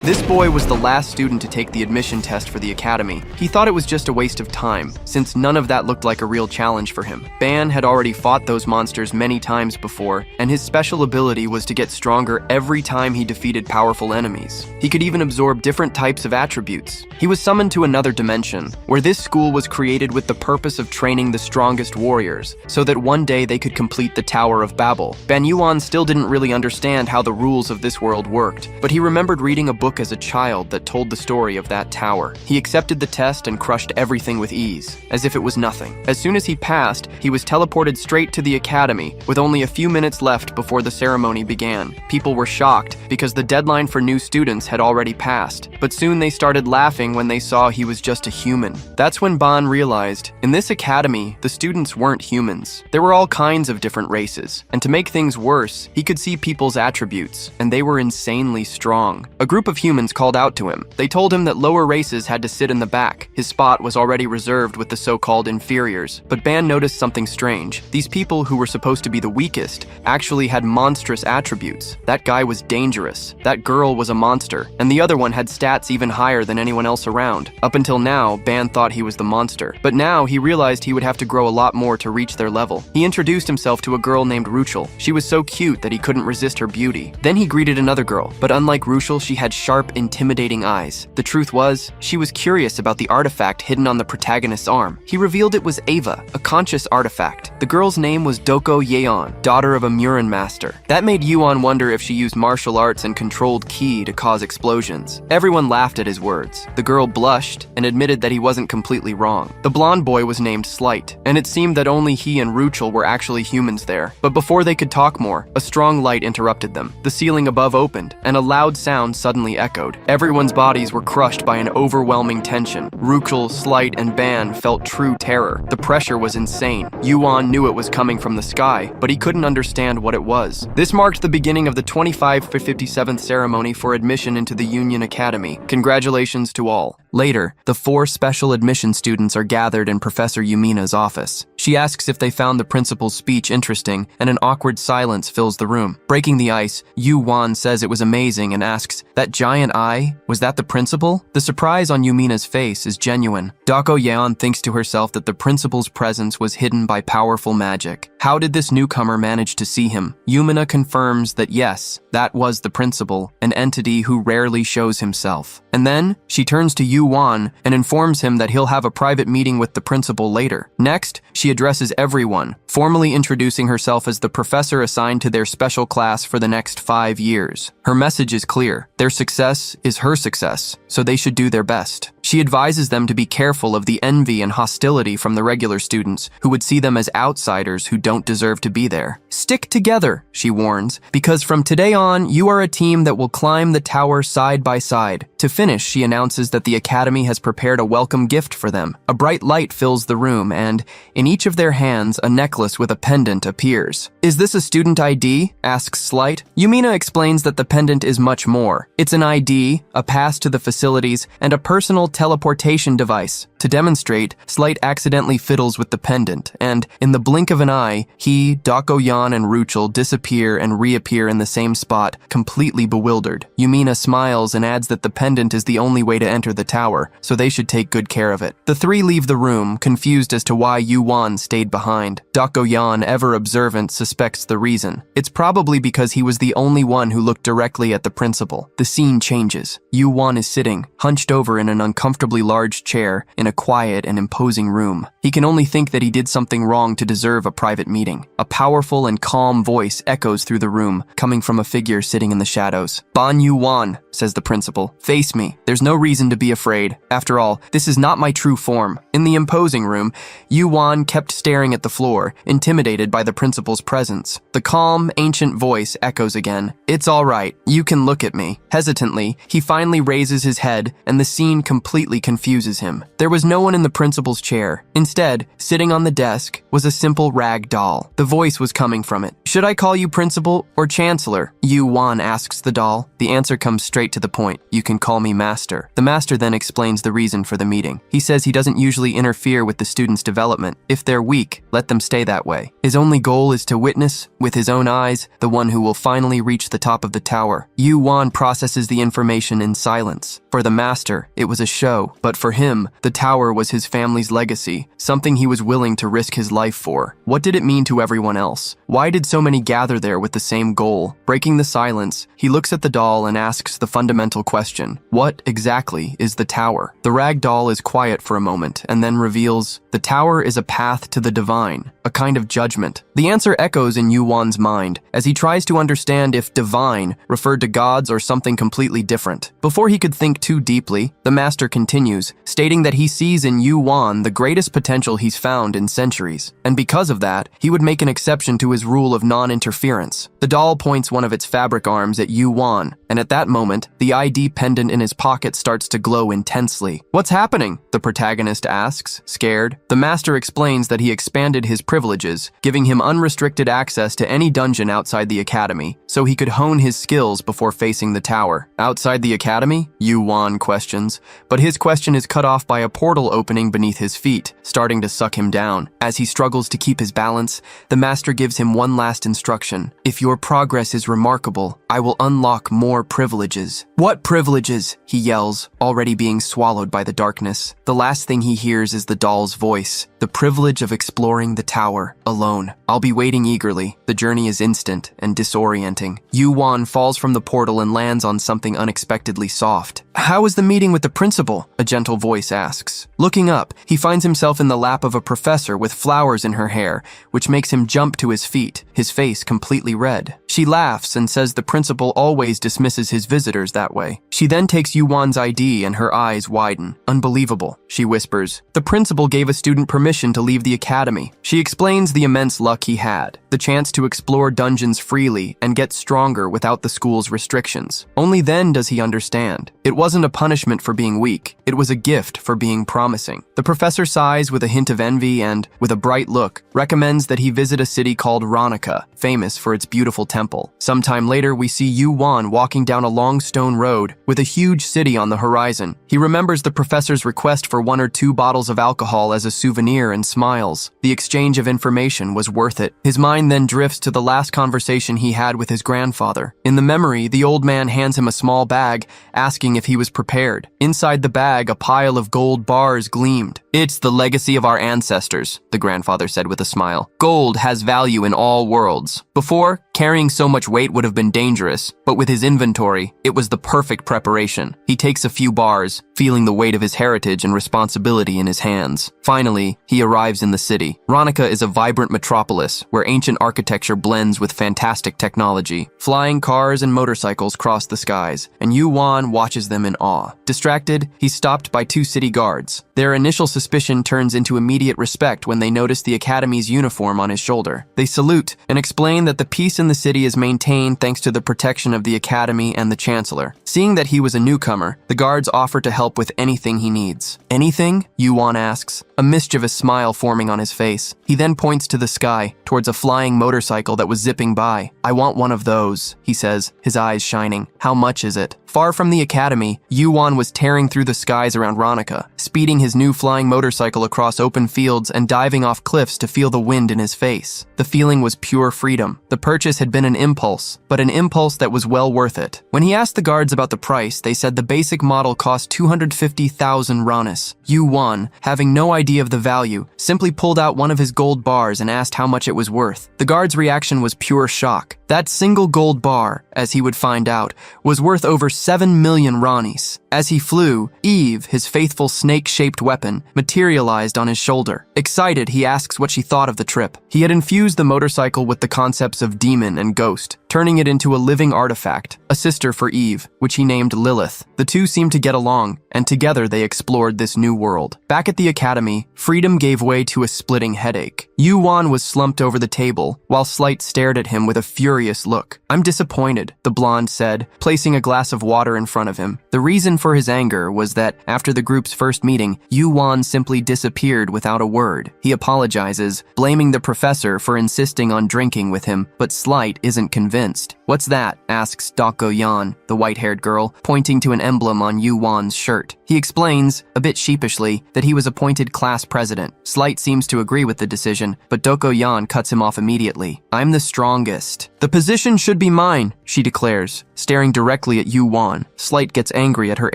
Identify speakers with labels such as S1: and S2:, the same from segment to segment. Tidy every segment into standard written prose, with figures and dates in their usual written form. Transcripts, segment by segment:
S1: This boy was the last student to take the admission test for the academy. He thought it was just a waste of time, since none of that looked like a real challenge for him. Ban had already fought those monsters many times before, and his special ability was to get stronger every time he defeated powerful enemies. He could even absorb different types of attributes. He was summoned to another dimension, where this school was created with the purpose of training the strongest warriors, so that one day they could complete the Tower of Babel. Ban Yuan still didn't really understand how the rules of this world worked, but he remembered reading a book as a child that told the story of that tower. He accepted the test and crushed everything with ease, as if it was nothing. As soon as he passed, he was teleported straight to the academy, with only a few minutes left before the ceremony began. People were shocked, because the deadline for new students had already passed, but soon they started laughing when they saw he was just a human. That's when Ban realized, in this academy, the students weren't humans. There were all kinds of different races, and to make things worse, he could see people's attributes, and they were insanely strong. A group of humans called out to him. They told him that lower races had to sit in the back. His spot was already reserved with the so-called inferiors. But Ban noticed something strange. These people who were supposed to be the weakest actually had monstrous attributes. That guy was dangerous. That girl was a monster. And the other one had stats even higher than anyone else around. Up until now, Ban thought he was the monster. But now he realized he would have to grow a lot more to reach their level. He introduced himself to a girl named Ruchel. She was so cute that he couldn't resist her beauty. Then he greeted another girl, but unlike Ruchel, she had sharp, intimidating eyes. The truth was, she was curious about the artifact hidden on the protagonist's arm. He revealed it was Ava, a conscious artifact. The girl's name was Doko Yeon, daughter of a Murin master. That made Yuan wonder if she used martial arts and controlled ki to cause explosions. Everyone laughed at his words. The girl blushed and admitted that he wasn't completely wrong. The blonde boy was named Slight, and it seemed that only he and Ruchel were actually humans there. But before they could talk more, a strong light interrupted them. The ceiling above opened, and a loud sound suddenly echoed. Everyone's bodies were crushed by an overwhelming tension. Ruchel, Slight, and Ban felt true terror. The pressure was insane. Yuan knew it was coming from the sky, but he couldn't understand what it was. This marked the beginning of the 25-57th ceremony for admission into the Union Academy. Congratulations to all. Later, the 4 special admission students are gathered in Professor Yumina's office. She asks if they found the principal's speech interesting, and an awkward silence fills the room. Breaking the ice, Yuan says it was amazing and asks, "That giant eye? Was that the principal?" The surprise on Yumina's face is genuine. Dako Yeon thinks to herself that the principal's presence was hidden by powerful magic. How did this newcomer manage to see him? Yumina confirms that yes, that was the principal, an entity who rarely shows himself. And then, she turns to Yuan and informs him that he'll have a private meeting with the principal later. Next, she addresses everyone, formally introducing herself as the professor assigned to their special class for the next 5 years. Her message is clear. Their success is her success, so they should do their best. She advises them to be careful of the envy and hostility from the regular students, who would see them as outsiders who don't deserve to be there. Stick together, she warns, because from today on, you are a team that will climb the tower side by side. To finish, she announces that the academy has prepared a welcome gift for them. A bright light fills the room, and in each of their hands, a necklace with a pendant appears. "Is this a student ID?" asks Slight. Yumina explains that the pendant is much more. It's an ID, a pass to the facilities, and a personal teleportation device. To demonstrate, Slight accidentally fiddles with the pendant, and in the blink of an eye, he, Dakoyan, and Ruchel disappear and reappear in the same spot, completely bewildered. Yumina smiles and adds that the pendant is the only way to enter the tower, so they should take good care of it. The 3 leave the room, confused as to why Yuan stayed behind. Dakoyan, ever observant, suspects the reason. It's probably because he was the only one who looked directly at the principal. The scene changes. Yuan is sitting, hunched over in an uncomfortably large chair, in a quiet and imposing room. He can only think that he did something wrong to deserve a private meeting. A powerful and calm voice echoes through the room, coming from a figure sitting in the shadows. "Ban Yuan," says the principal. "Face me. There's no reason to be afraid. After all, this is not my true form." In the imposing room, Yuan kept staring at the floor, intimidated by the principal's presence. The calm, ancient voice echoes again. "It's all right. You can look at me." Hesitantly, he finally raises his head, and the scene completely confuses him. There was no one in the principal's chair. Instead, sitting on the desk, was a simple rag doll. The voice was coming from it. Should I call you principal or chancellor? Yu Wan asks the doll. The answer comes straight to the point. You can call me master. The master then explains the reason for the meeting. He says he doesn't usually interfere with the students' development. If they're weak, let them stay that way. His only goal is to witness, with his own eyes, the one who will finally reach the top of the tower. Yu Wan processes the information in silence. For the master, it was a show, but for him, the tower was his family's legacy, something he was willing to risk his life for. What did it mean to everyone else? Why did so many gather there with the same goal? Breaking the silence, he looks at the doll and asks the fundamental question: what exactly is the tower? The rag doll is quiet for a moment and then reveals, the tower is a path to the divine, a kind of judgment. The answer echoes in Yu Wan's mind as he tries to understand if divine referred to gods or something completely different. Before he could think too deeply, the master continues, stating that he sees in Yu Wan the greatest potential he's found in centuries, and because of that, he would make an exception to his rule of non-interference. The doll points one of its fabric arms at Yu Wan, and at that moment, the ID pendant in his pocket starts to glow intensely. What's happening? The protagonist asks, scared. The master explains that he expanded his privileges, giving him unrestricted access to any dungeon outside the academy, so he could hone his skills before facing the tower. Outside the academy? Yu Wan questions, but his question is cut off by a portal opening beneath his feet, starting to suck him down. As he struggles to keep his balance, the master gives him one last instruction. If your progress is remarkable, I will unlock more privileges. What privileges? He yells, already being swallowed by the darkness. The last thing he hears is the doll's voice. The privilege of exploring the tower alone. I'll be waiting eagerly. The journey is instant and disorienting. Yu Wan falls from the portal and lands on something unexpectedly soft. How is the meeting with the principal? A gentle voice asks. Looking up, he finds himself in the lap of a professor with flowers in her hair, which makes him jump to his feet, his face completely red. She laughs and says the principal always dismisses his visitors that way. She then takes Yu Wan's ID and her eyes widen. Unbelievable, she whispers. The principal gave a student permission to leave the academy. She explains the immense luck he had, the chance to explore dungeons freely and get stronger without the school's restrictions. Only then does he understand. It wasn't a punishment for being weak. It was a gift for being promising. The professor sighs with a hint of envy and, with a bright look, recommends that he visit a city called Ronica, famous for its beautiful temple. Sometime later, we see Yu Wan walking down a long stone road with a huge city on the horizon. He remembers the professor's request for 1 or 2 bottles of alcohol as a souvenir and smiles. The exchange of information was worth it. His mind then drifts to the last conversation he had with his grandfather. In the memory, the old man hands him a small bag, asking if he was prepared. Inside the bag, a pile of gold bars gleamed. It's the legacy of our ancestors, the grandfather said with a smile. Gold has value in all worlds. Before, carrying so much weight would have been dangerous, but with his inventory, it was the perfect preparation. He takes a few bars, feeling the weight of his heritage and responsibility in his hands. Finally, he arrives in the city. Ronica is a vibrant metropolis where ancient architecture blends with fantastic technology. Flying cars and motorcycles cross the skies, and Yu Wan watches them in awe. Distracted, he's stopped by 2 city guards. Their initial suspicion turns into immediate respect when they notice the academy's uniform on his shoulder. They salute and explain that the peace in the city is maintained thanks to the protection of the academy and the chancellor. Seeing that he was a newcomer, the guards offer to help with anything he needs. Anything? Yu Wan asks, a mischievous smile forming on his face. He then points to the sky, towards a flying motorcycle that was zipping by. I want one of those, he says, his eyes shining. How much is it? Far from the academy, Yu Wan was tearing through the skies around Ronica, speeding his new flying motorcycle across open fields and diving off cliffs to feel the wind in his face. The feeling was pure freedom. The purchase had been an impulse, but an impulse that was well worth it. When he asked the guards about the price, they said the basic model cost 250,000 ranas. Yu Wan, having no idea of the value, simply pulled out one of his gold bars and asked how much it was worth. The guard's reaction was pure shock. That single gold bar, as he would find out, was worth over 7 million ranis. As he flew, Eve, his faithful snake-shaped weapon, materialized on his shoulder. Excited, he asks what she thought of the trip. He had infused the motorcycle with the concepts of demon and ghost, turning it into a living artifact, a sister for Eve, which he named Lilith. The two seemed to get along, and together they explored this new world. Back at the academy, freedom gave way to a splitting headache. Yu Wan was slumped over the table, while Slight stared at him with a furious look. I'm disappointed. disappointed, the blonde said, placing a glass of water in front of him. The reason for his anger was that after the group's first meeting, Yu-won simply disappeared without a word. He apologizes, blaming the professor for insisting on drinking with him, but Slight isn't convinced. "What's that?" asks Doko-yeon, the white-haired girl, pointing to an emblem on Yu-won's shirt. He explains, a bit sheepishly, that he was appointed class president. Slight seems to agree with the decision, but Doko-yeon cuts him off immediately. "I'm the strongest. The position should be mine," she declares, staring directly at Yu-won. Slight gets angry at her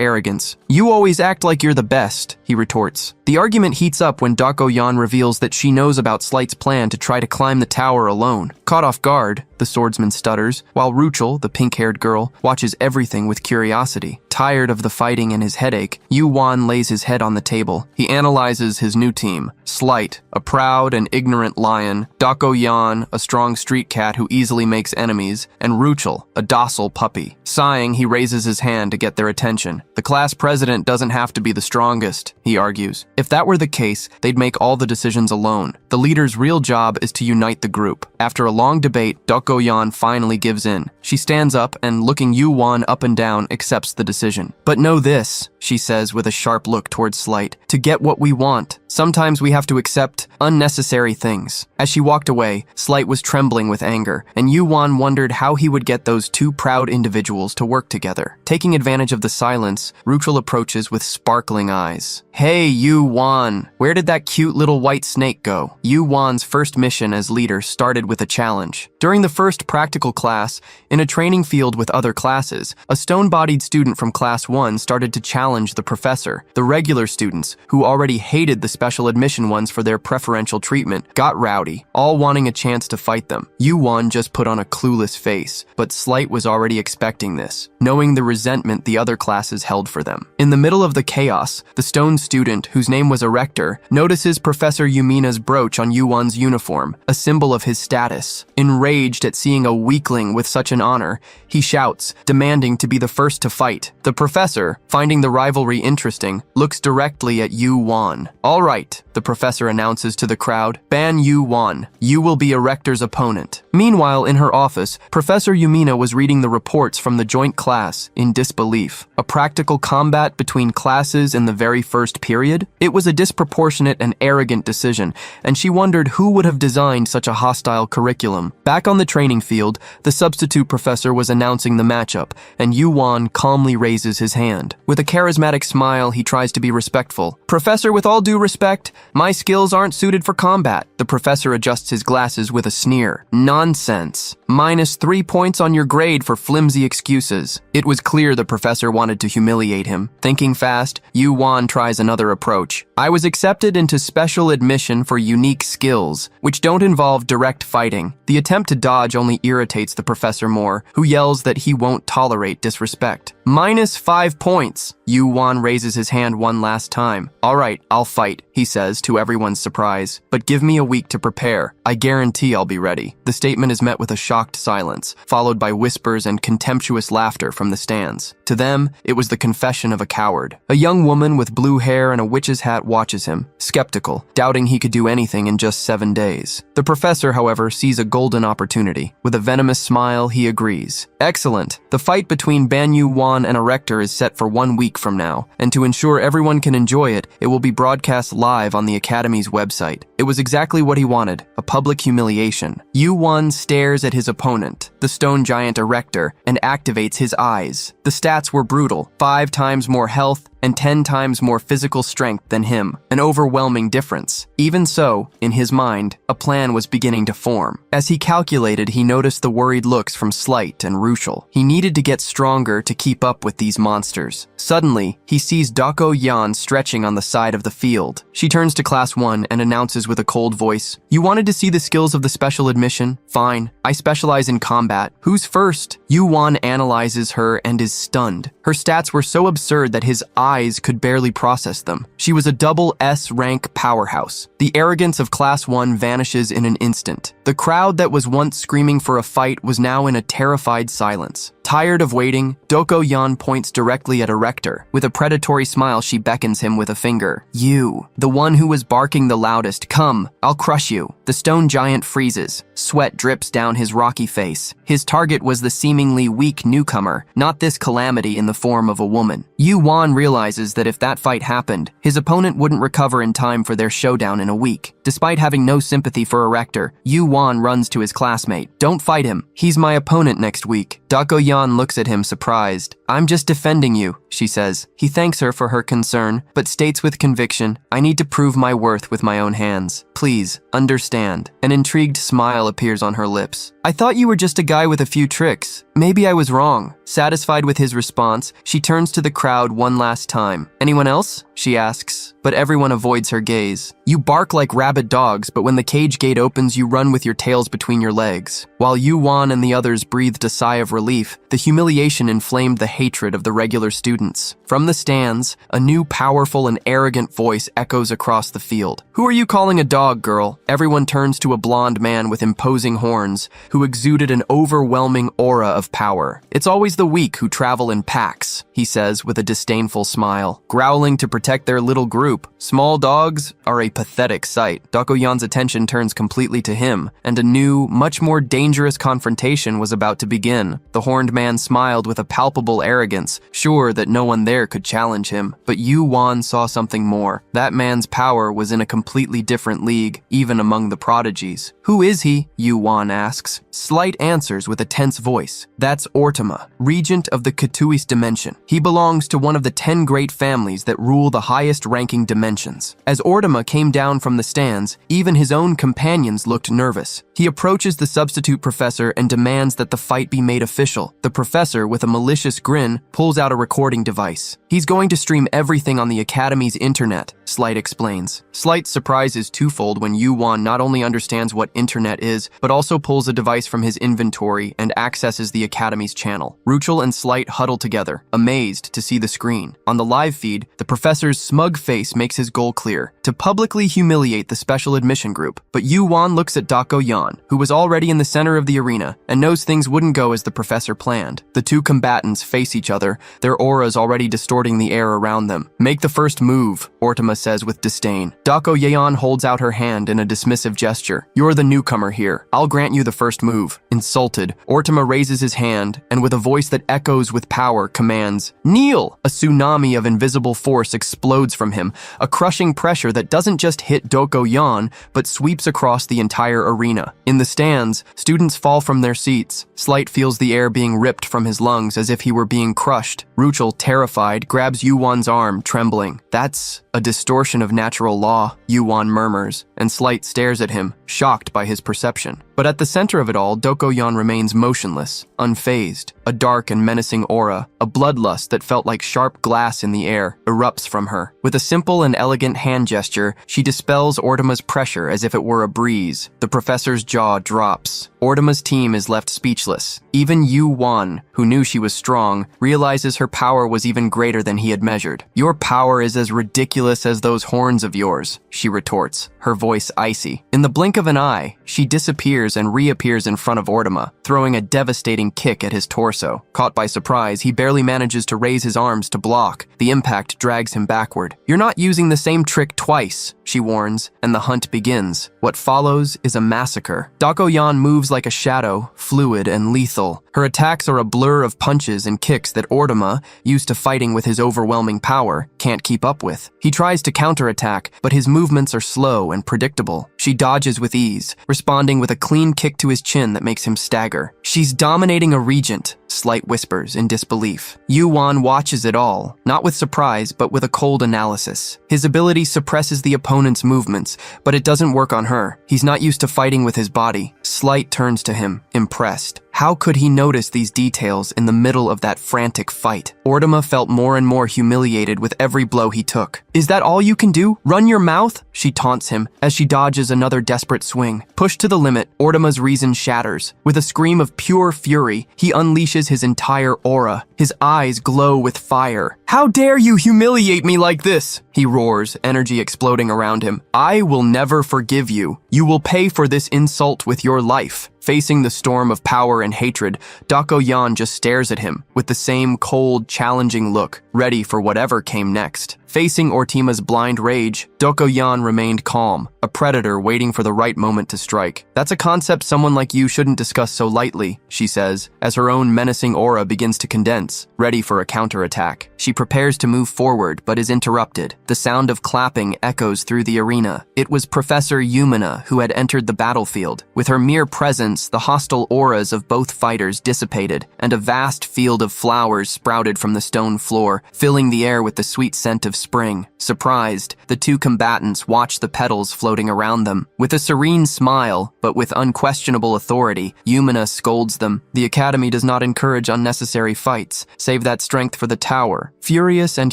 S1: arrogance. "You always act like you're the best," he retorts. The argument heats up when Doko-yeon reveals that she knows about Slight's plan to try to climb the tower alone. Caught off guard, the swordsman stutters, while Ruchel, the pink-haired girl, watches everything with curiosity. Tired of the fighting and his headache, Yu-won lays his head on the table. He analyzes his new team. Slight, a proud and ignorant lion, Doko-yeon, a strong street cat who easily makes enemies, and Ruchel, a docile puppy. Sighing, he raises his hand to get their attention. "The class president doesn't have to be the strongest," he argues. "If that were the case, they'd make all the decisions alone. The leader's real job is to unite the group." After a long debate, Doko-yeon finally gives in. She stands up and, looking Yu-won up and down, accepts the decision. "But know this," she says with a sharp look towards Slight, "to get what we want, sometimes we have to accept unnecessary things." As she walked away, Slight was trembling with anger, and Yu-won wondered how he would get those two proud individuals to work together. Taking advantage of the silence, Ruchel approaches with sparkling eyes. "Hey, Yu-won, where did that cute little white snake go?" Yu-won's first mission as leader started with a challenge. During the first practical class, in a training field with other classes, a stone-bodied student from Class 1 started to challenge the professor. The regular students, who already hated the special admission ones for their preferential treatment, got rowdy, all wanting a chance to fight them. Yu-won just put on a clueless face, but Slight was already expecting this, knowing the resentment the other classes held for them. In the middle of the chaos, the stone student, whose name was Erector, notices Professor Yumina's brooch on Yu-won's uniform, a symbol of his status. Enraged at seeing a weakling with such an honor, he shouts, demanding to be the first to fight. The professor, finding the rivalry interesting, looks directly at Yu-won. "All right," the professor announces to the crowd, "ban Yu-won. You will be Erector's opponent." Meanwhile, in her office, Professor Yumina was reading the reports from the joint class in disbelief. A practical combat between classes in the very first period? It was a disproportionate and arrogant decision, and she wondered who would have designed such a hostile curriculum. Back on the training field, the substitute professor was announcing the matchup, and Yu-won calmly raises his hand. With a charismatic smile, he tries to be respectful. "Professor, with all due respect, my skills aren't suited for combat." The professor adjusts his glasses with a sneer. "Nonsense. -3 points on your grade for flimsy excuses." It was clear the professor wanted to humiliate him. Thinking fast, Yu-won tries another approach. "I was accepted into special admission for unique skills, which don't involve direct fighting." The attempt to dodge only irritates the professor more, who yells that he won't tolerate disrespect. -5 points. Yu-won raises his hand one last time. "All right, I'll fight," he says to everyone's surprise. "But give me a week to prepare. I guarantee I'll be ready." The statement is met with a shocked silence, followed by whispers and contemptuous laughter from the stands. To them, it was the confession of a coward. A young woman with blue hair and a witch's hat watches him, skeptical, doubting he could do anything in just 7 days. The professor, however, sees a golden opportunity. With a venomous smile, he agrees. "Excellent. The fight between Ban Yu-won and Erector is set for 1 week from now, and to ensure everyone can enjoy it, it will be broadcast live on the Academy's website." It was exactly what he wanted, a public humiliation. Yu-won stares at his opponent, the stone giant Erector, and activates his eyes. The stats were brutal: 5 times more health and 10 times more physical strength than him, an overwhelming difference. Even so, in his mind, a plan was beginning to form. As he calculated, he noticed the worried looks from Slight and Ruchel. He needed to get stronger to keep up with these monsters. Suddenly, he sees Doko-yeon stretching on the side of the field. She turns to Class 1 and announces with a cold voice, "You wanted to see the skills of the special admission? Fine. I specialize in combat. Who's first?" Yu-won analyzes her and is stunned. Her stats were so absurd that his eyes could barely process them. She was a double S-rank powerhouse. The arrogance of Class 1 vanishes in an instant. The crowd that was once screaming for a fight was now in a terrified silence. Tired of waiting, Doko-yan points directly at a rector. With a predatory smile, she beckons him with a finger. You, the one who was barking the loudest, come, I'll crush you. The stone giant freezes. Sweat drips down his rocky face. His target was the seemingly weak newcomer, not this calamity in the form of a woman. Yu-wan realizes that if that fight happened, his opponent wouldn't recover in time for their showdown in a week. Despite having no sympathy for a rector, Yu-wan runs to his classmate. Don't fight him. He's my opponent next week. Dako-yan looks at him surprised. I'm just defending you, she says. He thanks her for her concern, but states with conviction, I need to prove my worth with my own hands. Please, understand. An intrigued smile appears on her lips. I thought you were just a guy with a few tricks. Maybe I was wrong. Satisfied with his response, she turns to the crowd one last time. Anyone else? She asks, but everyone avoids her gaze. You bark like rabid dogs, but when the cage gate opens, you run with your tails between your legs. While Yu-wan and the others breathed a sigh of relief, the humiliation inflamed the hatred of the regular students. From the stands, a new powerful and arrogant voice echoes across the field. Who are you calling a dog, girl? Everyone turns to a blonde man with imposing horns, who exuded an overwhelming aura of power. It's always the weak who travel in packs, he says with a disdainful smile. Growling to protect their little group, small dogs are a pathetic sight. Dako-yan's attention turns completely to him, and a new, much more dangerous confrontation was about to begin. The horned man smiled with a palpable arrogance, sure that no one there could challenge him. But Yu-wan saw something more. That man's power was in a completely different league, even among the prodigies. Who is he? Yu-wan asks. Slight answers with a tense voice. That's Ortama, regent of the Katuis dimension. He belongs to one of the 10 great families that rule the highest-ranking dimensions. As Ortama came down from the stands, even his own companions looked nervous. He approaches the substitute professor and demands that the fight be made official. The professor, with a malicious grin, pulls out a recording device. He's going to stream everything on the Academy's internet, Slight explains. Slight's surprise is twofold when Yu-wan not only understands what internet is, but also pulls a device from his inventory and accesses the Academy's channel. Ruchel and Slight huddle together, amazed to see the screen. On the live feed, the professor's smug face makes his goal clear, to publicly humiliate the special admission group. But Yu-wan looks at Dako-yan, who was already in the center of the arena, and knows things wouldn't go as the professor planned. The two combatants face each other, their auras already distorting the air around them. Make the first move, Ortama says with disdain. Dako-yan holds out her hand in a dismissive gesture. You're the newcomer here. I'll grant you the first move. Insulted, Ortama raises his hand, and with a voice that echoes with power, commands, Kneel! A tsunami of invisible force explodes from him, a crushing pressure that doesn't just hit Dako-yan, but sweeps across the entire arena. In the stands, students fall from their seats. Slight feels the air being ripped from his lungs as if he were being crushed. Ruchel, terrified, grabs Yu-wan's arm, trembling. That's a distortion of natural law, Yu-wan murmurs, and Slight stares at him, shocked by his perception. But at the center of it all, Dako-yan remains motionless, unfazed. A dark and menacing aura, a bloodlust that felt like sharp glass in the air, erupts from her. With a simple and elegant hand gesture, she dispels Ortama's pressure as if it were a breeze. The professor's jaw drops. Ortama's team is left speechless. Even Yu-wan, who knew she was strong, realizes her power was even greater than he had measured. Your power is as ridiculous as those horns of yours, she retorts, her voice icy. In the blink of an eye, she disappears and reappears in front of Ortama, throwing a devastating kick at his torso. Caught by surprise, he barely manages to raise his arms to block. The impact drags him backward. You're not using the same trick twice, she warns, and the hunt begins. What follows is a massacre. Dako-yan moves like a shadow, fluid and lethal. Her attacks are a blur of punches and kicks that Ortama, used to fighting with his overwhelming power, can't keep up with. He tries to counterattack, but his movements are slow and predictable. She dodges with ease, responding with a clean kick to his chin that makes him stagger. She's dominating a regent, Slight whispers in disbelief. Yu-wan watches it all, not with surprise, but with a cold analysis. His ability suppresses the opponent's movements, but it doesn't work on her. He's not used to fighting with his body. Slight turns to him, impressed. How could he notice these details in the middle of that frantic fight? Ortama felt more and more humiliated with every blow he took. Is that all you can do? Run your mouth? She taunts him as she dodges another desperate swing. Pushed to the limit, Ortama's reason shatters. With a scream of pure fury, he unleashes his entire aura. His eyes glow with fire. How dare you humiliate me like this? He roars, energy exploding around him. I will never forgive you. You will pay for this insult with your life. Facing the storm of power and hatred, Dako-yan just stares at him with the same cold, challenging look, ready for whatever came next. Facing Ortima's blind rage, Dako-yan remained calm, a predator waiting for the right moment to strike. "That's a concept someone like you shouldn't discuss so lightly," she says, as her own menacing aura begins to condense, ready for a counterattack. She prepares to move forward, but is interrupted. The sound of clapping echoes through the arena. It was Professor Yumina who had entered the battlefield. With her mere presence, the hostile auras of both fighters dissipated, and a vast field of flowers sprouted from the stone floor, filling the air with the sweet scent of spring. Surprised, the two combatants watched the petals floating around them. With a serene smile, but with unquestionable authority, Yumina scolds them. "The Academy does not encourage unnecessary fights. Save that strength for the tower." Furious and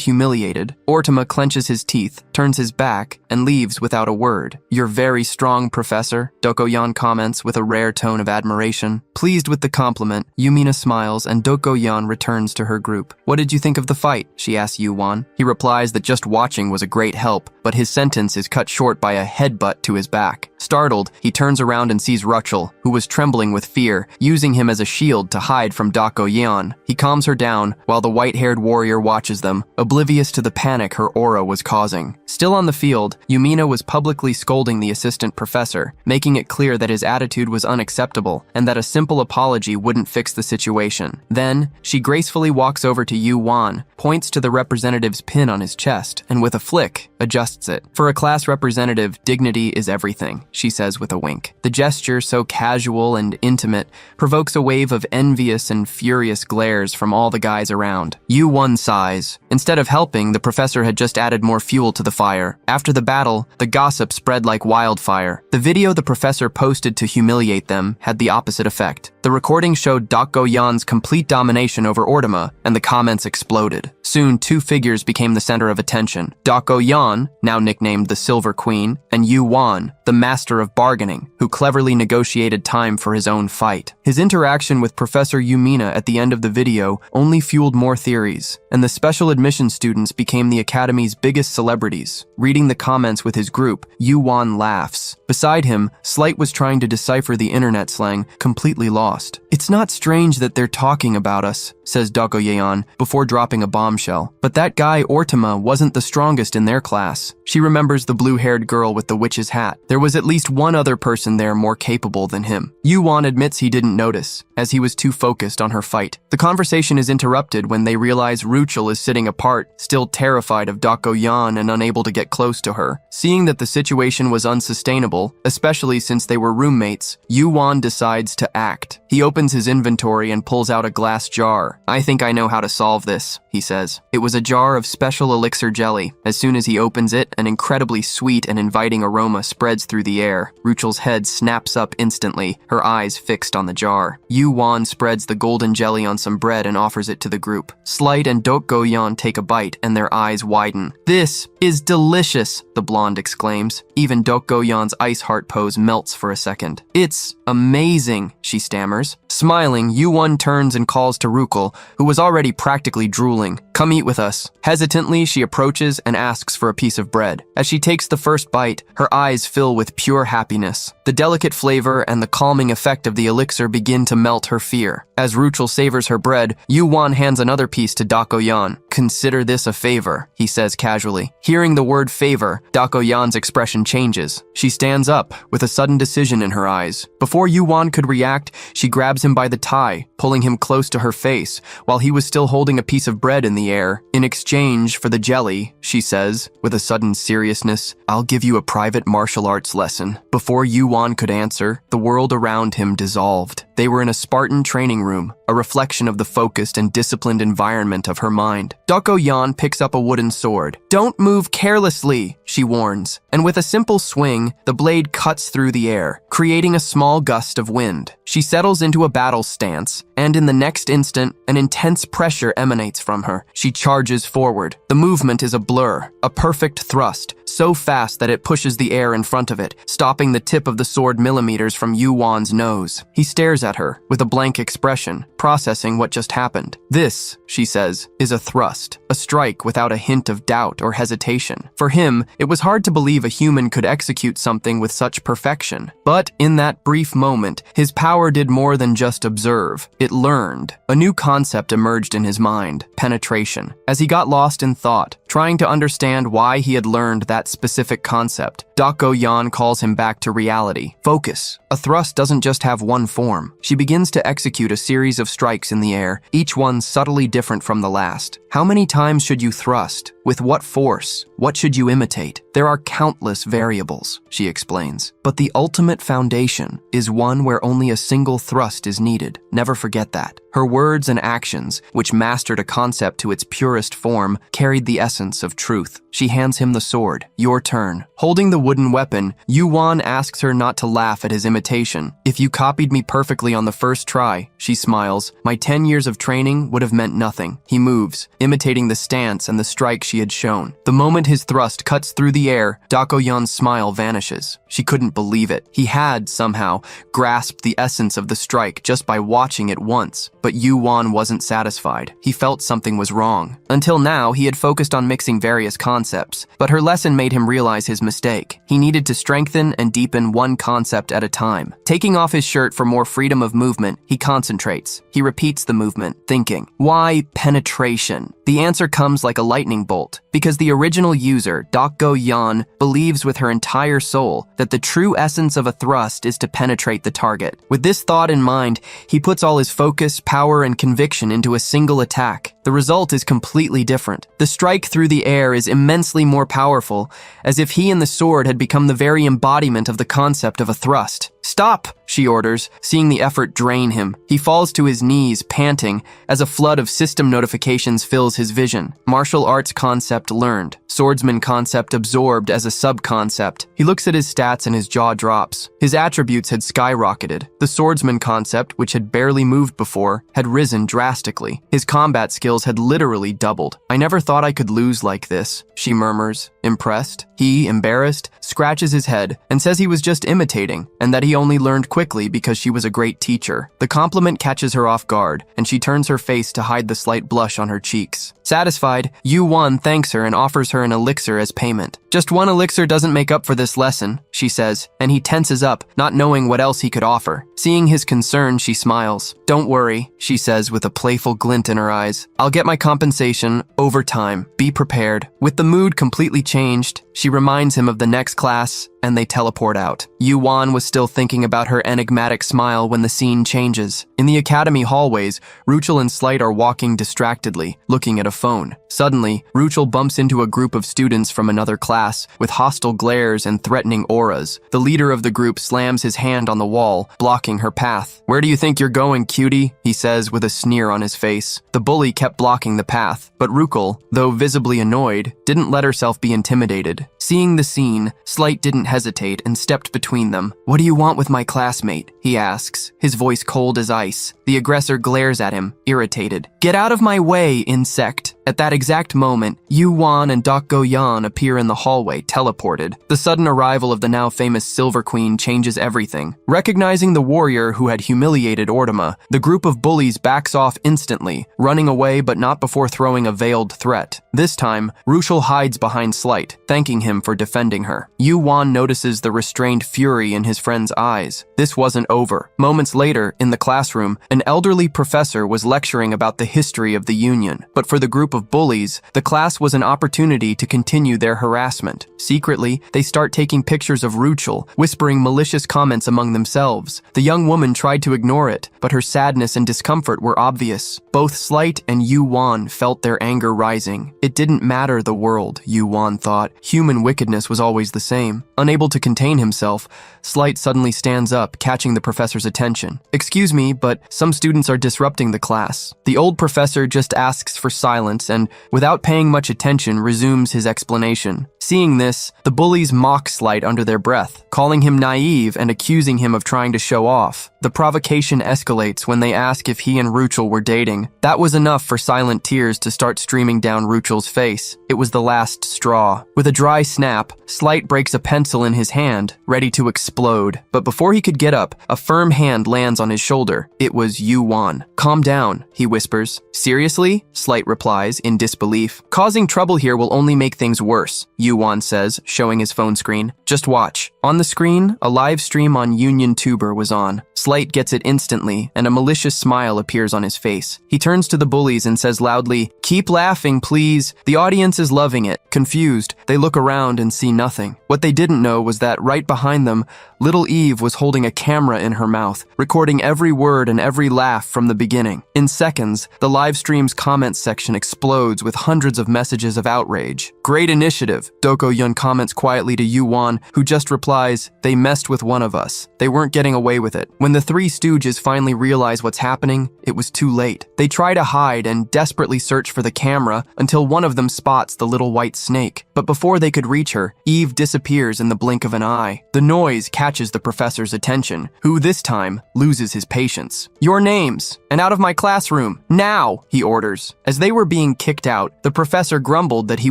S1: humiliated, Ortima clenches his teeth, turns his back, and leaves without a word. "You're very strong, Professor," Dako-yan comments with a rare tone of admiration. Pleased with the compliment, Yumina smiles and Dako-yan returns to her group. "What did you think of the fight?" she asks Yu-won. He replies that just watching was a great help, but his sentence is cut short by a headbutt to his back. Startled, he turns around and sees Ruchel, who was trembling with fear, using him as a shield to hide from Dako-yan. He calms her down, while the white-haired warrior watches them, oblivious to the panic her aura was causing. Still on the field, Yumina was publicly scolding the assistant professor, making it clear that his attitude was unacceptable, and that a simple apology wouldn't fix the situation. Then, she gracefully walks over to Yu-won, points to the representative's pin on his chest, and with a flick, adjusts it. "For a class representative, dignity is everything," she says with a wink. The gesture, so casual and intimate, provokes a wave of envious and furious glares from all the guys around. Yu-won sighs. Instead of helping, the professor had just added more fuel to the fire. After the battle, the gossip spread like wildfire. The video the professor posted to humiliate them had the opposite effect. The recording showed Dako-yan's complete domination over Ortima, and the comments exploded. Soon, two figures became the center of attention. Dako-yan, now nicknamed the Silver Queen, and Yu-won, the master of bargaining, who cleverly negotiated time for his own fight. His interaction with Professor Yumina at the end of the video only fueled more theories, and the special admission students became the Academy's biggest celebrities. Reading the comments with his group, Yu-won laughs. Beside him, Slight was trying to decipher the internet slang, completely lost. "It's not strange that they're talking about us," says Dako-yan, before dropping a bombshell. But that guy Ortima wasn't the strongest in their class. She remembers the blue-haired girl with the witch's hat. There was at least one other person there more capable than him. Yu-won admits he didn't notice, as he was too focused on her fight. The conversation is interrupted when they realize Ruchel is sitting apart, still terrified of Dako-yan and unable to get close to her. Seeing that the situation was unsustainable, especially since they were roommates, Yu-won decides to act. He opens his inventory and pulls out a glass jar. "I think I know how to solve this," he says. It was a jar of special elixir jelly. As soon as he opens it, an incredibly sweet and inviting aroma spreads through the air. Ruchel's head snaps up instantly, her eyes fixed on the jar. Yu-won spreads the golden jelly on some bread and offers it to the group. Slight and Dako-yan take a bite and their eyes widen. "This is delicious," the blonde exclaims. Even Dako-yan's ice heart pose melts for a second. "It's amazing," she stammers. Smiling, Yu-won turns and calls to Ruchel, who was already practically drooling. "Come eat with us." Hesitantly, she approaches and asks for a piece of bread. As she takes the first bite, her eyes fill with pure happiness. The delicate flavor and the calming effect of the elixir begin to melt her fear. As Ruchel savors her bread, Yu-won hands another piece to Dako-yan. "Consider this a favor," he says casually. Hearing the word favor, Dako-yan's expression changes. She stands up, with a sudden decision in her eyes. Before Yu-won could react, she grabs him by the tie, pulling him close to her face, while he was still holding a piece of bread in the air. "In exchange for the jelly," she says, with a sudden seriousness, "I'll give you a private martial arts lesson." Before Yu-won could answer, the world around him dissolved. They were in a Spartan training room, a reflection of the focused and disciplined environment of her mind. Dako-yan picks up a wooden sword. "Don't move carelessly," she warns, and with a simple swing, the blade cuts through the air, creating a small gust of wind. She settles into a battle stance, and in the next instant, an intense pressure emanates from her. She charges forward. The movement is a blur, a perfect thrust, so fast that it pushes the air in front of it, stopping the tip of the sword millimeters from Yu-won's nose. He stares at her, with a blank expression, processing what just happened. "This," she says, "is a thrust. a strike without a hint of doubt or hesitation. For him, it was hard to believe a human could execute something with such perfection. But in that brief moment, his power did more than just observe. It learned. A new concept emerged in his mind: penetration. As he got lost in thought, trying to understand why he had learned that specific concept, Yan calls him back to reality. Focus. A thrust doesn't just have one form. She begins to execute a series of strikes in the air, each one subtly different from the last. How many times should you thrust? With what force? What should you imitate? There are countless variables, she explains. But the ultimate foundation is one where only a single thrust is needed. Never forget that. Her words and actions, which mastered a concept to its purest form, carried the essence of truth. She hands him the sword. Your turn. Holding the wooden weapon, Yuan asks her not to laugh at his imitation. If you copied me perfectly on the first try, she smiles, my 10 years of training would have meant nothing. He moves, imitating the stance and the strike she had shown. The moment his thrust cuts through the air, Yan's smile vanishes. She couldn't believe it. He had, somehow, grasped the essence of the strike just by watching it once. But Yuan wasn't satisfied. He felt something was wrong. Until now, he had focused on mixing various concepts, but her lesson made him realize his mistake. He needed to strengthen and deepen one concept at a time. Taking off his shirt for more freedom of movement, he concentrates. He repeats the movement, thinking, why penetration? The answer comes like a lightning bolt, because the original user, Yan, believes with her entire soul that the true essence of a thrust is to penetrate the target. With this thought in mind, he puts all his focus, power, and conviction into a single attack. The result is completely different. The strike through the air is immensely more powerful, as if he and the sword had become the very embodiment of the concept of a thrust. Stop, she orders, seeing the effort drain him. He falls to his knees, panting, as a flood of system notifications fills his vision. Martial arts concept learned. Swordsman concept absorbed as a sub-concept. He looks at his stats and his jaw drops. His attributes had skyrocketed. The swordsman concept, which had barely moved before, had risen drastically. His combat skills had literally doubled. I never thought I could lose like this, she murmurs, impressed. He, embarrassed, scratches his head and says he was just imitating, and that he only learned quickly because she was a great teacher. The compliment catches her off guard, and she turns her face to hide the slight blush on her cheeks. Satisfied, Yuan thanks her and offers her an elixir as payment. Just one elixir doesn't make up for this lesson, she says, and he tenses up, not knowing what else he could offer. Seeing his concern, she smiles. Don't worry, she says with a playful glint in her eyes. I'll get my compensation over time. Be prepared. With the mood completely changed, she reminds him of the next class, and they teleport out. Yuan was still thinking about her enigmatic smile when the scene changes. In the academy hallways, Ruchel and Slight are walking distractedly, looking at a phone. Suddenly, Ruchel bumps into a group of students from another class with hostile glares and threatening auras. The leader of the group slams his hand on the wall, blocking her path. Where do you think you're going, cutie? He says with a sneer on his face. The bully kept blocking the path, but Ruchel, though visibly annoyed, didn't let herself be intimidated. Seeing the scene, Slight didn't hesitate and stepped between them. What do you want with my classmate? He asks, his voice cold as ice. The aggressor glares at him, irritated. Get out of my way, insect. At that exact moment, Yuan and Yan appear in the hallway, teleported. The sudden arrival of the now famous Silver Queen changes everything. Recognizing the warrior who had humiliated Ortima, the group of bullies backs off instantly, running away but not before throwing a veiled threat. This time, Ruchel hides behind Slight, thanking him for defending her. Yuan notices the restrained fury in his friend's eyes. This wasn't over. Moments later, in the classroom, an elderly professor was lecturing about the history of the Union. But for the group of bullies, the class was an opportunity to continue their harassment. Secretly, they start taking pictures of Ruchel, whispering malicious comments among themselves. The young woman tried to ignore it, but her sadness and discomfort were obvious. Both Slight and Yuan felt their anger rising. It didn't matter the world, Yuan thought. Human wickedness was always the same. Unable to contain himself, Slight suddenly stands up, catching the professor's attention. Excuse me, but some students are disrupting the class. The old professor just asks for silence and, without paying much attention, resumes his explanation. Seeing this, the bullies mock Slight under their breath, calling him naive and accusing him of trying to show off. The provocation escalates when they ask if he and Ruchel were dating. That was enough for silent tears to start streaming down Ruchel's face. It was the last straw. With a dry snap, Slight breaks a pencil in his hand, ready to explode. But before he could get up, a firm hand lands on his shoulder. It was Yuan. Calm down, he whispers. Seriously? Slight replies. replies, in disbelief. Causing trouble here will only make things worse, Yuan says, showing his phone screen. Just watch. On the screen, a live stream on UnionTuber was on. Slight gets it instantly, and a malicious smile appears on his face. He turns to the bullies and says loudly, "Keep laughing, please." The audience is loving it. Confused, they look around and see nothing. What they didn't know was that right behind them, little Eve was holding a camera in her mouth, recording every word and every laugh from the beginning. In seconds, the live stream's comments section explodes with hundreds of messages of outrage. "Great initiative," Doko Yun comments quietly to Yuan, who just replies, "They messed with one of us. They weren't getting away with it." When the three stooges finally realize what's happening, it was too late. They try to hide and desperately search for the camera until one of them spots the little white snake. But before they could reach her, Eve disappears in the blink of an eye. The noise catches the professor's attention, who this time loses his patience. "Your names, and out of my classroom, now," he orders. As they were being kicked out, the professor grumbled that he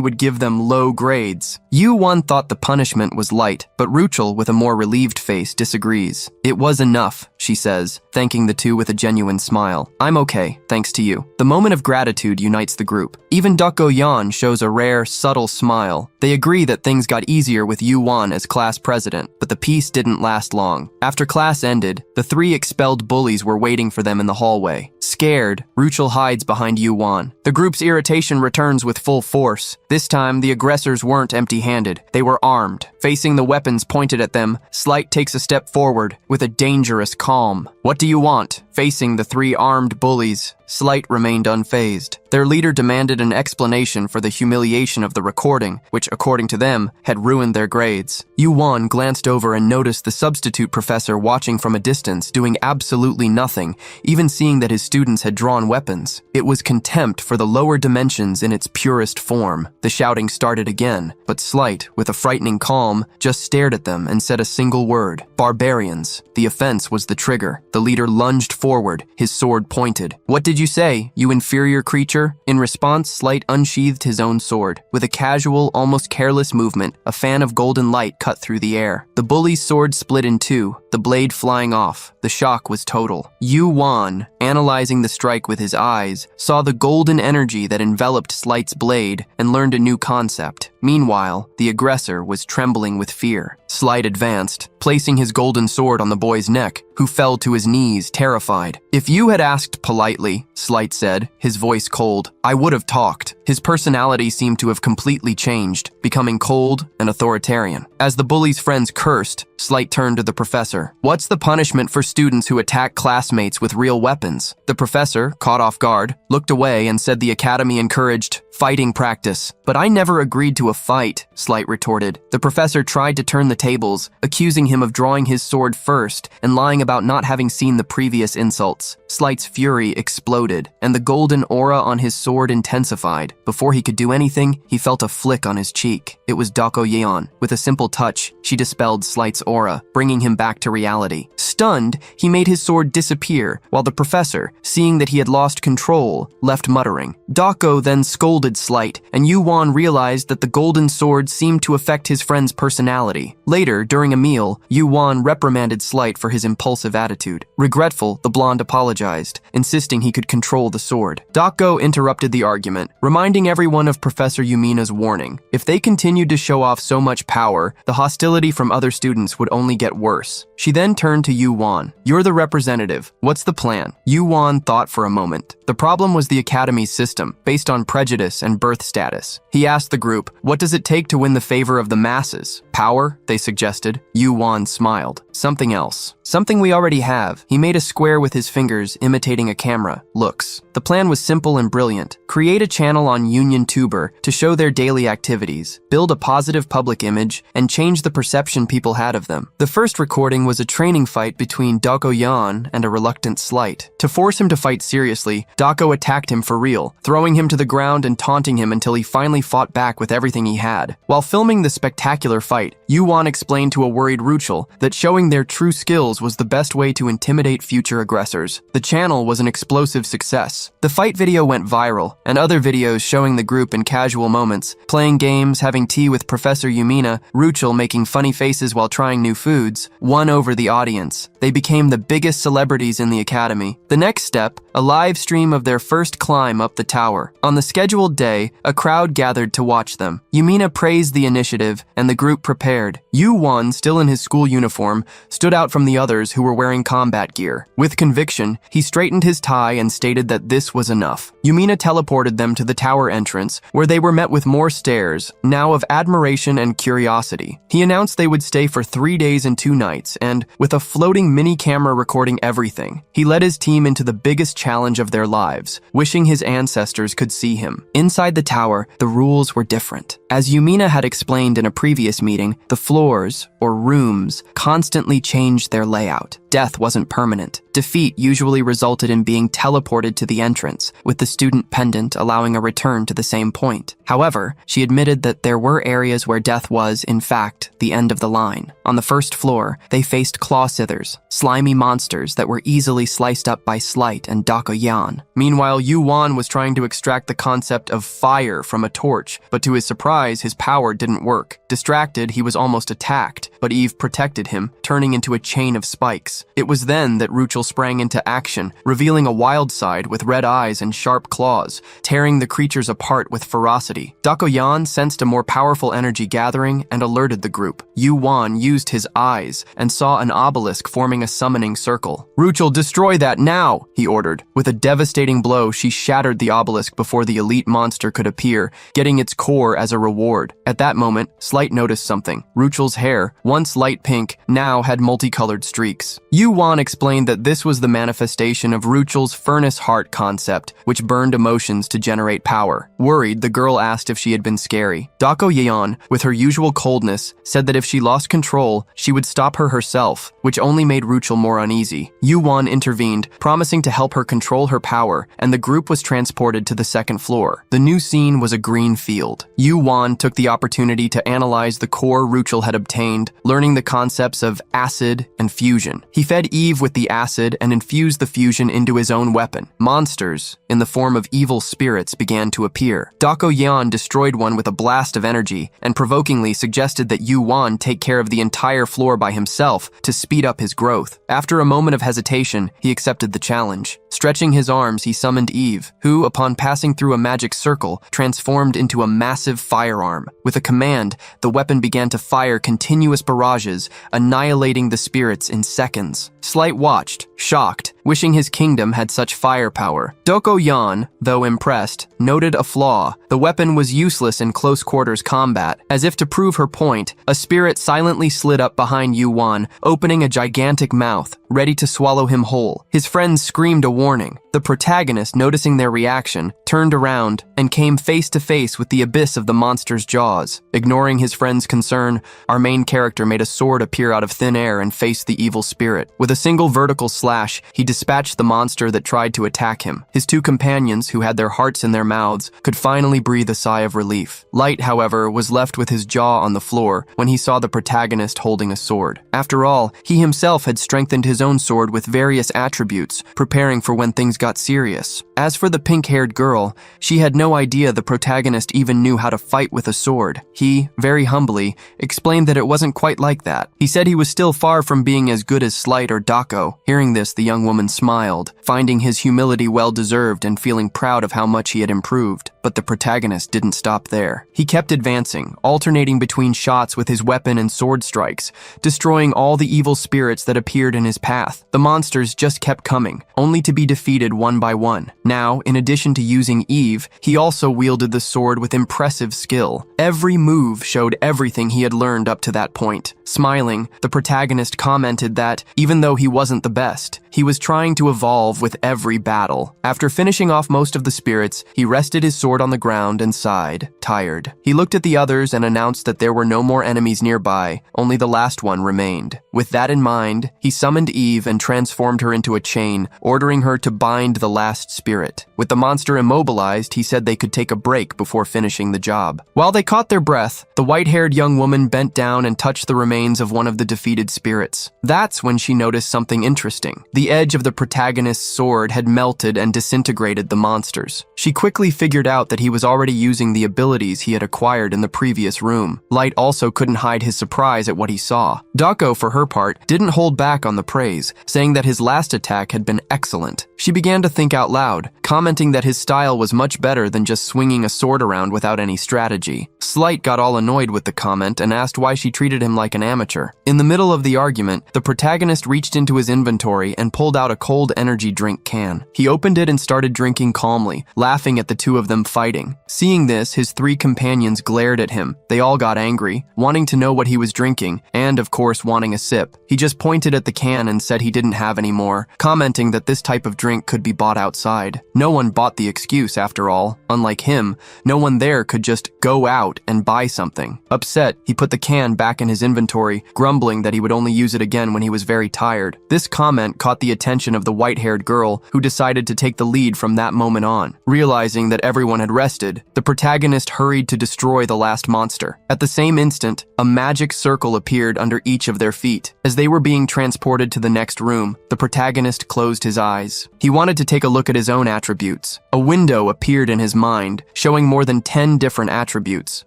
S1: would give them low grades. Yu-Won thought the punishment was light, but Ruchel, with a more relieved face, disagrees. "It was enough," she says, thanking the two with a genuine smile. "I'm okay, thanks to you." The moment of gratitude unites the group. Even Doko Yan shows a rare, subtle smile. They agree that things got easier with Yu-Won as class president, but the peace didn't last long. After class ended, the three expelled bullies were waiting for them in the hallway. Scared, Ruchel hides behind Yu-Won. The group's irritation returns with full force. This time, the aggressors weren't empty-handed. They were armed. Facing the weapons pointed at them, Slight takes a step forward with a dangerous calm. "What do you want?" Facing the three armed bullies, Slight remained unfazed. Their leader demanded an explanation for the humiliation of the recording, which, according to them, had ruined their grades. Yu-Won glanced over and noticed the substitute professor watching from a distance, doing absolutely nothing, even seeing that his students had drawn weapons. It was contempt for the lower dimensions in its purest form. The shouting started again, but Slight, with a frightening calm, just stared at them and said a single word: "Barbarians." The offense was the trigger. The leader lunged forward, his sword pointed. "What did you say, you inferior creature?" In response, Slight unsheathed his own sword. With a casual, almost careless movement, a fan of golden light cut through the air. The bully's sword split in two, the blade flying off. The shock was total. Yu-Won, analyzing the strike with his eyes, saw the golden energy that enveloped Slight's blade and learned a new concept. Meanwhile, the aggressor was trembling with fear. Slight advanced, placing his golden sword on the boy's neck, who fell to his knees, terrified. "If you had asked politely," Slight said, his voice cold, "I would have talked." His personality seemed to have completely changed, becoming cold and authoritarian. As the bully's friends cursed, Slight turned to the professor. "What's the punishment for students who attack classmates with real weapons?" The professor, caught off guard, looked away and said the academy encouraged fighting practice. "But I never agreed to a fight," Slight retorted. The professor tried to turn the tables, accusing him of drawing his sword first and lying about not having seen the previous insults. Slight's fury exploded, and the golden aura on his sword intensified. Before he could do anything, he felt a flick on his cheek. It was Doko Yeon. With a simple touch, she dispelled Slight's aura, bringing him back to reality. Stunned, he made his sword disappear, while the professor, seeing that he had lost control, left muttering. Doko then scolded Slight, and Yu-Won realized that the golden sword seemed to affect his friend's personality. Later, during a meal, Yu-Won reprimanded Slight for his impulsive attitude. Regretful, the blonde apologized, insisting he could control the sword. Doko interrupted the argument, reminding everyone of Professor Yumina's warning. If they continued to show off so much power, the hostility from other students would only get worse. She then turned to Yu-Won. "You're the representative. What's the plan?" Yu-Won thought for a moment. The problem was the academy's system, based on prejudice and birth status. He asked the group, "What does it take to win the favor of the masses?" "Power," they suggested. Yu-Won smiled. "Something else. Something we already have." He made a square with his fingers, imitating a camera. "Looks." The plan was simple and brilliant. Create a channel on UnionTuber to show their daily activities, build a positive public image, and change the perception people had of them. The first recording was a training fight between Doko Yan and a reluctant Slight. To force him to fight seriously, Doko attacked him for real, throwing him to the ground and taunting him until he finally fought back with everything he had. While filming the spectacular fight, Yu-Won explained to a worried Ruchel that showing Revealing their true skills was the best way to intimidate future aggressors. The channel was an explosive success. The fight video went viral, and other videos showing the group in casual moments, playing games, having tea with Professor Yumina, Ruchel making funny faces while trying new foods, won over the audience. They became the biggest celebrities in the academy. The next step, a live stream of their first climb up the tower. On the scheduled day, a crowd gathered to watch them. Yumina praised the initiative, and the group prepared. Yu-won, still in his school uniform, stood out from the others who were wearing combat gear. With conviction, he straightened his tie and stated that this was enough. Yumina teleported them to the tower entrance, where they were met with more stares, now of admiration and curiosity. He announced they would stay for 3 days and 2 nights, and, with a floating mini-camera recording everything, he led his team into the biggest challenge of their lives, wishing his ancestors could see him. Inside the tower, the rules were different. As Yumina had explained in a previous meeting, the floors, or rooms, constantly changed their layout. Death wasn't permanent. Defeat usually resulted in being teleported to the entrance, with the student pendant allowing a return to the same point. However, she admitted that there were areas where death was, in fact, the end of the line. On the first floor, they faced claw-sithers, slimy monsters that were easily sliced up by Slight and Dakoyan. Meanwhile, Yu-won was trying to extract the concept of fire from a torch, but to his surprise, his power didn't work. Distracted, he was almost attacked, but Eve protected him, turning into a chain of spikes. It was then that Ruchel sprang into action, revealing a wild side with red eyes and sharp claws, tearing the creatures apart with ferocity. Dakoyan sensed a more powerful energy gathering and alerted the group. Yu-won used his eyes and saw an obelisk forming a summoning circle. "Ruchel, destroy that now!" he ordered. With a devastating blow, she shattered the obelisk before the elite monster could appear, getting its core as a reward. At that moment, Slight noticed something. Ruchel's hair, once light pink, now had multicolored streaks. Yu-won explained that this was the manifestation of Ruchel's furnace heart concept, which burned emotions to generate power. Worried, the girl asked if she had been scary. Dakoyan, with her usual coldness, said that if she lost control, she would stop her herself, which only made Ruchel more uneasy. Yu-won intervened, promising to help her control her power, and the group was transported to the second floor. The new scene was a green field. Yu-won took the opportunity to analyze the core Ruchel had obtained, learning the concepts of acid and fusion. He fed Eve with the acid and infused the fusion into his own weapon. Monsters, in the form of evil spirits, began to appear. Dakoyan destroyed one with a blast of energy, and provokingly suggested that Yu-won take care of the entire floor by himself to speed up his growth. After a moment of hesitation, he accepted the challenge. Stretching his arms, he summoned Eve, who, upon passing through a magic circle, transformed into a massive firearm. With a command, the weapon began to fire continuous barrages, annihilating the spirits in seconds. Slight watched, shocked, wishing his kingdom had such firepower. Dakoyan, though impressed, noted a flaw. The weapon was useless in close quarters combat. As if to prove her point, a spirit silently slid up behind Yu-won, opening a gigantic mouth, ready to swallow him whole. His friends screamed a warning. The protagonist, noticing their reaction, turned around and came face to face with the abyss of the monster's jaws. Ignoring his friend's concern, our main character made a sword appear out of thin air and faced the evil spirit. With a single vertical slash, he dispatched the monster that tried to attack him. His two companions, who had their hearts in their mouths, could finally breathe a sigh of relief. Light, however, was left with his jaw on the floor when he saw the protagonist holding a sword. After all, he himself had strengthened his own sword with various attributes, preparing for when things got serious. As for the pink-haired girl, she had no idea the protagonist even knew how to fight with a sword. He, very humbly, explained that it wasn't quite like that. He said he was still far from being as good as Slight or Dako. Hearing this, the young woman smiled, finding his humility well-deserved and feeling proud of how much he had improved. But the protagonist didn't stop there. He kept advancing, alternating between shots with his weapon and sword strikes, destroying all the evil spirits that appeared in his path. The monsters just kept coming, only to be defeated one by one. Now, in addition to using Eve, he also wielded the sword with impressive skill. Every move showed everything he had learned up to that point. Smiling, the protagonist commented that, even though he wasn't the best, He was trying to evolve with every battle. After finishing off most of the spirits, he rested his sword on the ground and sighed, tired. He looked at the others and announced that there were no more enemies nearby, only the last one remained. With that in mind, he summoned Eve and transformed her into a chain, ordering her to bind the last spirit. With the monster immobilized, he said they could take a break before finishing the job. While they caught their breath, the white-haired young woman bent down and touched the remains of one of the defeated spirits. That's when she noticed something interesting. The edge of the protagonist's sword had melted and disintegrated the monsters. She quickly figured out that he was already using the abilities he had acquired in the previous room. Light also couldn't hide his surprise at what he saw. Dako, for her part, didn't hold back on the praise, saying that his last attack had been excellent. She began to think out loud, commenting that his style was much better than just swinging a sword around without any strategy. Slight got all annoyed with the comment and asked why she treated him like an amateur. In the middle of the argument, the protagonist reached into his inventory and pulled out a cold energy drink can. He opened it and started drinking calmly, laughing at the two of them fighting. Seeing this, his three companions glared at him. They all got angry, wanting to know what he was drinking, and of course wanting a sip. He just pointed at the can and said he didn't have any more, commenting that this type of drink could be bought outside. No one bought the excuse after all. Unlike him, no one there could just go out and buy something. Upset, he put the can back in his inventory, grumbling that he would only use it again when he was very tired. This comment caught the attention of the white-haired girl, who decided to take the lead from that moment on. Realizing that everyone had rested, the protagonist hurried to destroy the last monster. At the same instant, a magic circle appeared under each of their feet. As they were being transported to the next room, the protagonist closed his eyes. He wanted to take a look at his own attributes. A window appeared in his mind, showing more than 10 different attributes.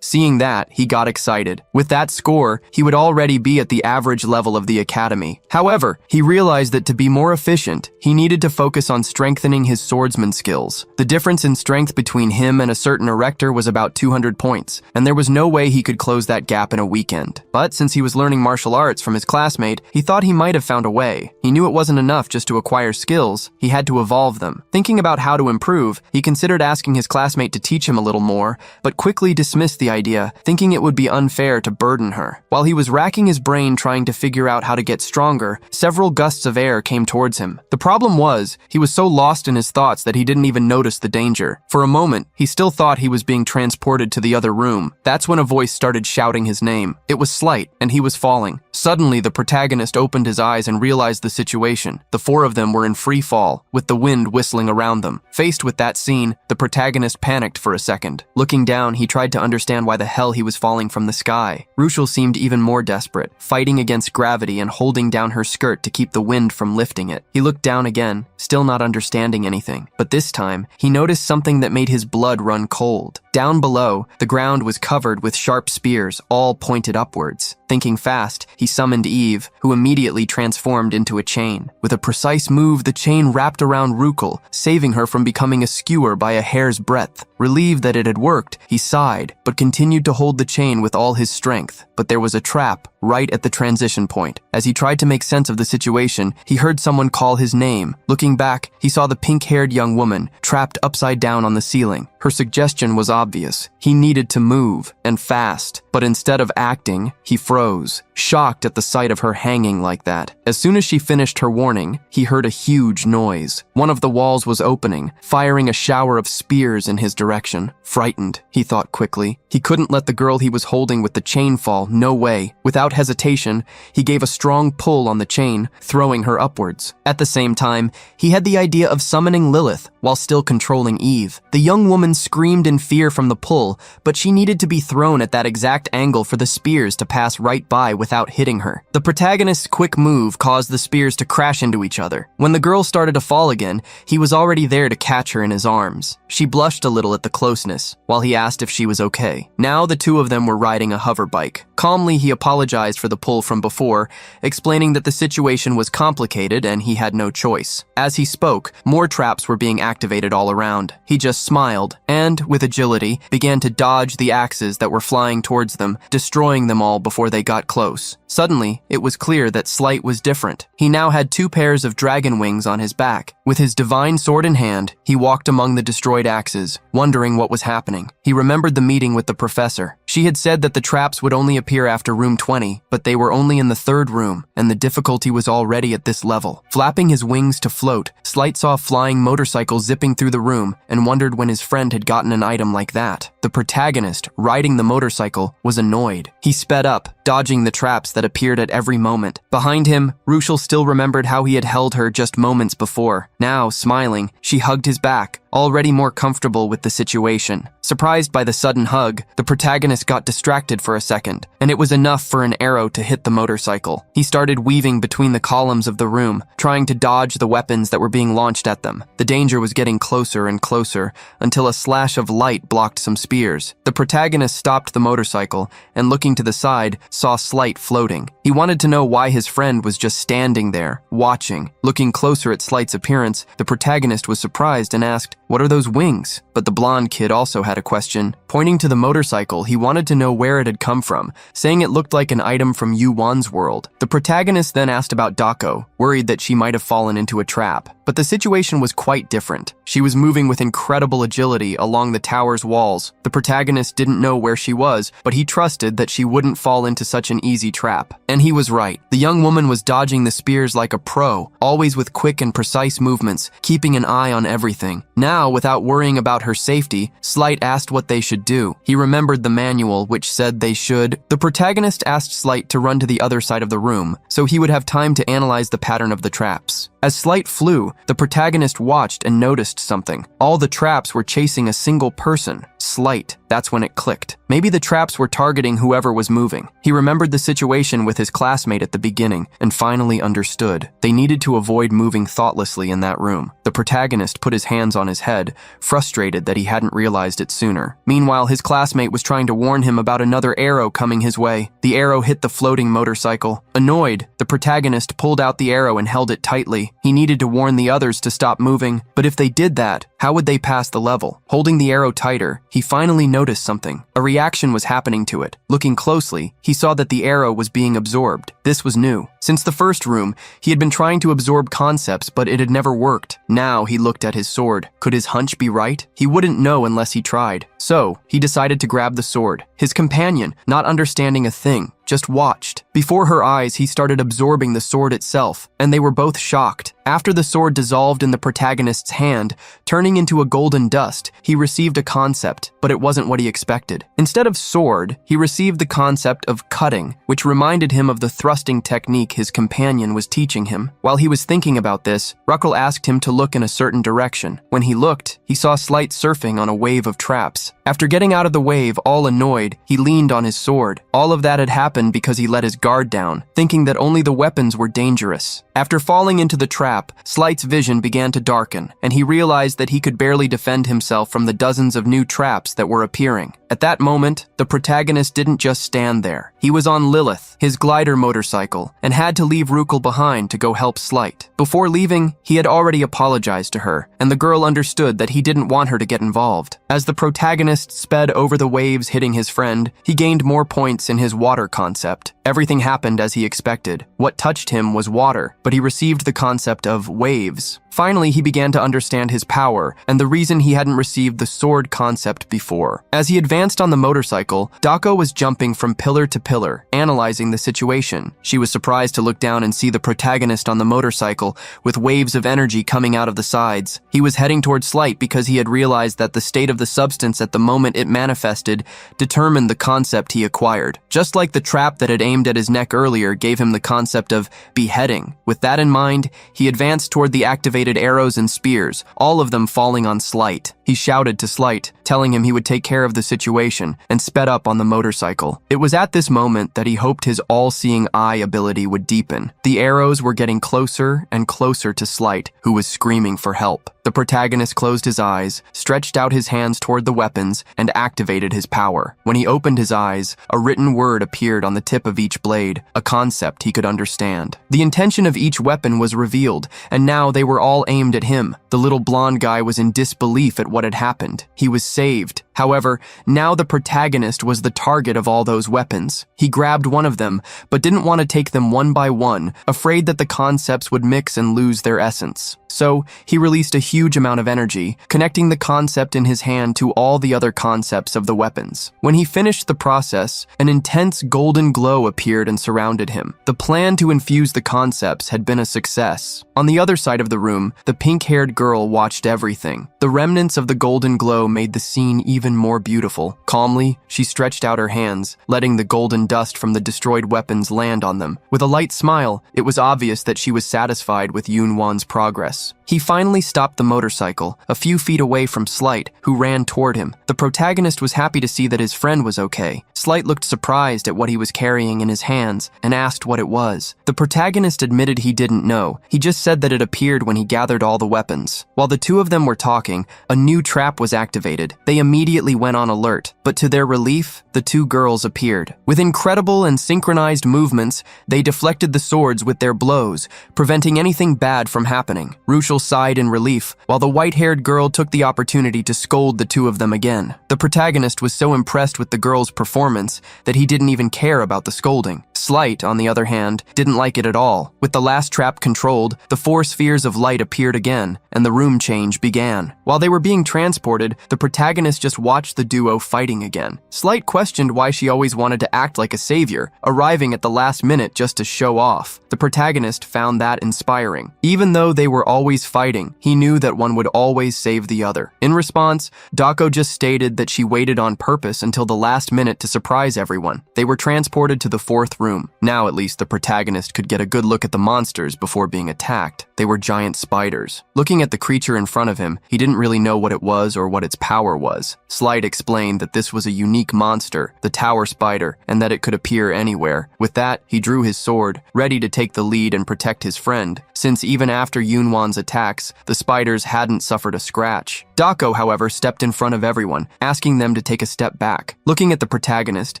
S1: Seeing that, he got excited. With that score, he would already be at the average level of the academy. However, he realized that to be more efficient, he needed to focus on strengthening his swordsman skills. The difference in strength between him and a certain erector was about 200 points, and there was no way he could close that gap in a weekend. But since he was learning martial arts from his classmate, he thought he might have found a way. He knew it wasn't enough just to acquire skills, he had to evolve them. Thinking about how to improve, he considered asking his classmate to teach him a little more, but quickly dismissed the idea, thinking it would be unfair to burden her. While he was racking his brain trying to figure out how to get stronger, several gusts of air came towards him. The problem was, he was so lost in his thoughts that he didn't even notice the danger. For a moment, he still thought he was being transported to the other room. That's when a voice started shouting his name. It was Slight, and he was falling. Suddenly, the protagonist opened his eyes and realized the situation. The four of them were in free fall, with the wind whistling around them. Faced with that scene, the protagonist panicked for a second. Looking down, he tried to understand why the hell he was falling from the sky. Ruchel seemed even more desperate, fighting against gravity and holding down her skirt to keep the wind from lifting it. He looked down again, still not understanding anything. But this time, he noticed something that made his blood run cold. Down below, the ground was covered with sharp spears, all pointed upwards. Thinking fast, he summoned Eve, who immediately transformed into a chain. With a precise move, the chain wrapped around Ruchel, saving her from becoming a skewer by a hair's breadth. Relieved that it had worked, he sighed, but continued to hold the chain with all his strength. But there was a trap right at the transition point. As he tried to make sense of the situation, he heard someone call his name. Looking back, he saw the pink-haired young woman, trapped upside down on the ceiling. Her suggestion was obvious. He needed to move, and fast. But instead of acting, he froze, shocked at the sight of her hanging like that. As soon as she finished her warning, he heard a huge noise. One of the walls was opening, firing a shower of spears in his direction. Frightened, he thought quickly. He couldn't let the girl he was holding with the chain fall, no way. Without hesitation, he gave a strong pull on the chain, throwing her upwards. At the same time, he had the idea of summoning Lilith while still controlling Eve. The young woman screamed in fear from the pull, but she needed to be thrown at that exact angle for the spears to pass right by without hitting her. The protagonist's quick move caused the spears to crash into each other. When the girl started to fall again, he was already there to catch her in his arms. She blushed a little at the closeness, while he asked if she was okay. Now the two of them were riding a hover bike. Calmly, he apologized for the pull from before, explaining that the situation was complicated and he had no choice. As he spoke, more traps were being activated all around. He just smiled and, with agility, began to dodge the axes that were flying towards them, destroying them all before they got close. Suddenly, it was clear that Slight was different. He now had 2 pairs of dragon wings on his back. With his divine sword in hand, he walked among the destroyed axes, wondering what was happening. He remembered the meeting with the professor. She had said that the traps would only appear after room 20, but they were only in the third room, and the difficulty was already at this level. Flapping his wings to float, Slight saw a flying motorcycle zipping through the room and wondered when his friend had gotten an item like that. The protagonist, riding the motorcycle, was annoyed. He sped up, dodging the traps that appeared at every moment. Behind him, Rushel still remembered how he had held her just moments before. Now, smiling, she hugged his back, already more comfortable with the situation. Surprised by the sudden hug, the protagonist got distracted for a second, and it was enough for an arrow to hit the motorcycle. He started weaving between the columns of the room, trying to dodge the weapons that were being launched at them. The danger was getting closer and closer, until a slash of light blocked some spears. The protagonist stopped the motorcycle, and looking to the side, saw Slight floating. He wanted to know why his friend was just standing there, watching. Looking closer at Slight's appearance, the protagonist was surprised and asked, "What are those wings?" But the blonde kid also had a question. Pointing to the motorcycle, he wanted to know where it had come from, saying it looked like an item from Yu Wan's world. The protagonist then asked about Dako, worried that she might have fallen into a trap. But the situation was quite different. She was moving with incredible agility along the tower's walls. The protagonist didn't know where she was, but he trusted that she wouldn't fall into such an easy trap. And he was right. The young woman was dodging the spears like a pro, always with quick and precise movements, keeping an eye on everything. Now, without worrying about her safety, Slight asked what they should do. He remembered the manual, which said they should. The protagonist asked Slight to run to the other side of the room, so he would have time to analyze the pattern of the traps. As Slight flew, the protagonist watched and noticed something. All the traps were chasing a single person, Slight. That's when it clicked. Maybe the traps were targeting whoever was moving. He remembered the situation with his classmate at the beginning and finally understood. They needed to avoid moving thoughtlessly in that room. The protagonist put his hands on his head, frustrated that he hadn't realized it sooner. Meanwhile, his classmate was trying to warn him about another arrow coming his way. The arrow hit the floating motorcycle. Annoyed, the protagonist pulled out the arrow and held it tightly. He needed to warn the others to stop moving, but if they did that, how would they pass the level? Holding the arrow tighter, he finally noticed something. A reaction was happening to it. Looking closely, he saw that the arrow was being absorbed. This was new. Since the first room, he had been trying to absorb concepts, but it had never worked. Now he looked at his sword. Could his hunch be right? He wouldn't know unless he tried. So, he decided to grab the sword. His companion, not understanding a thing, just watched. Before her eyes, he started absorbing the sword itself, and they were both shocked. After the sword dissolved in the protagonist's hand, turning into a golden dust, he received a concept, but it wasn't what he expected. Instead of sword, he received the concept of cutting, which reminded him of the thrusting technique his companion was teaching him. While he was thinking about this, Ruckle asked him to look in a certain direction. When he looked, he saw Slight surfing on a wave of traps. After getting out of the wave, all annoyed, he leaned on his sword. All of that had happened because he let his guard down, thinking that only the weapons were dangerous. After falling into the trap, Slight's vision began to darken, and he realized that he could barely defend himself from the dozens of new traps that were appearing. At that moment, the protagonist didn't just stand there. He was on Lilith, his glider motorcycle, and had to leave Ruckle behind to go help Slight. Before leaving, he had already apologized to her, and the girl understood that he didn't want her to get involved. As the protagonist sped over the waves hitting his friend, he gained more points in his water concept. Everything happened as he expected. What touched him was water, but he received the concept of waves. Finally, he began to understand his power and the reason he hadn't received the sword concept before. As he advanced on the motorcycle, Dako was jumping from pillar to pillar, analyzing the situation. She was surprised to look down and see the protagonist on the motorcycle with waves of energy coming out of the sides. He was heading towards Slight because he had realized that the state of the substance at the moment it manifested determined the concept he acquired. Just like the trap that had aimed at his neck earlier gave him the concept of beheading. With that in mind, he advanced toward the activated arrows and spears, all of them falling on Slight. He shouted to Slight, telling him he would take care of the situation, and sped up on the motorcycle. It was at this moment that he hoped his all-seeing eye ability would deepen. The arrows were getting closer and closer to Slight, who was screaming for help. The protagonist closed his eyes, stretched out his hands toward the weapons, and activated his power. When he opened his eyes, a written word appeared on the tip of each blade, a concept he could understand. The intention of each weapon was revealed, and now they were all aimed at him. The little blonde guy was in disbelief at what had happened. He was saved. However, now the protagonist was the target of all those weapons. He grabbed one of them, but didn't want to take them one by one, afraid that the concepts would mix and lose their essence. So, he released a huge amount of energy, connecting the concept in his hand to all the other concepts of the weapons. When he finished the process, an intense golden glow appeared and surrounded him. The plan to infuse the concepts had been a success. On the other side of the room, the pink-haired girl watched everything. The remnants of the golden glow made the scene even more beautiful. Calmly, she stretched out her hands, letting the golden dust from the destroyed weapons land on them. With a light smile, it was obvious that she was satisfied with Yunwan's progress. He finally stopped the motorcycle, a few feet away from Slight, who ran toward him. The protagonist was happy to see that his friend was okay. Slight looked surprised at what he was carrying in his hands and asked what it was. The protagonist admitted he didn't know. He just said that it appeared when he gathered all the weapons. While the two of them were talking, a new trap was activated. They immediately went on alert, but to their relief, the two girls appeared. With incredible and synchronized movements, they deflected the swords with their blows, preventing anything bad from happening. Ruchel sighed in relief, while the white-haired girl took the opportunity to scold the two of them again. The protagonist was so impressed with the girl's performance that he didn't even care about the scolding. Slight, on the other hand, didn't like it at all. With the last trap controlled, the four spheres of light appeared again, and the room change began. While they were being transported, the protagonist just watched the duo fighting again. Slight questioned why she always wanted to act like a savior, arriving at the last minute just to show off. The protagonist found that inspiring. Even though they were always fighting, he knew that one would always save the other. In response, Dako just stated that she waited on purpose until the last minute to surprise everyone. They were transported to the fourth room. Now at least the protagonist could get a good look at the monsters before being attacked. They were giant spiders. Looking at the creature in front of him, he didn't really know what it was or what its power was. Slight explained that this was a unique monster, the tower spider, and that it could appear anywhere. With that, he drew his sword, ready to take the lead and protect his friend, since even after Yunwan's attacks, the spiders hadn't suffered a scratch. Dako, however, stepped in front of everyone, asking them to take a step back. Looking at the protagonist,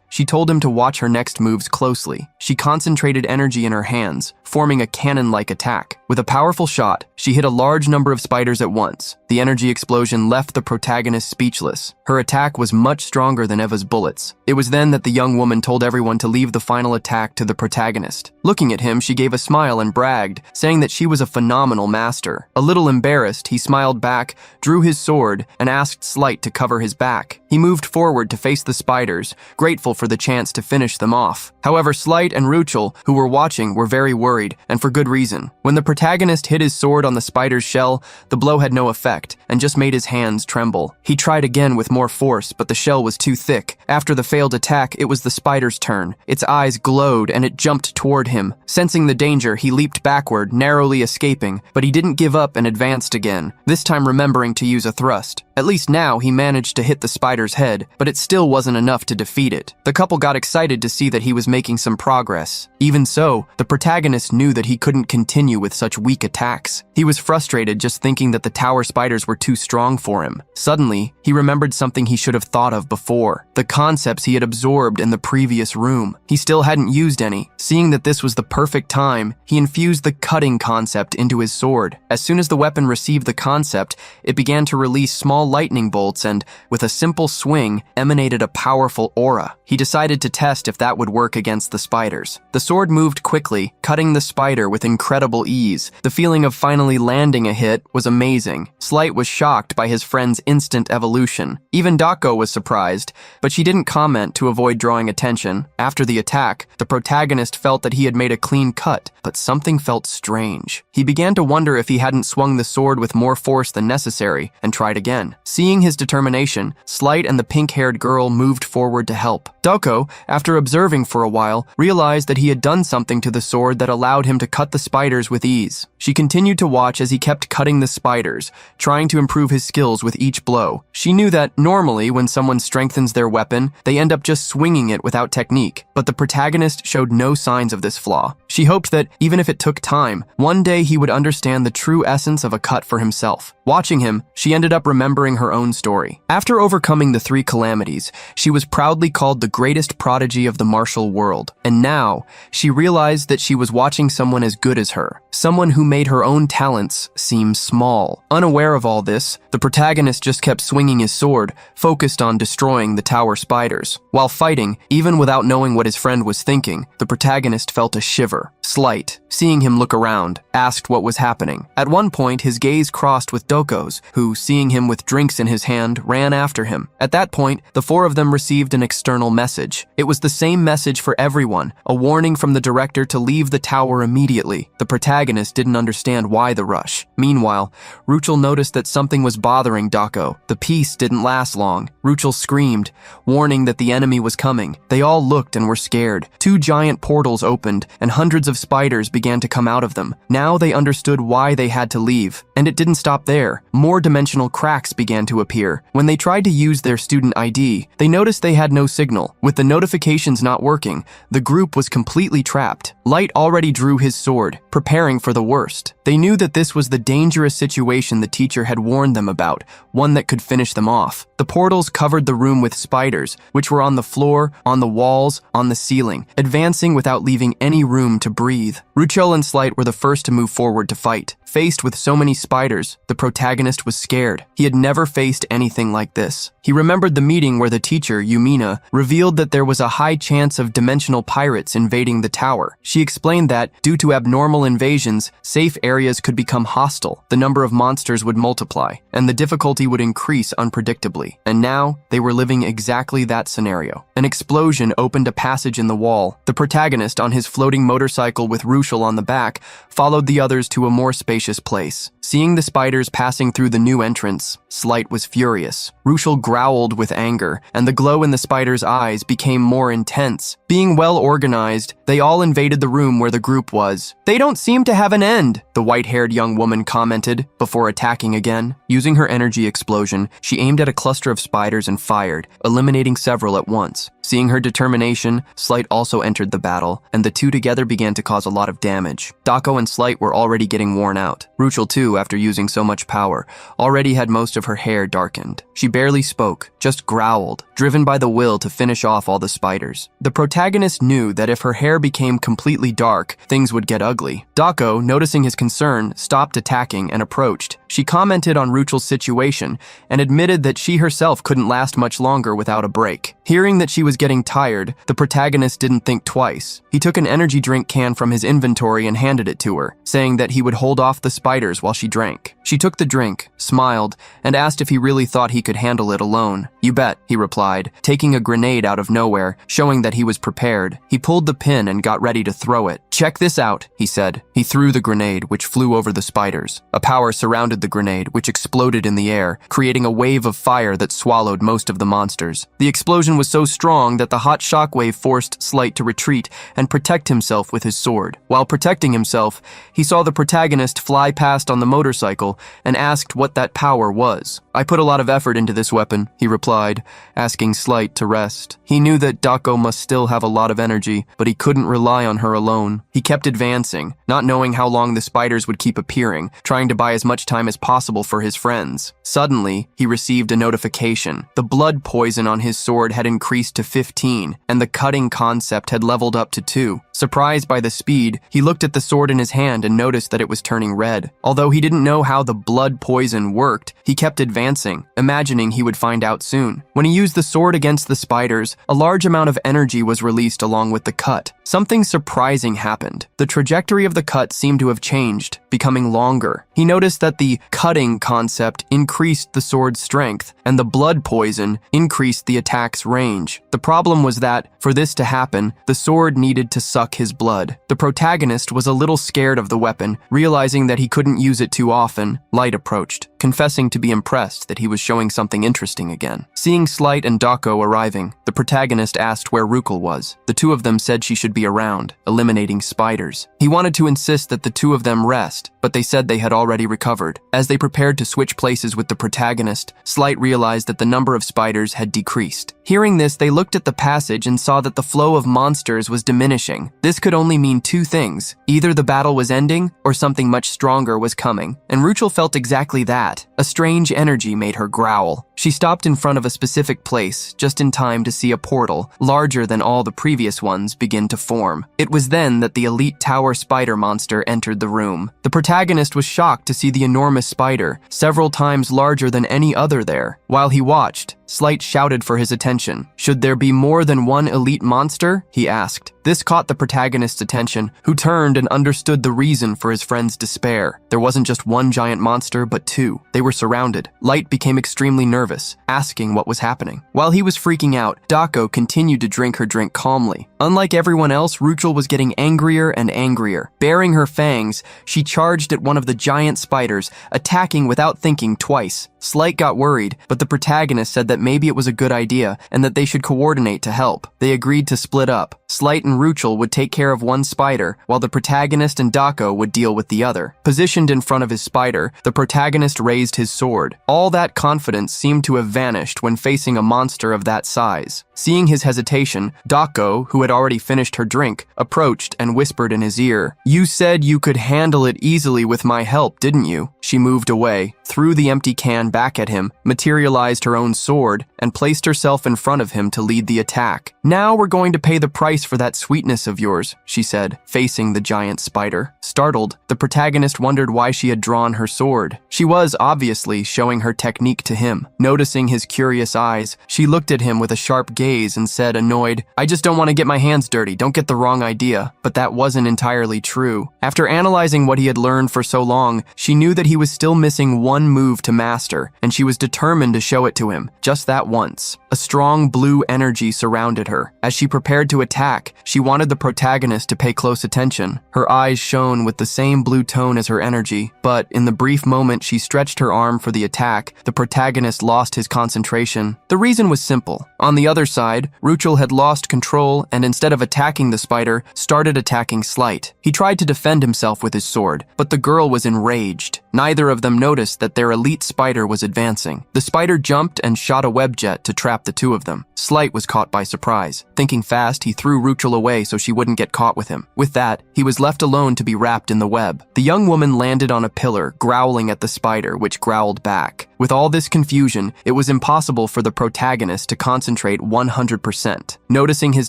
S1: she told him to watch her next moves closely. She concentrated energy in her hands, forming a cannon-like attack. With a powerful shot, she hit a large number of spiders at once. The energy explosion left the protagonist speechless. Her attack was much stronger than Eva's bullets. It was then that the young woman told everyone to leave the final attack to the protagonist. Looking at him, she gave a smile and bragged, saying that she was a phenomenal master. A little embarrassed, he smiled back, drew his sword, and asked Slight to cover his back. He moved forward to face the spiders, grateful for the chance to finish them off. However, Slight and Ruchel, who were watching, were very worried, and for good reason. When the protagonist hit his sword on the spider's shell, the blow had no effect, and just made his hands tremble. He tried again with more force, but the shell was too thick. After the failed attack, it was the spider's turn. Its eyes glowed, and it jumped toward him. Sensing the danger, he leaped backward, narrowly escaping, but he didn't give up and advanced again, this time remembering to use a thrust. At least now, he managed to hit the spider's head, but it still wasn't enough to defeat it. The couple got excited to see that he was making some progress. Even so, the protagonist knew that he couldn't continue with such weak attacks. He was frustrated just thinking that the tower spiders were too strong for him. Suddenly, he remembered something he should have thought of before, the concepts he had absorbed in the previous room. He still hadn't used any. Seeing that this was the perfect time, he infused the cutting concept into his sword. As soon as the weapon received the concept, it began to release small lightning bolts and, with a simple swing, emanated a powerful aura. He decided to test if that would work against the spiders. The sword moved quickly, cutting the spider with incredible ease. The feeling of finally landing a hit was amazing. Slight was shocked by his friend's instant evolution. Even Dako was surprised, but she didn't comment to avoid drawing attention. After the attack, the protagonist felt that he had made a clean cut, but something felt strange. He began to wonder if he hadn't swung the sword with more force than necessary, and tried again. Seeing his determination, Slight and the pink-haired girl moved forward to help. Dako, after observing for a while, realized that he had done something to the sword that allowed him to cut the spiders with ease. She continued to watch as he kept cutting the spiders, trying to improve his skills with each blow. She knew that, normally, when someone strengthens their weapon, they end up just swinging it without technique, but the protagonist showed no signs of this flaw. She hoped that, even if it took time, one day he would understand the true essence of a cut for himself. Watching him, she ended up remembering her own story. After overcoming overcoming the three calamities, she was proudly called the greatest prodigy of the martial world. And now, she realized that she was watching someone as good as her, someone who made her own talents seem small. Unaware of all this, the protagonist just kept swinging his sword, focused on destroying the tower spiders. While fighting, even without knowing what his friend was thinking, the protagonist felt a shiver. Slight, seeing him look around, asked what was happening. At one point, his gaze crossed with Doko's, who, seeing him with drinks in his hand, ran after him. At that point, the four of them received an external message. It was the same message for everyone, a warning from the director to leave the tower immediately. The protagonist didn't understand why the rush. Meanwhile, Ruchel noticed that something was bothering Dako. The peace didn't last long. Ruchel screamed, warning that the enemy was coming. They all looked and were scared. Two giant portals opened, and hundreds of spiders began to come out of them. Now they understood why they had to leave. And it didn't stop there. More dimensional cracks began to appear. When they tried to use their student ID, they noticed they had no signal. With the notifications not working, the group was completely trapped. Light already drew his sword, preparing for the worst. They knew that this was the dangerous situation the teacher had warned them about, one that could finish them off. The portals covered the room with spiders, which were on the floor, on the walls, on the ceiling, advancing without leaving any room to breathe. Ruchel and Slight were the first to move forward to fight. Faced with so many spiders, the protagonist was scared. He had never faced anything like this. He remembered the meeting where the teacher, Yumina, revealed that there was a high chance of dimensional pirates invading the tower. She explained that, due to abnormal invasions, safe areas could become hostile, the number of monsters would multiply, and the difficulty would increase unpredictably. And now, they were living exactly that scenario. An explosion opened a passage in the wall. The protagonist, on his floating motorcycle with Ruchel on the back, followed the others to a more spacious place. Seeing the spiders passing through the new entrance, Slight was furious. Ruchel growled with anger, and the glow in the spiders' eyes became more intense. Being well organized, they all invaded the room where the group was. "They don't seem to have an end," the white-haired young woman commented, before attacking again. Using her energy explosion, she aimed at a cluster of spiders and fired, eliminating several at once. Seeing her determination, Slight also entered the battle, and the two together began to cause a lot of damage. Dako and Slight were already getting worn out. Ruchel, too, after using so much power, already had most of her hair darkened. She barely spoke, just growled, driven by the will to finish off all the spiders. The protagonist knew that if her hair became completely dark, things would get ugly. Dako, noticing his concern, stopped attacking and approached. She commented on Ruchel's situation and admitted that she herself couldn't last much longer without a break. Hearing that she was getting tired, the protagonist didn't think twice. He took an energy drink can from his inventory and handed it to her, saying that he would hold off the spiders while she drank. She took the drink, smiled, and asked if he really thought he could handle it alone. "You bet," he replied, taking a grenade out of nowhere, showing that he was prepared. He pulled the pin and got ready to throw it. "Check this out," he said. He threw the grenade, which flew over the spiders. A power surrounded the grenade, which exploded in the air, creating a wave of fire that swallowed most of the monsters. The explosion was so strong that the hot shockwave forced Slight to retreat and protect himself with his sword. While protecting himself, he saw the protagonist fly past on the motorcycle and asked what that power was. "I put a lot of effort into this weapon," he replied, asking Slight to rest. He knew that Dako must still have a lot of energy, but he couldn't rely on her alone. He kept advancing, not knowing how long the spiders would keep appearing, trying to buy as much time as possible for his friends. Suddenly, he received a notification. The blood poison on his sword had increased to 15, and the cutting concept had leveled up to 2. Surprised by the speed, he looked at the sword in his hand and noticed that it was turning red. Although he didn't know how the blood poison worked, he kept advancing, imagining he would find out soon. When he used the sword against the spiders, a large amount of energy was released along with the cut. Something surprising happened. The trajectory of the cut seemed to have changed, becoming longer. He noticed that the cutting concept increased the sword's strength, and the blood poison increased the attack's range. The problem was that, for this to happen, the sword needed to suck his blood. The protagonist was a little scared of the weapon, realizing that he couldn't use it too often. Light approached, confessing to be impressed that he was showing something interesting again. Seeing Slight and Dako arriving, the protagonist asked where Ruchel was. The two of them said she should be around, eliminating spiders. He wanted to insist that the two of them rest, but they said they had already recovered. As they prepared to switch places with the protagonist, Slight realized that the number of spiders had decreased. Hearing this, they looked at the passage and saw that the flow of monsters was diminishing. This could only mean two things. Either the battle was ending, or something much stronger was coming. And Ruchel felt exactly that. A strange energy made her growl. She stopped in front of a specific place, just in time to see a portal, larger than all the previous ones, begin to form. It was then that the elite tower spider monster entered the room. The protagonist was shocked to see the enormous spider, several times larger than any other there. While he watched, Slight shouted for his attention. Should there be more than one elite monster? He asked. This caught the protagonist's attention, who turned and understood the reason for his friend's despair. There wasn't just one giant monster, but two. They were surrounded. Light became extremely nervous, asking what was happening. While he was freaking out, Dako continued to drink her drink calmly. Unlike everyone else, Ruchel was getting angrier and angrier. Baring her fangs, she charged at one of the giant spiders, attacking without thinking twice. Slight got worried, but the protagonist said that maybe it was a good idea and that they should coordinate to help. They agreed to split up. Slight and Ruchel would take care of one spider, while the protagonist and Dako would deal with the other. Positioned in front of his spider, the protagonist raised his sword. All that confidence seemed to have vanished when facing a monster of that size. Seeing his hesitation, Dako, who had already finished her drink, approached and whispered in his ear, "You said you could handle it easily with my help, didn't you?" She moved away, threw the empty can back at him, materialized her own sword, and placed herself in front of him to lead the attack. "Now we're going to pay the price for that sweetness of yours," she said, facing the giant spider. Startled, the protagonist wondered why she had drawn her sword. She was, obviously, showing her technique to him. Noticing his curious eyes, she looked at him with a sharp gaze and said, annoyed, "I just don't want to get my hands dirty, don't get the wrong idea." But that wasn't entirely true. After analyzing what he had learned for so long, she knew that he was still missing one move to master, and she was determined to show it to him, just that once. A strong blue energy surrounded her. As she prepared to attack, she wanted the protagonist to pay close attention. Her eyes shone with the same blue tone as her energy, but in the brief moment she stretched her arm for the attack, the protagonist lost his concentration. The reason was simple. On the other side, Ruchel had lost control and instead of attacking the spider, started attacking Slight. He tried to defend himself with his sword, but the girl was enraged. Neither of them noticed that their elite spider was advancing. The spider jumped and shot a web jet to trap the two of them. Slight was caught by surprise. Thinking fast, he threw Ruchel away so she wouldn't get caught with him. With that, he was left alone to be wrapped in the web. The young woman landed on a pillar, growling at the spider, which growled back. With all this confusion, it was impossible for the protagonist to concentrate 100%. Noticing his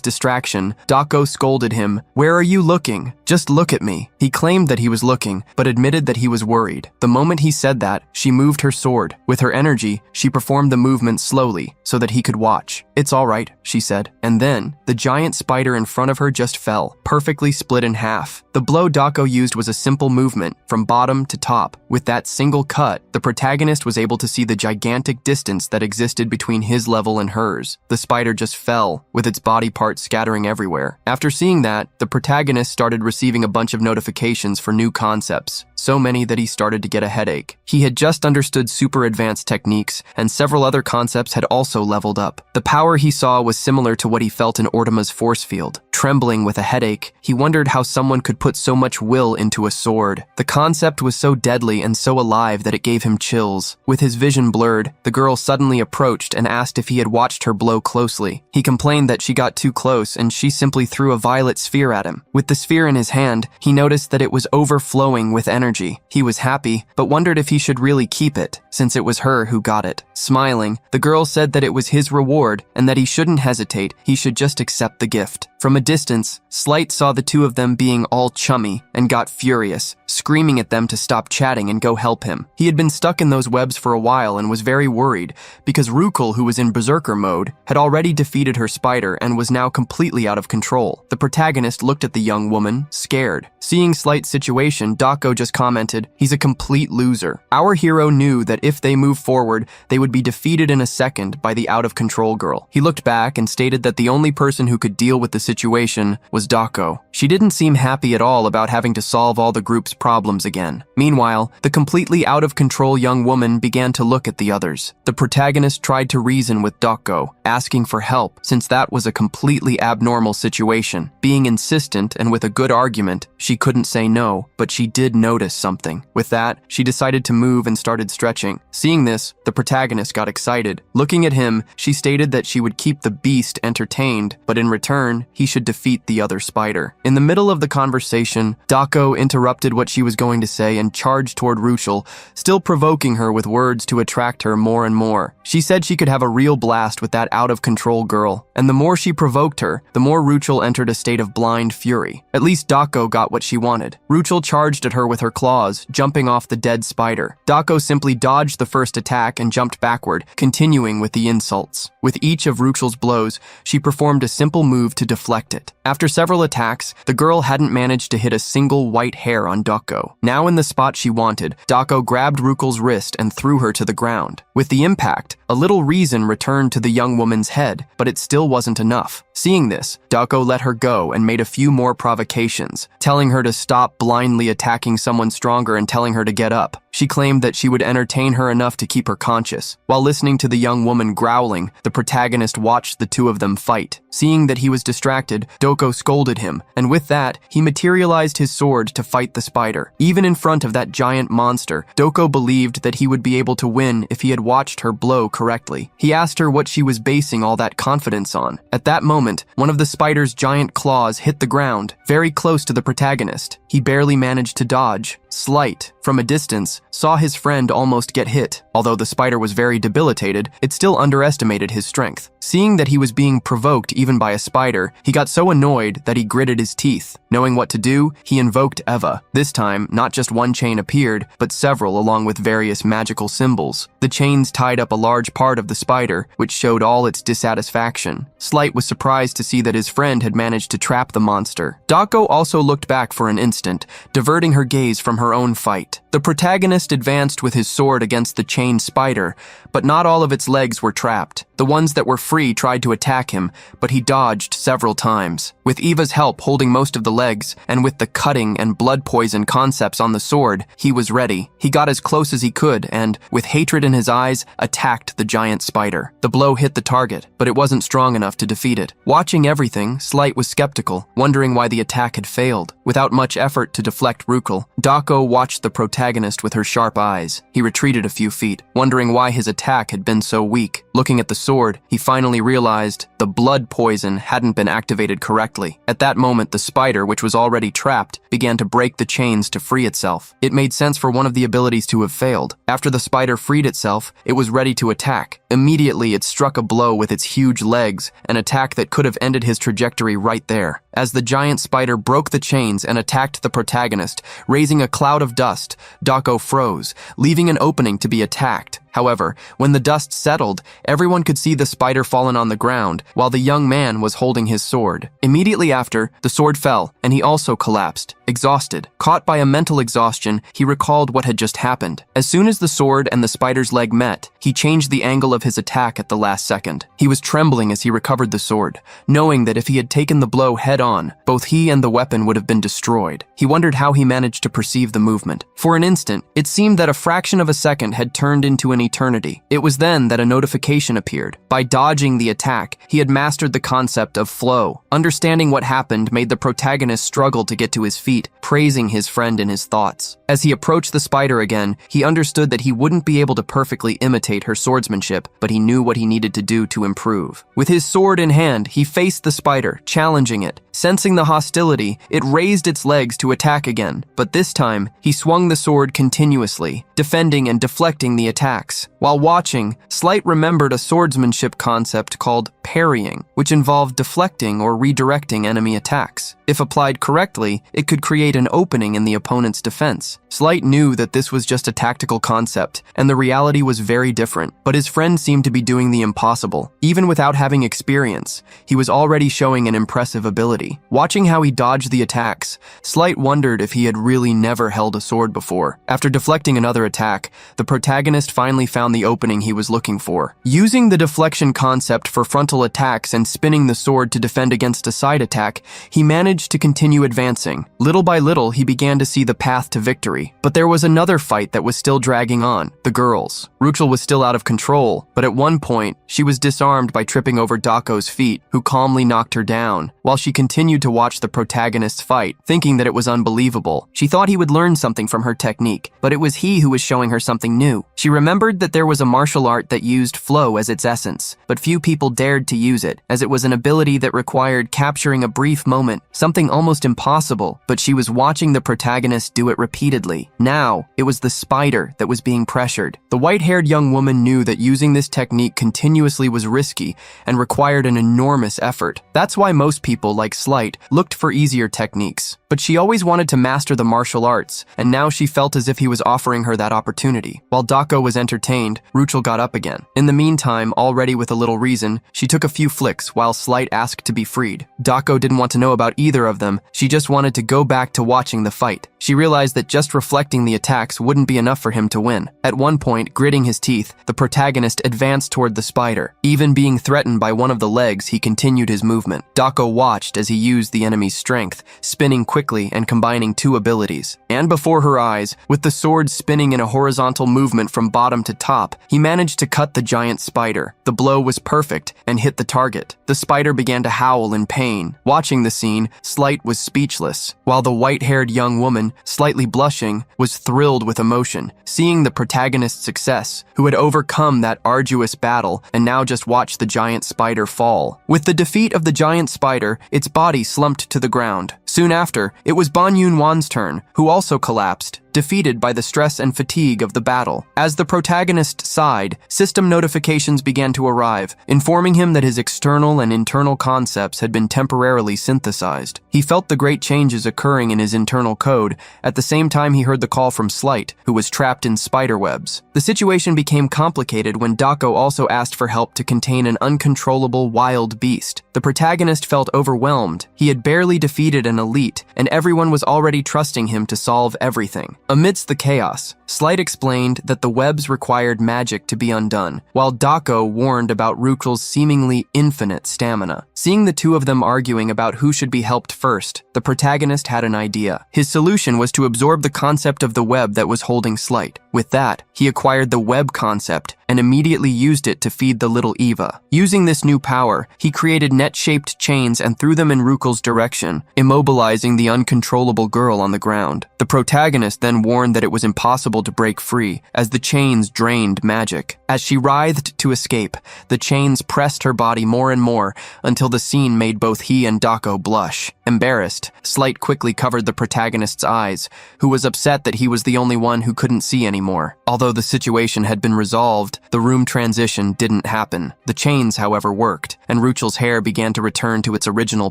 S1: distraction, Dako scolded him, "Where are you looking? Just look at me." He claimed that he was looking, but admitted that he was worried. The moment he said that, she moved her sword. With her energy, she performed the movement slowly, so that he could watch. "It's all right," she said. And then, the giant spider in front of her just fell, perfectly split in half. The blow Dako used was a simple movement, from bottom to top. With that single cut, the protagonist was able to see the gigantic distance that existed between his level and hers. The spider just fell, with its body parts scattering everywhere. After seeing that, the protagonist started receiving a bunch of notifications for new concepts, so many that he started to get a headache. He had just understood super advanced techniques, and several other concepts had also leveled up. The power he saw was similar to what he felt in Ortima's force field. Trembling with a headache, he wondered how someone could put so much will into a sword. The concept was so deadly and so alive that it gave him chills. With his vision blurred, the girl suddenly approached and asked if he had watched her blow closely. He complained that she got too close and she simply threw a violet sphere at him. With the sphere in his hand, he noticed that it was overflowing with energy. He was happy, but wondered if he should really keep it, since it was her who got it. Smiling, the girl said that it was his reward and that he shouldn't hesitate, he should just accept the gift. From a distance, Slight saw the two of them being all chummy and got furious, screaming at them to stop chatting and go help him. He had been stuck in those webs for a while and was very worried because Ruchel, who was in berserker mode, had already defeated her spider and was now completely out of control. The protagonist looked at the young woman, scared. Seeing Slight's situation, Dako just commented, "He's a complete loser." Our hero knew that if they moved forward, they would be defeated in a second by the out-of-control girl. He looked back and stated that the only person who could deal with the situation situation was Dako. She didn't seem happy at all about having to solve all the group's problems again. Meanwhile, the completely out-of-control young woman began to look at the others. The protagonist tried to reason with Dako, asking for help, since that was a completely abnormal situation. Being insistent and with a good argument, she couldn't say no, but she did notice something. With that, she decided to move and started stretching. Seeing this, the protagonist got excited. Looking at him, she stated that she would keep the beast entertained, but in return, he should defeat the other spider. In the middle of the conversation, Dako interrupted what she was going to say and charged toward Ruchel, still provoking her with words to attract her more and more. She said she could have a real blast with that out-of-control girl, and the more she provoked her, the more Ruchel entered a state of blind fury. At least Dako got what she wanted. Ruchel charged at her with her claws, jumping off the dead spider. Dako simply dodged the first attack and jumped backward, continuing with the insults. With each of Ruchel's blows, she performed a simple move to deflect it. After several attacks, the girl hadn't managed to hit a single white hair on Dako. Now in the spot she wanted, Dako grabbed Ruchel's wrist and threw her to the ground. With the impact, a little reason returned to the young woman's head, but it still wasn't enough. Seeing this, Dako let her go and made a few more provocations, telling her to stop blindly attacking someone stronger and telling her to get up. She claimed that she would entertain her enough to keep her conscious. While listening to the young woman growling, the protagonist watched the two of them fight. Seeing that he was distracted, Dako scolded him, and with that, he materialized his sword to fight the spider. Even in front of that giant monster, Dako believed that he would be able to win if he had watched her blow correctly. He asked her what she was basing all that confidence on. At that moment, one of the spider's giant claws hit the ground, very close to the protagonist. He barely managed to dodge. Slight, from a distance, saw his friend almost get hit. Although the spider was very debilitated, it still underestimated his strength. Seeing that he was being provoked even by a spider, he got so annoyed that he gritted his teeth. Knowing what to do, he invoked Eva. This time, not just one chain appeared, but several along with various magical symbols. The chains tied up a large part of the spider, which showed all its dissatisfaction. Slight was surprised to see that his friend had managed to trap the monster. Dako also looked back for an instant, diverting her gaze from her own fight. The protagonist advanced with his sword against the chained spider, but not all of its legs were trapped. The ones that were free tried to attack him, but he dodged several times. With Eva's help holding most of the legs, and with the cutting and blood poison concepts on the sword, he was ready. He got as close as he could and, with hatred in his eyes, attacked the giant spider. The blow hit the target, but it wasn't strong enough to defeat it. Watching everything, Slight was skeptical, wondering why the attack had failed. Without much effort to deflect Ruchel, Dako watched the protagonist with her sharp eyes. He retreated a few feet, wondering why his attack had been so weak. Looking at the sword, he finally realized the blood poison hadn't been activated correctly. At that moment, the spider, which was already trapped, began to break the chains to free itself. It made sense for one of the abilities to have failed. After the spider freed itself, it was ready to attack. Immediately, it struck a blow with its huge legs, an attack that could have ended his trajectory right there. As the giant spider broke the chains and attacked the protagonist, raising a cloud of dust, Dako froze, leaving an opening to be attacked. However, when the dust settled, everyone could see the spider fallen on the ground, while the young man was holding his sword. Immediately after, the sword fell, and he also collapsed, exhausted. Caught by a mental exhaustion, he recalled what had just happened. As soon as the sword and the spider's leg met, he changed the angle of his attack at the last second. He was trembling as he recovered the sword, knowing that if he had taken the blow head-on, both he and the weapon would have been destroyed. He wondered how he managed to perceive the movement. For an instant, it seemed that a fraction of a second had turned into an eternity. It was then that a notification appeared. By dodging the attack, he had mastered the concept of flow. Understanding what happened made the protagonist struggle to get to his feet, praising his friend in his thoughts. As he approached the spider again, he understood that he wouldn't be able to perfectly imitate her swordsmanship, but he knew what he needed to do to improve. With his sword in hand, he faced the spider, challenging it. Sensing the hostility, it raised its legs to attack again, but this time, he swung the sword continuously, defending and deflecting the attacks. While watching, Slight remembered a swordsmanship concept called parrying, which involved deflecting or redirecting enemy attacks. If applied correctly, it could create an opening in the opponent's defense. Slight knew that this was just a tactical concept, and the reality was very different, but his friend seemed to be doing the impossible. Even without having experience, he was already showing an impressive ability. Watching how he dodged the attacks, Slight wondered if he had really never held a sword before. After deflecting another attack, the protagonist finally found found the opening he was looking for. Using the deflection concept for frontal attacks and spinning the sword to defend against a side attack, he managed to continue advancing. Little by little, he began to see the path to victory. But there was another fight that was still dragging on: the girls. Ruchel was still out of control, but at one point, she was disarmed by tripping over Dako's feet, who calmly knocked her down, while she continued to watch the protagonist's fight, thinking that it was unbelievable. She thought he would learn something from her technique, but it was he who was showing her something new. She remembered that there was a martial art that used flow as its essence, but few people dared to use it, as it was an ability that required capturing a brief moment, something almost impossible, but she was watching the protagonist do it repeatedly. Now, it was the spider that was being pressured. The white-haired young woman knew that using this technique continuously was risky and required an enormous effort. That's why most people, like Slight, looked for easier techniques. But she always wanted to master the martial arts, and now she felt as if he was offering her that opportunity. While Dako was entertained, Ruchel got up again. In the meantime, already with a little reason, she took a few flicks while Slight asked to be freed. Dako didn't want to know about either of them, she just wanted to go back to watching the fight. She realized that just reflecting the attacks wouldn't be enough for him to win. At one point, gritting his teeth, the protagonist advanced toward the spider. Even being threatened by one of the legs, he continued his movement. Dako watched as he used the enemy's strength, spinning quickly and combining two abilities. And before her eyes, with the sword spinning in a horizontal movement from bottom to top, he managed to cut the giant spider. The blow was perfect and hit the target. The spider began to howl in pain. Watching the scene, Slight was speechless, while the white-haired young woman, slightly blushing, was thrilled with emotion, seeing the protagonist's success, who had overcome that arduous battle and now just watched the giant spider fall. With the defeat of the giant spider, its body slumped to the ground. Soon after, it was Ban Yun-wan's turn, who also collapsed, defeated by the stress and fatigue of the battle. As the protagonist sighed, system notifications began to arrive, informing him that his external and internal concepts had been temporarily synthesized. He felt the great changes occurring in his internal code. At the same time, he heard the call from Slight, who was trapped in spider webs. The situation became complicated when Dako also asked for help to contain an uncontrollable wild beast. The protagonist felt overwhelmed. He had barely defeated an elite, and everyone was already trusting him to solve everything. Amidst the chaos, Slight explained that the webs required magic to be undone, while Dako warned about Ruchel's seemingly infinite stamina. Seeing the two of them arguing about who should be helped first, the protagonist had an idea. His solution was to absorb the concept of the web that was holding Slight. With that, he acquired the web concept and immediately used it to feed the little Eva. Using this new power, he created net-shaped chains and threw them in Ruchel's direction, immobilizing the uncontrollable girl on the ground. The protagonist then warned that it was impossible to break free, as the chains drained magic. As she writhed to escape, the chains pressed her body more and more until the scene made both he and Dako blush. Embarrassed, Slight quickly covered the protagonist's eyes, who was upset that he was the only one who couldn't see anymore. Although the situation had been resolved, the room transition didn't happen. The chains, however, worked, and Ruchel's hair began to return to its original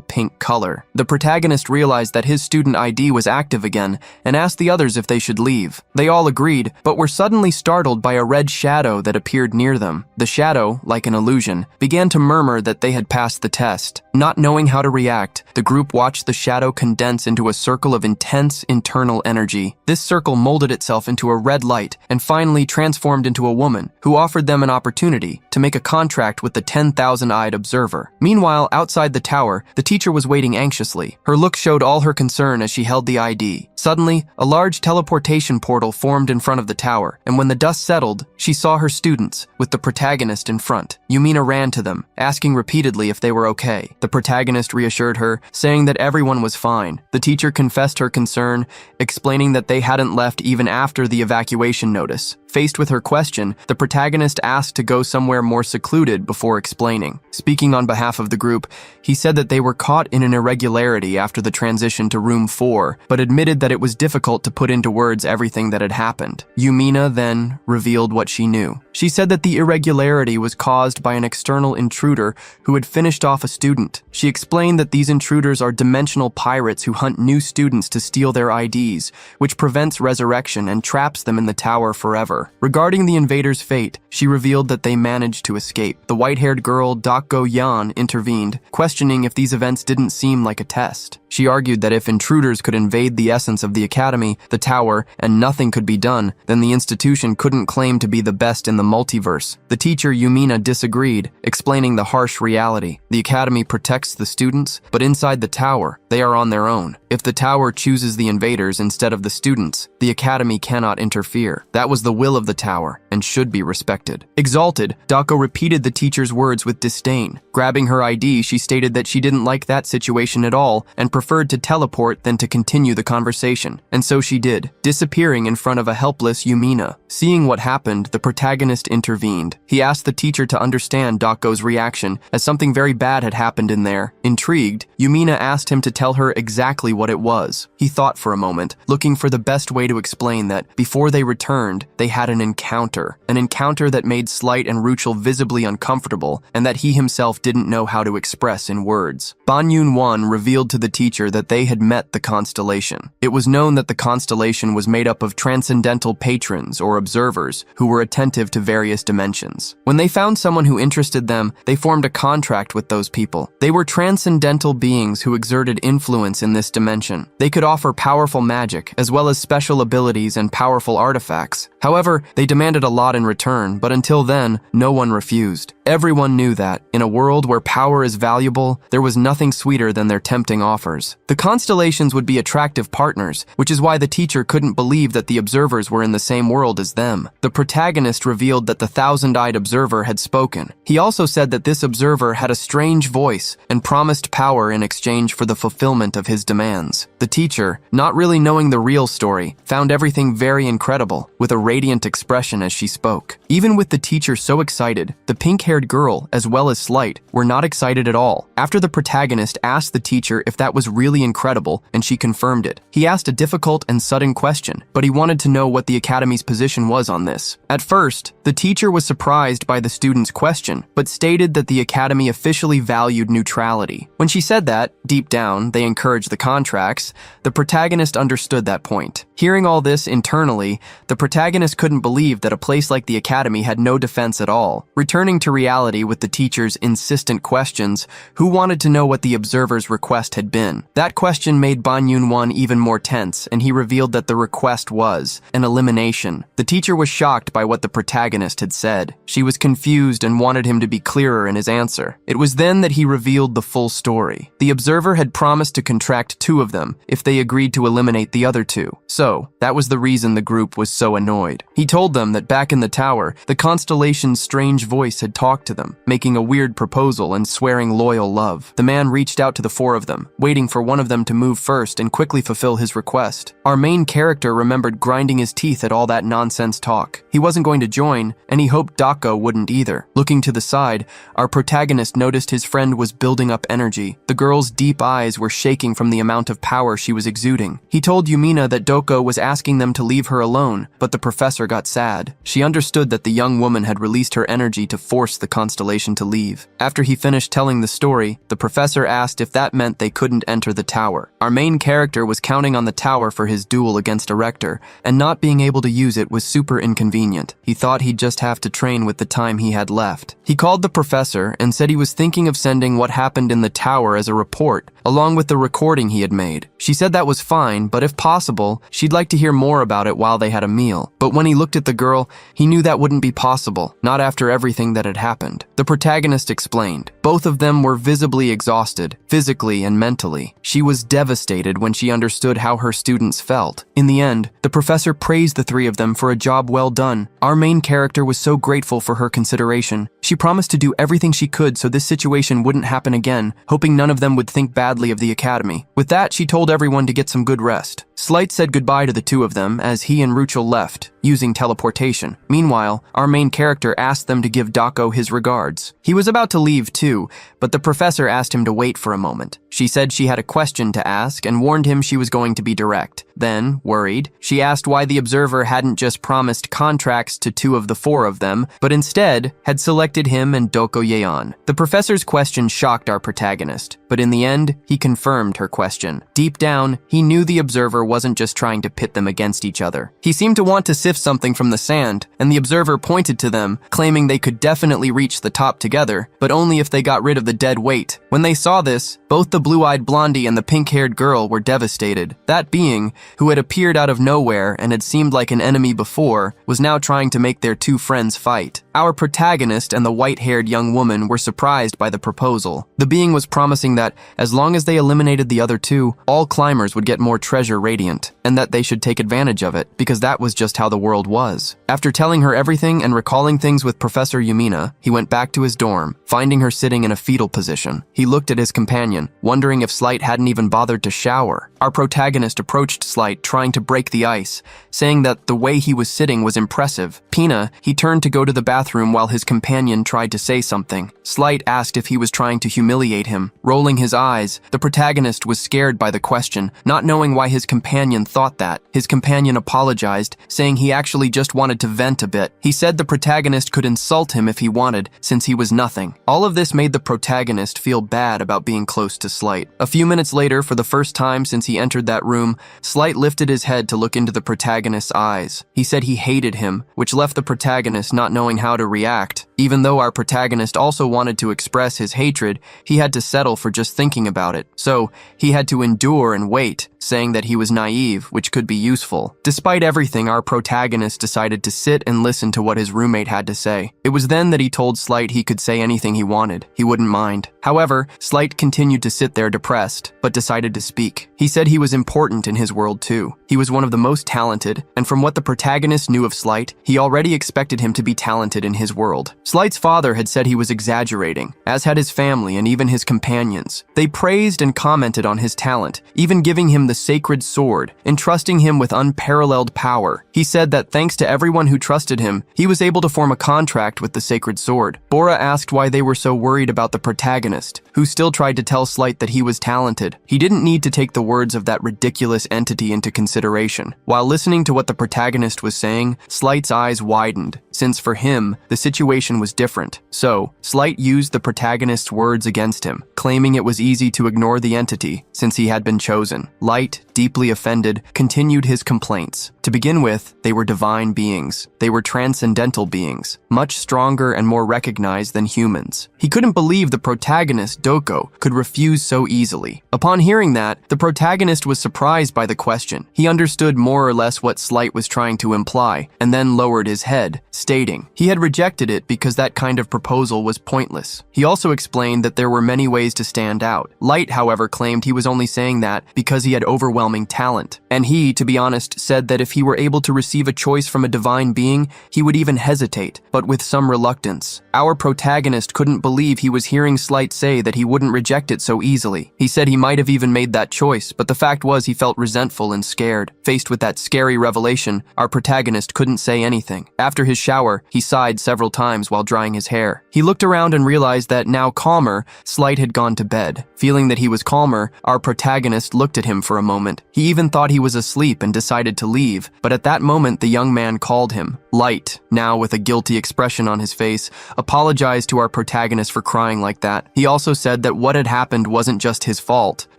S1: pink color. The protagonist realized that his student ID was active again and asked the others if they should leave. They all agreed, but were suddenly startled by a red shadow that appeared near them. The shadow, like an illusion, began to murmur that they had passed the test. Not knowing how to react, the group watched the shadow condense into a circle of intense internal energy. This circle molded itself into a red light and finally transformed into a woman, who offered them an opportunity to make a contract with the 10,000-eyed observer. Meanwhile, outside the tower, the teacher was waiting anxiously. Her look showed all her concern as she held the ID. Suddenly, a large teleportation portal formed in front of the tower, and when the dust settled, she saw her students, with the protagonist in front. Yumina ran to them, asking repeatedly if they were okay. The protagonist reassured her, saying that everyone was fine. The teacher confessed her concern, explaining that they hadn't left even after the evacuation notice. Faced with her question, the protagonist asked to go somewhere more secluded before explaining. Speaking on behalf of the group, he said that they were caught in an irregularity after the transition to room 4, but admitted that it was difficult to put into words everything that had happened. Yumina then revealed what she knew. She said that the irregularity was caused by an external intruder who had finished off a student. She explained that these intruders are dimensional pirates who hunt new students to steal their IDs, which prevents resurrection and traps them in the tower forever. tower. Regarding the invaders' fate, she revealed that they managed to escape. The white-haired girl, Dako Yan, intervened, questioning if these events didn't seem like a test. She argued that if intruders could invade the essence of the academy, the tower, and nothing could be done, then the institution couldn't claim to be the best in the multiverse. The teacher, Yumina, disagreed, explaining the harsh reality. The academy protects the students, but inside the tower, they are on their own. If the tower chooses the invaders instead of the students, the academy cannot interfere. That was the will of the tower, and should be respected. Exalted, Dako repeated the teacher's words with disdain. Grabbing her ID, she stated that she didn't like that situation at all, and preferred to teleport than to continue the conversation. And so she did, disappearing in front of a helpless Yumina. Seeing what happened, the protagonist intervened. He asked the teacher to understand Dako's reaction, as something very bad had happened in there. Intrigued, Yumina asked him to tell her exactly what it was. He thought for a moment, looking for the best way to explain that before they returned, they had an encounter that made Slight and Ruchel visibly uncomfortable, and that he himself didn't know how to express in words. Ban Yun-won revealed to the teacher that they had met the constellation. It was known that the constellation was made up of transcendental patrons or observers who were attentive to various dimensions. When they found someone who interested them, they formed a contract with those people. They were transcendental beings who exerted influence in this dimension. They could offer powerful magic, as well as special abilities and powerful artifacts. However, they demanded a lot in return, but until then, no one refused. Everyone knew that, in a world where power is valuable, there was nothing sweeter than their tempting offers. The constellations would be attractive partners, which is why the teacher couldn't believe that the observers were in the same world as them. The protagonist revealed that the thousand-eyed observer had spoken. He also said that this observer had a strange voice and promised power in exchange for the fulfillment of his demands. The teacher, not really knowing the real story, found everything very incredible, with a radiant expression as she spoke. Even with the teacher so excited, the pink-haired girl, as well as Slight, were not excited at all. After the protagonist asked the teacher if that was really incredible, and she confirmed it. He asked a difficult and sudden question, but he wanted to know what the academy's position was on this. At first, the teacher was surprised by the student's question, but stated that the academy officially valued neutrality. When she said that, deep down, they encouraged the contracts, the protagonist understood that point. Hearing all this internally, the protagonist couldn't believe that a place like the academy had no defense at all. Returning to reality with the teacher's insistent questions, who wanted to know what the observer's request had been? That question made Ban Yun-won even more tense, and he revealed that the request was an elimination. The teacher was shocked by what the protagonist had said. She was confused and wanted him to be clearer in his answer. It was then that he revealed the full story. The observer had promised to contract 2 of them if they agreed to eliminate the other 2. So, that was the reason the group was so annoyed. He told them that back in the tower, the constellation's strange voice had talked to them, making a weird proposal and swearing loyal love. The man reached out to the 4 of them, waiting for one of them to move first and quickly fulfill his request. Our main character remembered grinding his teeth at all that nonsense talk. He wasn't going to join, and he hoped Dako wouldn't either. Looking to the side, our protagonist noticed his friend was building up energy. The girl's deep eyes were shaking from the amount of power she was exuding. He told Yumina that Doko was asking them to leave her alone, but the professor got sad. She understood that the young woman had released her energy to force the constellation to leave. After he finished telling the story, the professor asked if that meant they couldn't enter the tower. Our main character was counting on the tower for his duel against a rector, and not being able to use it was super inconvenient. He thought he'd just have to train with the time he had left. He called the professor and said he was thinking of sending what happened in the tower as a report, along with the recording he had made. She said that was fine, but if possible, she'd like to hear more about it while they had a meal. But when he looked at the girl, he knew that wouldn't be possible, not after everything that had happened. The protagonist explained. Both of them were visibly exhausted, physically and mentally. She was devastated when she understood how her students felt. In the end, the professor praised the 3 of them for a job well done. Our main character was so grateful for her consideration. She promised to do everything she could so this situation wouldn't happen again, hoping none of them would think badly of the academy. With that, she told everyone to get some good rest. Slight said goodbye to the 2 of them as he and Ruchel left, using teleportation. Meanwhile, our main character asked them to give Dako his regards. He was about to leave too, but the professor asked him to wait for a moment. She said she had a question to ask and warned him she was going to be direct. Then, worried, she asked why the observer hadn't just promised contracts to 2 of the 4 of them, but instead had selected him and Doko Yeon. The professor's question shocked our protagonist, but in the end, he confirmed her question. Deep down, he knew the observer wasn't just trying to pit them against each other. He seemed to want to sift lift something from the sand, and the observer pointed to them, claiming they could definitely reach the top together, but only if they got rid of the dead weight. When they saw this, both the blue-eyed blondie and the pink-haired girl were devastated. That being, who had appeared out of nowhere and had seemed like an enemy before, was now trying to make their two friends fight. Our protagonist and the white-haired young woman were surprised by the proposal. The being was promising that, as long as they eliminated the other two, all climbers would get more treasure radiant, and that they should take advantage of it, because that was just how the world was. After telling her everything and recalling things with Professor Yumina, he went back to his dorm, finding her sitting in a fetal position. He looked at his companion, wondering if Slight hadn't even bothered to shower. Our protagonist approached Slight, trying to break the ice, saying that the way he was sitting was impressive. Pina, he turned to go to the bathroom while his companion tried to say something. Slight asked if he was trying to humiliate him. Rolling his eyes, the protagonist was scared by the question, not knowing why his companion thought that. His companion apologized, saying he actually just wanted to vent a bit. He said the protagonist could insult him if he wanted, since he was nothing. All of this made the protagonist feel bad about being close to Slight. A few minutes later, for the first time since he entered that room, Slight lifted his head to look into the protagonist's eyes. He said he hated him, which left the protagonist not knowing how to react. Even though our protagonist also wanted to express his hatred, he had to settle for just thinking about it. So, he had to endure and wait, saying that he was naive, which could be useful. Despite everything, our protagonist decided to sit and listen to what his roommate had to say. It was then that he told Slight he could say anything he wanted. He wouldn't mind. However, Slight continued to sit there depressed, but decided to speak. He said he was important in his world too. He was one of the most talented, and from what the protagonist knew of Slight, he already expected him to be talented in his world. Slight's father had said he was exaggerating, as had his family and even his companions. They praised and commented on his talent, even giving him the sacred sword, entrusting him with unparalleled power. He said that thanks to everyone who trusted him, he was able to form a contract with the sacred sword. Bora asked why they were so worried about the protagonist, who still tried to tell Slight that he was talented. He didn't need to take the words of that ridiculous entity into consideration. While listening to what the protagonist was saying, Slight's eyes widened, since for him, the situation was different. So, Slight used the protagonist's words against him, claiming it was easy to ignore the entity since he had been chosen. Light, deeply offended, continued his complaints. To begin with, they were divine beings. They were transcendental beings, much stronger and more recognized than humans. He couldn't believe the protagonist, Doko, could refuse so easily. Upon hearing that, the protagonist was surprised by the question. He understood more or less what Slight was trying to imply, and then lowered his head, stating he had rejected it because that kind of proposal was pointless. He also explained that there were many ways to stand out. Light, however, claimed he was only saying that because he had overwhelming talent. And he, to be honest, said that if he were able to receive a choice from a divine being, he would even hesitate, but with some reluctance. Our protagonist couldn't believe he was hearing Slight say that he wouldn't reject it so easily. He said he might have even made that choice, but the fact was he felt resentful and scared. Faced with that scary revelation, our protagonist couldn't say anything. After his shower, he sighed several times while drying his hair. He looked around and realized that, now calmer, Slight had gone to bed. Feeling that he was calmer, our protagonist looked at him for a moment. He even thought he was asleep and decided to leave, but at that moment the young man called him. Light, now with a guilty expression on his face, apologized to our protagonist for crying like that. He also said that what had happened wasn't just his fault,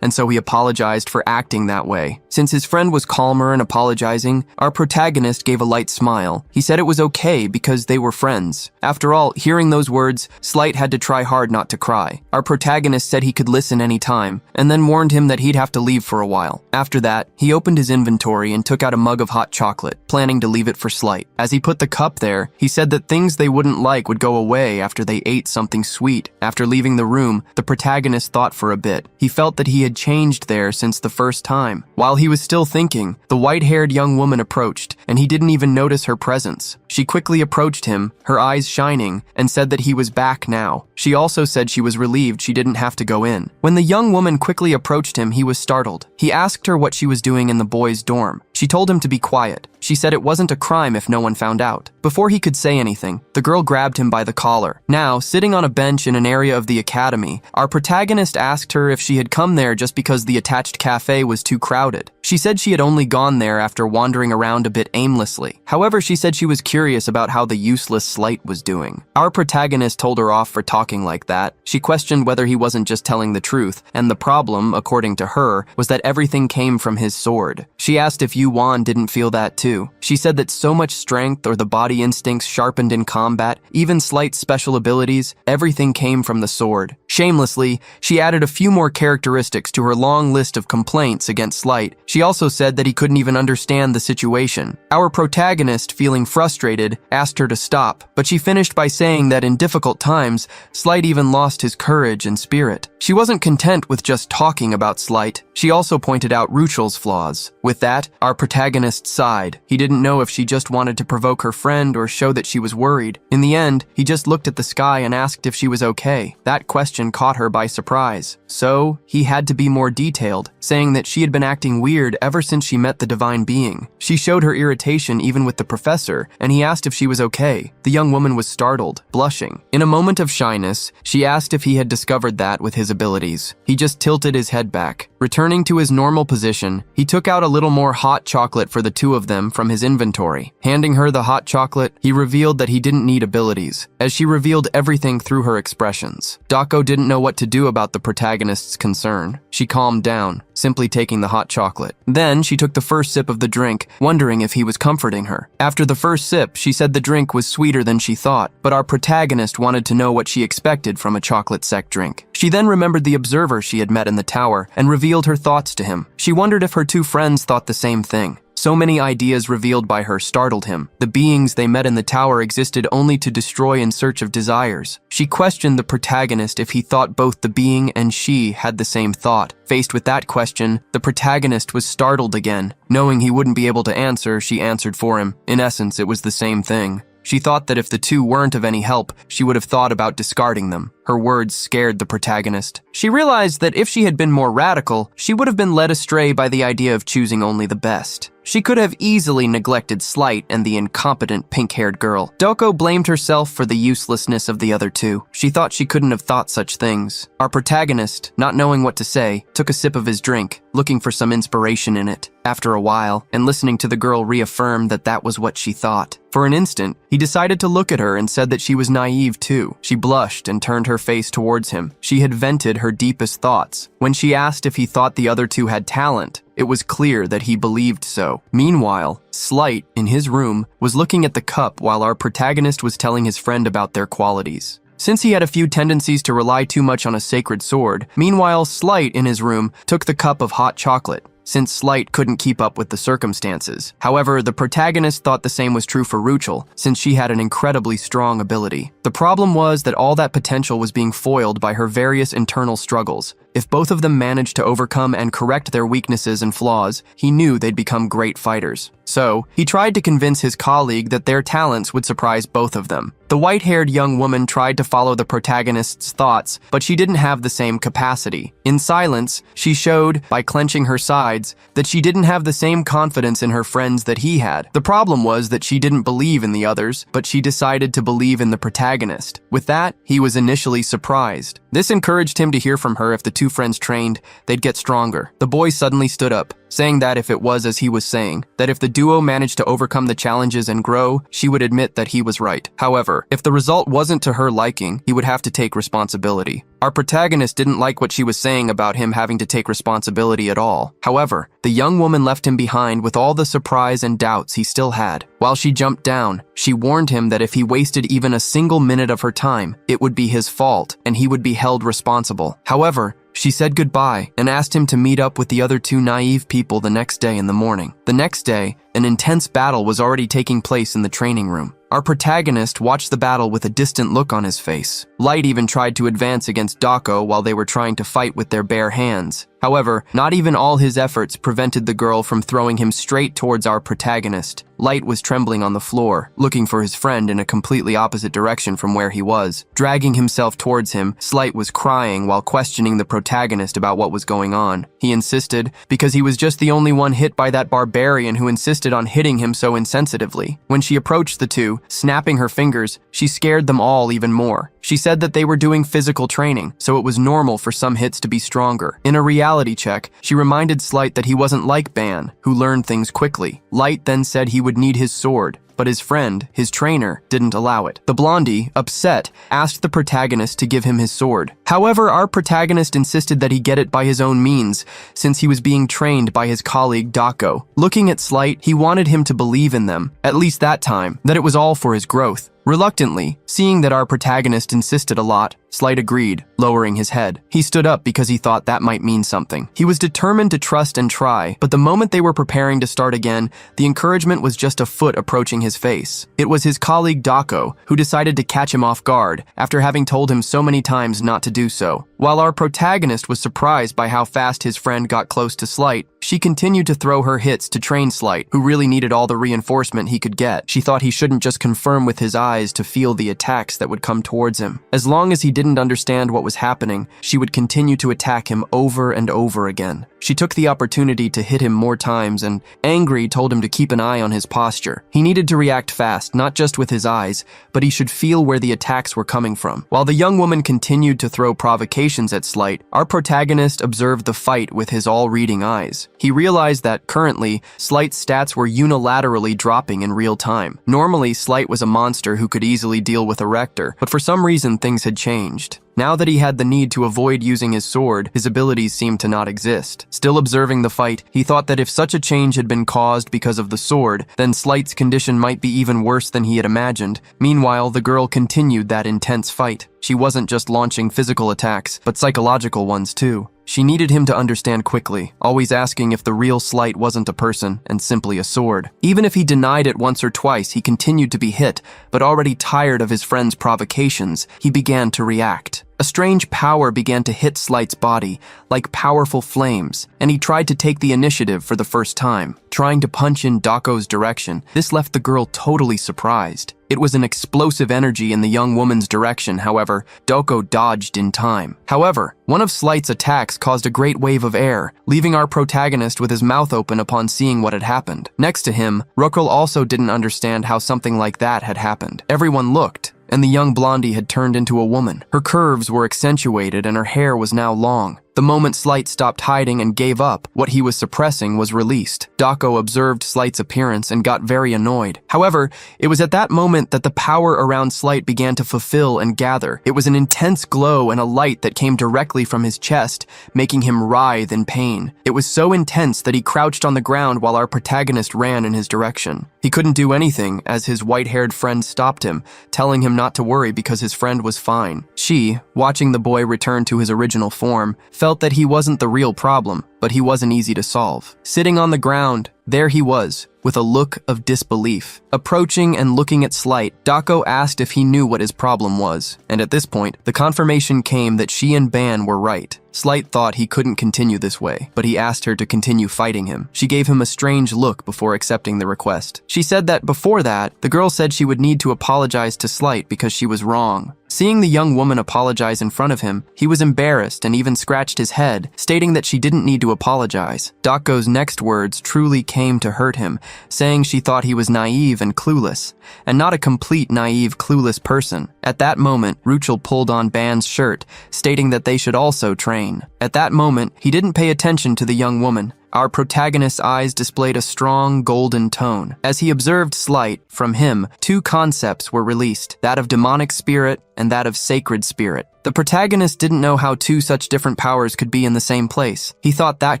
S1: and so he apologized for acting that way. Since his friend was calmer and apologizing, our protagonist gave a light smile. He said it was okay because they were friends. After all, hearing those words, Slight had to try hard not to cry. Our protagonist said he could listen any time, and then warned him that he'd have to leave for a while. After that, he opened his inventory and took out a mug of hot chocolate, planning to leave it for Slight. As he put the cup there, he said that things they wouldn't like would go away after they ate something sweet. After leaving the room, the protagonist thought for a bit. He felt that he had changed there since the first time. While he was still thinking, the white-haired young woman approached, and he didn't even notice her presence. She quickly approached him, her eyes shining, and said that he was back now. She also said she was relieved she didn't have to go in. When the young woman quickly approached him, he was startled. He asked her what she was doing in the boys' dorm. She told him to be quiet. She said it wasn't a crime if no one found out. Before he could say anything, the girl grabbed him by the collar. Now, sitting on a bench in an area of the academy, our protagonist asked her if she had come there just because the attached cafe was too crowded. She said she had only gone there after wandering around a bit aimlessly. However, she said she was curious about how the useless Slight was doing. Our protagonist told her off for talking like that. She questioned whether he wasn't just telling the truth, and the problem, according to her, was that everything came from his sword. She asked if you Yuan didn't feel that too. She said that so much strength or the body instincts sharpened in combat, even slight special abilities, everything came from the sword. Shamelessly, she added a few more characteristics to her long list of complaints against Slight. She also said that he couldn't even understand the situation. Our protagonist, feeling frustrated, asked her to stop, but she finished by saying that in difficult times, Slight even lost his courage and spirit. She wasn't content with just talking about Slight. She also pointed out Ruchel's flaws. With that, our protagonist sighed. He didn't know if she just wanted to provoke her friend or show that she was worried. In the end, he just looked at the sky and asked if she was okay. That question caught her by surprise. So, he had to be more detailed, saying that she had been acting weird ever since she met the divine being. She showed her irritation even with the professor, and he asked if she was okay. The young woman was startled, blushing. In a moment of shyness, she asked if he had discovered that with his abilities. He just tilted his head back. Returning to his normal position, he took out a little more hot chocolate for the two of them from his inventory. Handing her the hot chocolate, he revealed that he didn't need abilities, as she revealed everything through her expressions. Dako didn't know what to do about the protagonist's concern. She calmed down, simply taking the hot chocolate. Then she took the first sip of the drink, wondering if he was comforting her. After the first sip, she said the drink was sweeter than she thought, but our protagonist wanted to know what she expected from a chocolate sec drink. She then remembered the observer she had met in the tower and revealed her thoughts to him. She wondered if her two friends thought the same thing. So many ideas revealed by her startled him. The beings they met in the tower existed only to destroy in search of desires. She questioned the protagonist if he thought both the being and she had the same thought. Faced with that question, the protagonist was startled again. Knowing he wouldn't be able to answer, she answered for him. In essence, it was the same thing. She thought that if the two weren't of any help, she would have thought about discarding them. Her words scared the protagonist. She realized that if she had been more radical, she would have been led astray by the idea of choosing only the best. She could have easily neglected Slight and the incompetent pink-haired girl. Doko blamed herself for the uselessness of the other two. She thought she couldn't have thought such things. Our protagonist, not knowing what to say, took a sip of his drink, looking for some inspiration in it. After a while, and listening to the girl reaffirm that that was what she thought. For an instant, he decided to look at her and said that she was naive too. She blushed and turned her face towards him. She had vented her deepest thoughts. When she asked if he thought the other two had talent, it was clear that he believed so. Meanwhile, Slight, in his room, was looking at the cup while our protagonist was telling his friend about their qualities. Since he had a few tendencies to rely too much on a sacred sword, meanwhile, Slight, in his room, took the cup of hot chocolate, since Slight couldn't keep up with the circumstances. However, the protagonist thought the same was true for Ruchel, since she had an incredibly strong ability. The problem was that all that potential was being foiled by her various internal struggles. If both of them managed to overcome and correct their weaknesses and flaws, he knew they'd become great fighters. So, he tried to convince his colleague that their talents would surprise both of them. The white-haired young woman tried to follow the protagonist's thoughts, but she didn't have the same capacity. In silence, she showed, by clenching her sides, that she didn't have the same confidence in her friends that he had. The problem was that she didn't believe in the others, but she decided to believe in the protagonist. With that, he was initially surprised. This encouraged him to hear from her if the two friends trained, they'd get stronger. The boy suddenly stood up, saying that if it was as he was saying, that if the duo managed to overcome the challenges and grow, she would admit that he was right. However, if the result wasn't to her liking, he would have to take responsibility. Our protagonist didn't like what she was saying about him having to take responsibility at all. However, the young woman left him behind with all the surprise and doubts he still had. While she jumped down, she warned him that if he wasted even a single minute of her time, it would be his fault and he would be held responsible. However, she said goodbye and asked him to meet up with the other two naive people the next day in the morning. The next day, an intense battle was already taking place in the training room. Our protagonist watched the battle with a distant look on his face. Light even tried to advance against Dako while they were trying to fight with their bare hands. However, not even all his efforts prevented the girl from throwing him straight towards our protagonist. Light was trembling on the floor, looking for his friend in a completely opposite direction from where he was. Dragging himself towards him, Slight was crying while questioning the protagonist about what was going on. He insisted, because he was just the only one hit by that barbarian who insisted on hitting him so insensitively. When she approached the two, snapping her fingers, she scared them all even more. She said that they were doing physical training, so it was normal for some hits to be stronger. In a reality check, she reminded Slight that he wasn't like Ban, who learned things quickly. Light then said he would need his sword. but his friend, his trainer, didn't allow it. The blondie, upset, asked the protagonist to give him his sword. However, our protagonist insisted that he get it by his own means, since he was being trained by his colleague Dako. Looking at Slight, he wanted him to believe in them, at least that time, that it was all for his growth. Reluctantly, seeing that our protagonist insisted a lot, Slight agreed, lowering his head. He stood up because he thought that might mean something. He was determined to trust and try, but the moment they were preparing to start again, the encouragement was just a foot approaching his face. It was his colleague Dako who decided to catch him off guard after having told him so many times not to do so. While our protagonist was surprised by how fast his friend got close to Slight, she continued to throw her hits to train Slight, who really needed all the reinforcement he could get. She thought he shouldn't just confirm with his eyes to feel the attacks that would come towards him. As long as he didn't understand what was happening, she would continue to attack him over and over again. She took the opportunity to hit him more times and, angry, told him to keep an eye on his posture. He needed to react fast, not just with his eyes, but he should feel where the attacks were coming from. While the young woman continued to throw provocations at Slight, our protagonist observed the fight with his all-reading eyes. He realized that, currently, Slight's stats were unilaterally dropping in real time. Normally, Slight was a monster who could easily deal with a Rector, but for some reason things had changed. Now that he had the need to avoid using his sword, his abilities seemed to not exist. Still observing the fight, he thought that if such a change had been caused because of the sword, then Slight's condition might be even worse than he had imagined. Meanwhile, the girl continued that intense fight. She wasn't just launching physical attacks, but psychological ones too. She needed him to understand quickly, always asking if the real Slight wasn't a person and simply a sword. Even if he denied it once or twice, he continued to be hit, but already tired of his friend's provocations, he began to react. A strange power began to hit Slight's body, like powerful flames, and he tried to take the initiative for the first time, trying to punch in Dako's direction. This left the girl totally surprised. It was an explosive energy in the young woman's direction, however, Dako dodged in time. However, one of Slight's attacks caused a great wave of air, leaving our protagonist with his mouth open upon seeing what had happened. Next to him, Rukul also didn't understand how something like that had happened. Everyone looked, and the young blondie had turned into a woman. Her curves were accentuated and her hair was now long. The moment Slight stopped hiding and gave up, what he was suppressing was released. Dako observed Slight's appearance and got very annoyed. However, it was at that moment that the power around Slight began to fulfill and gather. It was an intense glow and a light that came directly from his chest, making him writhe in pain. It was so intense that he crouched on the ground while our protagonist ran in his direction. He couldn't do anything as his white-haired friend stopped him, telling him not to worry because his friend was fine. She, watching the boy return to his original form, felt that he wasn't the real problem, but he wasn't easy to solve. Sitting on the ground, there he was, with a look of disbelief. Approaching and looking at Slight, Dako asked if he knew what his problem was, and at this point, the confirmation came that she and Ban were right. Slight thought he couldn't continue this way, but he asked her to continue fighting him. She gave him a strange look before accepting the request. She said that before that, the girl said she would need to apologize to Slight because she was wrong. Seeing the young woman apologize in front of him, he was embarrassed and even scratched his head, stating that she didn't need to apologize. Dako's next words truly came to hurt him, saying she thought he was naive and clueless, and not a complete naive, clueless person. At that moment, Ruchel pulled on Ban's shirt, stating that they should also train. At that moment, he didn't pay attention to the young woman. Our protagonist's eyes displayed a strong golden tone. As he observed Slight, from him, two concepts were released, that of demonic spirit and that of sacred spirit. The protagonist didn't know how two such different powers could be in the same place. He thought that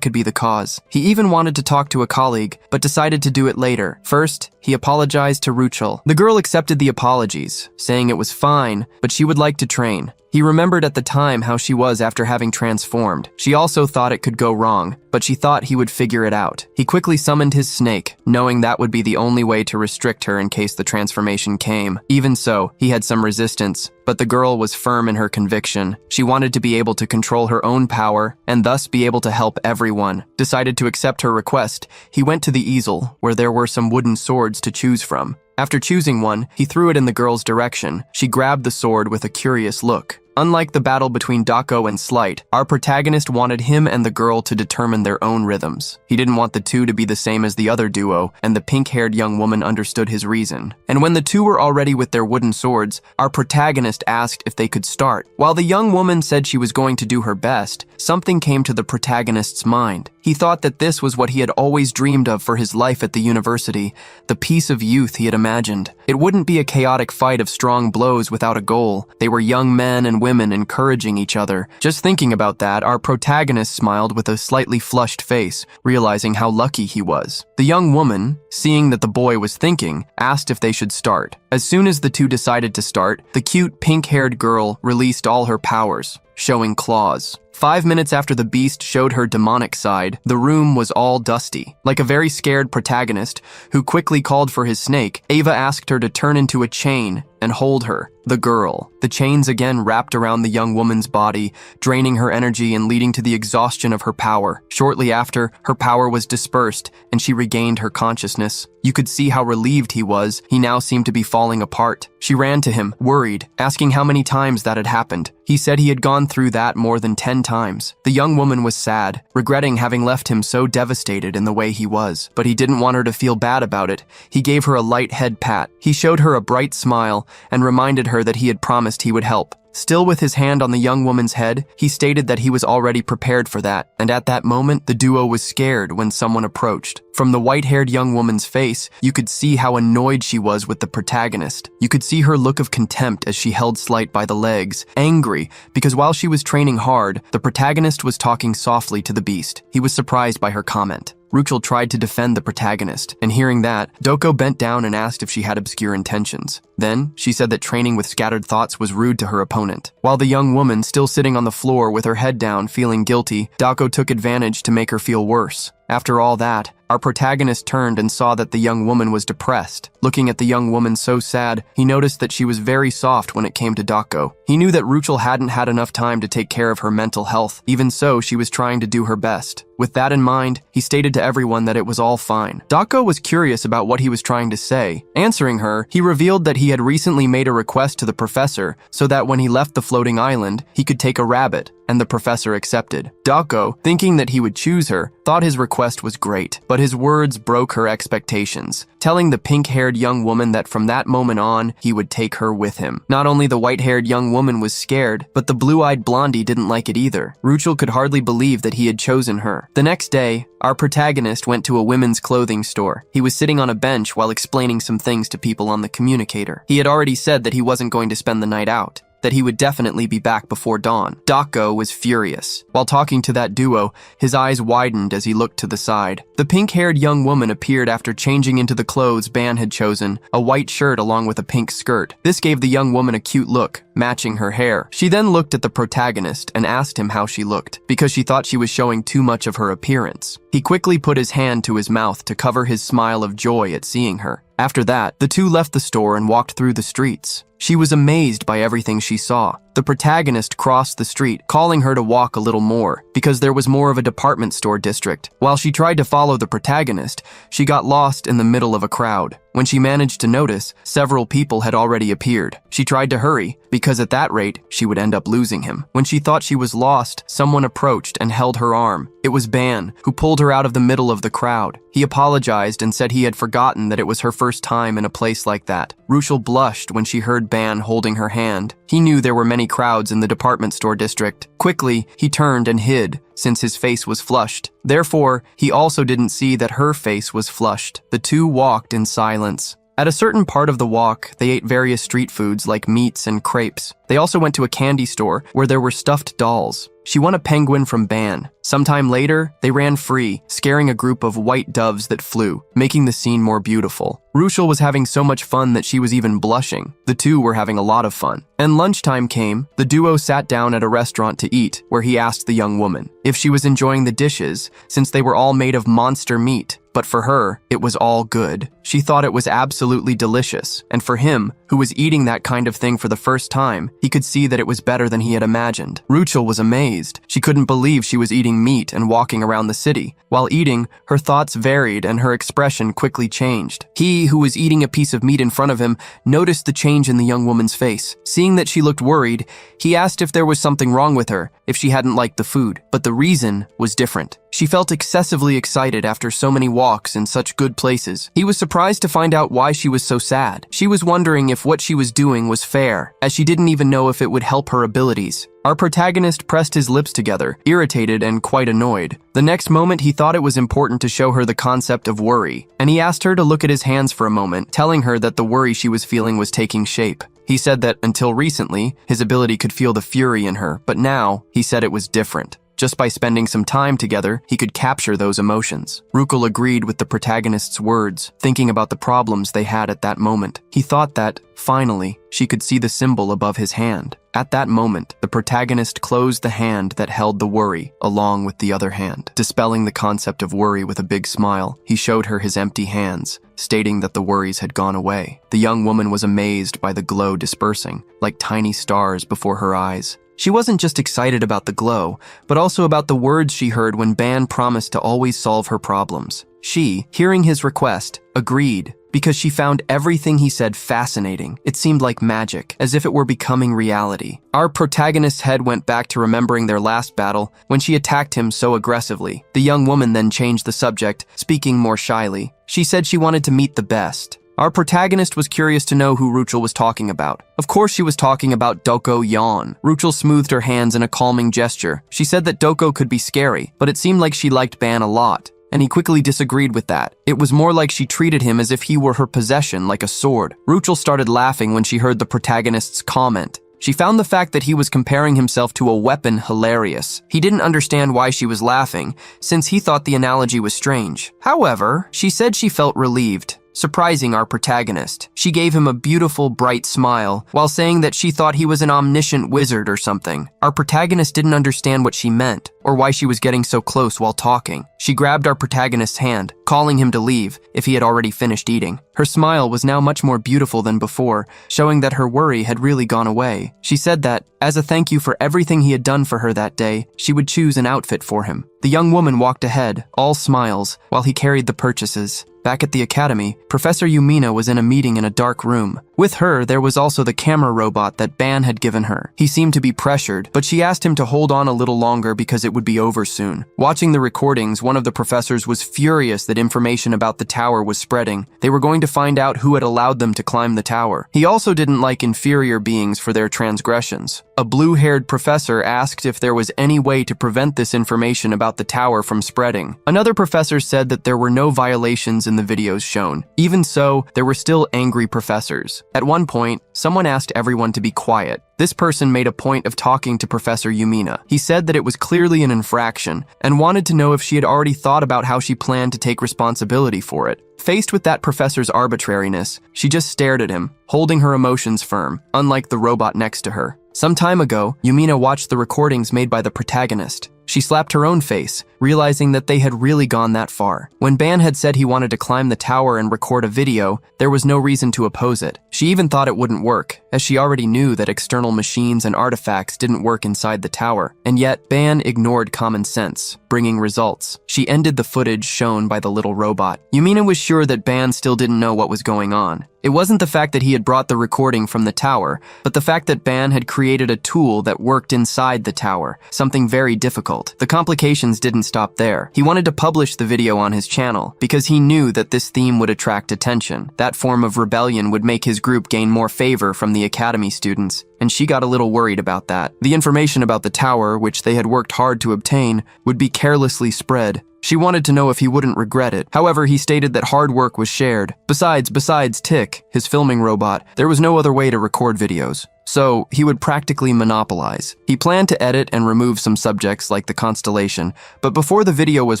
S1: could be the cause. He even wanted to talk to a colleague, but decided to do it later. First, he apologized to Ruchel. The girl accepted the apologies, saying it was fine, but she would like to train. He remembered at the time how she was after having transformed. She also thought it could go wrong, but she thought he would figure it out. He quickly summoned his snake, knowing that would be the only way to restrict her in case the transformation came. Even so, he had some resistance, but the girl was firm in her conviction. She wanted to be able to control her own power and thus be able to help everyone. Decided to accept her request, he went to the easel, where there were some wooden swords to choose from. After choosing one, he threw it in the girl's direction. She grabbed the sword with a curious look. Unlike the battle between Dako and Slight, our protagonist wanted him and the girl to determine their own rhythms. He didn't want the two to be the same as the other duo, and the pink-haired young woman understood his reason. And when the two were all ready with their wooden swords, our protagonist asked if they could start. While the young woman said she was going to do her best, something came to the protagonist's mind. He thought that this was what he had always dreamed of for his life at the university, the peace of youth he had imagined. It wouldn't be a chaotic fight of strong blows without a goal. They were young men and women encouraging each other. Just thinking about that, our protagonist smiled with a slightly flushed face, realizing how lucky he was. The young woman, seeing that the boy was thinking, asked if they should start. As soon as the two decided to start, the cute pink-haired girl released all her powers, showing claws. 5 minutes after the beast showed her demonic side, the room was all dusty. Like a very scared protagonist who quickly called for his snake, Ava asked her to turn into a chain and hold her, the girl. The chains again wrapped around the young woman's body, draining her energy and leading to the exhaustion of her power. Shortly after, her power was dispersed and she regained her consciousness. You could see how relieved he was. He now seemed to be falling apart. She ran to him, worried, asking how many times that had happened. He said he had gone through that more than 10 times. The young woman was sad, regretting having left him so devastated in the way he was. But he didn't want her to feel bad about it. He gave her a light head pat. He showed her a bright smile and reminded her that he had promised he would help. Still with his hand on the young woman's head, he stated that he was already prepared for that, and at that moment, the duo was scared when someone approached. From the white-haired young woman's face, you could see how annoyed she was with the protagonist. You could see her look of contempt as she held Slight by the legs, angry, because while she was training hard, the protagonist was talking softly to the beast. He was surprised by her comment. Ruchel tried to defend the protagonist, and hearing that, Doko bent down and asked if she had obscure intentions. Then, she said that training with scattered thoughts was rude to her opponent. While the young woman, still sitting on the floor with her head down, feeling guilty, Dako took advantage to make her feel worse. After all that, our protagonist turned and saw that the young woman was depressed. Looking at the young woman so sad, he noticed that she was very soft when it came to Dako. He knew that Ruchel hadn't had enough time to take care of her mental health. Even so, she was trying to do her best. With that in mind, he stated to everyone that it was all fine. Dako was curious about what he was trying to say. Answering her, he revealed that he had recently made a request to the professor so that when he left the floating island, he could take a rabbit, and the professor accepted. Dako, thinking that he would choose her, thought his request was great, but his words broke her expectations, telling the pink-haired young woman that from that moment on, he would take her with him. Not only the white-haired young woman was scared, but the blue-eyed blondie didn't like it either. Ruchel could hardly believe that he had chosen her. The next day, our protagonist went to a women's clothing store. He was sitting on a bench while explaining some things to people on the communicator. He had already said that he wasn't going to spend the night out, that he would definitely be back before dawn. Dako was furious. While talking to that duo, his eyes widened as he looked to the side. The pink-haired young woman appeared after changing into the clothes Ban had chosen, a white shirt along with a pink skirt. This gave the young woman a cute look, matching her hair. She then looked at the protagonist and asked him how she looked, because she thought she was showing too much of her appearance. He quickly put his hand to his mouth to cover his smile of joy at seeing her. After that, the two left the store and walked through the streets. She was amazed by everything she saw. The protagonist crossed the street, calling her to walk a little more, because there was more of a department store district. While she tried to follow the protagonist, she got lost in the middle of a crowd. When she managed to notice, several people had already appeared. She tried to hurry, because at that rate, she would end up losing him. When she thought she was lost, someone approached and held her arm. It was Ban, who pulled her out of the middle of the crowd. He apologized and said he had forgotten that it was her first time in a place like that. Ruchel blushed when she heard Ban holding her hand. He knew there were many crowds in the department store district. Quickly, he turned and hid, since his face was flushed. Therefore, he also didn't see that her face was flushed. The two walked in silence. At a certain part of the walk, they ate various street foods like meats and crepes. They also went to a candy store where there were stuffed dolls. She won a penguin from Ban. Sometime later, they ran free, scaring a group of white doves that flew, making the scene more beautiful. Ruchel was having so much fun that she was even blushing. The two were having a lot of fun. And lunchtime came. The duo sat down at a restaurant to eat, where he asked the young woman if she was enjoying the dishes, since they were all made of monster meat. but for her, it was all good. She thought it was absolutely delicious, and for him, who was eating that kind of thing for the first time, he could see that it was better than he had imagined. Ruchel was amazed. She couldn't believe she was eating meat and walking around the city. While eating, her thoughts varied and her expression quickly changed. He, who was eating a piece of meat in front of him, noticed the change in the young woman's face. Seeing that she looked worried, he asked if there was something wrong with her, if she hadn't liked the food. But the reason was different. She felt excessively excited after so many walks in such good places. He was surprised to find out why she was so sad. She was wondering if what she was doing was fair, as she didn't even know if it would help her abilities. Our protagonist pressed his lips together, irritated and quite annoyed. The next moment, he thought it was important to show her the concept of worry, and he asked her to look at his hands for a moment, telling her that the worry she was feeling was taking shape. He said that until recently, his ability could feel the fury in her, but now, he said it was different. Just by spending some time together, he could capture those emotions. Ruchel agreed with the protagonist's words, thinking about the problems they had at that moment. He thought that, finally, she could see the symbol above his hand. At that moment, the protagonist closed the hand that held the worry, along with the other hand. Dispelling the concept of worry with a big smile, he showed her his empty hands, stating that the worries had gone away. The young woman was amazed by the glow dispersing, like tiny stars before her eyes. She wasn't just excited about the glow, but also about the words she heard when Ban promised to always solve her problems. She, hearing his request, agreed, because she found everything he said fascinating. It seemed like magic, as if it were becoming reality. Our protagonist's head went back to remembering their last battle, when she attacked him so aggressively. The young woman then changed the subject, speaking more shyly. She said she wanted to meet the best. Our protagonist was curious to know who Ruchel was talking about. Of course she was talking about Doko Yan. Ruchel smoothed her hands in a calming gesture. She said that Doko could be scary, but it seemed like she liked Ban a lot, and he quickly disagreed with that. It was more like she treated him as if he were her possession, like a sword. Ruchel started laughing when she heard the protagonist's comment. She found the fact that he was comparing himself to a weapon hilarious. He didn't understand why she was laughing, since he thought the analogy was strange. However, she said she felt relieved, surprising our protagonist. She gave him a beautiful, bright smile, while saying that she thought he was an omniscient wizard or something. Our protagonist didn't understand what she meant, or why she was getting so close while talking. She grabbed our protagonist's hand, calling him to leave, if he had already finished eating. Her smile was now much more beautiful than before, showing that her worry had really gone away. She said that, as a thank you for everything he had done for her that day, she would choose an outfit for him. The young woman walked ahead, all smiles, while he carried the purchases. Back at the academy, Professor Yumina was in a meeting in a dark room. With her, there was also the camera robot that Ban had given her. He seemed to be pressured, but she asked him to hold on a little longer because it would be over soon. Watching the recordings, one of the professors was furious that information about the tower was spreading. They were going to find out who had allowed them to climb the tower. He also didn't like inferior beings for their transgressions. A blue-haired professor asked if there was any way to prevent this information about the tower from spreading. Another professor said that there were no violations in the videos shown. Even so, there were still angry professors. At one point, someone asked everyone to be quiet. This person made a point of talking to Professor Yumina. He said that it was clearly an infraction and wanted to know if she had already thought about how she planned to take responsibility for it. Faced with that professor's arbitrariness, she just stared at him, holding her emotions firm, unlike the robot next to her. Some time ago, Yumina watched the recordings made by the protagonist. She slapped her own face, realizing that they had really gone that far. When Ban had said he wanted to climb the tower and record a video, there was no reason to oppose it. She even thought it wouldn't work, as she already knew that external machines and artifacts didn't work inside the tower. And yet, Ban ignored common sense, bringing results. She ended the footage shown by the little robot. Yumina was sure that Ban still didn't know what was going on. It wasn't the fact that he had brought the recording from the tower, but the fact that Ban had created a tool that worked inside the tower, something very difficult. The complications didn't stop there. He wanted to publish the video on his channel, because he knew that this theme would attract attention. That form of rebellion would make his group gain more favor from the academy students, and she got a little worried about that. The information about the tower, which they had worked hard to obtain, would be carelessly spread. She wanted to know if he wouldn't regret it. However, he stated that hard work was shared. Besides Tick, his filming robot, there was no other way to record videos. So, he would practically monopolize. He planned to edit and remove some subjects like the constellation, but before the video was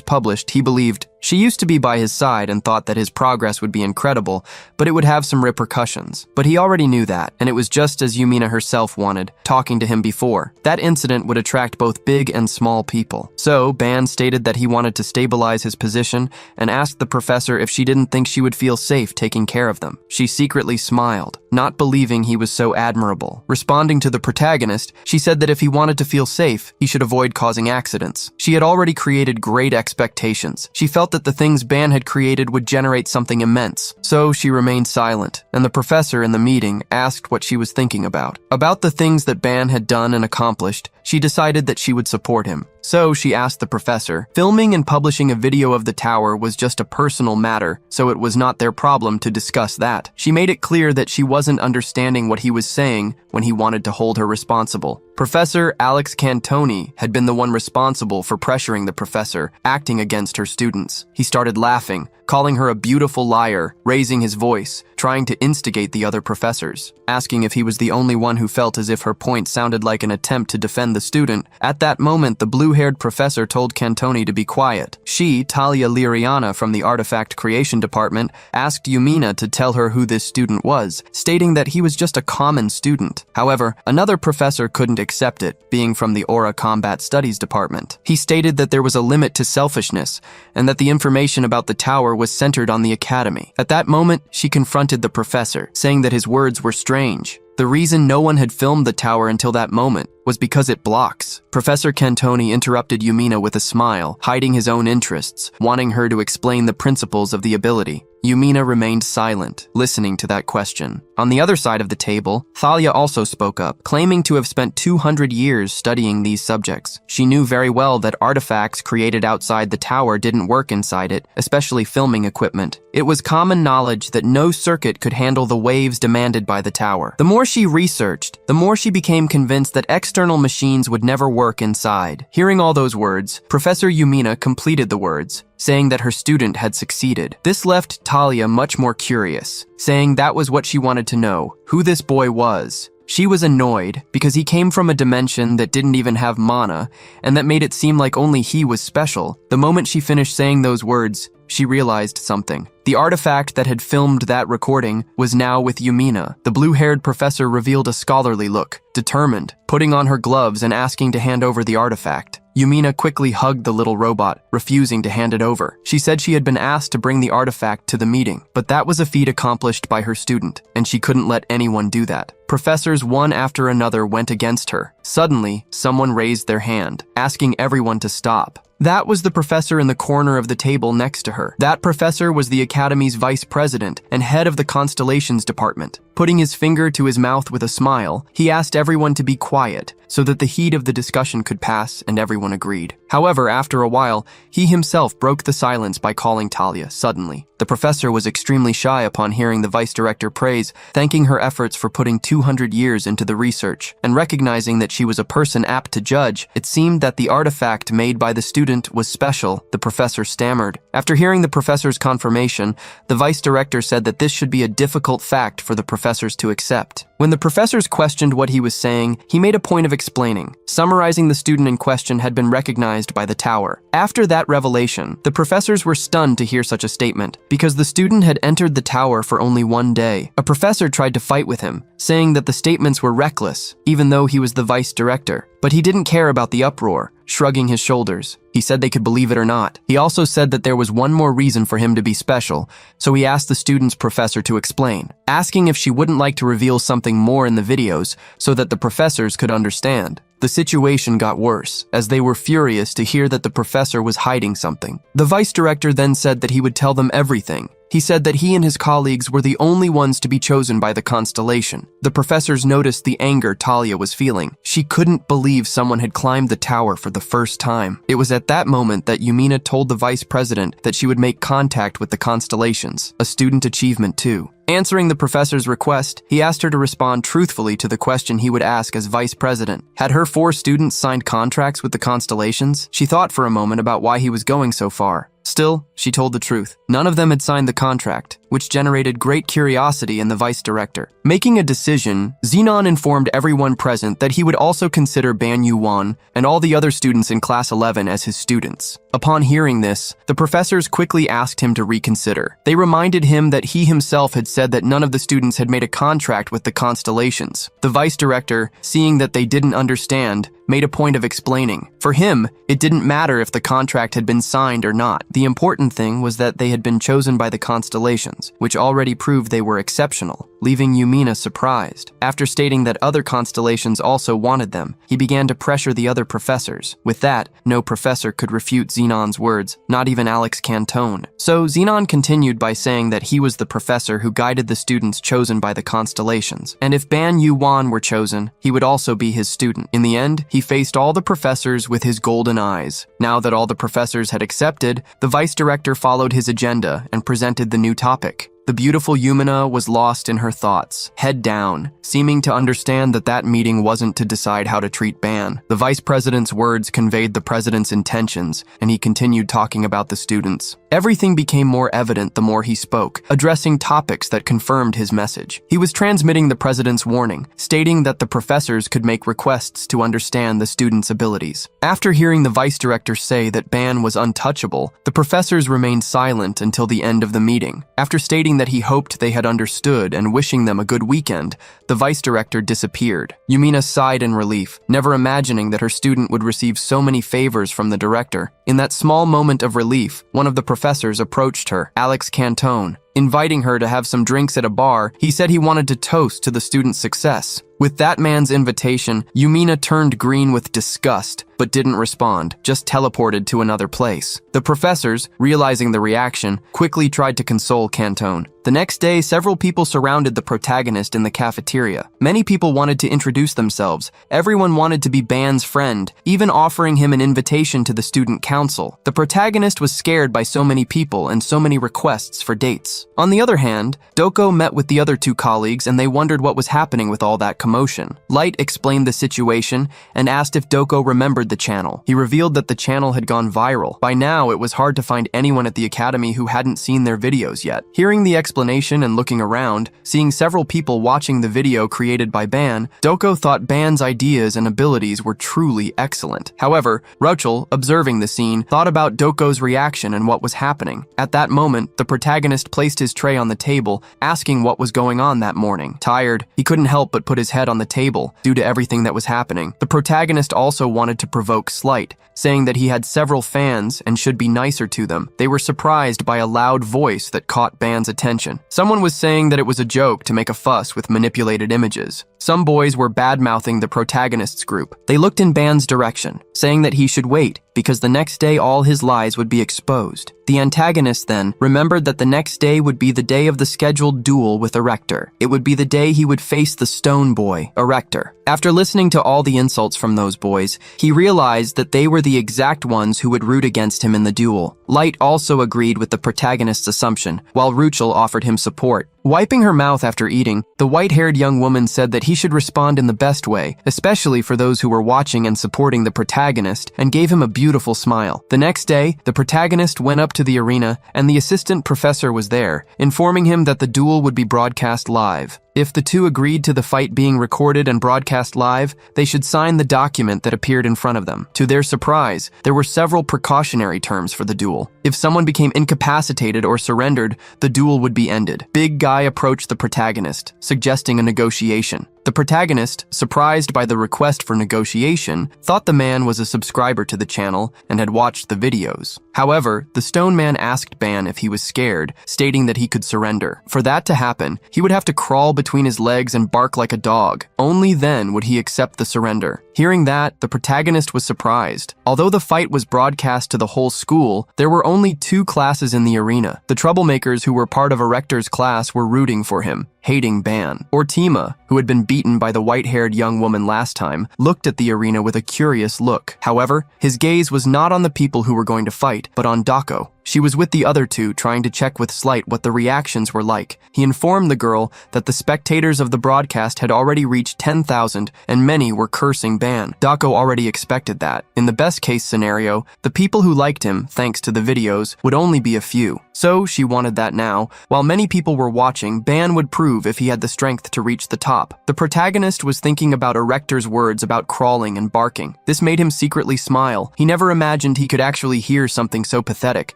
S1: published, he believed She used to be by his side and thought that his progress would be incredible, but it would have some repercussions. But he already knew that, and it was just as Yumina herself wanted, talking to him before. That incident would attract both big and small people. So, Ban stated that he wanted to stabilize his position and asked the professor if she didn't think she would feel safe taking care of them. She secretly smiled, not believing he was so admirable. Responding to the protagonist, she said that if he wanted to feel safe, he should avoid causing accidents. She had already created great expectations. She felt that the things Ban had created would generate something immense. So she remained silent, and the professor in the meeting asked what she was thinking about. About the things that Ban had done and accomplished, she decided that she would support him. So she asked the professor. Filming and publishing a video of the tower was just a personal matter, so it was not their problem to discuss that. She made it clear that she wasn't understanding what he was saying when he wanted to hold her responsible. Professor Alex Cantoni had been the one responsible for pressuring the professor, acting against her students. He started laughing, calling her a beautiful liar, raising his voice, trying to instigate the other professors, asking if he was the only one who felt as if her point sounded like an attempt to defend the student. At that moment, the blue-haired professor told Cantoni to be quiet. She, Talia Liriana from the Artifact Creation Department, asked Yumina to tell her who this student was, stating that he was just a common student. However, another professor couldn't accept it, being from the Aura Combat Studies Department. He stated that there was a limit to selfishness, and that the information about the tower was centered on the academy. At that moment, she confronted the professor, saying that his words were strange. The reason no one had filmed the tower until that moment was because it blocks. Professor Cantoni interrupted Yumina with a smile, hiding his own interests, wanting her to explain the principles of the ability. Yumina remained silent, listening to that question. On the other side of the table, Thalia also spoke up, claiming to have spent 200 years studying these subjects. She knew very well that artifacts created outside the tower didn't work inside it, especially filming equipment. It was common knowledge that no circuit could handle the waves demanded by the tower. The more she researched, the more she became convinced that external machines would never work inside. Hearing all those words, Professor Yumina completed the words, saying that her student had succeeded. This left Talia much more curious, saying that was what she wanted to know, who this boy was. She was annoyed because he came from a dimension that didn't even have mana, and that made it seem like only he was special. The moment she finished saying those words, she realized something. The artifact that had filmed that recording was now with Yumina. The blue-haired professor revealed a scholarly look, determined, putting on her gloves and asking to hand over the artifact. Yumina quickly hugged the little robot, refusing to hand it over. She said she had been asked to bring the artifact to the meeting, but that was a feat accomplished by her student, and she couldn't let anyone do that. Professors one after another went against her. Suddenly, someone raised their hand, asking everyone to stop. That was the professor in the corner of the table next to her. That professor was the Academy's vice president and head of the Constellations Department. Putting his finger to his mouth with a smile, he asked everyone to be quiet so that the heat of the discussion could pass, and everyone agreed. However, after a while, he himself broke the silence by calling Talia suddenly. The professor was extremely shy upon hearing the vice director praise, thanking her efforts for putting 200 years into the research, and recognizing that she was a person apt to judge. It seemed that the artifact made by the student was special, the professor stammered. After hearing the professor's confirmation, the vice director said that this should be a difficult fact for the professors to accept. When the professors questioned what he was saying, he made a point of explaining, summarizing the student in question had been recognized by the tower. After that revelation, the professors were stunned to hear such a statement, because the student had entered the tower for only one day. A professor tried to fight with him, saying that the statements were reckless, even though he was the vice director. But he didn't care about the uproar, shrugging his shoulders. He said they could believe it or not. He also said that there was one more reason for him to be special, so he asked the student's professor to explain, asking if she wouldn't like to reveal something more in the videos so that the professors could understand. The situation got worse, as they were furious to hear that the professor was hiding something. The vice director then said that he would tell them everything. He said that he and his colleagues were the only ones to be chosen by the constellation. The professors noticed the anger Talia was feeling. She couldn't believe someone had climbed the tower for the first time. It was at that moment that Yumina told the vice president that she would make contact with the constellations, a student achievement too. Answering the professor's request, he asked her to respond truthfully to the question he would ask as vice president. Had her 4 students signed contracts with the constellations? She thought for a moment about why he was going so far. Still, she told the truth. None of them had signed the contract, which which generated great curiosity in the vice director. Making a decision, Zenon informed everyone present that he would also consider Ban Yuan and all the other students in class 11 as his students. Upon hearing this, the professors quickly asked him to reconsider. They reminded him that he himself had said that none of the students had made a contract with the constellations. The vice director, seeing that they didn't understand, made a point of explaining. For him, it didn't matter if the contract had been signed or not. The important thing was that they had been chosen by the constellations, which already proved they were exceptional, leaving Yumina surprised. After stating that other constellations also wanted them, he began to pressure the other professors. With that, no professor could refute Zenon's words, not even Alex Cantone. So Zenon continued by saying that he was the professor who guided the students chosen by the constellations, and if Ban Yuan were chosen, he would also be his student. In the end, he faced all the professors with his golden eyes. Now that all the professors had accepted, the vice director followed his agenda and presented the new topic. The beautiful Yumina was lost in her thoughts, head down, seeming to understand that that meeting wasn't to decide how to treat Ban. The vice president's words conveyed the president's intentions, and he continued talking about the students. Everything became more evident the more he spoke, addressing topics that confirmed his message. He was transmitting the president's warning, stating that the professors could make requests to understand the students' abilities. After hearing the vice director say that Ban was untouchable, the professors remained silent until the end of the meeting. After stating that he hoped they had understood and wishing them a good weekend, the vice director disappeared. Yumina sighed in relief, never imagining that her student would receive so many favors from the director. In that small moment of relief, one of the professors approached her, Alex Cantone. Inviting her to have some drinks at a bar, he said he wanted to toast to the student's success. With that man's invitation, Yumina turned green with disgust, but didn't respond, just teleported to another place. The professors, realizing the reaction, quickly tried to console Cantone. The next day, several people surrounded the protagonist in the cafeteria. Many people wanted to introduce themselves. Everyone wanted to be Ban's friend, even offering him an invitation to the student council. The protagonist was scared by so many people and so many requests for dates. On the other hand, Doko met with the other two colleagues and they wondered what was happening with all that commotion. Light explained the situation and asked if Doko remembered the channel. He revealed that the channel had gone viral. By now, it was hard to find anyone at the academy who hadn't seen their videos yet. Hearing the explanation and looking around, seeing several people watching the video created by Ban, Doko thought Ban's ideas and abilities were truly excellent. However, Rachel, observing the scene, thought about Doko's reaction and what was happening. At that moment, the protagonist placed his tray on the table, asking what was going on that morning. Tired, he couldn't help but put his head on the table due to everything that was happening. The protagonist also wanted to provoke Slight, saying that he had several fans and should be nicer to them. They were surprised by a loud voice that caught Ban's attention. Someone was saying that it was a joke to make a fuss with manipulated images. Some boys were bad-mouthing the protagonist's group. They looked in Ban's direction, saying that he should wait because the next day all his lies would be exposed. The antagonist then remembered that the next day would be the day of the scheduled duel with Erector. It would be the day he would face the stone boy, Erector. After listening to all the insults from those boys, he realized that they were the exact ones who would root against him in the duel. Light also agreed with the protagonist's assumption, while Ruchel offered him support. Wiping her mouth after eating, the white-haired young woman said that he should respond in the best way, especially for those who were watching and supporting the protagonist, and gave him a beautiful smile. The next day, the protagonist went up to the arena, and the assistant professor was there, informing him that the duel would be broadcast live. If the two agreed to the fight being recorded and broadcast live, they should sign the document that appeared in front of them. To their surprise, there were several precautionary terms for the duel. If someone became incapacitated or surrendered, the duel would be ended. Big Guy approached the protagonist, suggesting a negotiation. The protagonist, surprised by the request for negotiation, thought the man was a subscriber to the channel and had watched the videos. However, the stone man asked Ban if he was scared, stating that he could surrender. For that to happen, he would have to crawl between his legs and bark like a dog. Only then would he accept the surrender. Hearing that, the protagonist was surprised. Although the fight was broadcast to the whole school, there were only 2 classes in the arena. The troublemakers who were part of Erector's class were rooting for him, hating Ban. Ortima, who had been beaten by the white-haired young woman last time, looked at the arena with a curious look. However, his gaze was not on the people who were going to fight, but on Dako. She was with the other two, trying to check with Slight what the reactions were like. He informed the girl that the spectators of the broadcast had already reached 10,000 and many were cursing Ban. Dako already expected that. In the best case scenario, the people who liked him, thanks to the videos, would only be a few. So she wanted that now. While many people were watching, Ban would prove if he had the strength to reach the top. The protagonist was thinking about Erector's words about crawling and barking. This made him secretly smile. He never imagined he could actually hear something so pathetic.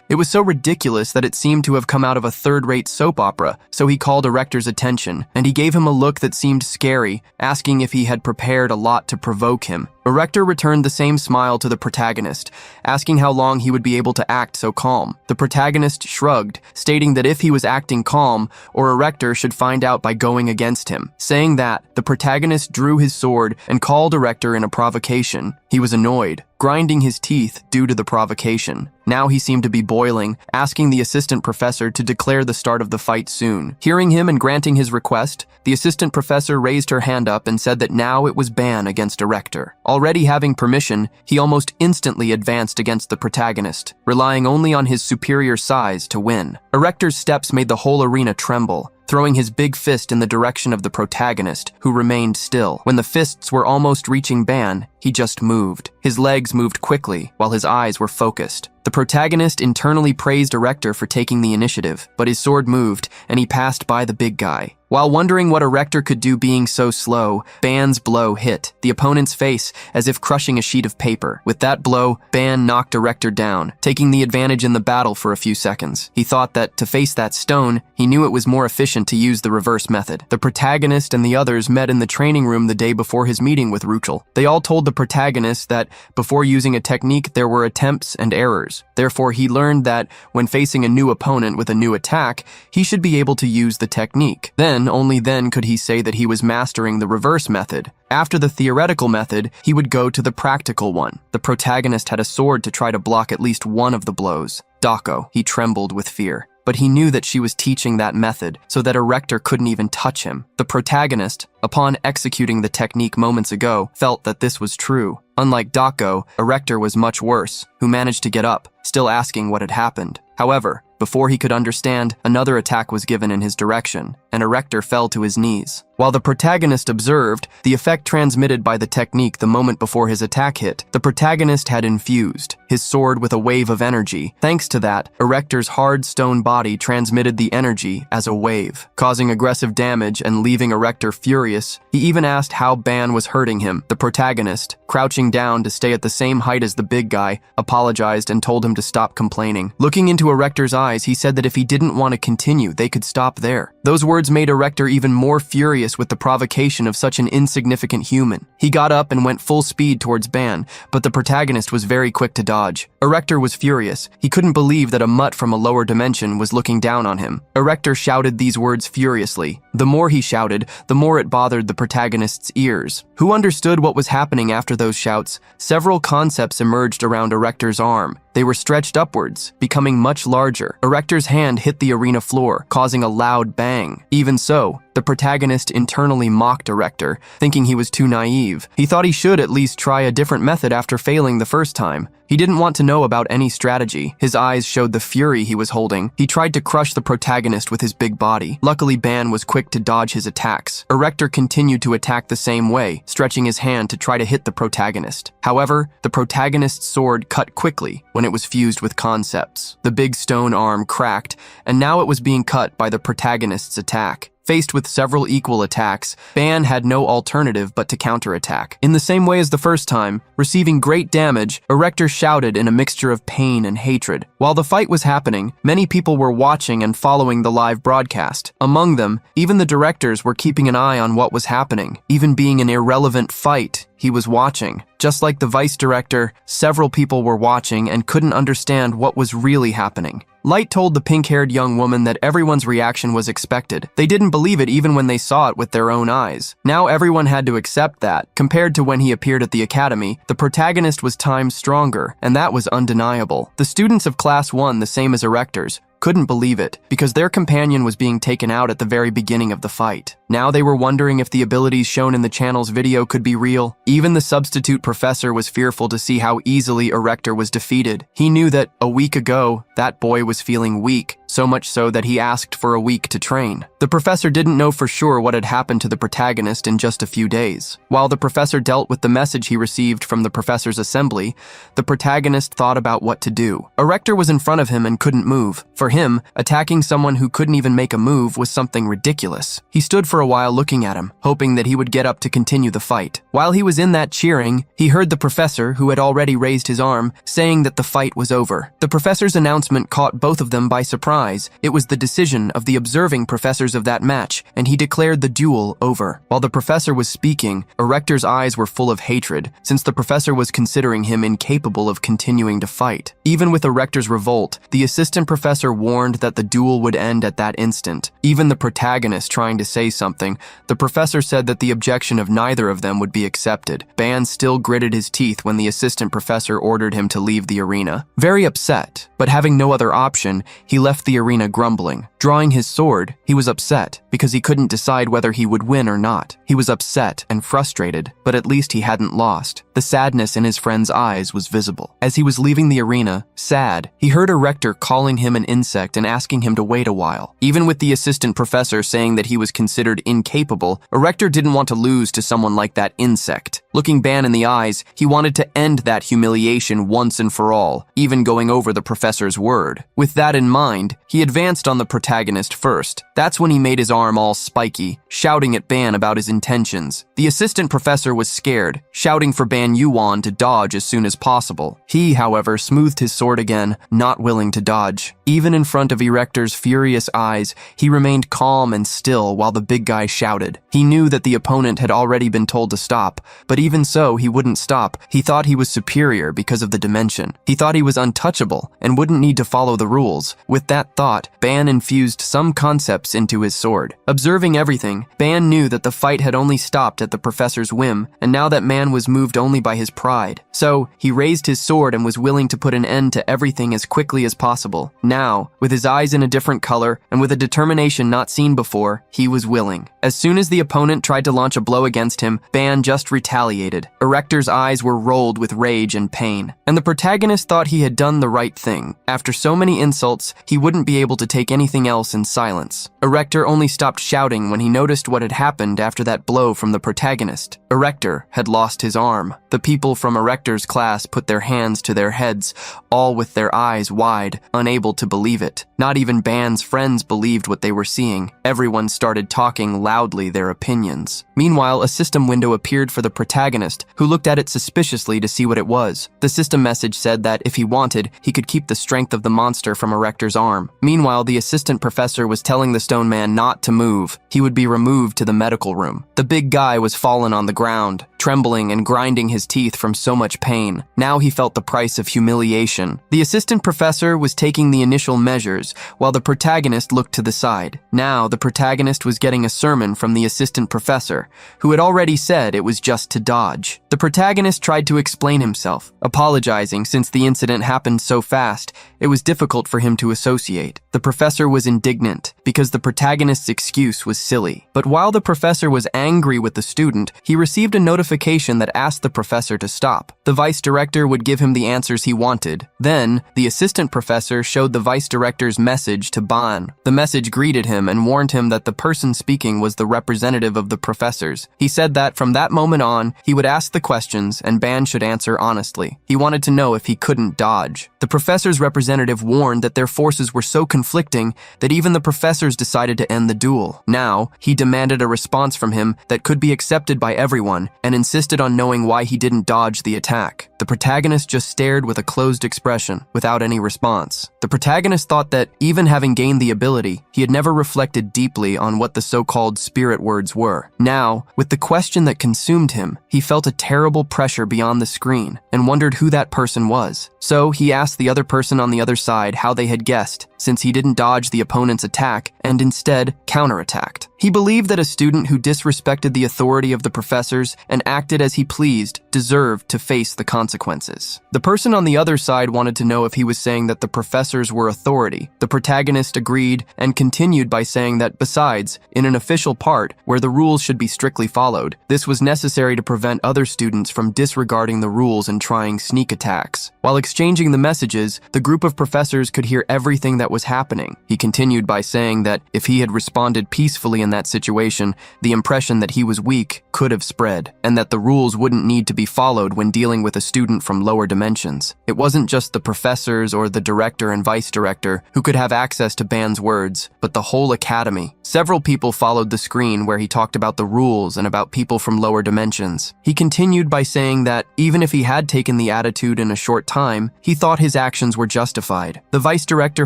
S1: It was so ridiculous that it seemed to have come out of a third-rate soap opera, so he called Erector's attention, and he gave him a look that seemed scary, asking if he had prepared a lot to provoke him. Erector returned the same smile to the protagonist, asking how long he would be able to act so calm. The protagonist shrugged, stating that if he was acting calm, or Erector should find out by going against him. Saying that, the protagonist drew his sword and called Erector in a provocation. He was annoyed, grinding his teeth due to the provocation. Now he seemed to be boiling, asking the assistant professor to declare the start of the fight soon. Hearing him and granting his request, the assistant professor raised her hand up and said that now it was Ban against Erector. Already having permission, he almost instantly advanced against the protagonist, relying only on his superior size to win. Erector's steps made the whole arena tremble, throwing his big fist in the direction of the protagonist, who remained still. When the fists were almost reaching Ban, he just moved. His legs moved quickly, while his eyes were focused. The protagonist internally praised Erector for taking the initiative, but his sword moved, and he passed by the big guy. While wondering what Erector could do being so slow, Ban's blow hit the opponent's face as if crushing a sheet of paper. With that blow, Ban knocked Erector down, taking the advantage in the battle for a few seconds. He thought that, to face that stone, he knew it was more efficient to use the reverse method. The protagonist and the others met in the training room the day before his meeting with Ruchel. They all told the protagonist that, before using a technique, there were attempts and errors. Therefore, he learned that, when facing a new opponent with a new attack, he should be able to use the technique. Only then could he say that he was mastering the reverse method. After the theoretical method, he would go to the practical one. The protagonist had a sword to try to block at least one of the blows. Dako, he trembled with fear. But he knew that she was teaching that method, so that Erector couldn't even touch him. The protagonist, upon executing the technique moments ago, felt that this was true. Unlike Dako, Erector was much worse, who managed to get up, still asking what had happened. However, before he could understand, another attack was given in his direction, and Erector fell to his knees. While the protagonist observed the effect transmitted by the technique the moment before his attack hit, the protagonist had infused his sword with a wave of energy. Thanks to that, Erector's hard stone body transmitted the energy as a wave, causing aggressive damage and leaving Erector furious. He even asked how Ban was hurting him. The protagonist, crouching down to stay at the same height as the big guy, apologized and told him to stop complaining. Looking into Erector's eyes, he said that if he didn't want to continue, they could stop there. Those words made Erector even more furious with the provocation of such an insignificant human. He got up and went full speed towards Ban, but the protagonist was very quick to dodge. Erector was furious. He couldn't believe that a mutt from a lower dimension was looking down on him. Erector shouted these words furiously. The more he shouted, the more it bothered the protagonist's ears. Who understood what was happening after those shouts? Several concepts emerged around Erector's arm. They were stretched upwards, becoming much larger. Erector's hand hit the arena floor, causing a loud bang. Even so, the protagonist internally mocked Erector, thinking he was too naive. He thought he should at least try a different method after failing the first time. He didn't want to know about any strategy. His eyes showed the fury he was holding. He tried to crush the protagonist with his big body. Luckily, Ban was quick to dodge his attacks. Erector continued to attack the same way, stretching his hand to try to hit the protagonist. However, the protagonist's sword cut quickly when it was fused with concepts. The big stone arm cracked, and now it was being cut by the protagonist's attack. Faced with several equal attacks, Ban had no alternative but to counterattack. In the same way as the first time, receiving great damage, Erector shouted in a mixture of pain and hatred. While the fight was happening, many people were watching and following the live broadcast. Among them, even the directors were keeping an eye on what was happening. Even being an irrelevant fight, he was watching. Just like the vice director, several people were watching and couldn't understand what was really happening. Light told the pink-haired young woman that everyone's reaction was expected. They didn't believe it even when they saw it with their own eyes. Now everyone had to accept that. Compared to when he appeared at the academy, the protagonist was times stronger, and that was undeniable. The students of Class 1, the same as Erectors, couldn't believe it, because their companion was being taken out at the very beginning of the fight. Now they were wondering if the abilities shown in the channel's video could be real. Even the substitute professor was fearful to see how easily Erector was defeated. He knew that, a week ago, that boy was feeling weak, so much so that he asked for a week to train. The professor didn't know for sure what had happened to the protagonist in just a few days. While the professor dealt with the message he received from the professor's assembly, the protagonist thought about what to do. Erector was in front of him and couldn't move. For him, attacking someone who couldn't even make a move was something ridiculous. He stood for a while looking at him, hoping that he would get up to continue the fight. While he was in that cheering, he heard the professor, who had already raised his arm, saying that the fight was over. The professor's announcement caught both of them by surprise. It was the decision of the observing professors of that match, and he declared the duel over. While the professor was speaking, Erector's eyes were full of hatred, since the professor was considering him incapable of continuing to fight. Even with Erector's revolt, the assistant professor warned that the duel would end at that instant. Even the protagonist trying to say something, the professor said that the objection of neither of them would be accepted. Ban still gritted his teeth when the assistant professor ordered him to leave the arena. Very upset, but having no other option, he left the arena grumbling. Drawing his sword, he was upset because he couldn't decide whether he would win or not. He was upset and frustrated, but at least he hadn't lost. The sadness in his friend's eyes was visible. As he was leaving the arena, sad, he heard Erector calling him an insect and asking him to wait a while. Even with the assistant professor saying that he was considered incapable, Erector didn't want to lose to someone like that insect. Looking Ban in the eyes, he wanted to end that humiliation once and for all, even going over the professor's word. With that in mind, he advanced on the protagonist first. That's when he made his arm all spiky, shouting at Ban about his intentions. The assistant professor was scared, shouting for Ban Yuan to dodge as soon as possible. He, however, smoothed his sword again, not willing to dodge. Even in front of Erector's furious eyes, he remained calm and still while the big guy shouted. He knew that the opponent had already been told to stop, but even so, he wouldn't stop. He thought he was superior because of the dimension. He thought he was untouchable and wouldn't need to follow the rules. With that thought, Ban infused some concepts into his sword. Observing everything, Ban knew that the fight had only stopped at the professor's whim, and now that man was moved only by his pride. So, he raised his sword and was willing to put an end to everything as quickly as possible. Now, with his eyes in a different color and with a determination not seen before, he was willing. As soon as the opponent tried to launch a blow against him, Ban just retaliated. Erector's eyes were rolled with rage and pain, and the protagonist thought he had done the right thing. After so many insults, he wouldn't be able to take anything else in silence. Erector only stopped shouting when he noticed what had happened after that blow from the protagonist. Erector had lost his arm. The people from Erector's class put their hands to their heads, all with their eyes wide, unable to believe it. Not even Ban's friends believed what they were seeing. Everyone started talking loudly their opinions. Meanwhile, a system window appeared for the protagonist, who looked at it suspiciously to see what it was. The system message said that if he wanted, he could keep the strength of the monster from Erector's arm. Meanwhile, the assistant professor was telling the stone man not to move. He would be removed to the medical room. The big guy was fallen on the ground, trembling and grinding his teeth from so much pain. Now he felt the price of humiliation. The assistant professor was taking the initial measures, while the protagonist looked to the side. Now the protagonist was getting a sermon from the assistant professor, who had already said it was just to dodge. The protagonist tried to explain himself, apologizing since the incident happened so fast, it was difficult for him to associate. The professor was indignant, because the protagonist's excuse was silly. But while the professor was angry with the student, he received a notification that asked the professor to stop. The vice director would give him the answers he wanted. Then, the assistant professor showed the vice director's message to Ban. The message greeted him and warned him that the person speaking was the representative of the professors. He said that from that moment on, he would ask the questions and Ban should answer honestly. He wanted to know if he couldn't dodge. The professor's representative warned that their forces were so conflicting that even the professors decided to end the duel. Now, he demanded a response from him that could be accepted by everyone and insisted on knowing why he didn't dodge the attack. The protagonist just stared with a closed expression, without any response. The protagonist thought that, even having gained the ability, he had never reflected deeply on what the so-called spirit words were. Now, with the question that consumed him, he felt a terrible pressure beyond the screen and wondered who that person was. So he asked the other person on the other side how they had guessed, since he didn't dodge the opponent's attack and instead counterattacked. He believed that a student who disrespected the authority of the professors and acted as he pleased deserved to face the consequences. consequences. The person on the other side wanted to know if he was saying that the professors were authority. The protagonist agreed and continued by saying that besides, in an official part where the rules should be strictly followed, this was necessary to prevent other students from disregarding the rules and trying sneak attacks. While exchanging the messages, the group of professors could hear everything that was happening. He continued by saying that if he had responded peacefully in that situation, the impression that he was weak could have spread, and that the rules wouldn't need to be followed when dealing with a student from lower dimensions. It wasn't just the professors or the director and vice director who could have access to Ban's words, but the whole academy. Several people followed the screen where he talked about the rules and about people from lower dimensions. He continued by saying that even if he had taken the attitude in a short time, he thought his actions were justified. The vice director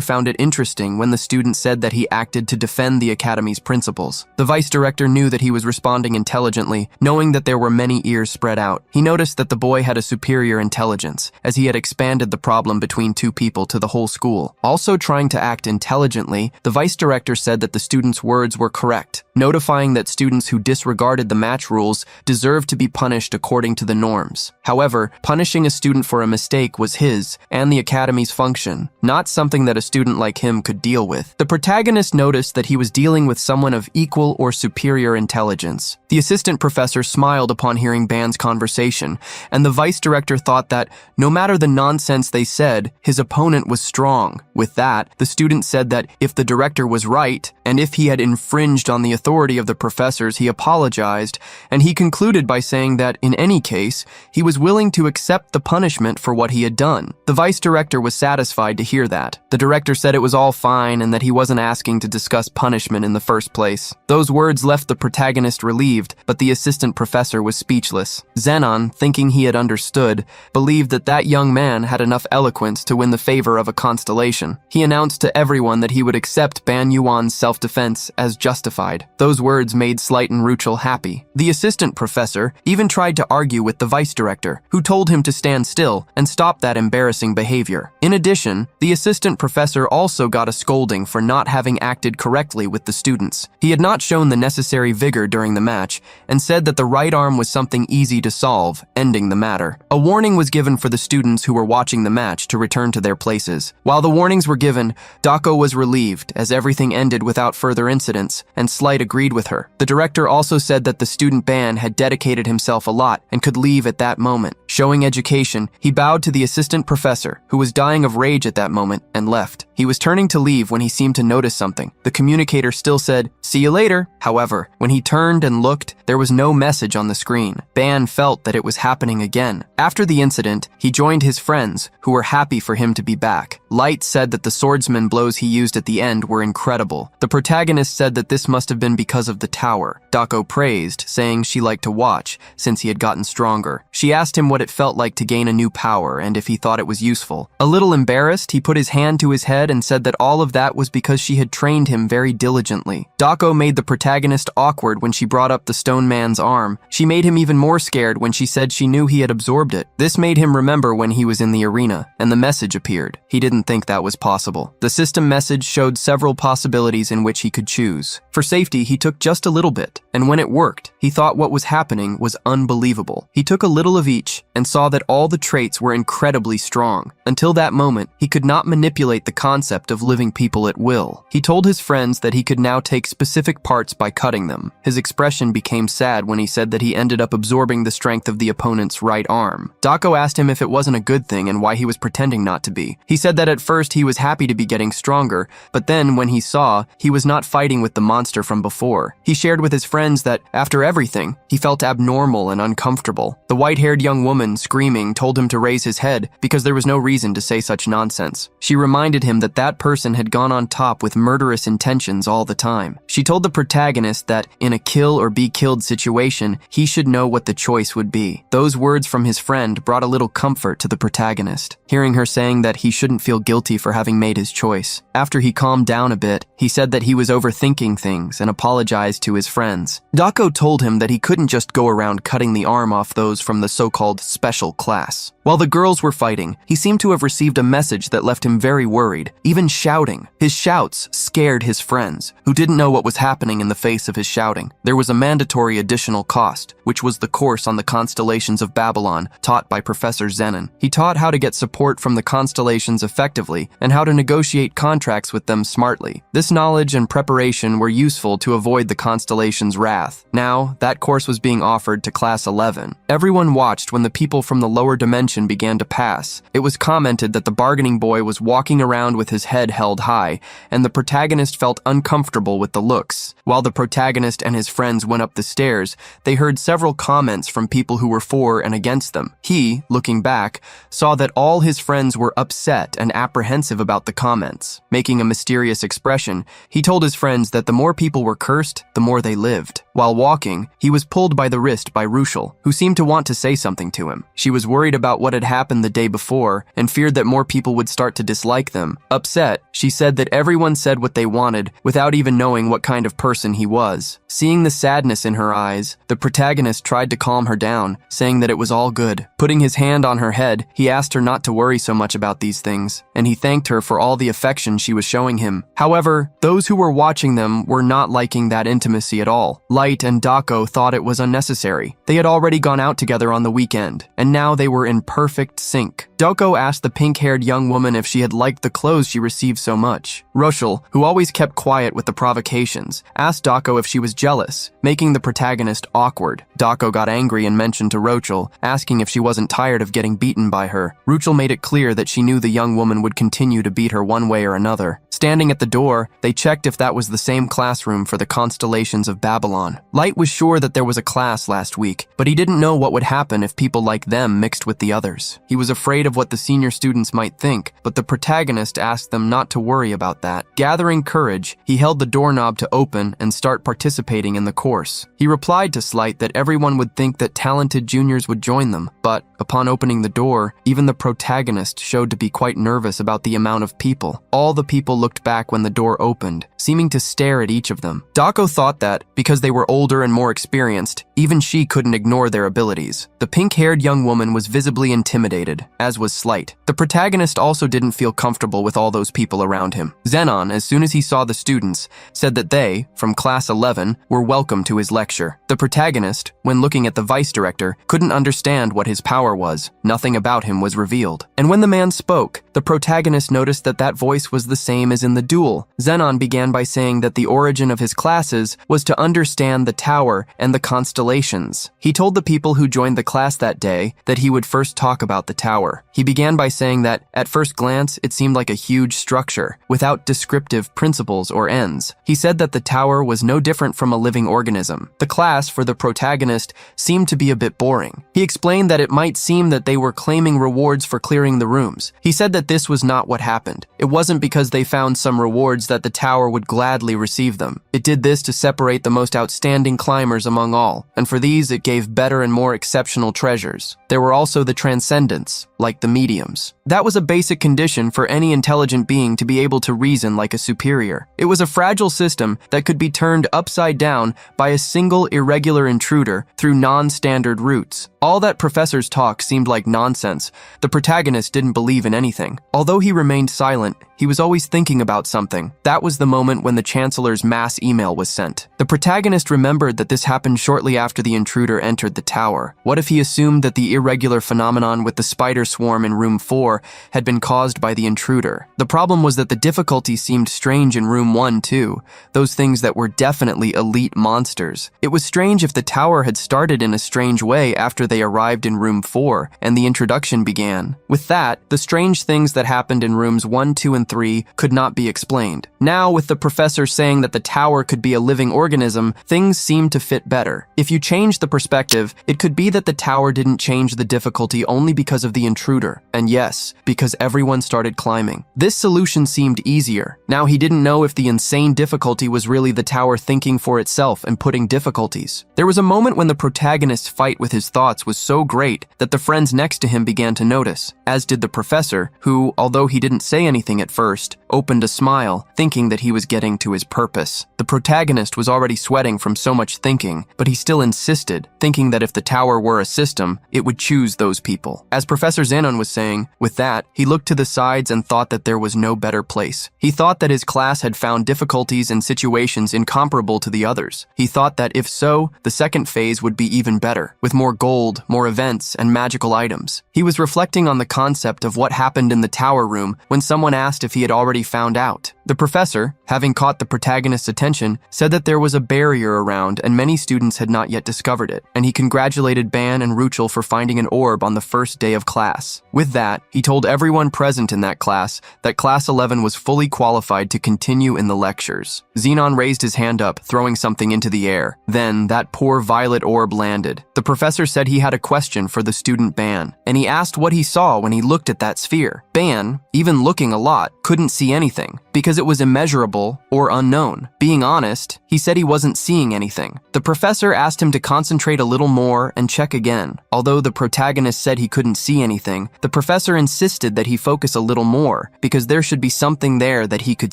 S1: found it interesting when the student said that he acted to defend the academy's principles. The vice director knew that he was responding intelligently, knowing that there were many ears spread out. He noticed that the boy had a superior intelligence, as he had expanded the problem between two people to the whole school. Also trying to act intelligently, the vice director said that the student's words were correct, notifying that students who disregarded the match rules deserved to be punished according to the norms. However, punishing a student for a mistake was his and the academy's function, not something that a student like him could deal with. The protagonist noticed that he was dealing with someone of equal or superior intelligence. The assistant professor smiled upon hearing Ban's conversation, and the vice director thought that no matter the nonsense they said, his opponent was strong. With that, the student said that if the director was right, and if he had infringed on the authority of the professors, he apologized, and he concluded by saying that, in any case, he was willing to accept the punishment for what he had done. The vice director was satisfied to hear that. The director said it was all fine and that he wasn't asking to discuss punishment in the first place. Those words left the protagonist relieved, but the assistant professor was speechless. Zenon, thinking he had understood, believed that that young man had enough eloquence to win the favor of a constellation. He announced to everyone that he would accept Ban Yuan's self-defense as justified. Those words made Slight and Ruchel happy. The assistant professor even tried to argue with the vice director, who told him to stand still and stop that embarrassing behavior. In addition, the assistant professor also got a scolding for not having acted correctly with the students. He had not shown the necessary vigor during the match and said that the right arm was something easy to solve, ending the matter. A warning was given for the students who were watching the match to return to their places. While the warnings were given, Dako was relieved as everything ended without further incidents, and Slight agreed with her. The director also said that the student Ban had dedicated himself a lot and could leave at that moment. Showing education, he bowed to the assistant professor, who was dying of rage at that moment, and left. He was turning to leave when he seemed to notice something. The communicator still said, "See you later." However, when he turned and looked, there was no message on the screen. Ban felt that it was happening again. After the incident, he joined his friends, who were happy for him to be back. Light said that the swordsman blows he used at the end were incredible. The protagonist said that this must have been because of the tower. Dako praised, saying she liked to watch, since he had gotten stronger. She asked him what it felt like to gain a new power and if he thought it was useful. A little embarrassed, he put his hand to his head and said that all of that was because she had trained him very diligently. Dako made the protagonist awkward when she brought up the stone man's arm. She made him even more scared when she said she knew he had absorbed it. This made him remember when he was in the arena, and the message appeared. He didn't think that was possible. The system message showed several possibilities in which he could choose. For safety, he took just a little bit, and when it worked, he thought what was happening was unbelievable. He took a little of each and saw that all the traits were incredibly strong. Until that moment, he could not manipulate the concept of living people at will. He told his friends that he could now take specific parts by cutting them. His expression became sad when he said that he ended up absorbing the strength of the opponent's right arm. Dako asked him if it wasn't a good thing and why he was pretending not to be. He said that at first he was happy to be getting stronger, but then when he saw, he was not fighting with the monster from before. He shared with his friends that, after everything, he felt abnormal and uncomfortable. The white-haired young woman, screaming, told him to raise his head because there was no reason to say such nonsense. She reminded him that that person had gone on top with murderous intentions all the time. She told the protagonist that, in a kill or be killed situation, he should know what the choice would be. Those words from his friend brought a little comfort to the protagonist, hearing her saying that he shouldn't feel guilty for having made his choice. After he calmed down a bit, he said that he was overthinking things and apologized to his friends. Dako told told him that he couldn't just go around cutting the arm off those from the so-called special class. While the girls were fighting, he seemed to have received a message that left him very worried, even shouting. His shouts scared his friends, who didn't know what was happening in the face of his shouting. There was a mandatory additional cost, which was the course on the constellations of Babylon taught by Professor Zenon. He taught how to get support from the constellations effectively and how to negotiate contracts with them smartly. This knowledge and preparation were useful to avoid the constellation's wrath. Now, that course was being offered to Class 11. Everyone watched when the people from the lower dimension began to pass. It was commented that the bargaining boy was walking around with his head held high, and the protagonist felt uncomfortable with the looks. While the protagonist and his friends went up the stairs, they heard several comments from people who were for and against them. He, looking back, saw that all his friends were upset and apprehensive about the comments. Making a mysterious expression, he told his friends that the more people were cursed, the more they lived. While walking, he was pulled by the wrist by Ruchel, who seemed to want to say something to him. She was worried about what had happened the day before and feared that more people would start to dislike them. Upset, she said that everyone said what they wanted without even knowing what kind of person he was. Seeing the sadness in her eyes, the protagonist tried to calm her down, saying that it was all good. Putting his hand on her head, he asked her not to worry so much about these things, and he thanked her for all the affection she was showing him. However, those who were watching them were not liking that intimacy at all. Light and Dako thought it was unnecessary. They had already gone out together on the weekend, and now they were in perfect sync. Dako asked the pink-haired young woman if she had liked the clothes she received so much. Ruchel, who always kept quiet with the provocations, asked Dako if she was jealous, making the protagonist awkward. Dako got angry and mentioned to Ruchel, asking if she wasn't tired of getting beaten by her. Ruchel made it clear that she knew the young woman would continue to beat her one way or another. Standing at the door, they checked if that was the same classroom for the constellations of Babylon. Light was sure that there was a class last week, but he didn't know what would happen if people like them mixed with the others. He was afraid of what the senior students might think, but the protagonist asked them not to worry about that. Gathering courage, he held the doorknob to open and start participating in the course. He replied to Slight that everyone would think that talented juniors would join them, but upon opening the door, even the protagonist showed to be quite nervous about the amount of people. All the people looked back when the door opened, seeming to stare at each of them. Dako thought that, because they were older and more experienced, even she couldn't ignore their abilities. The pink-haired young woman was visibly intimidated, as was Slight. The protagonist also didn't feel comfortable with all those people around him. Zenon, as soon as he saw the students, said that they, from Class 11, were welcome to his lecture. The protagonist, when looking at the vice director, couldn't understand what his power was. Nothing about him was revealed. And when the man spoke, the protagonist noticed that that voice was the same as in the duel. Zenon began by saying that the origin of his classes was to understand the tower and the constellations. He told the people who joined the class that day that he would first talk about the tower. He began by saying that, at first glance, it seemed like a huge structure, without descriptive principles or ends. He said that the tower was no different from a living organism. The class, for the protagonist, seemed to be a bit boring. He explained that it might seem that they were claiming rewards for clearing the rooms. He said that this was not what happened. It wasn't because they found some rewards that the tower would gladly receive them. It did this to separate the most outstanding climbers among all, and for these it gave better and more exceptional treasures. There were also the transcendents, like the mediums. That was a basic condition for any intelligent being to be able to reason like a superior. It was a fragile system that could be turned upside down by a single irregular intruder through non-standard routes. All that professor's talk seemed like nonsense. The protagonist didn't believe in anything. Although he remained silent, he was always thinking about something. That was the moment when the Chancellor's mass email was sent. The protagonist remembered that this happened shortly after the intruder entered the tower. What if he assumed that the irregular phenomenon with the spider swarm in room 4 had been caused by the intruder? The problem was that the difficulty seemed strange in room 1 too, those things that were definitely elite monsters. It was strange if the tower had started in a strange way after they arrived in room 4 and the introduction began. With that, the strange things that happened in rooms 1, 2, and 3 could not be explained. Now, with the professor saying that the tower could be a living organism, things seemed to fit better. If you change the perspective, it could be that the tower didn't change the difficulty only because of the intruder. And yes, because everyone started climbing. This solution seemed easier. Now he didn't know if the insane difficulty was really the tower thinking for itself and putting difficulties. There was a moment when the protagonist's fight with his thoughts was so great that the friends next to him began to notice, as did the professor, who, although he didn't say anything at first, opened a smile, thinking that he was getting to his purpose. The protagonist was already sweating from so much thinking, but he still insisted, thinking that if the tower were a system, it would choose those people. As Professor Zenon was saying, with that, he looked to the sides and thought that there was no better place. He thought that his class had found difficulties and situations incomparable to the others. He thought that if so, the second phase would be even better, with more gold, more events, and magical items. He was reflecting on the concept of what happened in the tower room when someone asked if he had already found out. The professor, having caught the protagonist's attention, said that there was a barrier around and many students had not yet discovered it, and he congratulated Ban and Ruchel for finding an orb on the first day of class. With that, he told everyone present in that class that Class 11 was fully qualified to continue in the lectures. Zenon raised his hand up, throwing something into the air. Then, that poor violet orb landed. The professor said he had a question for the student Ban, and he asked what he saw when he looked at that sphere. Ban, even looking a lot, couldn't see anything, because it was immeasurable or unknown. Being honest, he said he wasn't seeing anything. The professor asked him to concentrate a little more and check again. Although the protagonist said he couldn't see anything, the professor insisted that he focus a little more, because there should be something there that he could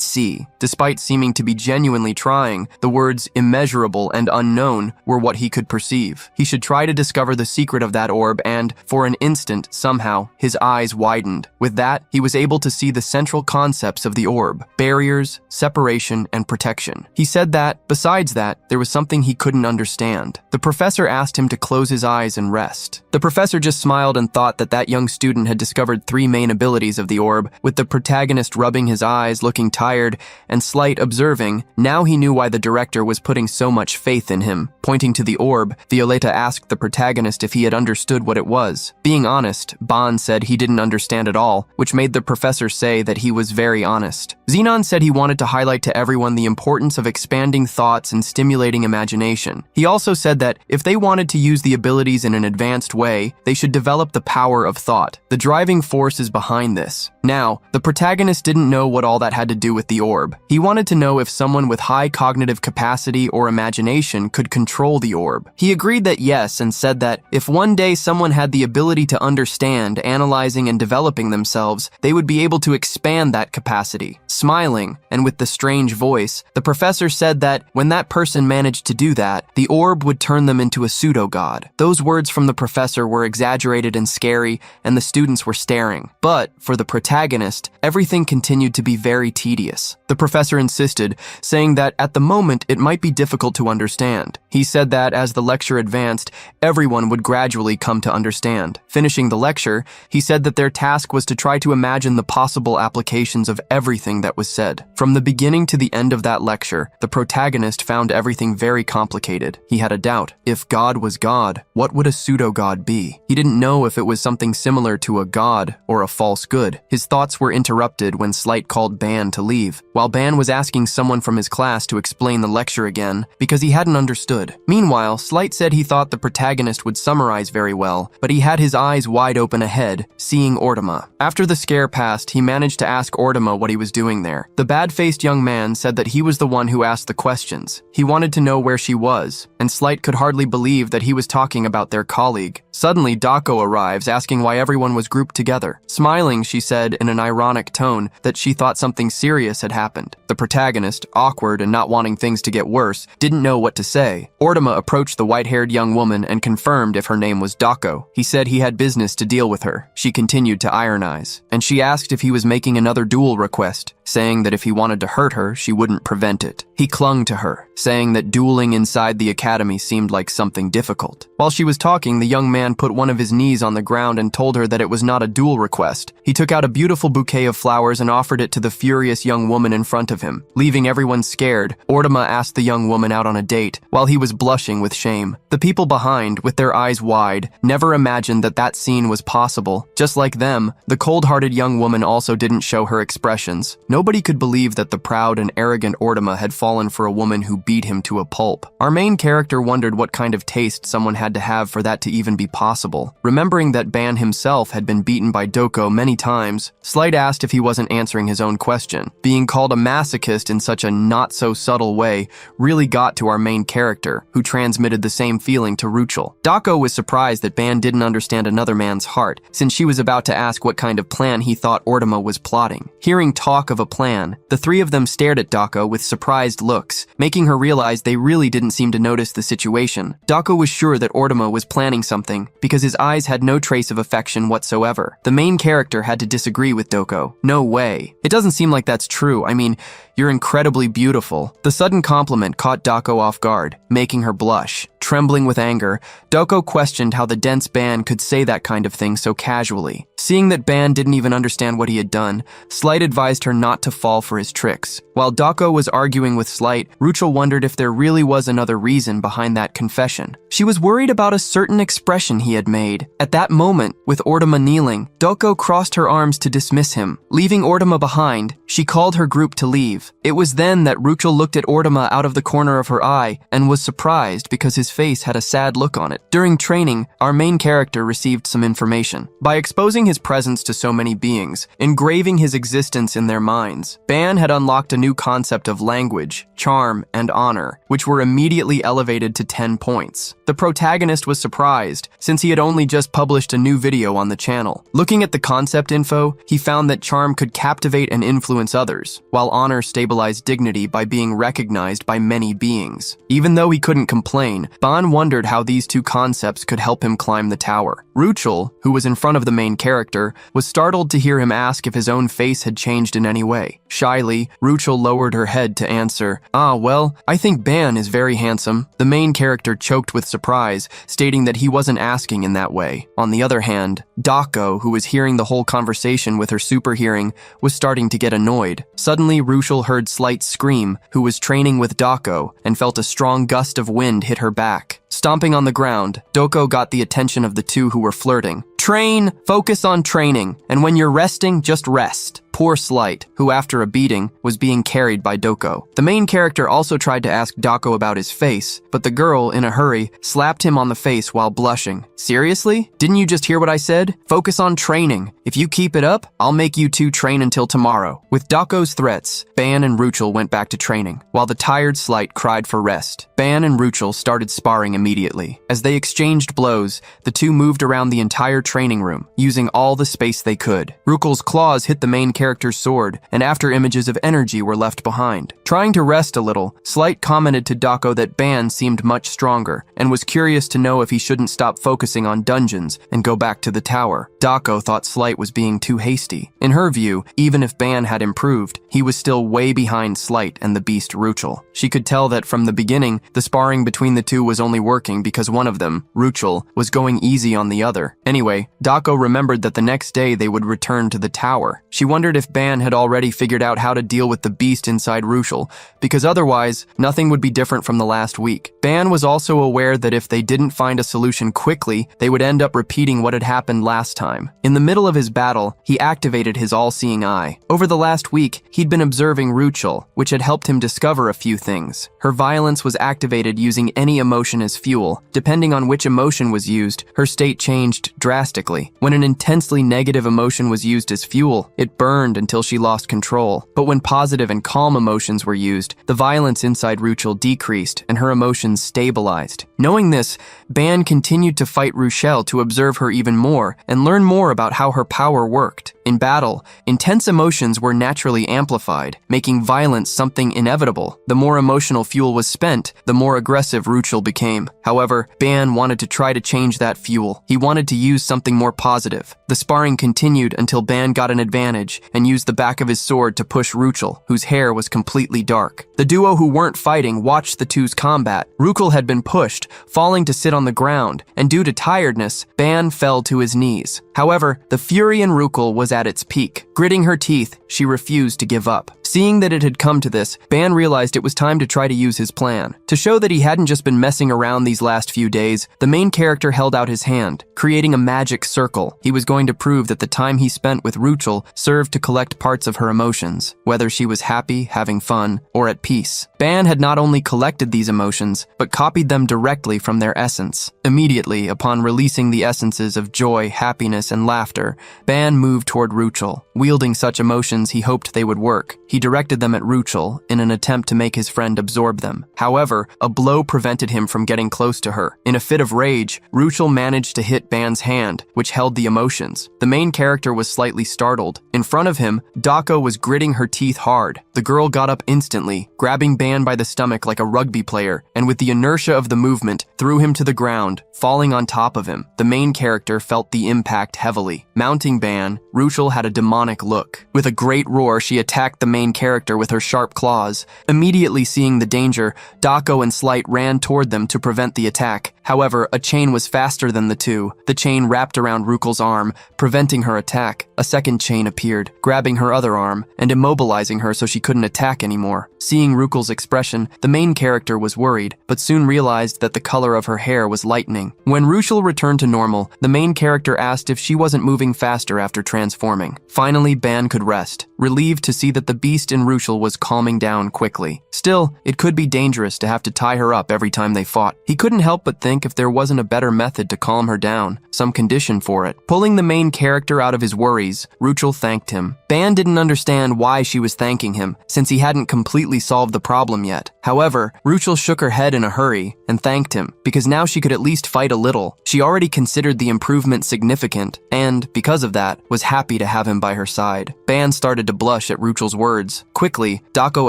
S1: see. Despite seeming to be genuinely trying, the words immeasurable and unknown were what he could perceive. He should try to discover the secret of that orb and, for an instant, somehow, his eyes widened. With that, he was able to see the central concepts of the orb: barriers, separation, and protection. He said that, besides that, there was something he couldn't understand. The professor asked him to close his eyes and rest. The professor just smiled and thought that that young student had discovered three main abilities of the orb, with the protagonist rubbing his eyes, looking tired, and Slight observing. Now he knew why the director was putting so much faith in him. Pointing to the orb, Violeta asked the protagonist if he had understood what it was. Being honest, Ban said he didn't understand at all, which made the professor say that he was very honest. Zenon said he wanted to highlight to everyone the importance of expanding thoughts and stimulating imagination. He also said that if they wanted to use the abilities in an advanced way, they should develop the power of thought. The driving force is behind this. Now, the protagonist didn't know what all that had to do with the orb. He wanted to know if someone with high cognitive capacity or imagination could control the orb. He agreed that yes, and said that if one day someone had the ability to understand, analyzing, and developing themselves, they would be able to expand that capacity. Smiling, and with the strange voice, the professor said that when that person managed to do that, the orb would turn them into a pseudo-god. Those words from the professor were exaggerated and scary, and the students were staring. But, for the protagonist, everything continued to be very tedious. The professor insisted, saying that at the moment it might be difficult to understand. He said that as the lecture advanced, everyone would gradually come to understand. Finishing the lecture, he said that their task was to try to imagine the possible applications of everything that was said. From the beginning to the end of that lecture, the protagonist found everything very complicated. He had a doubt. If God was God, what would a pseudo-god be? He didn't know if it was something similar to a god or a false good. His thoughts were interrupted when Slight called Ban to leave, while Ban was asking someone from his class to explain the lecture again because he hadn't understood. Meanwhile, Slight said he thought the protagonist would summarize very well, but he had his eyes wide open ahead, seeing Ortima. After the scare passed, he managed to ask Ortima what he was doing there. The bad-faced young man said that he was the one who asked the questions. He wanted to know where she was, and Slight could hardly believe that he was talking about their colleague. Suddenly, Dako arrives, asking why everyone was grouped together. Smiling, she said in an ironic tone that she thought something serious had happened. The protagonist, awkward and not wanting things to get worse, didn't know what to say. Ortima approached the white-haired young woman and confirmed if her name was Dako. He said he had business to deal with her. She continued to ironize, and she asked if he was making another duel request, saying that if he wanted to hurt her, she wouldn't prevent it. He clung to her, saying that dueling inside the academy seemed like something difficult. While she was talking, the young man put one of his knees on the ground and told her that it was not a duel request. He took out a beautiful bouquet of flowers and offered it to the furious young woman in front of him. Leaving everyone scared, Ortima asked the young woman out on a date, while he was blushing with shame. The people behind, with their eyes wide, never imagined that that scene was possible. Just like them, the cold-hearted young woman also didn't show her expressions. Nobody could believe that the proud and arrogant Ortima had fallen fallen for a woman who beat him to a pulp. Our main character wondered what kind of taste someone had to have for that to even be possible. Remembering that Ban himself had been beaten by Doko many times, Slight asked if he wasn't answering his own question. Being called a masochist in such a not-so-subtle way really got to our main character, who transmitted the same feeling to Ruchel. Dako was surprised that Ban didn't understand another man's heart, since she was about to ask what kind of plan he thought Ortama was plotting. Hearing talk of a plan, the three of them stared at Dako with surprised looks, making her realize they really didn't seem to notice the situation. Dako was sure that Ortama was planning something, because his eyes had no trace of affection whatsoever. The main character had to disagree with Doko. No way. It doesn't seem like that's true. I mean, you're incredibly beautiful. The sudden compliment caught Dako off guard, making her blush. Trembling with anger, Doko questioned how the dense Ban could say that kind of thing so casually. Seeing that Ban didn't even understand what he had done, Slight advised her not to fall for his tricks. While Dako was arguing with Slight, Ruchel wondered if there really was another reason behind that confession. She was worried about a certain expression he had made. At that moment, with Ortama kneeling, Doko crossed her arms to dismiss him. Leaving Ortama behind, she called her group to leave. It was then that Ruchel looked at Ortama out of the corner of her eye and was surprised because his face had a sad look on it. During training, our main character received some information. By exposing his presence to so many beings, engraving his existence in their minds, Ban had unlocked a new concept of language, charm, and honor, which were immediately elevated to 10 points. The protagonist was surprised, since he had only just published a new video on the channel. Looking at the concept info, he found that charm could captivate and influence others, while honor stabilized dignity by being recognized by many beings. Even though he couldn't complain, Ban wondered how these two concepts could help him climb the tower. Ruchel, who was in front of the main character, was startled to hear him ask if his own face had changed in any way. Shyly, Ruchel lowered her head to answer, well, I think Ban is very handsome." The main character choked with surprise, stating that he wasn't asking in that way. On the other hand, Dako, who was hearing the whole conversation with her super hearing, was starting to get annoyed. Suddenly, Ruchel heard Slight scream, who was training with Dako, and felt a strong gust of wind hit her back. Stomping on the ground, Doko got the attention of the two who were flirting. "Train, focus on training, and when you're resting, just rest." Poor Slight, who after a beating, was being carried by Doko. The main character also tried to ask Dako about his face, but the girl, in a hurry, slapped him on the face while blushing. "Seriously? Didn't you just hear what I said? Focus on training. If you keep it up, I'll make you two train until tomorrow." With Dako's threats, Ban and Ruchel went back to training, while the tired Slight cried for rest. Ban and Ruchel started sparring immediately. As they exchanged blows, the two moved around the entire training room, using all the space they could. Ruchel's claws hit the main character's sword, and after images of energy were left behind. Trying to rest a little, Slight commented to Dako that Ban seemed much stronger, and was curious to know if he shouldn't stop focusing on dungeons and go back to the tower. Dako thought Slight was being too hasty. In her view, even if Ban had improved, he was still way behind Slight and the beast Ruchel. She could tell that from the beginning, the sparring between the two was only working because one of them, Ruchel, was going easy on the other. Anyway, Dako remembered that the next day they would return to the tower. She wondered if Ban had already figured out how to deal with the beast inside Ruchel, because otherwise, nothing would be different from the last week. Ban was also aware that if they didn't find a solution quickly, they would end up repeating what had happened last time. In the middle of his battle, he activated his all-seeing eye. Over the last week, he'd been observing Ruchel, which had helped him discover a few things. Her violence was activated using any emotion as fuel. Depending on which emotion was used, her state changed drastically. When an intensely negative emotion was used as fuel, it burned until she lost control. But when positive and calm emotions were used, the violence inside Ruchel decreased and her emotions stabilized. Knowing this, Ban continued to fight Ruchel to observe her even more and learn more about how her power worked. In battle, intense emotions were naturally amplified, making violence something inevitable. The more emotional fuel was spent, the more aggressive Ruchel became. However, Ban wanted to try to change that fuel. He wanted to use something more positive. The sparring continued until Ban got an advantage and used the back of his sword to push Ruchel, whose hair was completely dark. The duo who weren't fighting watched the two's combat. Ruchel had been pushed, falling to sit on the ground, and due to tiredness, Ban fell to his knees. However, the fury in Ruchel was at its peak. Gritting her teeth, she refused to give up. Seeing that it had come to this, Ban realized it was time to try to use his plan. To show that he hadn't just been messing around these last few days, the main character held out his hand, creating a magic circle. He was going to prove that the time he spent with Ruchel served to collect parts of her emotions, whether she was happy, having fun, or at peace. Ban had not only collected these emotions, but copied them directly from their essence. Immediately, upon releasing the essences of joy, happiness, and laughter, Ban moved toward Ruchel. Wielding such emotions, he hoped they would work. He directed them at Ruchel in an attempt to make his friend absorb them. However, a blow prevented him from getting close to her. In a fit of rage, Ruchel managed to hit Ban's hand, which held the emotions. The main character was slightly startled. In front of him, Dako was gritting her teeth hard. The girl got up instantly, grabbing Ban by the stomach like a rugby player, and with the inertia of the movement, threw him to the ground, falling on top of him. The main character felt the impact heavily. Mounting Ban, Ruchel had a demonic look. With a great roar, she attacked the main character with her sharp claws. Immediately seeing the danger, Dako and Slight ran toward them to prevent the attack. However, a chain was faster than the two. The chain wrapped around Ruchel's arm, preventing her attack. A second chain appeared, grabbing her other arm and immobilizing her so she couldn't attack anymore. Seeing Ruchel's expression, the main character was worried, but soon realized that the color of her hair was lightening. When Ruchel returned to normal, the main character asked if she wasn't moving faster after transforming. Finally, Ban could rest, relieved to see that the beast in Ruchel was calming down quickly. Still, it could be dangerous to have to tie her up every time they fought. He couldn't help but think if there wasn't a better method to calm her down, some condition for it. Pulling the main character out of his worries, Ruchel thanked him. Ban didn't understand why she was thanking him, since he hadn't completely solved the problem yet. However, Ruchel shook her head in a hurry and thanked him, because now she could at least fight a little. She already considered the improvement significant, and, because of that, was happy to have him by her side. Ban started to blush at Ruchel's words. Quickly, Dako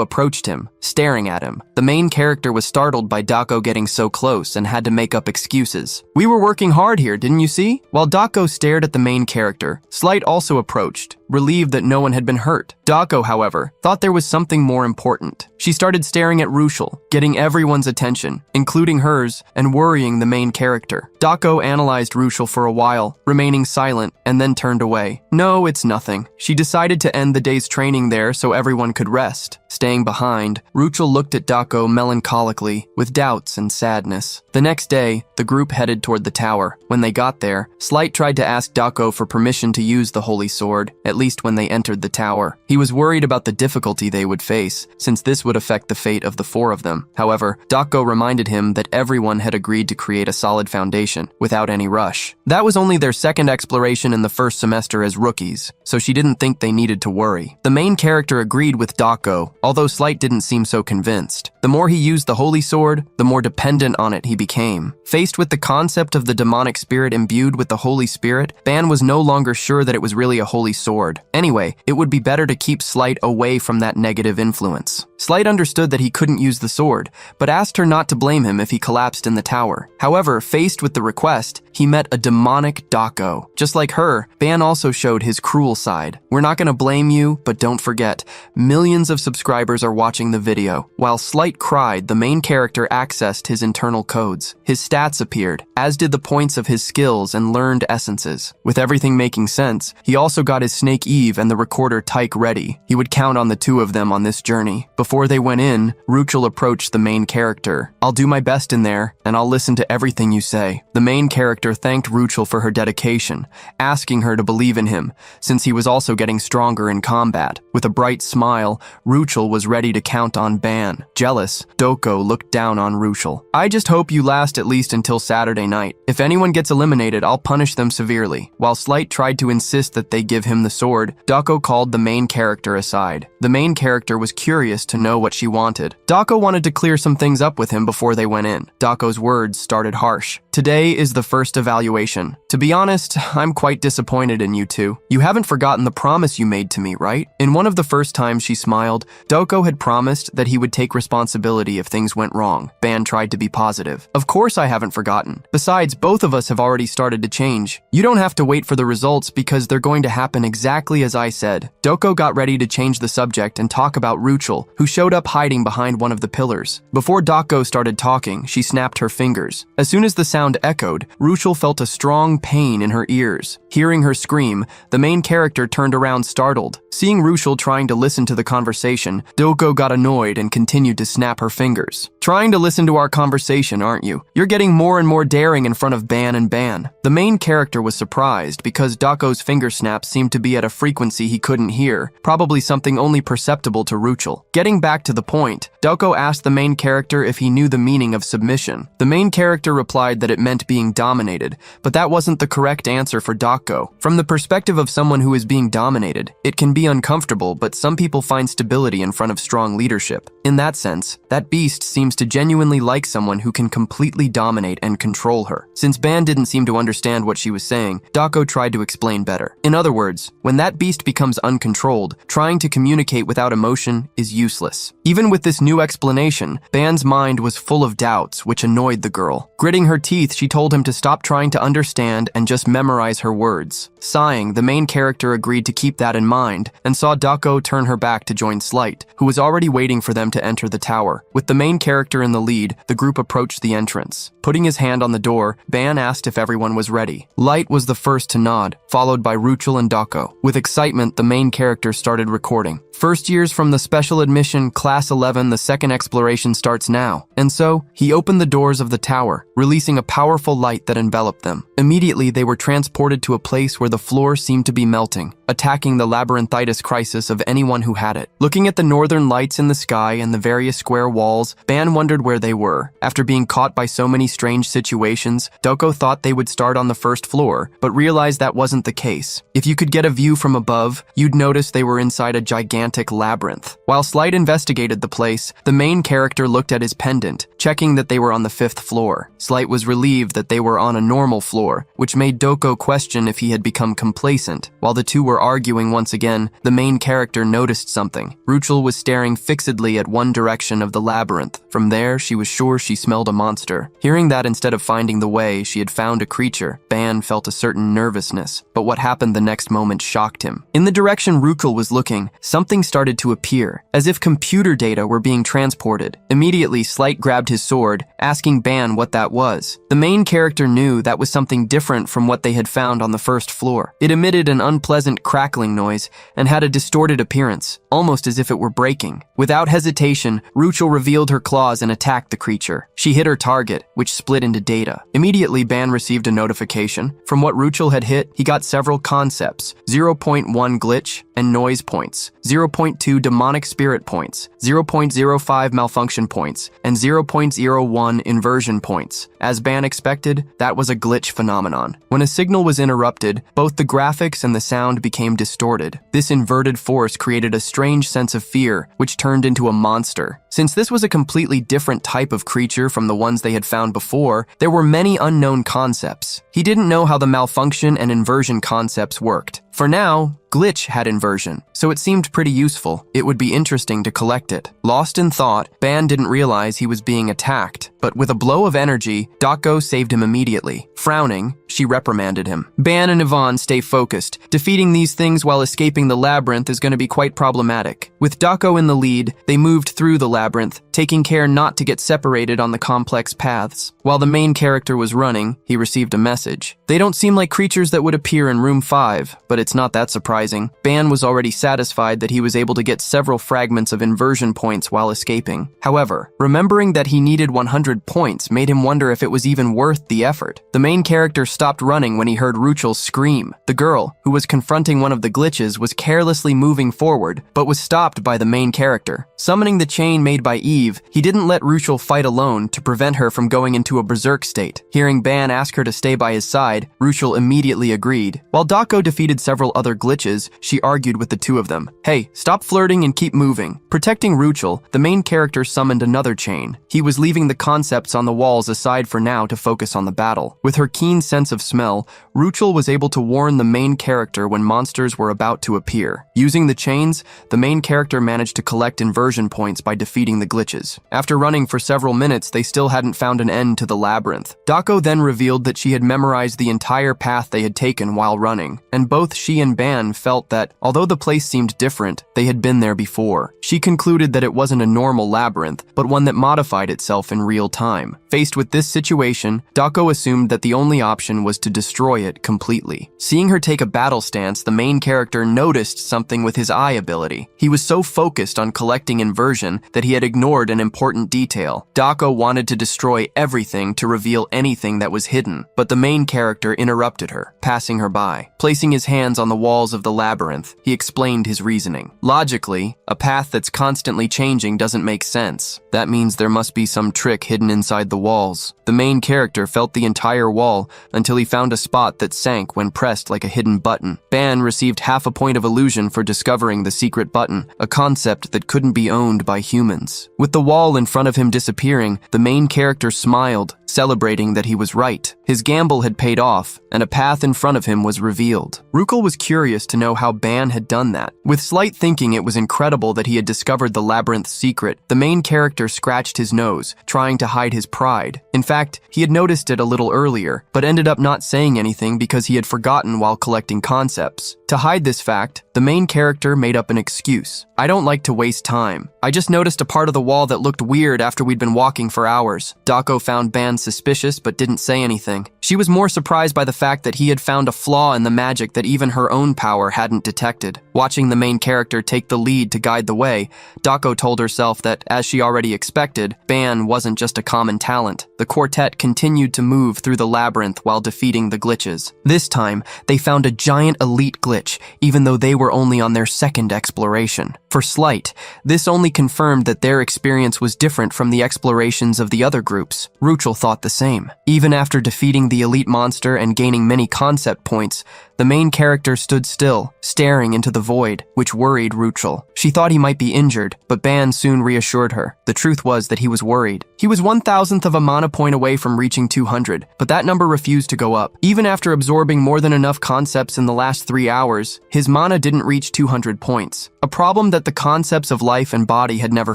S1: approached him, staring at him. The main character was startled by Dako getting so close and had to make up excuses. "We were working hard here, didn't you see?" While Dako stared at the main character, Slight also approached, relieved that no one had been hurt. Dako, however, thought there was something more important. She started staring at Ruchel, getting everyone's attention, including hers, and worrying the main character. Dako analyzed Ruchel for a while, remaining silent, and then turned away. "No, it's nothing." She decided to end the day's training there so everyone could rest. Staying behind, Ruchel looked at Dako melancholically, with doubts and sadness. The next day, the group headed toward the tower. When they got there, Slight tried to ask Dako for permission to use the holy sword, at least when they entered the tower. He was worried about the difficulty they would face, since this would affect the fate of the four of them. However, Dako reminded him that everyone had agreed to create a solid foundation, without any rush. That was only their second exploration in the first semester as rookies, so she didn't think they needed to worry. The main character agreed with Dako, although Slight didn't seem so convinced. The more he used the holy sword, the more dependent on it he became. Faced with the concept of the demonic spirit imbued with the Holy Spirit, Ban was no longer sure that it was really a holy sword. Anyway, it would be better to keep Slight away from that negative influence. Slight understood that he couldn't use the sword, but asked her not to blame him if he collapsed in the tower. However, faced with the request, he met a demonic Dako. Just like her, Ban also showed his cruel side. "We're not gonna blame you, but don't forget, millions of subscribers are watching the video." While Slight cried, the main character accessed his internal codes. His stats appeared, as did the points of his skills and learned essences. With everything making sense, he also got his Snake Eve and the recorder Tyke ready. He would count on the two of them on this journey. Before they went in, Ruchel approached the main character. "I'll do my best in there, and I'll listen to everything you say." The main character thanked Ruchel for her dedication, asking her to believe in him, since he was also getting stronger in combat. With a bright smile, Ruchel was ready to count on Ban. Jealous, Dako looked down on Ruchel. "I just hope you last at least until Saturday night. If anyone gets eliminated, I'll punish them severely." While Slight tried to insist that they give him the sword, Dako called the main character aside. The main character was curious to know what she wanted. Dako wanted to clear some things up with him before they went in. Dako's words started harsh. "Today is the first evaluation. To be honest, I'm quite disappointed in you two. You haven't forgotten the promise you made to me, right?" In one of the first times she smiled, Dako had promised that he would take responsibility if things went wrong. Ban tried to be positive. "Of course I haven't forgotten. Besides, both of us have already started to change. You don't have to wait for the results because they're going to happen exactly as I said." Dako got ready to change the subject and talk about Ruchel, who showed up hiding behind one of the pillars. Before Dako started talking, she snapped her fingers. As soon as the sound echoed, Ruchel felt a strong pain in her ears. Hearing her scream, the main character turned around startled. Seeing Ruchel trying to listen to the conversation, Doko got annoyed and continued to snap her fingers. "Trying to listen to our conversation, aren't you? You're getting more and more daring in front of Ban and Ban." The main character was surprised because Doko's finger snaps seemed to be at a frequency he couldn't hear, probably something only perceptible to Ruchel. Getting back to the point, Doko asked the main character if he knew the meaning of submission. The main character replied that it meant being dominated, but that wasn't the correct answer for Doko. From the perspective of someone who is being dominated, it can be uncomfortable, but some people find stability in front of strong leadership. In that sense, that beast seems to genuinely like someone who can completely dominate and control her. Since Ban didn't seem to understand what she was saying, Doko tried to explain better. In other words, when that beast becomes uncontrolled, trying to communicate without emotion is useless. Even with this new explanation, Ban's mind was full of doubts, which annoyed the girl. Gritting her teeth, she told him to stop trying to understand and just memorize her words. Sighing, the main character agreed to keep that in mind and saw Doko turn her back to join Slight, who was already waiting for them to enter the tower. With the main character in the lead, the group approached the entrance. Putting his hand on the door, Ban asked if everyone was ready. Light was the first to nod, followed by Ruchel and Doko. With excitement, the main character started recording. "First years from the special admission, class 11, the second exploration starts now." And so, he opened the doors of the tower, releasing a powerful light that enveloped them. Immediately, they were transported to a place where the floor seemed to be melting, attacking the labyrinthitis crisis of anyone who had it. Looking at the northern lights in the sky and the various square walls, Ban wondered where they were. After being caught by so many strange situations, Doko thought they would start on the first floor, but realized that wasn't the case. If you could get a view from above, you'd notice they were inside a gigantic labyrinth. While Slight investigated the place, the main character looked at his pendant, checking that they were on the 5th floor. Slight was relieved that they were on a normal floor, which made Doko question if he had become complacent. While the two were arguing once again, the main character noticed something. Ruchel was staring fixedly at one direction of the labyrinth. From there, she was sure she smelled a monster. Hearing that instead of finding the way, she had found a creature, Ban felt a certain nervousness, but what happened the next moment shocked him. In the direction Ruchel was looking, something started to appear, as if computer data were being transported. Immediately, Slight grabbed his sword, asking Ban what that was. The main character knew that was something different from what they had found on the first floor. It emitted an unpleasant crackling noise and had a distorted appearance, almost as if it were breaking. Without hesitation, Ruchel revealed her claws and attacked the creature. She hit her target, which split into data. Immediately, Ban received a notification. From what Ruchel had hit, he got several concepts: 0.1 glitch and noise points, 0.2 demonic spirit points, 0.05 malfunction points, and 0.01 inversion points. As Ban expected, that was a glitch phenomenon. When a signal was interrupted, both the graphics and the sound became distorted. This inverted force created a strange sense of fear, which turned into a monster. Since this was a completely different type of creature from the ones they had found before, there were many unknown concepts. He didn't know how the malfunction and inversion concepts worked. For now, glitch had inversion, so it seemed pretty useful. It would be interesting to collect it. Lost in thought, Ban didn't realize he was being attacked, but with a blow of energy, Doko saved him immediately. Frowning, she reprimanded him. "Ban and Yvonne, stay focused. Defeating these things while escaping the labyrinth is going to be quite problematic." With Doko in the lead, they moved through the labyrinth, taking care not to get separated on the complex paths. While the main character was running, he received a message. "They don't seem like creatures that would appear in room 5, but it's not that surprising." Ban was already satisfied that he was able to get several fragments of inversion points while escaping. However, remembering that he needed 100 points made him wonder if it was even worth the effort. The main character stopped running when he heard Ruchel scream. The girl, who was confronting one of the glitches, was carelessly moving forward, but was stopped by the main character. Summoning the chain made by Eve, he didn't let Ruchel fight alone to prevent her from going into a berserk state. Hearing Ban ask her to stay by his side, Ruchel immediately agreed. While Doko defeated several other glitches, she argued with the two of them. "Hey, stop flirting and keep moving." Protecting Ruchel, the main character summoned another chain. He was leaving the concepts on the walls aside for now to focus on the battle. With her keen sense of smell, Ruchel was able to warn the main character when monsters were about to appear. Using the chains, the main character managed to collect inversion points by defeating the glitches. After running for several minutes, they still hadn't found an end to the labyrinth. Doko then revealed that she had memorized the entire path they had taken while running, and both she and Ban felt that, although the place seemed different, they had been there before. She concluded that it wasn't a normal labyrinth, but one that modified itself in real time. Faced with this situation, Dako assumed that the only option was to destroy it completely. Seeing her take a battle stance, the main character noticed something with his eye ability. He was so focused on collecting inversion that he had ignored an important detail. Dako wanted to destroy everything to reveal anything that was hidden, but the main character interrupted her, passing her by. Placing his hands on the walls of the labyrinth, he explained his reasoning. Logically, a path that's constantly changing doesn't make sense. That means there must be some trick hidden inside the walls. The main character felt the entire wall until he found a spot that sank when pressed like a hidden button. Ban received half a point of illusion for discovering the secret button, a concept that couldn't be owned by humans. With the wall in front of him disappearing, the main character smiled, celebrating that he was right. His gamble had paid off, and a path in front of him was revealed. Rukul was curious to know how Ban had done that. With slight thinking, it was incredible that he had discovered the labyrinth's secret. The main character scratched his nose, trying to hide his pride. In fact, he had noticed it a little earlier, but ended up not saying anything because he had forgotten while collecting concepts. To hide this fact, the main character made up an excuse. "I don't like to waste time. I just noticed a part of the wall that looked weird after we'd been walking for hours." Dako found Ban suspicious but didn't say anything. She was more surprised by the fact that he had found a flaw in the magic that even her own power hadn't detected. Watching the main character take the lead to guide the way, Dako told herself that, as she already expected, Ban wasn't just a common talent. The quartet continued to move through the labyrinth while defeating the glitches. This time, they found a giant elite glitch, even though they were only on their second exploration. For Slight, this only confirmed that their experience was different from the explorations of the other groups. Ruchel thought the same. Even after defeating the elite monster and gaining many concept points, the main character stood still, staring into the void, which worried Ruchel. She thought he might be injured, but Ban soon reassured her. The truth was that he was worried. He was 1,000th of a mana point away from reaching 200, but that number refused to go up. Even after absorbing more than enough concepts in the last 3 hours, his mana didn't reach 200 points, a problem that the concepts of life and body had never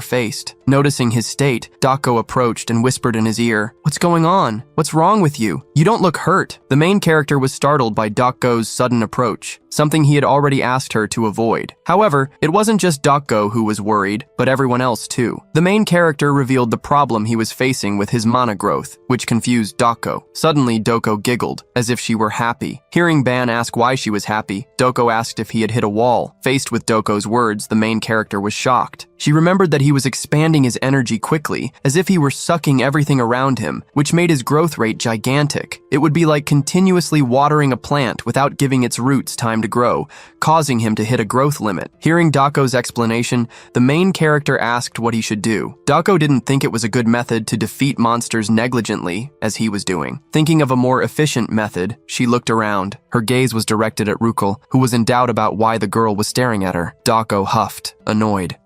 S1: faced. Noticing his state, Dako approached and whispered in his ear, "What's going on? What's wrong with you? You don't look hurt." The main character was startled by Dako's sudden approach, something he had already asked her to avoid. However, it wasn't just Dako who was worried, but everyone else too. The main character revealed the problem he was facing with his mana growth, which confused Dako. Suddenly, Doko giggled, as if she were happy. Hearing Ban ask why she was happy, Doko asked if he had hit a wall. Faced with Doko's words, the main character was shocked. She remembered that he was expanding his energy quickly, as if he were sucking everything around him, which made his growth rate gigantic. It would be like continuously watering a plant without giving its roots time to grow, causing him to hit a growth limit. Hearing Dako's explanation, the main character asked what he should do. Dako didn't think it was a good method to defeat monsters negligently, as he was doing. Thinking of a more efficient method, she looked around. Her gaze was directed at Rukul, who was in doubt about why the girl was staring at her. Dako huffed, annoyed.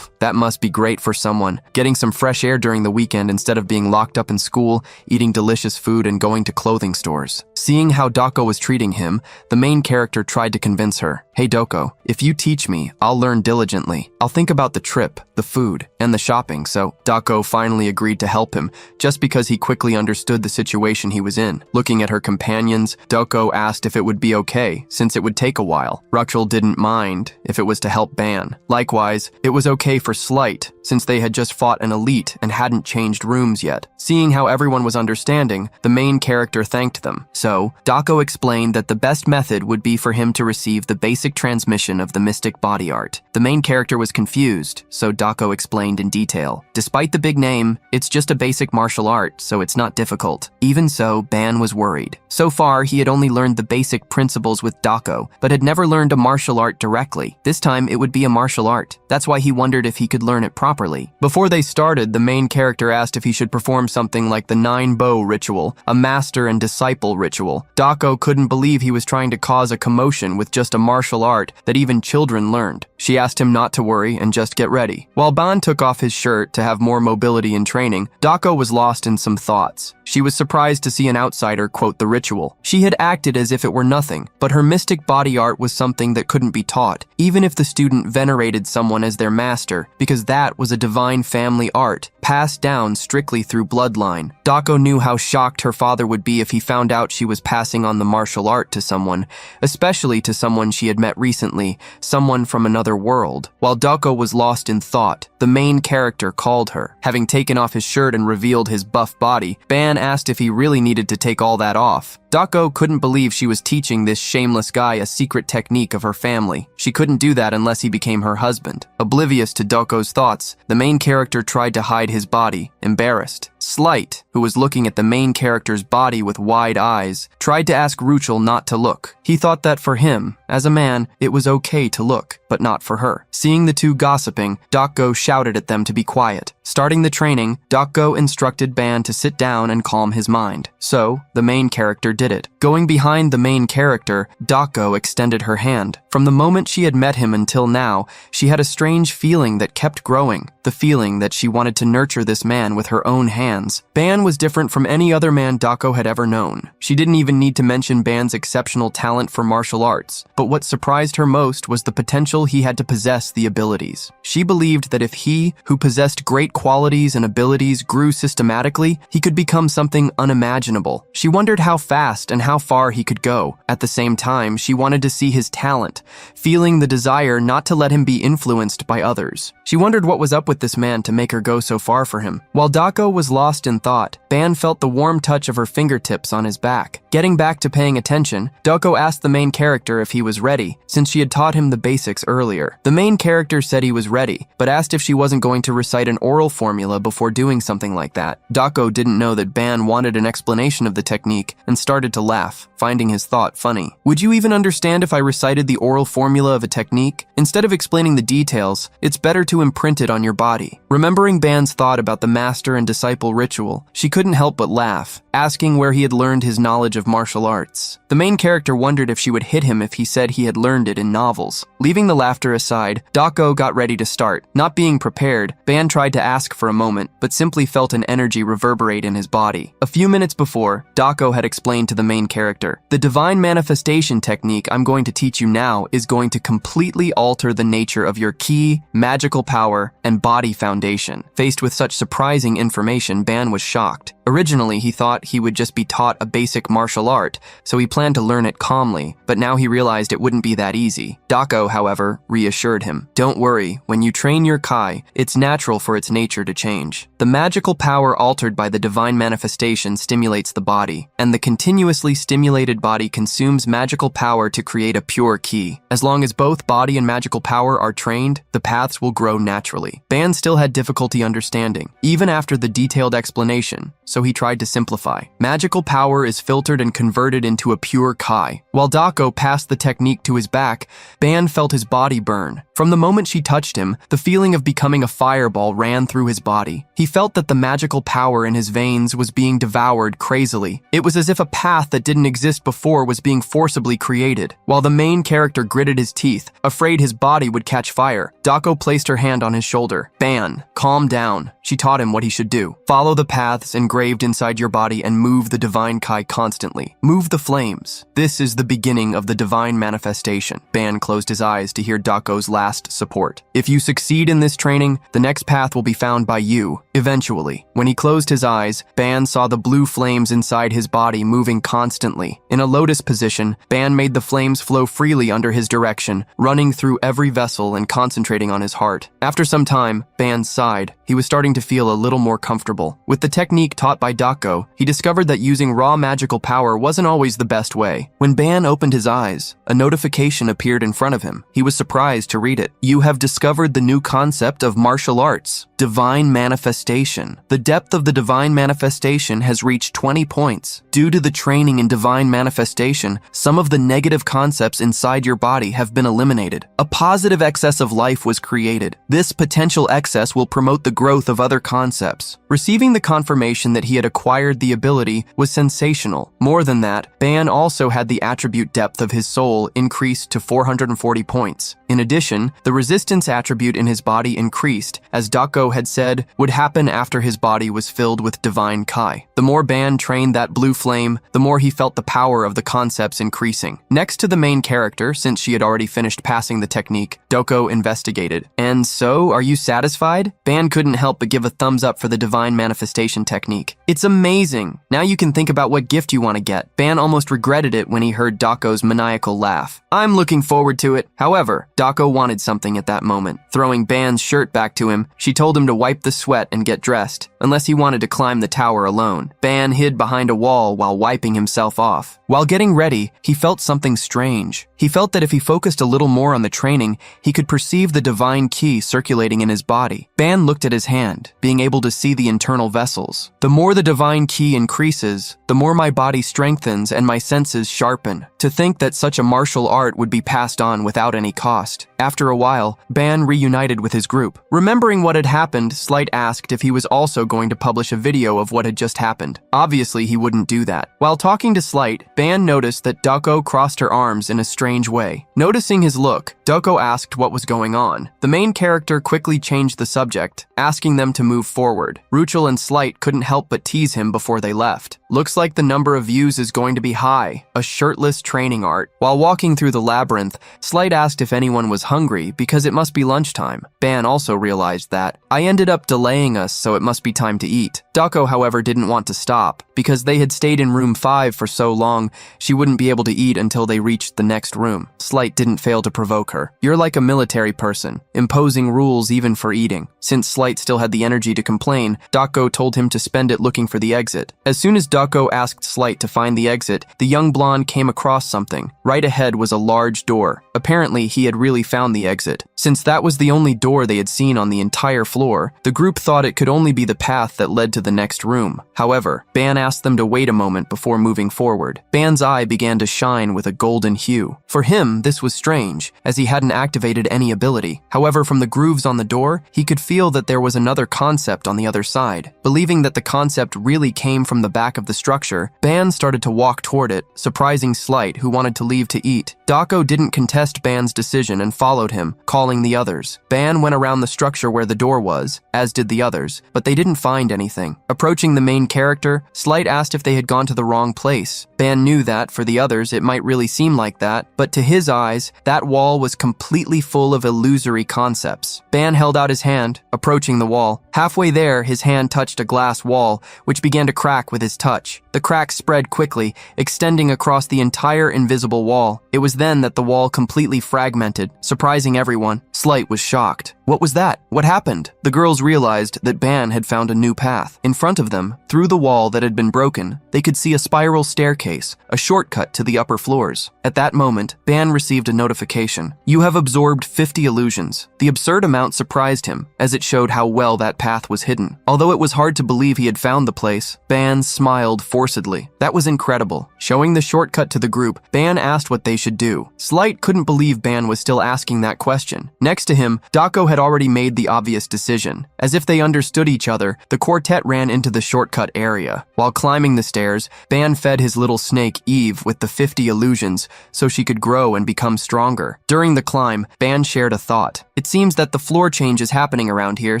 S1: That must be great for someone. Getting some fresh air during the weekend instead of being locked up in school, eating delicious food, and going to clothing stores. Seeing how Dako was treating him, the main character tried to convince her. "Hey Doko, if you teach me, I'll learn diligently. I'll think about the trip, the food, and the shopping." So Dako finally agreed to help him, just because he quickly understood the situation he was in. Looking at her companions, Doko asked if it would be okay, since it would take a while. Rachel didn't mind if it was to help Ban. Likewise, it was okay for Slight, since they had just fought an elite and hadn't changed rooms yet. Seeing how everyone was understanding, the main character thanked them. So, Dako explained that the best method would be for him to receive the basic transmission of the mystic body art. The main character was confused, so Dako explained in detail. Despite the big name, it's just a basic martial art, so it's not difficult. Even so, Ban was worried. So far, he had only learned the basic principles with Dako, but had never learned a martial art directly. This time, it would be a martial art. That's why he wondered if he could learn it properly. Before they started, the main character asked if he should perform something like the 9-bow ritual, a master and disciple ritual. Dako couldn't believe he was trying to cause a commotion with just a martial art that even children learned. She asked him not to worry and just get ready. While Ban took off his shirt to have more mobility in training, Dako was lost in some thoughts. She was surprised to see an outsider quote the ritual. She had acted as if it were nothing, but her mystic body art was something that couldn't be taught. Even if the student venerated someone as their master, sister, because that was a divine family art, passed down strictly through bloodline. Dako knew how shocked her father would be if he found out she was passing on the martial art to someone, especially to someone she had met recently, someone from another world. While Dako was lost in thought, the main character called her. Having taken off his shirt and revealed his buff body, Ban asked if he really needed to take all that off. Dako couldn't believe she was teaching this shameless guy a secret technique of her family. She couldn't do that unless he became her husband. Oblivious to Dako's thoughts, the main character tried to hide his body, embarrassed. Slight, who was looking at the main character's body with wide eyes, tried to ask Ruchel not to look. He thought that for him, as a man, it was okay to look, but not for her. Seeing the two gossiping, Dako shouted at them to be quiet. Starting the training, Dako instructed Ban to sit down and calm his mind. So, the main character did it. Going behind the main character, Dako extended her hand. From the moment she had met him until now, she had a strange feeling that kept growing. The feeling that she wanted to nurture this man with her own hands. Ban was different from any other man Dako had ever known. She didn't even need to mention Ban's exceptional talent for martial arts, but what surprised her most was the potential he had to possess the abilities. She believed that if he, who possessed great qualities and abilities, grew systematically, he could become something unimaginable. She wondered how fast and how far he could go. At the same time, she wanted to see his talent, feeling the desire not to let him be influenced by others. She wondered what was up with this man to make her go so far for him. While Dako was lost in thought, Ban felt the warm touch of her fingertips on his back. Getting back to paying attention, Dako asked the main character if he was ready, since she had taught him the basics earlier. The main character said he was ready, but asked if she wasn't going to recite an oral formula before doing something like that. Dako didn't know that Ban wanted an explanation of the technique and started to laugh, finding his thought funny. Would you even understand if I recited the oral formula of a technique? Instead of explaining the details, it's better to imprint it on your body. Remembering Ban's thought about the master and disciple ritual, she couldn't help but laugh, asking where he had learned his knowledge of martial arts. The main character wondered if she would hit him if he said he had learned it in novels. Leaving the laughter aside, Dako got ready to start. Not being prepared, Ban tried to ask for a moment, but simply felt an energy reverberate in his body. A few minutes before, Dako had explained to the main character, "The divine manifestation technique I'm going to teach you now is going to completely alter the nature of your ki, magical power, and body foundation." Faced with such surprising information, Ban was shocked. Originally, he thought he would just be taught a basic martial art, so he planned to learn it calmly, but now he realized it wouldn't be that easy. Dako, however, reassured him. "Don't worry, when you train your Kai, it's natural for its nature to change. The magical power altered by the divine manifestation stimulates the body, and the continuously stimulated body consumes magical power to create a pure ki. As long as both body and magical power are trained, the paths will grow naturally." Ban still had difficulty understanding, even after the detailed explanation, so he tried to simplify. Magical power is filtered and converted into a pure Kai. While Dako passed the technique to his back, Ban felt his body burn. From the moment she touched him, the feeling of becoming a fireball ran through his body. He felt that the magical power in his veins was being devoured crazily. It was as if a path that didn't exist before was being forcibly created. While the main character gritted his teeth, afraid his body would catch fire, Dako placed her hand on his shoulder. "Ban, calm down." She taught him what he should do. "Follow the paths engraved inside your body and move the divine Kai constantly. Move the flames. This is the beginning of the divine manifestation." Ban closed his eyes to hear Dako's last support. "If you succeed in this training, the next path will be found by you, eventually." When he closed his eyes, Ban saw the blue flames inside his body moving constantly. In a lotus position, Ban made the flames flow freely under his direction, running through every vessel and concentrating on his heart. After some time, Ban sighed. He was starting to feel a little more comfortable. With the technique taught by Dako, he discovered that using raw magical power wasn't always the best way. When Ban opened his eyes, a notification appeared in front of him. He was surprised to read it. "You have discovered the new concept of martial arts, divine manifestation. The depth of the divine manifestation has reached 20 points. Due to the training in divine manifestation, some of the negative concepts inside your body have been eliminated. A positive excess of life was created. This potential excess will promote the growth of other concepts. Receiving the confirmation that he had acquired the ability was sensational. More than that, Ban also had the attribute depth of his soul increased to 440 points. In addition, the resistance attribute in his body increased, as Dako had said would happen after his body was filled with divine Kai. The more Ban trained that blue flame, the more he felt the power of the concepts increasing. Next to the main character, since she had already finished passing the technique, Doko investigated. And so, are you satisfied? Ban couldn't help but give a thumbs up for the divine manifestation technique. It's amazing! Now you can think about what gift you want to get. Ban almost regretted it when he heard Dako's maniacal laugh. I'm looking forward to it. However, Dako wanted something at that moment. Throwing Ban's shirt back to him, she told him to wipe the sweat and get dressed, unless he wanted to climb the tower alone. Ban hid behind a wall while wiping himself off. While getting ready, he felt something strange. He felt that if he focused a little more on the training, he could perceive the divine ki circulating in his body. Ban looked at his hand, being able to see the internal vessels. The more the divine ki increases, the more my body strengthens and my senses sharpen. To think that such a martial art would be passed on without any cost. After a while, Ban reunited with his group. Remembering what had happened, Slight asked if he was also going to publish a video of what had just happened. Obviously, he wouldn't do that. While talking to Slight, Ban noticed that Dako crossed her arms in a strange way. Noticing his look, Dako asked what was going on. The main character quickly changed the subject, asking them to move forward. Ruchel and Slight couldn't help but tease him before they left. Looks like the number of views is going to be high. A shirtless training art. While walking through the labyrinth, Slight asked if anyone was hungry because it must be lunchtime. Ban also realized that. I ended up delaying us, so it must be time to eat. Dako, however, didn't want to stop. Because they had stayed in room 5 for so long, she wouldn't be able to eat until they reached the next room. Slight didn't fail to provoke her. You're like a military person, imposing rules even for eating. Since Slight still had the energy to complain, Dako told him to spend it looking for the exit. As soon as Dako asked Slight to find the exit, the young blonde came across something. Right ahead was a large door. Apparently, he had really found the exit. Since that was the only door they had seen on the entire floor, the group thought it could only be the path that led to the next room. However, Ban asked them to wait a moment before moving forward. Ban's eye began to shine with a golden hue. For him, this was strange, as he hadn't activated any ability. However, from the grooves on the door, he could feel that there was another concept on the other side. Believing that the concept really came from the back of the structure, Ban started to walk toward it, surprising Slight, who wanted to leave to eat. Dako didn't contest Ban's decision and followed him, calling the others. Ban went around the structure where the door was, as did the others, but they didn't find anything. Approaching the main character, Slight asked if they had gone to the wrong place. Ban knew that, for the others, it might really seem like that, but to his eyes, that wall was completely full of illusory concepts. Ban held out his hand, approaching the wall. Halfway there, his hand touched a glass wall, which began to crack with his touch. The crack spread quickly, extending across the entire invisible wall. It was then that the wall completely fragmented, surprising everyone. Slight was shocked. What was that? What happened? The girls realized that Ban had found a new path. In front of them, through the wall that had been broken, they could see a spiral staircase, a shortcut to the upper floors. At that moment, Ban received a notification. You have absorbed 50 illusions. The absurd amount surprised him, as it showed how well that path was hidden. Although it was hard to believe he had found the place, Ban smiled forcedly. That was incredible. Showing the shortcut to the group, Ban asked what they should do. Slight couldn't believe Ban was still asking that question. Next to him, Dako had already made the obvious decision. As if they understood each other, the quartet ran into the shortcut area. While climbing the stairs, Ban fed his little snake Eve with the 50 illusions so she could grow and become stronger. During the climb, Ban shared a thought. It seems that the floor change is happening around here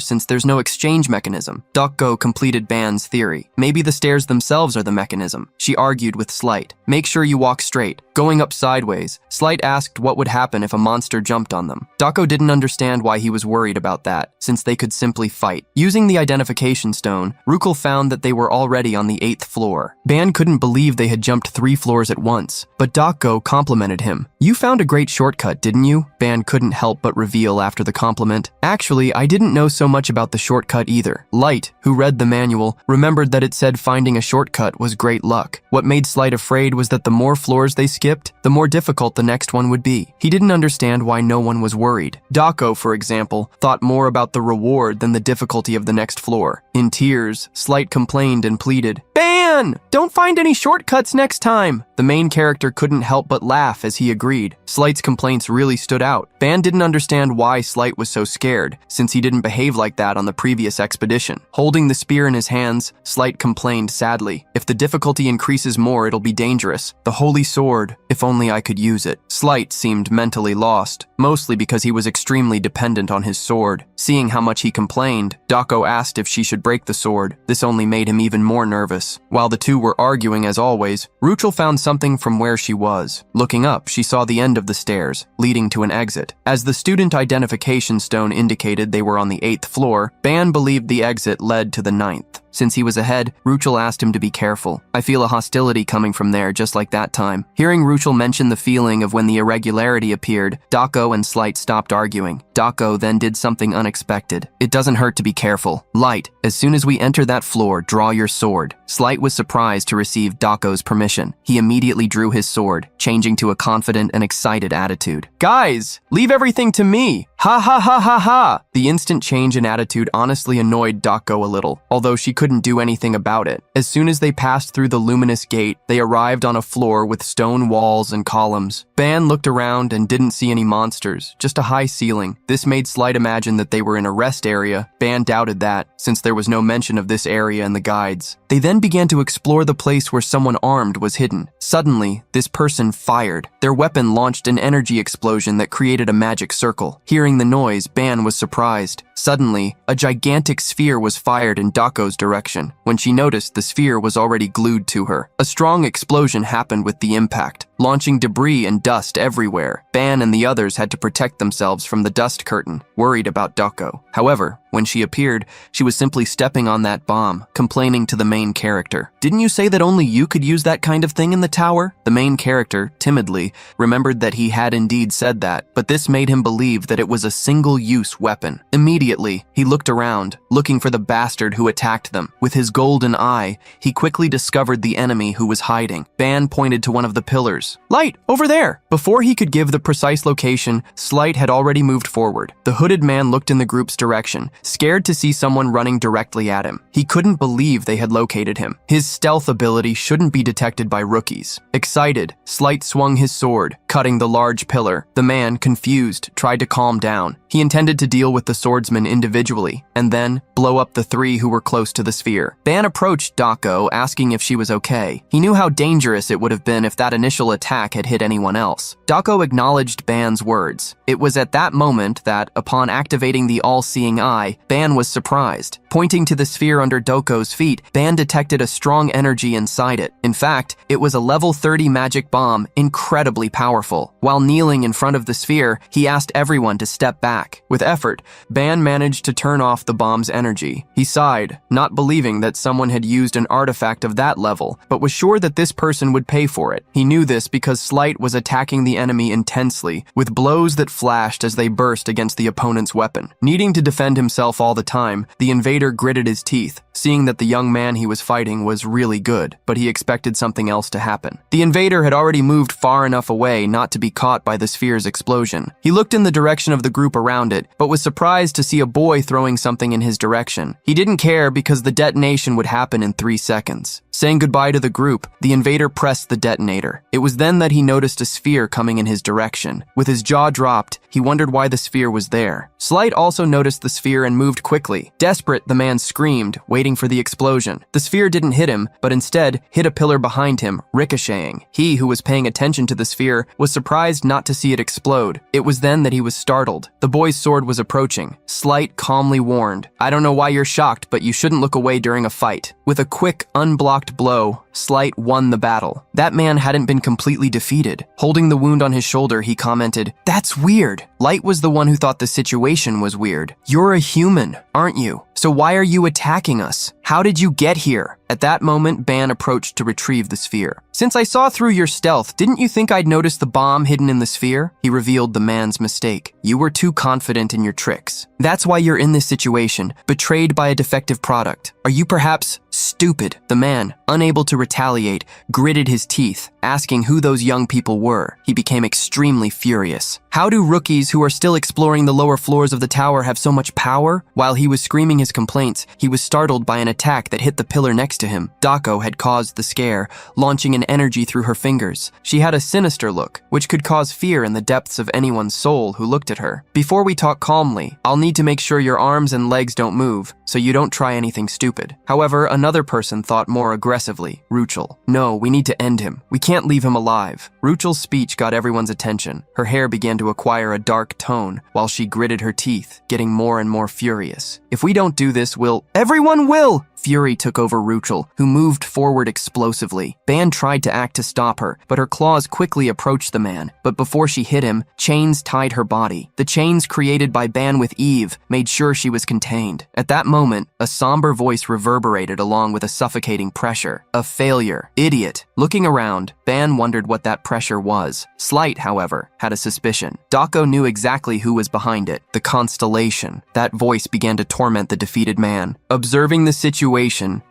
S1: since there's no exchange mechanism. Dako completed Ban's theory. Maybe the stairs themselves are the mechanism. She argued with Slight. Make sure you walk straight. Going up sideways, Slight asked what would happen if a monster jumped on them. Dako didn't understand why he was worried about that, since they could simply fight. Using the identification stone, Ruchel found that they were already on the 8th floor. Ban couldn't believe they had jumped 3 floors at once, but Dako complimented him. You found a great shortcut, didn't you? Ban couldn't help but reveal after the compliment. Actually, I didn't know so much about the shortcut either. Light, who read the manual, remembered that it said finding a shortcut was great luck. What made Slight afraid was that the more floors they skipped, the more difficult the next one would be. He didn't understand why no one was worried. Dako, for example, thought more about the reward than the difficulty of the next floor. In tears, Slight complained and pleaded, Ban! Don't find any shortcuts next time! The main character couldn't help but laugh as he agreed. Slight's complaints really stood out. Ban didn't understand why Slight was so scared, since he didn't behave like that on the previous expedition. Holding the spear in his hands, Slight complained sadly, "If the difficulty increases more, it'll be dangerous. The holy sword, if only I could use it." Slight seemed mentally lost, mostly because he was extremely dependent on his sword. Seeing how much he complained, Dako asked if she should break the sword. This only made him even more nervous. While the two were arguing as always, Ruchel found something from where she was. Looking up, she saw the end of the stairs, leading to an exit. As the student identification stone indicated they were on the 8th floor, Ban believed the exit led to the 9th. Since he was ahead, Ruchel asked him to be careful. "I feel a hostility coming from there just like that time." Hearing Ruchel mention the feeling of when the irregularity appeared, Dako and Slight stopped arguing. Dako then did something unexpected. "It doesn't hurt to be careful. Light, as soon as we enter that floor, draw your sword." Slight was surprised to receive Dako's permission. He immediately drew his sword, changing to a confident and excited attitude. "Guys, leave everything to me! Ha ha ha ha ha!" The instant change in attitude honestly annoyed Dako a little, although she couldn't do anything about it. As soon as they passed through the luminous gate, they arrived on a floor with stone walls and columns. Ban looked around and didn't see any monsters, just a high ceiling. This made Slight imagine that they were in a rest area. Ban doubted that, since there was no mention of this area in the guides. They then began to explore the place where someone armed was hidden. Suddenly, this person fired. Their weapon launched an energy explosion that created a magic circle. Hearing the noise, Ban was surprised. Suddenly, a gigantic sphere was fired in Dako's direction. When she noticed, the sphere was already glued to her. A strong explosion happened with the impact, launching debris and dust everywhere. Ban and the others had to protect themselves from the dust curtain, worried about Dako. However, when she appeared, she was simply stepping on that bomb, complaining to the main character. "Didn't you say that only you could use that kind of thing in the tower?" The main character, timidly, remembered that he had indeed said that, but this made him believe that it was a single-use weapon. Immediately, he looked around, looking for the bastard who attacked them. With his golden eye, he quickly discovered the enemy who was hiding. Ban pointed to one of the pillars. "Light, over there!" Before he could give the precise location, Slight had already moved forward. The hooded man looked in the group's direction, scared to see someone running directly at him. He couldn't believe they had located him. His stealth ability shouldn't be detected by rookies. Excited, Slight swung his sword, cutting the large pillar. The man, confused, tried to calm down. He intended to deal with the swordsman individually, and then blow up the three who were close to the sphere. Ban approached Dako, asking if she was okay. He knew how dangerous it would have been if that initial attack had hit anyone else. Dako acknowledged Ban's words. It was at that moment that, upon activating the all-seeing eye, Ban was surprised. Pointing to the sphere under Dako's feet, Ban detected a strong energy inside it. In fact, it was a level 30 magic bomb, incredibly powerful. While kneeling in front of the sphere, he asked everyone to step back. With effort, Ban managed to turn off the bomb's energy. He sighed, not believing that someone had used an artifact of that level, but was sure that this person would pay for it. He knew this because Slight was attacking the enemy intensely, with blows that flashed as they burst against the opponent's weapon. Needing to defend himself all the time, the invader gritted his teeth, seeing that the young man he was fighting was really good, but he expected something else to happen. The invader had already moved far enough away not to be caught by the sphere's explosion. He looked in the direction of the group around it, but was surprised to see a boy throwing something in his direction. He didn't care because the detonation would happen in 3 seconds. Saying goodbye to the group, the invader pressed the detonator. It was then that he noticed a sphere coming in his direction. With his jaw dropped, he wondered why the sphere was there. Slight also noticed the sphere and moved quickly. Desperate, the man screamed, waiting for the explosion. The sphere didn't hit him, but instead hit a pillar behind him, ricocheting. He, who was paying attention to the sphere, was surprised not to see it explode. It was then that he was startled. The boy's sword was approaching. Slight calmly warned, "I don't know why you're shocked, but you shouldn't look away during a fight." With a quick, unblocked blow, Slight won the battle. That man hadn't been completely defeated. Holding the wound on his shoulder, he commented, "That's weird." Light was the one who thought the situation was weird. "You're a human, aren't you? So why are you attacking us? How did you get here?" At that moment, Ban approached to retrieve the sphere. "Since I saw through your stealth, didn't you think I'd notice the bomb hidden in the sphere?" He revealed the man's mistake. "You were too confident in your tricks. That's why you're in this situation, betrayed by a defective product. Are you perhaps stupid?" The man, unable to retaliate, gritted his teeth, asking who those young people were. He became extremely furious. How do rookies who are still exploring the lower floors of the tower have so much power? While he was screaming his complaints, he was startled by an attack that hit the pillar next to him. Dako had caused the scare, launching an energy through her fingers. She had a sinister look, which could cause fear in the depths of anyone's soul who looked at her. Before we talk calmly, I'll need to make sure your arms and legs don't move, so you don't try anything stupid. However, another person thought more aggressively, Ruchel. No, we need to end him. We can't leave him alive. Ruchel's speech got everyone's attention. Her hair began to acquire a dark tone, while she gritted her teeth, getting more and more furious. If we don't do this, everyone will! Fury took over Ruchel, who moved forward explosively. Ban tried to act to stop her, but her claws quickly approached the man. But before she hit him, chains tied her body. The chains created by Ban with Eve made sure she was contained. At that moment, a somber voice reverberated along with a suffocating pressure. A failure. Idiot. Looking around, Ban wondered what that pressure was. Slight, however, had a suspicion. Dako knew exactly who was behind it. The constellation. That voice began to torment the defeated man. Observing the situation,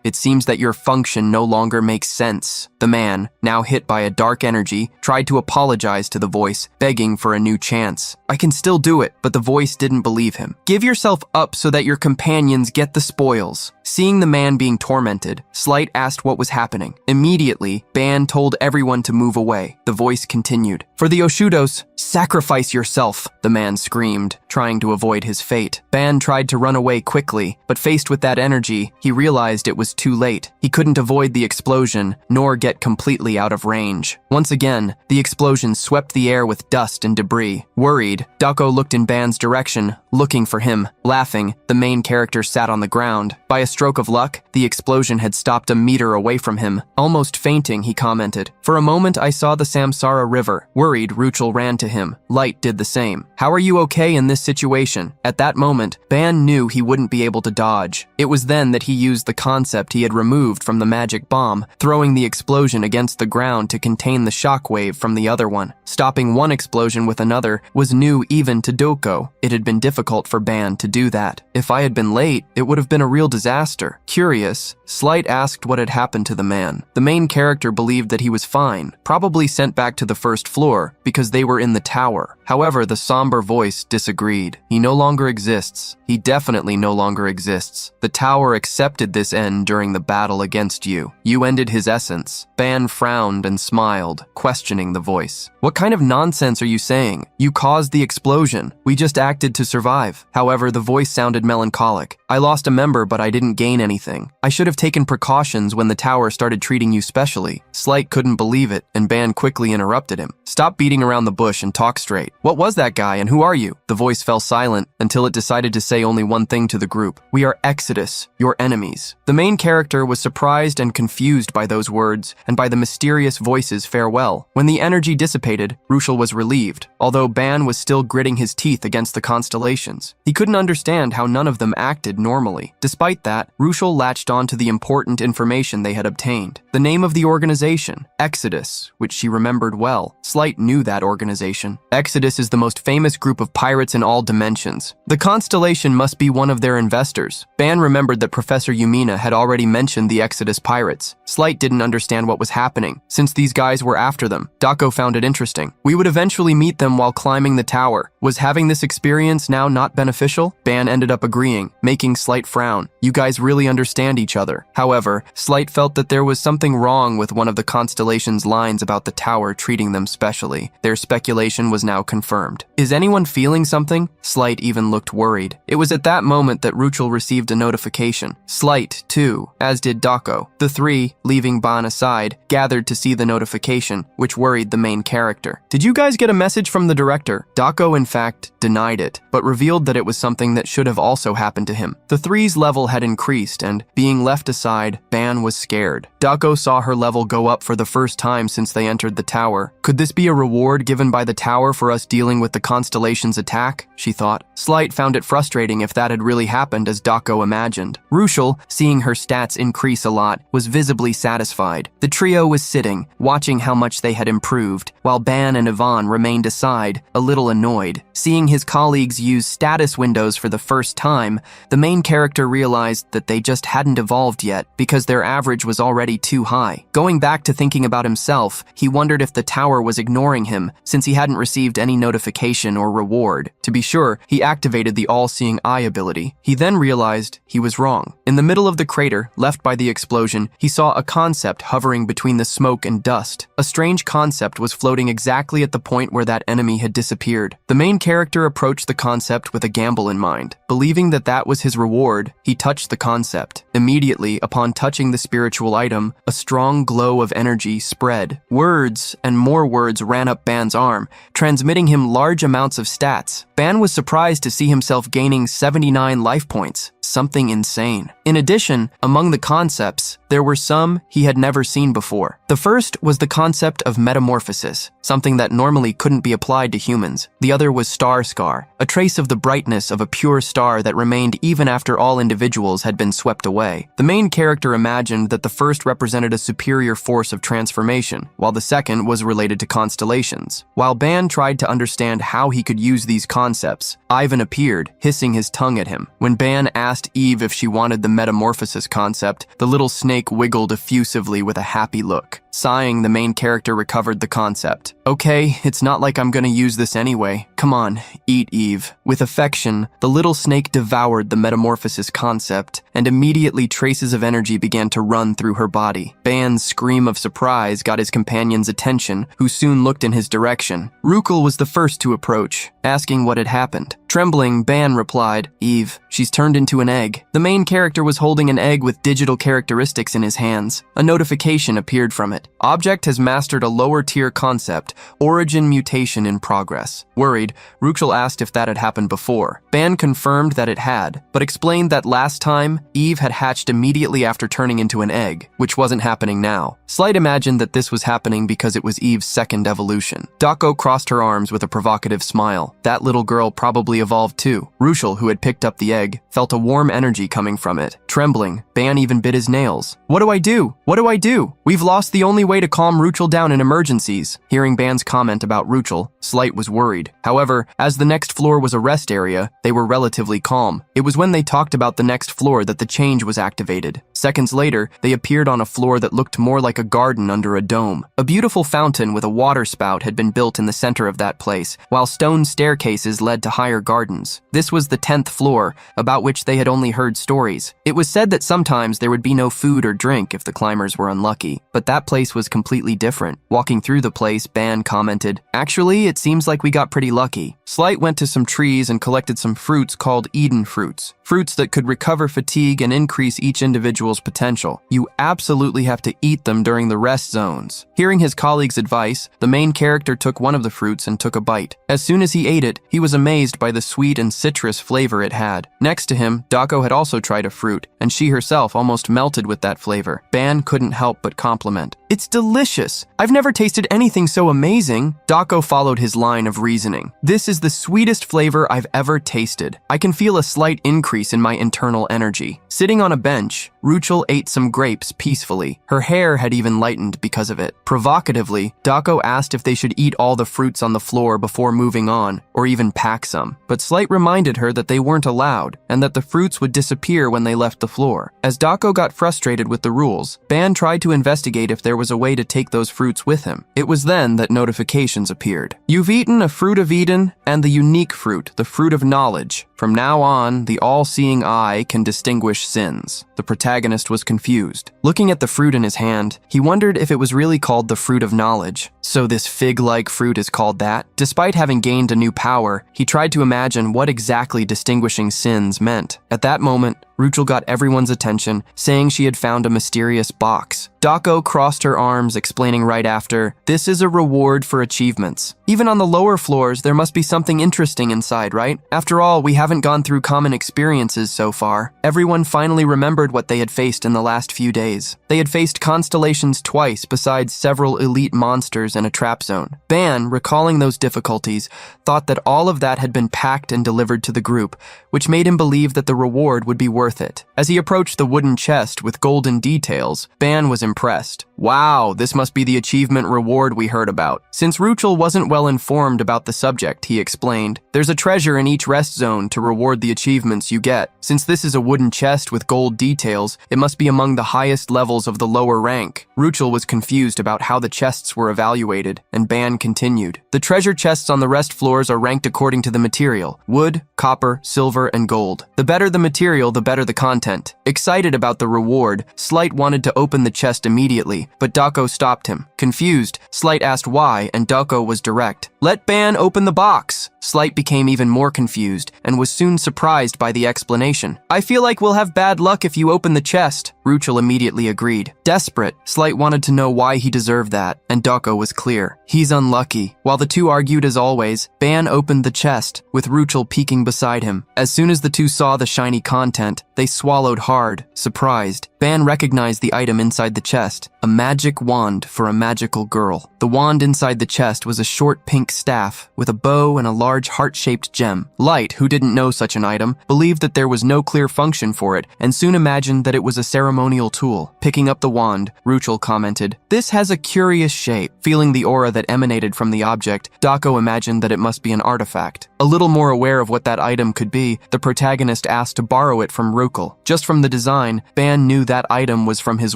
S1: it seems that your function no longer makes sense. The man, now hit by a dark energy, tried to apologize to the voice, begging for a new chance. I can still do it, but the voice didn't believe him. Give yourself up so that your companions get the spoils. Seeing the man being tormented, Slight asked what was happening. Immediately, Ban told everyone to move away. The voice continued. For the Oshudos, sacrifice yourself, the man screamed, trying to avoid his fate. Ban tried to run away quickly, but faced with that energy, he realized it was too late. He couldn't avoid the explosion, nor get completely out of range. Once again, the explosion swept the air with dust and debris. Worried, Dako looked in Ban's direction, looking for him. Laughing, the main character sat on the ground. By a stroke of luck, the explosion had stopped a meter away from him. Almost fainting, he commented. For a moment, I saw the Samsara River. Worried, Ruchel ran to him. Light did the same. How are you okay in this situation? At that moment, Ban knew he wouldn't be able to dodge. It was then that he used the concept he had removed from the magic bomb, throwing the explosion against the ground to contain the shockwave from the other one. Stopping one explosion with another was new even to Doko. It had been difficult for Ban to do that. If I had been late, it would have been a real disaster. Curious, Slight asked what had happened to the man. The main character believed that he was fine, probably sent back to the first floor because they were in the tower. However, the somber voice disagreed. He no longer exists. He definitely no longer exists. The tower accepted this end during the battle against you. You ended his essence. Ban frowned and smiled, questioning the voice. What kind of nonsense are you saying? You caused the explosion. We just acted to survive. However, the voice sounded melancholic. I lost a member, but I didn't gain anything. I should have taken precautions when the tower started treating you specially. Slight couldn't believe it, and Ban quickly interrupted him. Stop beating around the bush and talk straight. What was that guy, and who are you? The voice fell silent until it decided to say only one thing to the group. We are Exodus, your enemies. The main character was surprised and confused by those words and by the mysterious voice's farewell. When the energy dissipated, Ruchel was relieved, although Ban was still gritting his teeth against the constellations. He couldn't understand how none of them acted normally. Despite that, Ruchel latched on to the important information they had obtained. The name of the organization, Exodus, which she remembered well. Slight knew that organization. Exodus is the most famous group of pirates in all dimensions. The constellation must be one of their investors. Ban remembered that Professor Yumina had already mentioned the Exodus pirates. Slight didn't understand what was happening, since these guys were after them. Dako found it interesting. We would eventually meet them while climbing the tower. Was having this experience now not beneficial? Ban ended up agreeing, making Slight frown. You guys really understand each other. However, Slight felt that there was something wrong with one of the constellation's lines about the tower treating them specially. Their speculation was now confirmed. Is anyone feeling something? Slight even looked worried. It was at that moment that Ruchel received a notification. Slight, too, as did Dako. The three, leaving Ban aside, gathered to see the notification, which worried the main character. Did you guys get a message from the director? Dako, in fact, denied it, but revealed that it was something that should have also happened to him. The three's level had increased, and, being left aside, Ban was scared. Dako saw her level go up for the first time since they entered the tower. Could this be a reward given by the tower for us dealing with the constellation's attack? She thought. Slight found it frustrating if that had really happened as Dako imagined. Ruchel, seeing her stats increase a lot, was visibly satisfied. The trio was sitting, watching how much they had improved, while Ban and Yvonne remained aside, a little annoyed. Seeing his colleagues use status windows for the first time, the main character realized that they just hadn't evolved yet because their average was already too high. Going back to thinking about himself, he wondered if the tower was ignoring him since he hadn't received any notification or reward. To be sure, he activated the all-seeing eye ability. He then realized he was wrong. In the middle of the crater, left by the explosion, he saw a concept hovering between the smoke and dust. A strange concept was floating exactly at the point where that enemy had disappeared. The main character approached the concept with a gamble in mind. Believing that that was his reward, he touched the concept. Immediately, upon touching the spiritual item, a strong glow of energy spread. Words and more words ran up Ban's arm, transmitting him large amounts of stats. Ban was surprised to see himself gaining 79 life points, something insane. In addition, among the concepts, there were some he had never seen before. The first was the concept of metamorphosis, something that normally couldn't be applied to humans. The other was star scar, a trace of the brightness of a pure star that remained even after all individuals had been swept away. The main character imagined that the first represented a superior force of transformation, while the second was related to constellations. While Ban tried to understand how he could use these concepts, Ivan appeared, hissing his tongue at him. When Ban asked Eve if she wanted the metamorphosis concept, the little snake wiggled effusively with a happy look. Sighing, the main character recovered the concept. Okay, it's not like I'm gonna use this anyway. Come on, eat Eve. With affection, the little snake devoured the metamorphosis concept, and immediately traces of energy began to run through her body. Ban's scream of surprise got his companion's attention, who soon looked in his direction. Rukel was the first to approach, asking what had happened. Trembling, Ban replied, Eve, she's turned into an egg. The main character was holding an egg with digital characteristics in his hands. A notification appeared from it. Object has mastered a lower-tier concept, origin mutation in progress. Worried, Ruchel asked if that had happened before. Ban confirmed that it had, but explained that last time, Eve had hatched immediately after turning into an egg, which wasn't happening now. Slight imagined that this was happening because it was Eve's second evolution. Dako crossed her arms with a provocative smile. That little girl probably evolved too. Ruchel, who had picked up the egg, felt a warm energy coming from it. Trembling, Ban even bit his nails. What do I do? What do I do? We've lost the only way to calm Ruchel down in emergencies. Hearing Ban's comment about Ruchel, Slight was worried. However, as the next floor was a rest area, they were relatively calm. It was when they talked about the next floor that the change was activated. Seconds later, they appeared on a floor that looked more like a garden under a dome. A beautiful fountain with a water spout had been built in the center of that place, while stone staircases led to higher gardens. This was the 10th floor, about which they had only heard stories. It was said that sometimes there would be no food or drink if the climbers were unlucky, but that place was completely different. Walking through the place, Ban commented, Actually, it seems like we got pretty lucky. Slight went to some trees and collected some fruits called Eden fruits. Fruits that could recover fatigue and increase each individual's potential. You absolutely have to eat them during the rest zones. Hearing his colleague's advice, the main character took one of the fruits and took a bite. As soon as he ate it, he was amazed by the sweet and citrus flavor it had. Next to him, Dako had also tried a fruit, and she herself almost melted with that flavor. Ban couldn't help but compliment. It's delicious. I've never tasted anything so amazing. Dako followed his line of reasoning. This is the sweetest flavor I've ever tasted. I can feel a slight increase in my internal energy. Sitting on a bench, Ruchel ate some grapes peacefully. Her hair had even lightened because of it. Provocatively, Dako asked if they should eat all the fruits on the floor before moving on, or even pack some. But Slight reminded her that they weren't allowed, and that the fruits would disappear when they left the floor. As Dako got frustrated with the rules, Ban tried to investigate if there was a way to take those fruits with him. It was then that notifications appeared. You've eaten a fruit of Eden and the unique fruit, the fruit of knowledge. From now on, the all-seeing eye can distinguish sins. The protagonist was confused. Looking at the fruit in his hand, he wondered if it was really called the fruit of knowledge. So this fig-like fruit is called that? Despite having gained a new power, he tried to imagine what exactly distinguishing sins meant. At that moment, Ruchel got everyone's attention, saying she had found a mysterious box. Dako crossed her arms, explaining right after, This is a reward for achievements. Even on the lower floors, there must be something interesting inside, right? After all, we haven't gone through common experiences so far. Everyone finally remembered what they had faced in the last few days. They had faced constellations twice, besides several elite monsters and a trap zone. Ban, recalling those difficulties, thought that all of that had been packed and delivered to the group, which made him believe that the reward would be worth it. As he approached the wooden chest with golden details, Ban was impressed. Wow, this must be the achievement reward we heard about. Since Ruchel wasn't well informed about the subject, he explained, there's a treasure in each rest zone to reward the achievements you get. Since this is a wooden chest with gold details, it must be among the highest levels of the lower rank. Ruchel was confused about how the chests were evaluated, and Ban continued. The treasure chests on the rest floors are ranked according to the material: wood, copper, silver, and gold. The better the material, the better the content. Excited about the reward, Slight wanted to open the chest immediately, but Dako stopped him. Confused, Slight asked why, and Dako was direct. Let Ban open the box. Slight became even more confused and was soon surprised by the explanation. I feel like we'll have bad luck if you open the chest. Ruchel immediately agreed. Desperate, Slight wanted to know why he deserved that, and Dako was clear. He's unlucky. While the two argued as always, Ban opened the chest, with Ruchel peeking beside him. As soon as the two saw the shiny content, they swallowed hard, surprised. Ban recognized the item inside the chest, a magic wand for a magical girl. The wand inside the chest was a short pink staff with a bow and a large heart-shaped gem. Light, who didn't know such an item, believed that there was no clear function for it and soon imagined that it was a ceremonial tool. Picking up the wand, Ruchel commented, "This has a curious shape." Feeling the aura that emanated from the object, Dako imagined that it must be an artifact. A little more aware of what that item could be, the protagonist asked to borrow it from Ruchel. Just from the design, Ban knew that item was from his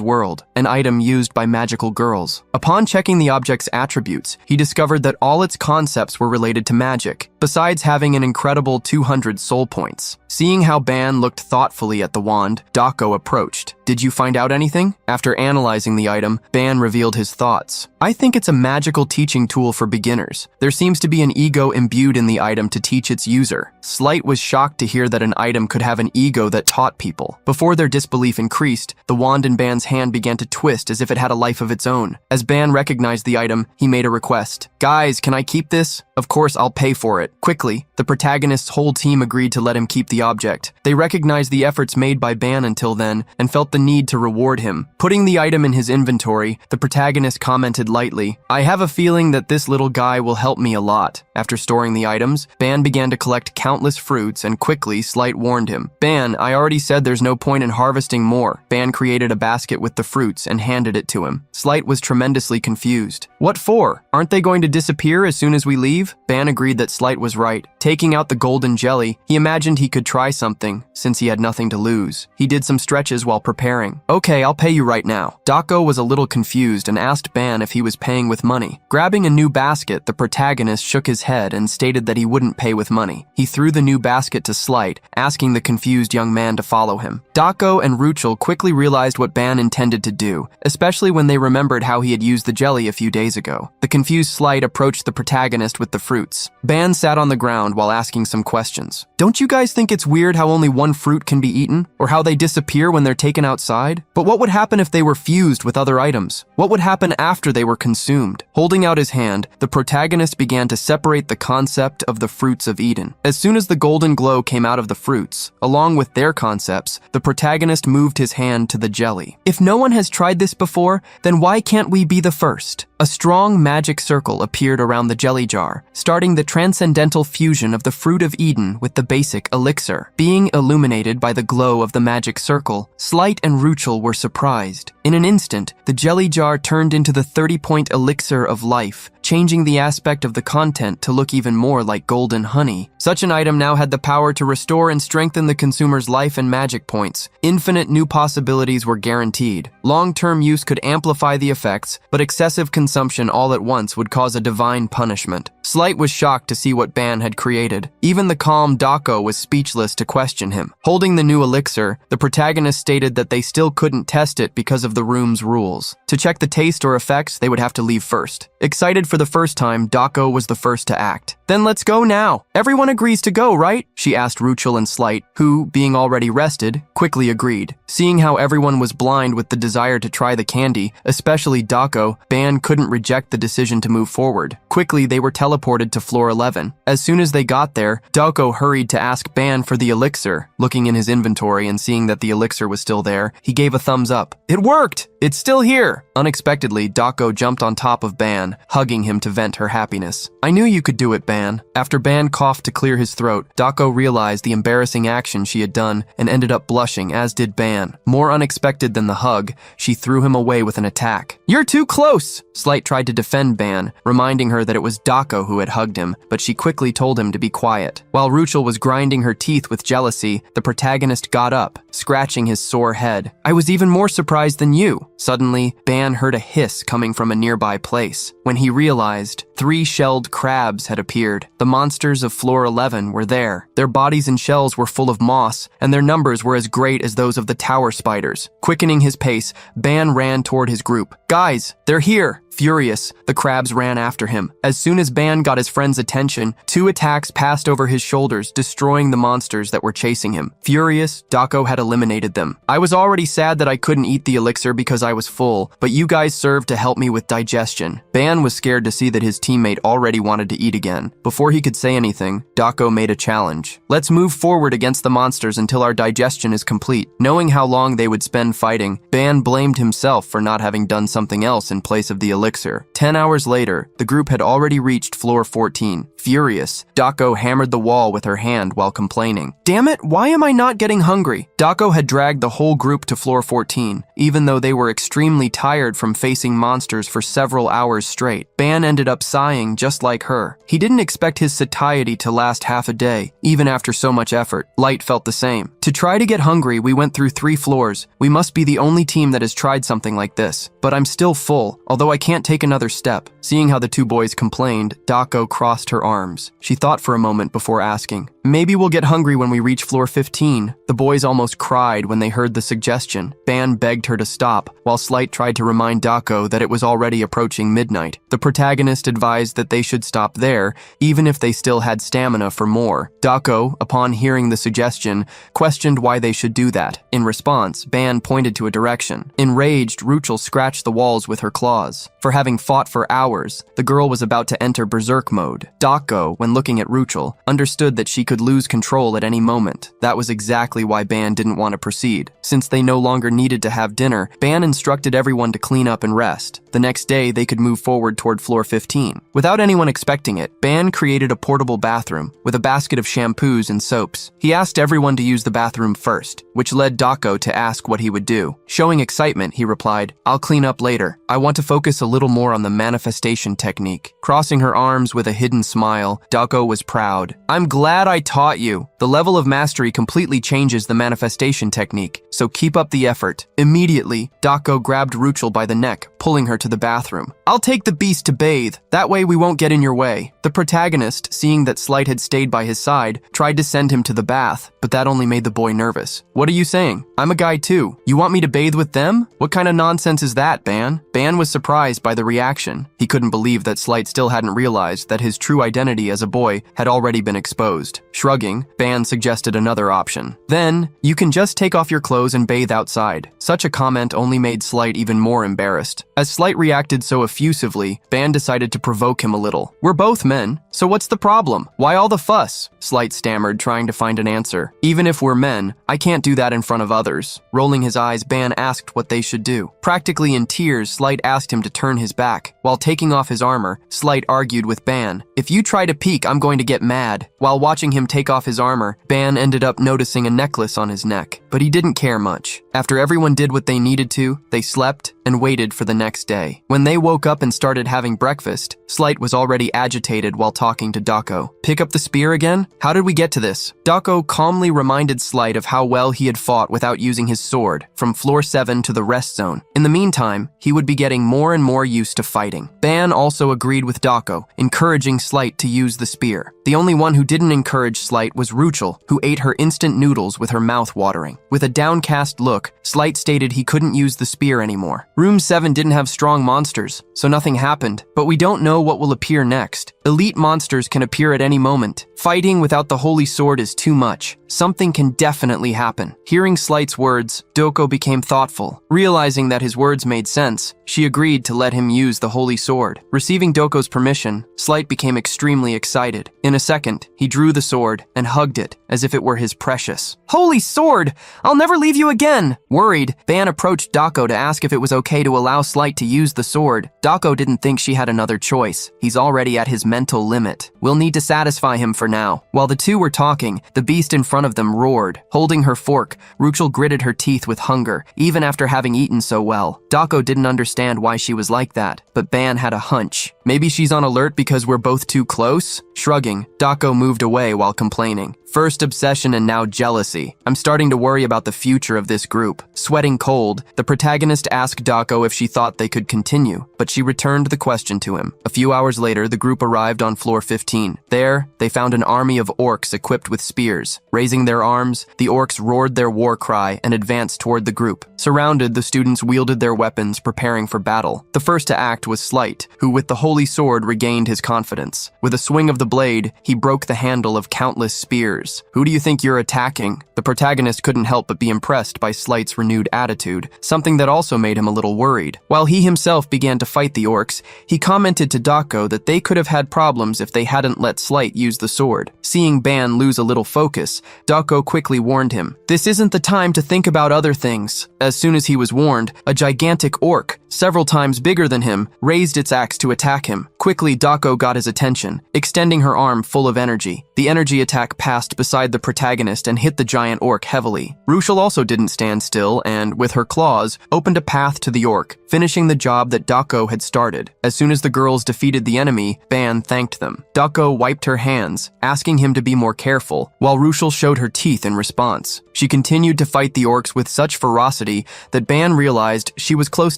S1: world, an item used by magical girls. Upon checking the object's attributes, he discovered that all its concepts were related to magic, besides having an incredible 200 soul points. Seeing how Ban looked thoughtfully at the wand, Dako approached. "Did you find out anything?" After analyzing the item, Ban revealed his thoughts. "I think it's a magical teaching tool for beginners. There seems to be an ego imbued in the item to teach its user." Slight was shocked to hear that an item could have an ego that taught people. Before their disbelief increased, the wand in Ban's hand began to twist as if it had a life of its own. As Ban recognized the item, he made a request. "Guys, can I keep this?" "Of course, I'll pay for it." Quickly, the protagonist's whole team agreed to let him keep the object. They recognized the efforts made by Ban until then and felt the need to reward him. Putting the item in his inventory, the protagonist commented lightly, "I have a feeling that this little guy will help me a lot." After storing the items, Ban began to collect countless fruits and quickly Slight warned him. "Ban, I already said there's no point in harvesting more." Ban created a basket with the fruits and handed it to him. Slight was tremendously confused. "What for? Aren't they going to disappear as soon as we leave?" Ban agreed that Slight was right. Taking out the golden jelly, he imagined he could try something, since he had nothing to lose. He did some stretches while preparing. "Okay, I'll pay you right now." Dako was a little confused and asked Ban if he was paying with money. Grabbing a new basket, the protagonist shook his head and stated that he wouldn't pay with money. He threw the new basket to Slight, asking the confused young man to follow him. Dako and Ruchel quickly realized what Ban intended to do, especially when they remembered how he had used the jelly a few days ago. The confused Slight approached the protagonist with the fruits. Ban sat on the ground while asking some questions. "Don't you guys think it's weird how only one fruit can be eaten? Or how they disappear when they're taken outside? But what would happen if they were fused with other items? What would happen after they were consumed?" Holding out his hand, the protagonist began to separate the concept of the fruits of Eden. As soon as the golden glow came out of the fruits, along with their concepts, the protagonist moved his hand to the jelly. "If no one has tried this before, then why can't we be the first?" A strong magic circle appeared around the jelly jar, starting the transcendental fusion of the fruit of Eden with the basic elixir. Being illuminated by the glow of the magic circle, Slight and Ruchel were surprised. In an instant, the jelly jar turned into the 30-point elixir of life, changing the aspect of the content to look even more like golden honey. Such an item now had the power to restore and strengthen the consumer's life and magic points. Infinite new possibilities were guaranteed. Long-term use could amplify the effects, but excessive consumption all at once would cause a divine punishment. Slight was shocked to see what Ban had created. Even the calm Dako was speechless to question him. Holding the new elixir, the protagonist stated that they still couldn't test it because of the room's rules. To check the taste or effects, they would have to leave first. Excited for the first time, Dako was the first to act. Then let's go now. Everyone agrees to go, right? She asked Ruchel and Slight, who, being already rested, quickly agreed. Seeing how everyone was blind with the desire to try the candy, especially Dako, Ban couldn't reject the decision to move forward. Quickly, they were teleported to floor 11. As soon as they got there, Dako hurried to ask Ban for the elixir. Looking in his inventory and seeing that the elixir was still there, he gave a thumbs up. It worked! It's still here! Unexpectedly, Dako jumped on top of Ban, hugging him to vent her happiness. I knew you could do it, Ban. After Ban coughed to clear his throat, Dako realized the embarrassing action she had done and ended up blushing, as did Ban. More unexpected than the hug, she threw him away with an attack. You're too close! Slight tried to defend Ban, reminding her that it was Dako who had hugged him, but she quickly told him to be quiet. While Ruchel was grinding her teeth with jealousy, the protagonist got up, scratching his sore head. I was even more surprised than you. Suddenly, Ban heard a hiss coming from a nearby place. When he realized, 3 shelled crabs had appeared. The monsters of floor 11 were there. Their bodies and shells were full of moss, and their numbers were as great as those of the tower spiders. Quickening his pace, Ban ran toward his group. Guys, they're here! Furious, the crabs ran after him. As soon as Ban got his friend's attention, 2 attacks passed over his shoulders, destroying the monsters that were chasing him. Furious, Dako had eliminated them. I was already sad that I couldn't eat the elixir because I was full, but you guys served to help me with digestion. Ban was scared to see that his teammate already wanted to eat again. Before he could say anything, Dako made a challenge. Let's move forward against the monsters until our digestion is complete. Knowing how long they would spend fighting, Ban blamed himself for not having done something else in place of the elixir. 10 hours later, the group had already reached floor 14. Furious, Dako hammered the wall with her hand while complaining. Damn it, why am I not getting hungry? Dako had dragged the whole group to floor 14, even though they were extremely tired from facing monsters for several hours straight. Ban ended up sighing just like her. He didn't expect his satiety to last half a day, even after so much effort. Light felt the same. To try to get hungry, we went through 3 floors. We must be the only team that has tried something like this. But I'm still full, although I can't take another step. Seeing how the 2 boys complained, Dako crossed her arms. She thought for a moment before asking, maybe we'll get hungry when we reach floor 15. The boys almost cried when they heard the suggestion. Ban begged her to stop, while Slight tried to remind Dako that it was already approaching midnight. The protagonist advised that they should stop there, even if they still had stamina for more. Dako, upon hearing the suggestion, questioned why they should do that. In response, Ban pointed to a direction. Enraged, Ruchel scratched the walls with her claws. For having fought for hours, the girl was about to enter berserk mode. Dako, when looking at Ruchel, understood that she could lose control at any moment. That was exactly why Ban didn't want to proceed. Since they no longer needed to have dinner, Ban instructed everyone to clean up and rest. The next day, they could move forward toward floor 15. Without anyone expecting it, Ban created a portable bathroom with a basket of shampoos and soaps. He asked everyone to use the bathroom first, which led Dako to ask what he would do. Showing excitement, he replied, I'll clean up later. I want to focus a little more on the manifestation technique. Crossing her arms with a hidden smile, Dako was proud. I'm glad I taught you. The level of mastery completely changes the manifestation technique, so keep up the effort. Immediately, Dako grabbed Ruchel by the neck, pulling her to the bathroom. I'll take the beast to bathe. That way we won't get in your way. The protagonist, seeing that Slight had stayed by his side, tried to send him to the bath, but that only made the boy nervous. What are you saying? I'm a guy too. You want me to bathe with them? What kind of nonsense is that, Ban? Ban was surprised by the reaction. He couldn't believe that Slight still hadn't realized that his true identity as a boy had already been exposed. Shrugging, Ban suggested another option. Then, you can just take off your clothes and bathe outside. Such a comment only made Slight even more embarrassed. As Slight reacted so effusively, Ban decided to provoke him a little. We're both men, so what's the problem? Why all the fuss? Slight stammered, trying to find an answer. Even if we're men, I can't do that in front of others. Rolling his eyes, Ban asked what they should do. Practically in tears, Slight asked him to turn his back. While taking off his armor, Slight argued with Ban. If you try to peek, I'm going to get mad. While watching him take off his armor, Ban ended up noticing a necklace on his neck, but he didn't care much. After everyone did what they needed to, they slept and waited for the next day. When they woke up and started having breakfast, Slight was already agitated while talking to Dako. Pick up the spear again? How did we get to this? Dako calmly reminded Slight of how well he had fought without using his sword, from floor 7 to the rest zone. In the meantime, he would be getting more and more used to fighting. Ban also agreed with Dako, encouraging Slight to use the spear. The only one who didn't encourage Slight was Ruchel, who ate her instant noodles with her mouth watering. With a downcast look, Slight stated he couldn't use the spear anymore. Room 7 didn't have strong strong monsters, so nothing happened. But we don't know what will appear next. Elite monsters can appear at any moment. Fighting without the holy sword is too much. Something can definitely happen. Hearing Slight's words, Doko became thoughtful. Realizing that his words made sense, she agreed to let him use the holy sword. Receiving Doko's permission, Slight became extremely excited. In a second, he drew the sword and hugged it as if it were his precious. Holy sword! I'll never leave you again! Worried, Ban approached Dako to ask if it was okay to allow Slight to use the sword. Dako didn't think she had another choice. He's already at his mental limit. We'll need to satisfy him for now. While the two were talking, the beast in front of them roared. Holding her fork, Ruchel gritted her teeth with hunger, even after having eaten so well. Dako didn't understand why she was like that, but Ban had a hunch. Maybe she's on alert because we're both too close? Shrugging, Dako moved away while complaining. First obsession and now jealousy. I'm starting to worry about the future of this group. Sweating cold, the protagonist asked Dako if she thought they could continue, but she returned the question to him. A few hours later, the group arrived on floor 15. There, they found an army of orcs equipped with spears. Raising their arms, the orcs roared their war cry and advanced toward the group. Surrounded, the students wielded their weapons, preparing for battle. The first to act was Slight, who with the holy sword regained his confidence. With a swing of the blade, he broke the handle of countless spears. Who do you think you're attacking? The protagonist couldn't help but be impressed by Slight's renewed attitude, something that also made him a little worried. While he himself began to fight the orcs, he commented to Dako that they could have had problems if they hadn't let Slight use the sword. Seeing Ban lose a little focus, Dako quickly warned him, "This isn't the time to think about other things." As soon as he was warned, a gigantic orc, several times bigger than him, raised its axe to attack him. Quickly, Dako got his attention, extending her arm full of energy. The energy attack passed beside the protagonist and hit the giant orc heavily. Ruchel also didn't stand still and, with her claws, opened a path to the orc, finishing the job that Dako had started. As soon as the girls defeated the enemy, Ban thanked them. Dako wiped her hands, asking him to be more careful, while Ruchel showed her teeth in response. She continued to fight the orcs with such ferocity that Ban realized she was close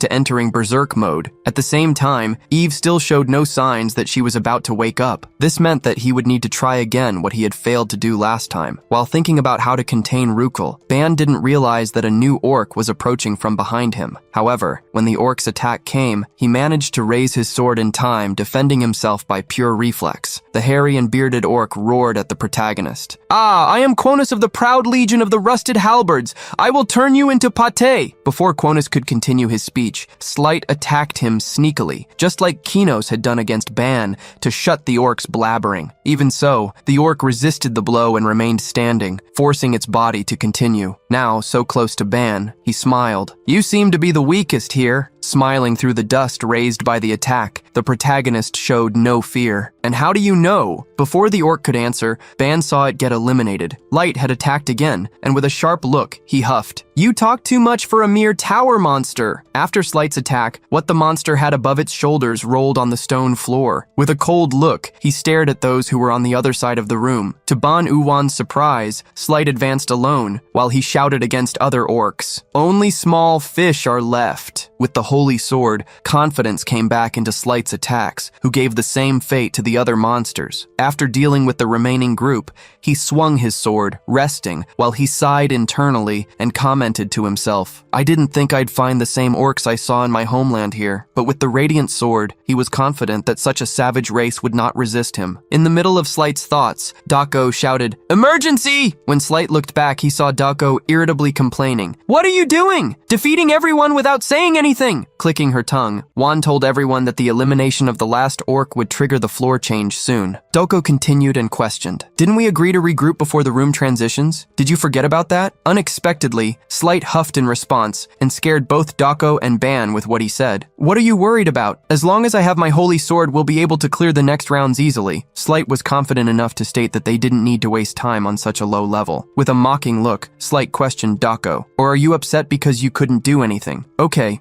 S1: to entering berserk mode. At the same time, Eve still showed no signs that she was about to wake up. This meant that he would need to try again what he had failed to do last time. While thinking about how to contain Ruchel, Ban didn't realize that a new orc was approaching from behind him. However, when the orc's attack came, he managed to raise his sword in time, defending himself by pure reflex. The hairy and bearded orc roared at the protagonist. "Ah, I am Quonus of the proud legion of the rusted halberds. I will turn you into pate." Before Quonus could continue his speech, Slight attacked him sneakily, just like Kinos had done against Ban, to shut the orc's blabbering. Even so, the orc resisted the blow and remained standing, forcing its body to continue. Now, so close to Ban, he smiled. "You seem to be the weakest here." Smiling through the dust raised by the attack, the protagonist showed no fear. "And how do you know?" Before the orc could answer, Ban saw it get eliminated. Light had attacked again, and with a sharp look, he huffed. "You talk too much for a mere tower monster." After Slight's attack, what the monster had above its shoulders rolled on the stone floor. With a cold look, he stared at those who were on the other side of the room. To Ban Uwan's surprise, Slight advanced alone, while he shouted against other orcs. "Only small fish are left." With the holy sword, confidence came back into Slight's attacks, who gave the same fate to the other monsters. After dealing with the remaining group, he swung his sword, resting, while he sighed internally and commented to himself, "I didn't think I'd find the same orcs I saw in my homeland here." But with the radiant sword, he was confident that such a savage race would not resist him. In the middle of Slight's thoughts, Dako shouted, "Emergency!" When Slight looked back, he saw Dako irritably complaining. "What are you doing? Defeating everyone without saying anything!" Clicking her tongue, Wan told everyone that the elimination of the last orc would trigger the floor change soon. Doko continued and questioned, "Didn't we agree to regroup before the room transitions? Did you forget about that?" Unexpectedly, Slight huffed in response and scared both Dako and Ban with what he said. "What are you worried about? As long as I have my holy sword, we'll be able to clear the next rounds easily." Slight was confident enough to state that they didn't need to waste time on such a low level. With a mocking look, Slight questioned Dako, "Or are you upset because you couldn't do anything?" Okay,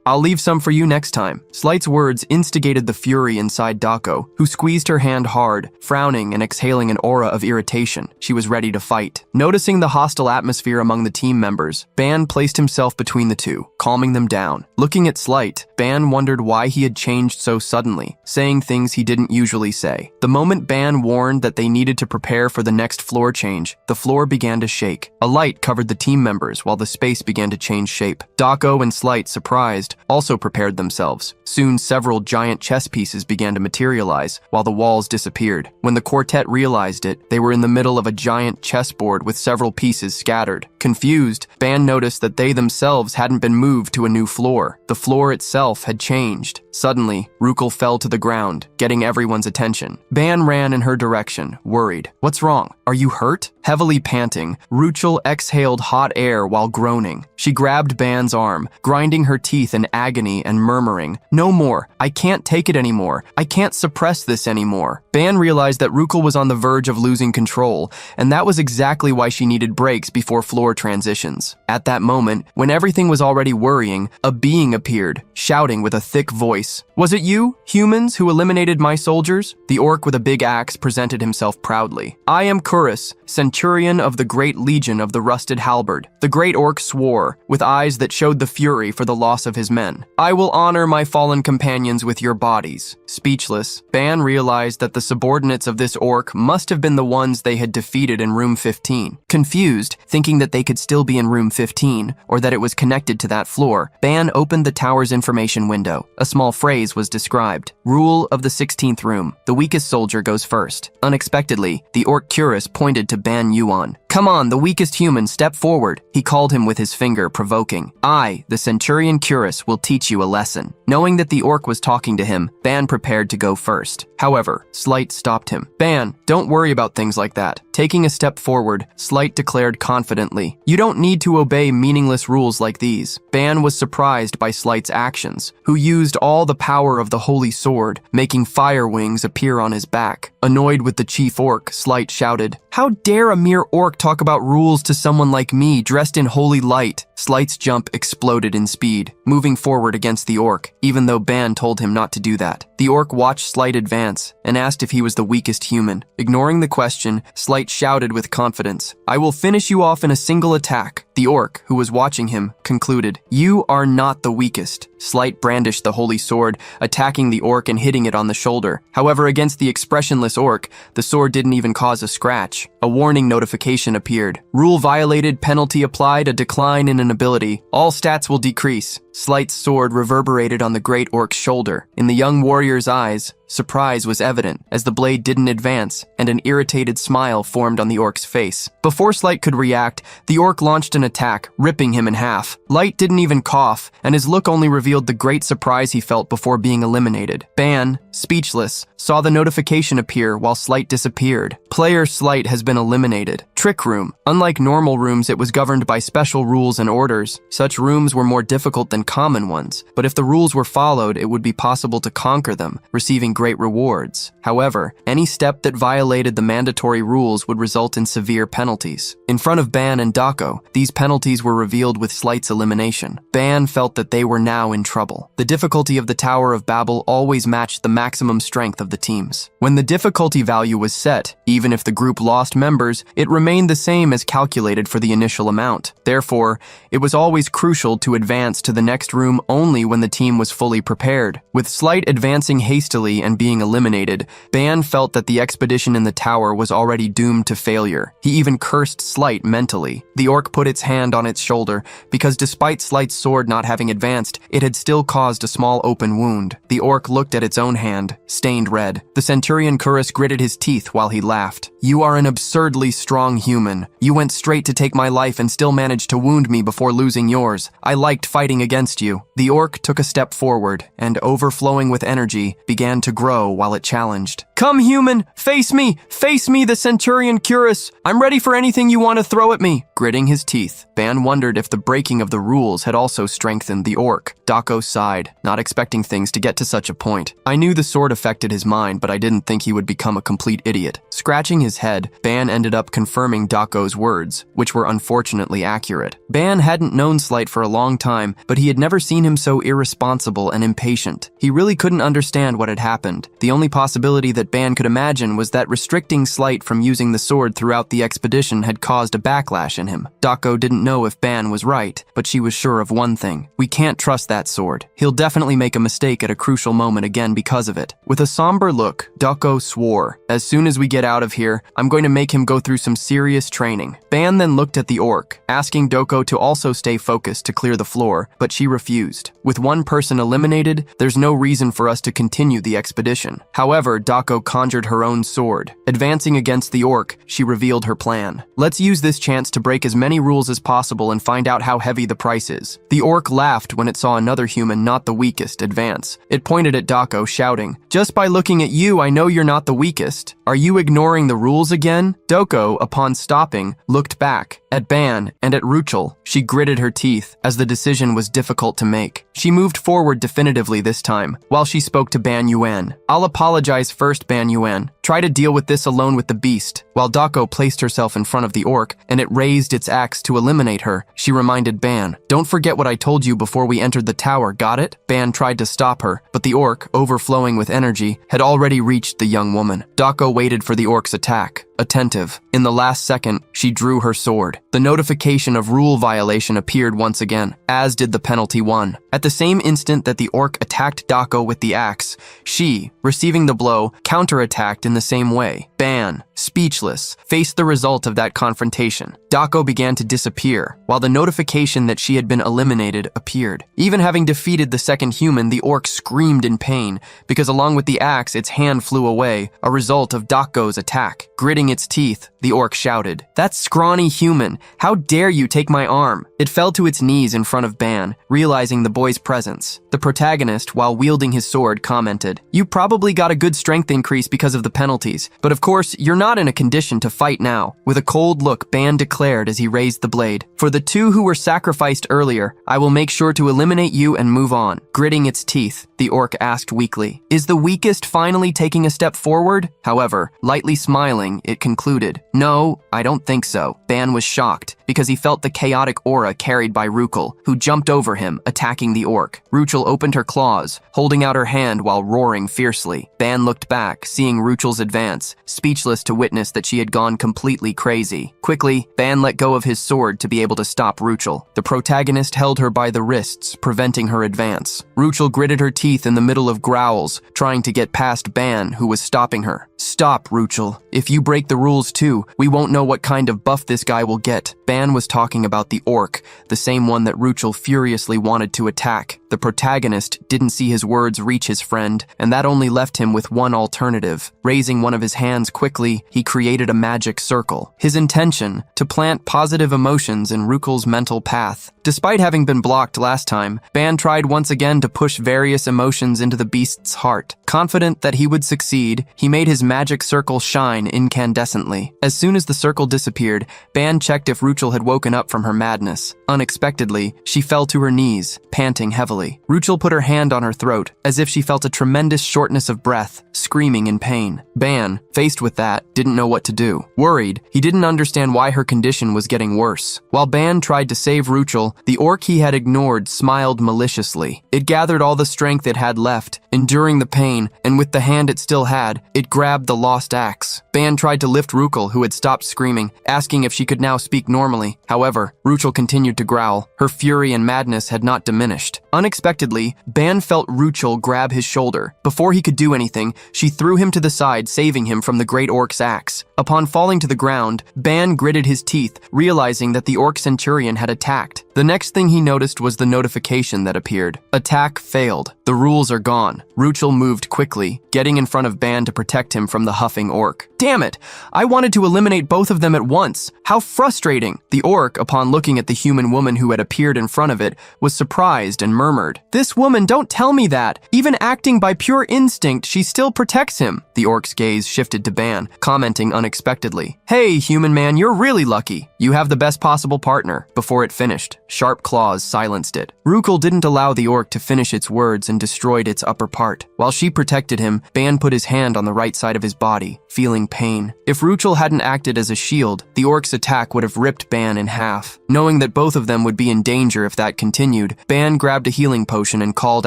S1: I'll leave some for you next time." Slight's words instigated the fury inside Dako, who squeezed her hand hard, frowning and exhaling an aura of irritation. She was ready to fight. Noticing the hostile atmosphere among the team members, members, Ban placed himself between the two, calming them down. Looking at Slight, Ban wondered why he had changed so suddenly, saying things he didn't usually say. The moment Ban warned that they needed to prepare for the next floor change, the floor began to shake. A light covered the team members while the space began to change shape. Dako and Slight, surprised, also prepared themselves. Soon several giant chess pieces began to materialize, while the walls disappeared. When the quartet realized it, they were in the middle of a giant chessboard with several pieces scattered. Confused, Ban noticed that they themselves hadn't been moved to a new floor. The floor itself had changed. Suddenly, Rukul fell to the ground, getting everyone's attention. Ban ran in her direction, worried. "What's wrong? Are you hurt?" Heavily panting, Rukul exhaled hot air while groaning. She grabbed Ban's arm, grinding her teeth in agony and murmuring, "No more. I can't take it anymore. I can't suppress this anymore." Ban realized that Rukul was on the verge of losing control, and that was exactly why she needed breaks before floor transitions. At that moment, when everything was already worrying, a being appeared, shouting with a thick voice, "Was it you, humans, who eliminated my soldiers?" The orc with a big axe presented himself proudly. "I am Kurus, Centurion of the Great Legion of the Rusted Halberd." The great orc swore, with eyes that showed the fury for the loss of his men. "I will honor my fallen companions with your bodies." Speechless, Ban realized that the subordinates of this orc must have been the ones they had defeated in room 15. Confused, thinking that they could still be in room 15, or that it was connected to that floor, Ban opened the tower's information window. A small phrase was described. "Rule of the 16th room. The weakest soldier goes first." Unexpectedly, the orc Curus pointed to Ban Yuan. "Come on, the weakest human, step forward." He called him with his finger, provoking. "I, the Centurion Curus, will teach you a lesson." Knowing that the orc was talking to him, Ban prepared to go first. However, Slight stopped him. "Ban, don't worry about things like that." Taking a step forward, Slight declared confidently, "You don't need to obey meaningless rules like these." Ban was surprised by Slight's actions, who used all the power of the holy sword, making fire wings appear on his back. Annoyed with the chief orc, Slight shouted, "How dare a mere orc talk about rules to someone like me dressed in holy light?" Slight's jump exploded in speed, moving forward against the orc, even though Ban told him not to do that. The orc watched Slight advance and asked if he was the weakest human. Ignoring the question, Slight shouted with confidence, "I will finish you off in a single attack." The orc, who was watching him, concluded, "You are not the weakest." Slight brandished the holy sword, attacking the orc and hitting it on the shoulder. However, against the expressionless orc, the sword didn't even cause a scratch. A warning notification appeared. "Rule violated, penalty applied, a decline in an ability. All stats will decrease." Slight's sword reverberated on the great orc's shoulder. In the young warrior's eyes, surprise was evident as the blade didn't advance, and an irritated smile formed on the orc's face. Before Slight could react, the orc launched an attack, ripping him in half. Light didn't even cough, and his look only revealed the great surprise he felt before being eliminated. Ban, speechless, saw the notification appear while Slight disappeared. Player Slight has been eliminated. Trick Room. Unlike normal rooms, it was governed by special rules and orders. Such rooms were more difficult than common ones, but if the rules were followed, it would be possible to conquer them, receiving great rewards. However, any step that violated the mandatory rules would result in severe penalties. In front of Ban and Dako, these penalties were revealed with Slight's elimination. Ban felt that they were now in trouble. The difficulty of the Tower of Babel always matched the maximum strength of the teams. When the difficulty value was set, even if the group lost members, it remained the same as calculated for the initial amount. Therefore, it was always crucial to advance to the next room only when the team was fully prepared. With Slight advancing hastily and being eliminated, Ban felt that the expedition in the tower was already doomed to failure. He even cursed Slight mentally. The orc put its hand on its shoulder because despite Slight's sword not having advanced, it had still caused a small open wound. The orc looked at its own hand, stained red. The Centurion Curus gritted his teeth while he laughed. "You are an absurdly strong human. You went straight to take my life and still managed to wound me before losing yours. I liked fighting against you." The orc took a step forward and, overflowing with energy, began to grow while it challenged. "Come, human! Face me! Face me, the Centurion Curus! I'm ready for anything you want to throw at me!" Gritting his teeth, Ban wondered if the breaking of the rules had also strengthened the orc. Dako sighed, not expecting things to get to such a point. "I knew the sword affected his mind, but I didn't think he would become a complete idiot." Scratching his head, Ban ended up confirming Dako's words, which were unfortunately accurate. Ban hadn't known Slight for a long time, but he had never seen him so irresponsible and impatient. He really couldn't understand what had happened. The only possibility that Ban could imagine was that restricting Slight from using the sword throughout the expedition had caused a backlash in him. Dako didn't know if Ban was right, but she was sure of one thing. We can't trust that sword. He'll definitely make a mistake at a crucial moment again because of it. With a somber look, Dako swore, "As soon as we get out of here, I'm going to make him go through some serious training." Ban then looked at the orc, asking Dako to also stay focused to clear the floor, but she refused. With one person eliminated, there's no reason for us to continue the expedition. However, Dako conjured her own sword. Advancing against the orc, she revealed her plan. "Let's use this chance to break as many rules as possible and find out how heavy the price is." The orc laughed when it saw another human, not the weakest, advance. It pointed at Dako, shouting, "Just by looking at you, I know you're not the weakest. Are you ignoring the rules again?" Dako, upon stopping, looked back at Ban and at Ruchel. She gritted her teeth, as the decision was difficult to make. She moved forward definitively this time, while she spoke to Ban Yuan. "I'll apologize first, Ban Yuan. Try to deal with this alone with the beast." While Dako placed herself in front of the orc, and it raised its axe to eliminate her, she reminded Ban, "Don't forget what I told you before we entered the tower, got it?" Ban tried to stop her, but the orc, overflowing with energy, had already reached the young woman. Dako waited for the orc's attack, attentive. In the last second, she drew her sword. The notification of rule violation appeared once again, as did the penalty 1. At the same instant that the orc attacked Dako with the axe, she, receiving the blow, counterattacked in the same way. Ban, speechless, faced the result of that confrontation. Dako began to disappear, while the notification that she had been eliminated appeared. Even having defeated the second human, the orc screamed in pain, because along with the axe, its hand flew away, a result of Dako's attack. Gritting its teeth, the orc shouted, "That scrawny human! How dare you take my arm?" It fell to its knees in front of Ban, realizing the boy's presence. The protagonist, while wielding his sword, commented, "You probably got a good strength increase because of the penalties, but of course, you're not in a condition to fight now." With a cold look, Ban declared as he raised the blade, "For the two who were sacrificed earlier, I will make sure to eliminate you and move on." Gritting its teeth, the orc asked weakly, "Is the weakest finally taking a step forward?" However, lightly smiling, it concluded, "No, I don't think so." Ban was shocked, because he felt the chaotic aura carried by Ruchel, who jumped over him, attacking the orc. Ruchel opened her claws, holding out her hand while roaring fiercely. Ban looked back, seeing Ruchel's advance, speechless to witness that she had gone completely crazy. Quickly, Ban let go of his sword to be able to stop Ruchel. The protagonist held her by the wrists, preventing her advance. Ruchel gritted her teeth in the middle of growls, trying to get past Ban, who was stopping her. "Stop, Ruchel. If you break the rules too, we won't know what kind of buff this guy will get." Ban was talking about the orc, the same one that Ruchel furiously wanted to attack. The protagonist didn't see his words reach his friend, and that only left him with one alternative. Raising one of his hands quickly, he created a magic circle. His intention, to plant positive emotions in Ruchel's mental path. Despite having been blocked last time, Ban tried once again to push various emotions into the beast's heart. Confident that he would succeed, he made his magic circle shine incandescently. As soon as the circle disappeared, Ban checked if Ruchel had woken up from her madness. Unexpectedly, she fell to her knees, panting heavily. Ruchel put her hand on her throat, as if she felt a tremendous shortness of breath, screaming in pain. Ban, faced with that, didn't know what to do. Worried, he didn't understand why her condition was getting worse. While Ban tried to save Ruchel, the orc he had ignored smiled maliciously. It gathered all the strength it had left, enduring the pain, and with the hand it still had, it grabbed the lost axe. Ban tried to lift Ruchel, who had stopped screaming, asking if she could now speak normally. However, Ruchel continued to growl. Her fury and madness had not diminished. Unexpectedly, Ban felt Ruchel grab his shoulder. Before he could do anything, she threw him to the side, saving him from the great orc's axe. Upon falling to the ground, Ban gritted his teeth, realizing that the orc centurion had attacked. The next thing he noticed was the notification that appeared. Attack failed. The rules are gone. Ruchel moved quickly, getting in front of Ban to protect him from the huffing orc. Damn it! I wanted to eliminate both of them at once. How frustrating! The orc, upon looking at the human woman who had appeared in front of it, was surprised and murmured, "This woman, don't tell me that! Even acting by pure instinct, she still protects him." The orc's gaze shifted to Ban, commenting unexpectedly, "Hey, human man, you're really lucky. You have the best possible partner." Before it finished, sharp claws silenced it. Ruchel didn't allow the orc to finish its words and destroyed its upper part. While she protected him, Ban put his hand on the right side of his body, feeling pain. If Ruchel hadn't acted as a shield, the orc's attack would have ripped Ban in half. Knowing that both of them would be in danger if that continued, Ban grabbed a healing potion and called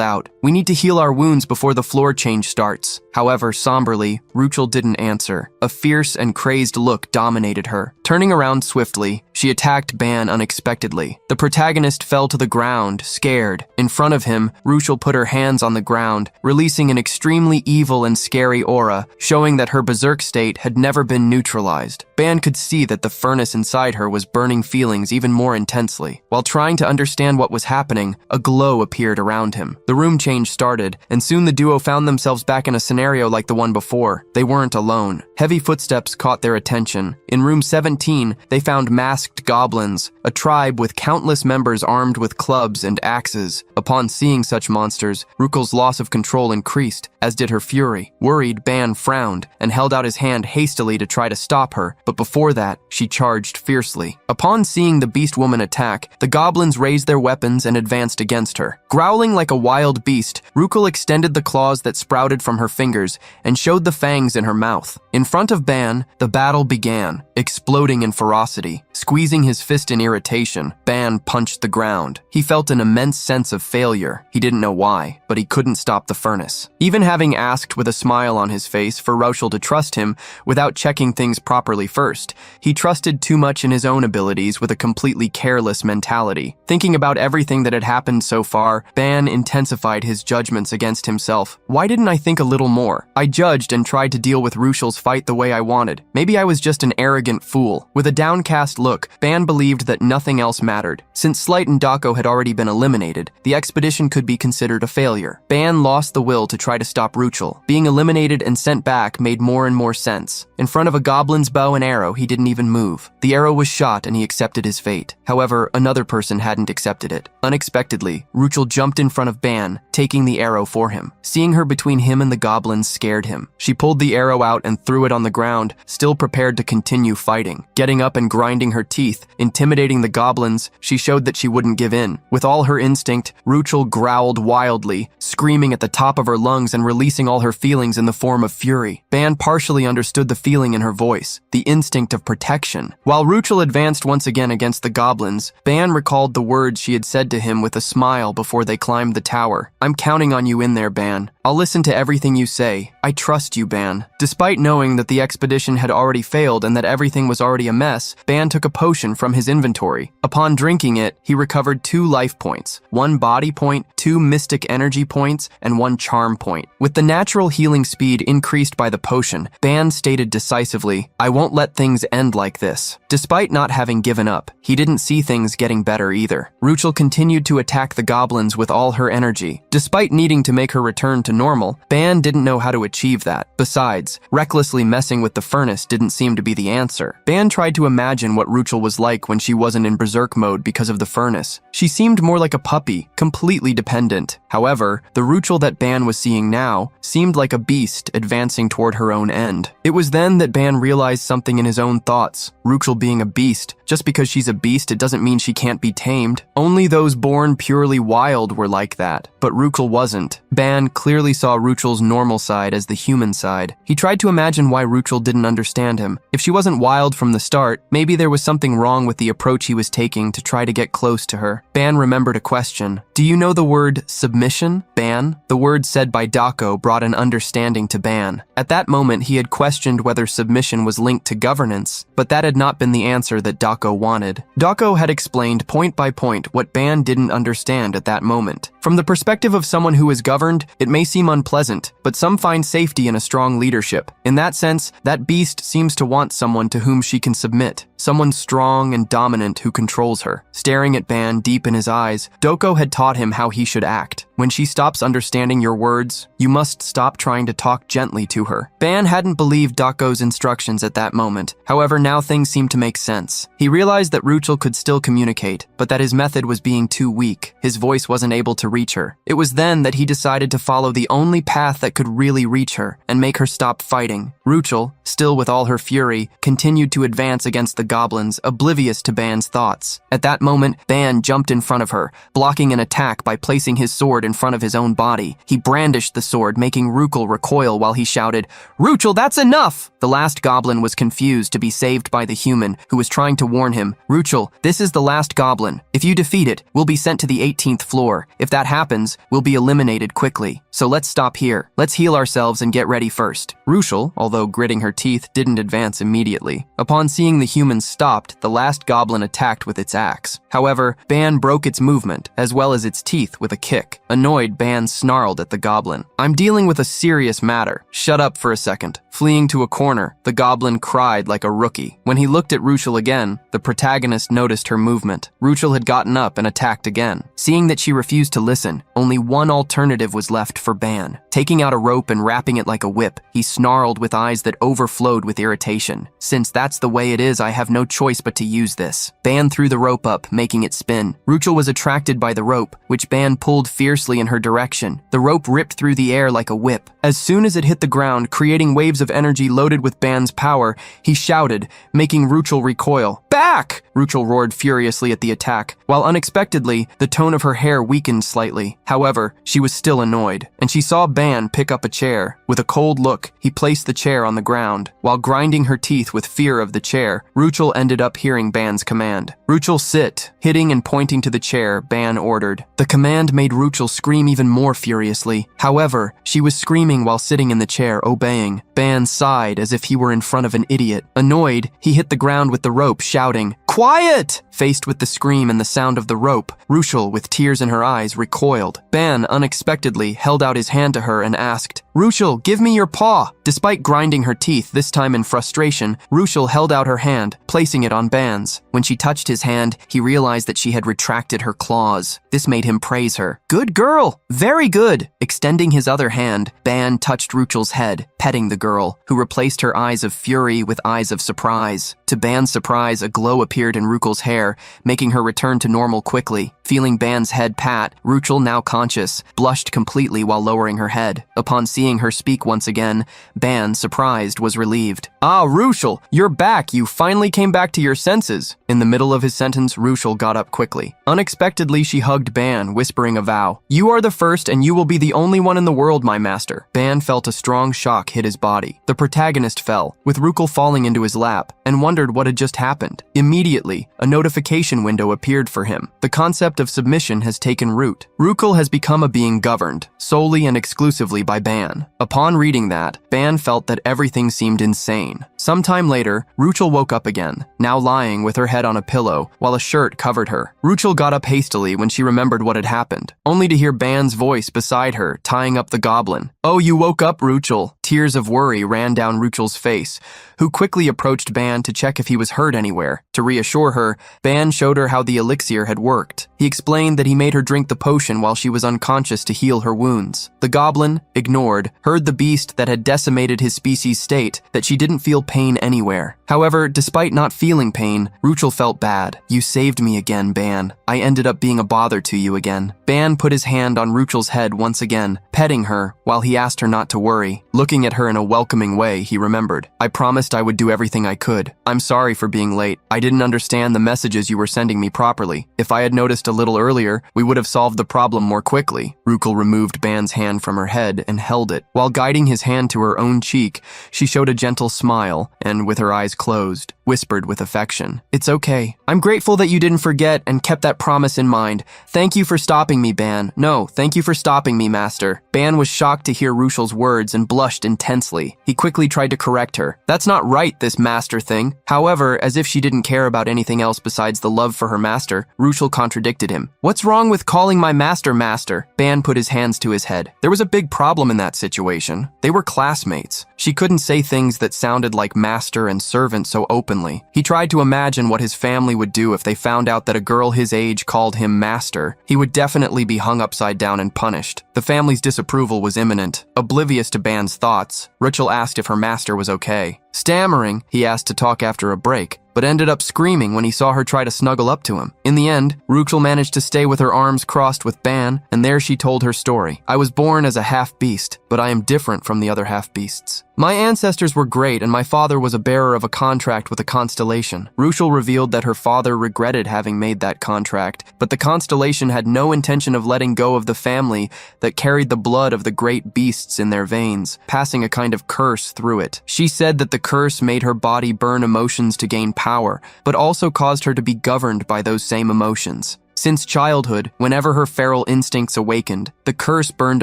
S1: out, We need to heal our wounds before the floor change starts. However, somberly, Ruchel didn't answer. A fierce and crazed look dominated her. Turning around swiftly, she attacked Ban unexpectedly. The protagonist fell to the ground, scared. In front of him, Ruchel put her hands on the ground, releasing an extremely evil and scary aura, showing that her berserk state had never been neutralized. Ban could see that the furnace inside her was burning feelings even more intensely. While trying to understand what was happening, a glow appeared around him. The room change started, and soon the duo found themselves back in a scenario like the one before. They weren't alone. Heavy footsteps caught their attention. In room 17, they found masked goblins, a tribe with countless members armed with clubs and axes. Upon seeing such monsters, Ruchel's loss of control increased, as did her fury. Worried, Ban frowned and held out his hand hastily to try to stop her, but before that, she charged fiercely. Upon seeing the beast woman attack, the goblins raised their weapons and advanced against her. Growling like a wild beast, Ruchel extended the claws that sprouted from her fingers and showed the fangs in her mouth. In front of Ban, the battle began, exploding in ferocity. Squeezing his fist in irritation, Ban punched the ground. He felt an immense sense of failure. He didn't know why, but he couldn't stop the furnace. Even having asked with a smile on his face for Ruchel to trust him without checking things properly first, he trusted too much in his own abilities with a completely careless mentality. Thinking about everything that had happened so far, Ban intensified his judgments against himself. Why didn't I think a little more? I judged and tried to deal with Ruchel's fight the way I wanted. Maybe I was just an arrogant fool. With a downcast look, Ban believed that nothing else mattered. Since Slight and Dako had already been eliminated, the expedition could be considered a failure. Ban lost the will to try to stop Ruchel. Being eliminated and sent back made more and more sense. In front of a goblin's bow and arrow, he didn't even move. The arrow was shot and he accepted his fate. However, another person hadn't accepted it. Unexpectedly, Ruchel jumped in front of Ban, taking the arrow for him. Seeing her between him and the goblins scared him. She pulled the arrow out and threw it on the ground, still prepared to continue fighting. Getting up and grinding her teeth, intimidating the goblins, she showed that she wouldn't give in. With all her instinct, Ruchel growled wildly, screaming at the top of her lungs and releasing all her feelings in the form of fury. Ban partially understood the feeling in her voice, the instinct of protection. While Ruchel advanced once again against the goblins, Ban recalled the words she had said to him with a smile before they climbed the tower. "I'm counting on you in there, Ban. I'll listen to everything you say. I trust you, Ban." Despite knowing that the expedition had already failed and that everything was already a mess, Ban took a potion from his inventory. Upon drinking it, he recovered 2 life points, 1 body point, 2 mystic energy points, and 1 charm point. With the natural healing speed increased by the potion, Ban stated decisively, "I won't let things end like this." Despite not having given up, he didn't see things getting better either. Ruchel continued to attack the goblins with all her energy. Despite needing to make her return to normal, Ban didn't know how to achieve that. Besides, recklessly messing with the furnace didn't seem to be the answer. Ban tried to imagine what Ruchel was like when she wasn't in berserk mode because of the furnace. She seemed more like a puppy, completely dependent. However, the Ruchel that Ban was seeing now seemed like a beast advancing toward her own end. It was then that Ban realized something in his own thoughts. Ruchel being a beast. Just because she's a beast, it doesn't mean she can't be tamed. Only those born purely wild were like that, but Ruchel wasn't. Ban clearly saw Ruchel's normal side as the human side. He tried to imagine why Ruchel didn't understand him. If she wasn't wild from the start, maybe there was something wrong with the approach he was taking to try to get close to her. Ban remembered a question. "Do you know the word submission, Ban?" The word said by Dako brought an understanding to Ban. At that moment, he had questioned whether submission was linked to governance, but that had not been the answer that Dako wanted. Dako had explained point by point what Ban didn't understand at that moment. From the perspective of someone who is governed, it may seem unpleasant, but some find safety in a strong leadership. In that sense, that beast seems to want someone to whom she can submit, someone strong and dominant who controls her. Staring at Ban deep in his eyes, Doko had taught him how he should act. When she stops understanding your words, you must stop trying to talk gently to her. Ban hadn't believed Dako's instructions at that moment. However, now things seemed to make sense. He realized that Ruchel could still communicate, but that his method was being too weak. His voice wasn't able to reach her. It was then that he decided to follow the only path that could really reach her and make her stop fighting. Ruchel, still with all her fury, continued to advance against the goblins, oblivious to Ban's thoughts. At that moment, Ban jumped in front of her, blocking an attack by placing his sword in front of his own body. He brandished the sword, making Ruchel recoil while he shouted, "Ruchel, that's enough!" The last goblin was confused to be saved by the human, who was trying to warn him, "Ruchel, this is the last goblin. If you defeat it, we'll be sent to the 18th floor. If that that happens, we'll be eliminated quickly. So let's stop here. Let's heal ourselves and get ready first. Ruchel, although gritting her teeth, didn't advance immediately. Upon seeing the humans stopped, the last goblin attacked with its axe. However, Ban broke its movement, as well as its teeth, with a kick. Annoyed, Ban snarled at the goblin. I'm dealing with a serious matter. Shut up for a second. Fleeing to a corner, the goblin cried like a rookie. When he looked at Ruchel again, the protagonist noticed her movement. Ruchel had gotten up and attacked again. Seeing that she refused to listen, only one alternative was left for Ban. Taking out a rope and wrapping it like a whip, he snarled with eyes that overflowed with irritation. Since that's the way it is, I have no choice but to use this. Ban threw the rope up, making it spin. Ruchel was attracted by the rope, which Ban pulled fiercely in her direction. The rope ripped through the air like a whip. As soon as it hit the ground, creating waves of energy loaded with Ban's power, he shouted, making Ruchel recoil. Back! Ruchel roared furiously at the attack, while unexpectedly, the tone of her hair weakened slightly. However, she was still annoyed, and she saw Ban pick up a chair. With a cold look, he placed the chair on the ground. While grinding her teeth with fear of the chair, Ruchel ended up hearing Ban's command. Ruchel, sit! Hitting and pointing to the chair, Ban ordered. The command made Ruchel scream even more furiously. However, she was screaming while sitting in the chair, obeying. Ban sighed as if he were in front of an idiot. Annoyed, he hit the ground with the rope, shouting, Quiet! Faced with the scream and the sound of the rope, Ruchel, with tears in her eyes, recoiled. Ban unexpectedly held out his hand to her and asked, Ruchel, give me your paw! Despite grinding her teeth, this time in frustration, Ruchel held out her hand, placing it on Ban's. When she touched his hand, he realized that she had retracted her claws. This made him praise her. Good girl! Very good! Extending his other hand, Ban touched Ruchel's head, petting the girl, who replaced her eyes of fury with eyes of surprise. To Ban's surprise, a glow appeared in Ruchel's hair, making her return to normal quickly. Feeling Ban's head pat, Ruchel, now conscious, blushed completely while lowering her head. Upon seeing her speak once again, Ban, surprised, was relieved. Ah, Ruchel, you're back. You finally came back to your senses. In the middle of his sentence, Ruchel got up quickly. Unexpectedly, she hugged Ban, whispering a vow. You are the first, and you will be the only one in the world, my master. Ban felt a strong shock hit his body. The protagonist fell, with Ruchel falling into his lap, and wondered what had just happened. Immediately, a notification window appeared for him. The concept of submission has taken root. Ruchel has become a being governed, solely and exclusively by Ban. Upon reading that, Ban felt that everything seemed insane. Sometime later, Ruchel woke up again, now lying with her head on a pillow, while a shirt covered her. Ruchel got up hastily when she remembered what had happened, only to hear Ban's voice beside her, tying up the goblin. Oh, you woke up, Ruchel. Tears of worry ran down Ruchel's face, who quickly approached Ban to check if he was hurt anywhere. To reassure her, Ban showed her how the elixir had worked. He explained that he made her drink the potion while she was unconscious to heal her wounds. The goblin, ignored, heard the beast that had decimated his species state that she didn't feel pain anywhere. However, despite not feeling pain, Ruchel felt bad. You saved me again, Ban. I ended up being a bother to you again. Ban put his hand on Ruchel's head once again, petting her, while he asked her not to worry. Looking at her in a welcoming way, he remembered. I promised I would do everything I could. I'm sorry for being late. I didn't understand the messages you were sending me properly. If I had noticed a little earlier, we would have solved the problem more quickly. Ruchel removed Ban's hand from her head and held it. While guiding his hand to her own cheek, she showed a gentle smile and, with her eyes closed, whispered with affection. It's okay. I'm grateful that you didn't forget and kept that promise in mind. Thank you for stopping me, Ban. No, thank you for stopping me, Master. Ban was shocked to hear Ruchel's words and blushed intensely. He quickly tried to correct her. That's not right, this master thing. However, as if she didn't care about anything else besides the love for her master, Ruchel contradicted him. What's wrong with calling my master master? Ban put his hands to his head. There was a big problem in that situation. They were classmates. She couldn't say things that sounded like master and servant so openly. He tried to imagine what his family would do if they found out that a girl his age called him master. He would definitely be hung upside down and punished. The family's disapproval was imminent. Oblivious to Ban's thoughts, Ruchel asked if her master was okay. Stammering, he asked to talk after a break, but ended up screaming when he saw her try to snuggle up to him. In the end, Ruchel managed to stay with her arms crossed with Ban, and there she told her story. I was born as a half-beast, but I am different from the other half-beasts. My ancestors were great, and my father was a bearer of a contract with a constellation. Ruchel revealed that her father regretted having made that contract, but the constellation had no intention of letting go of the family that carried the blood of the great beasts in their veins, passing a kind of curse through it. She said that the curse made her body burn emotions to gain power, but also caused her to be governed by those same emotions. Since childhood, whenever her feral instincts awakened, the curse burned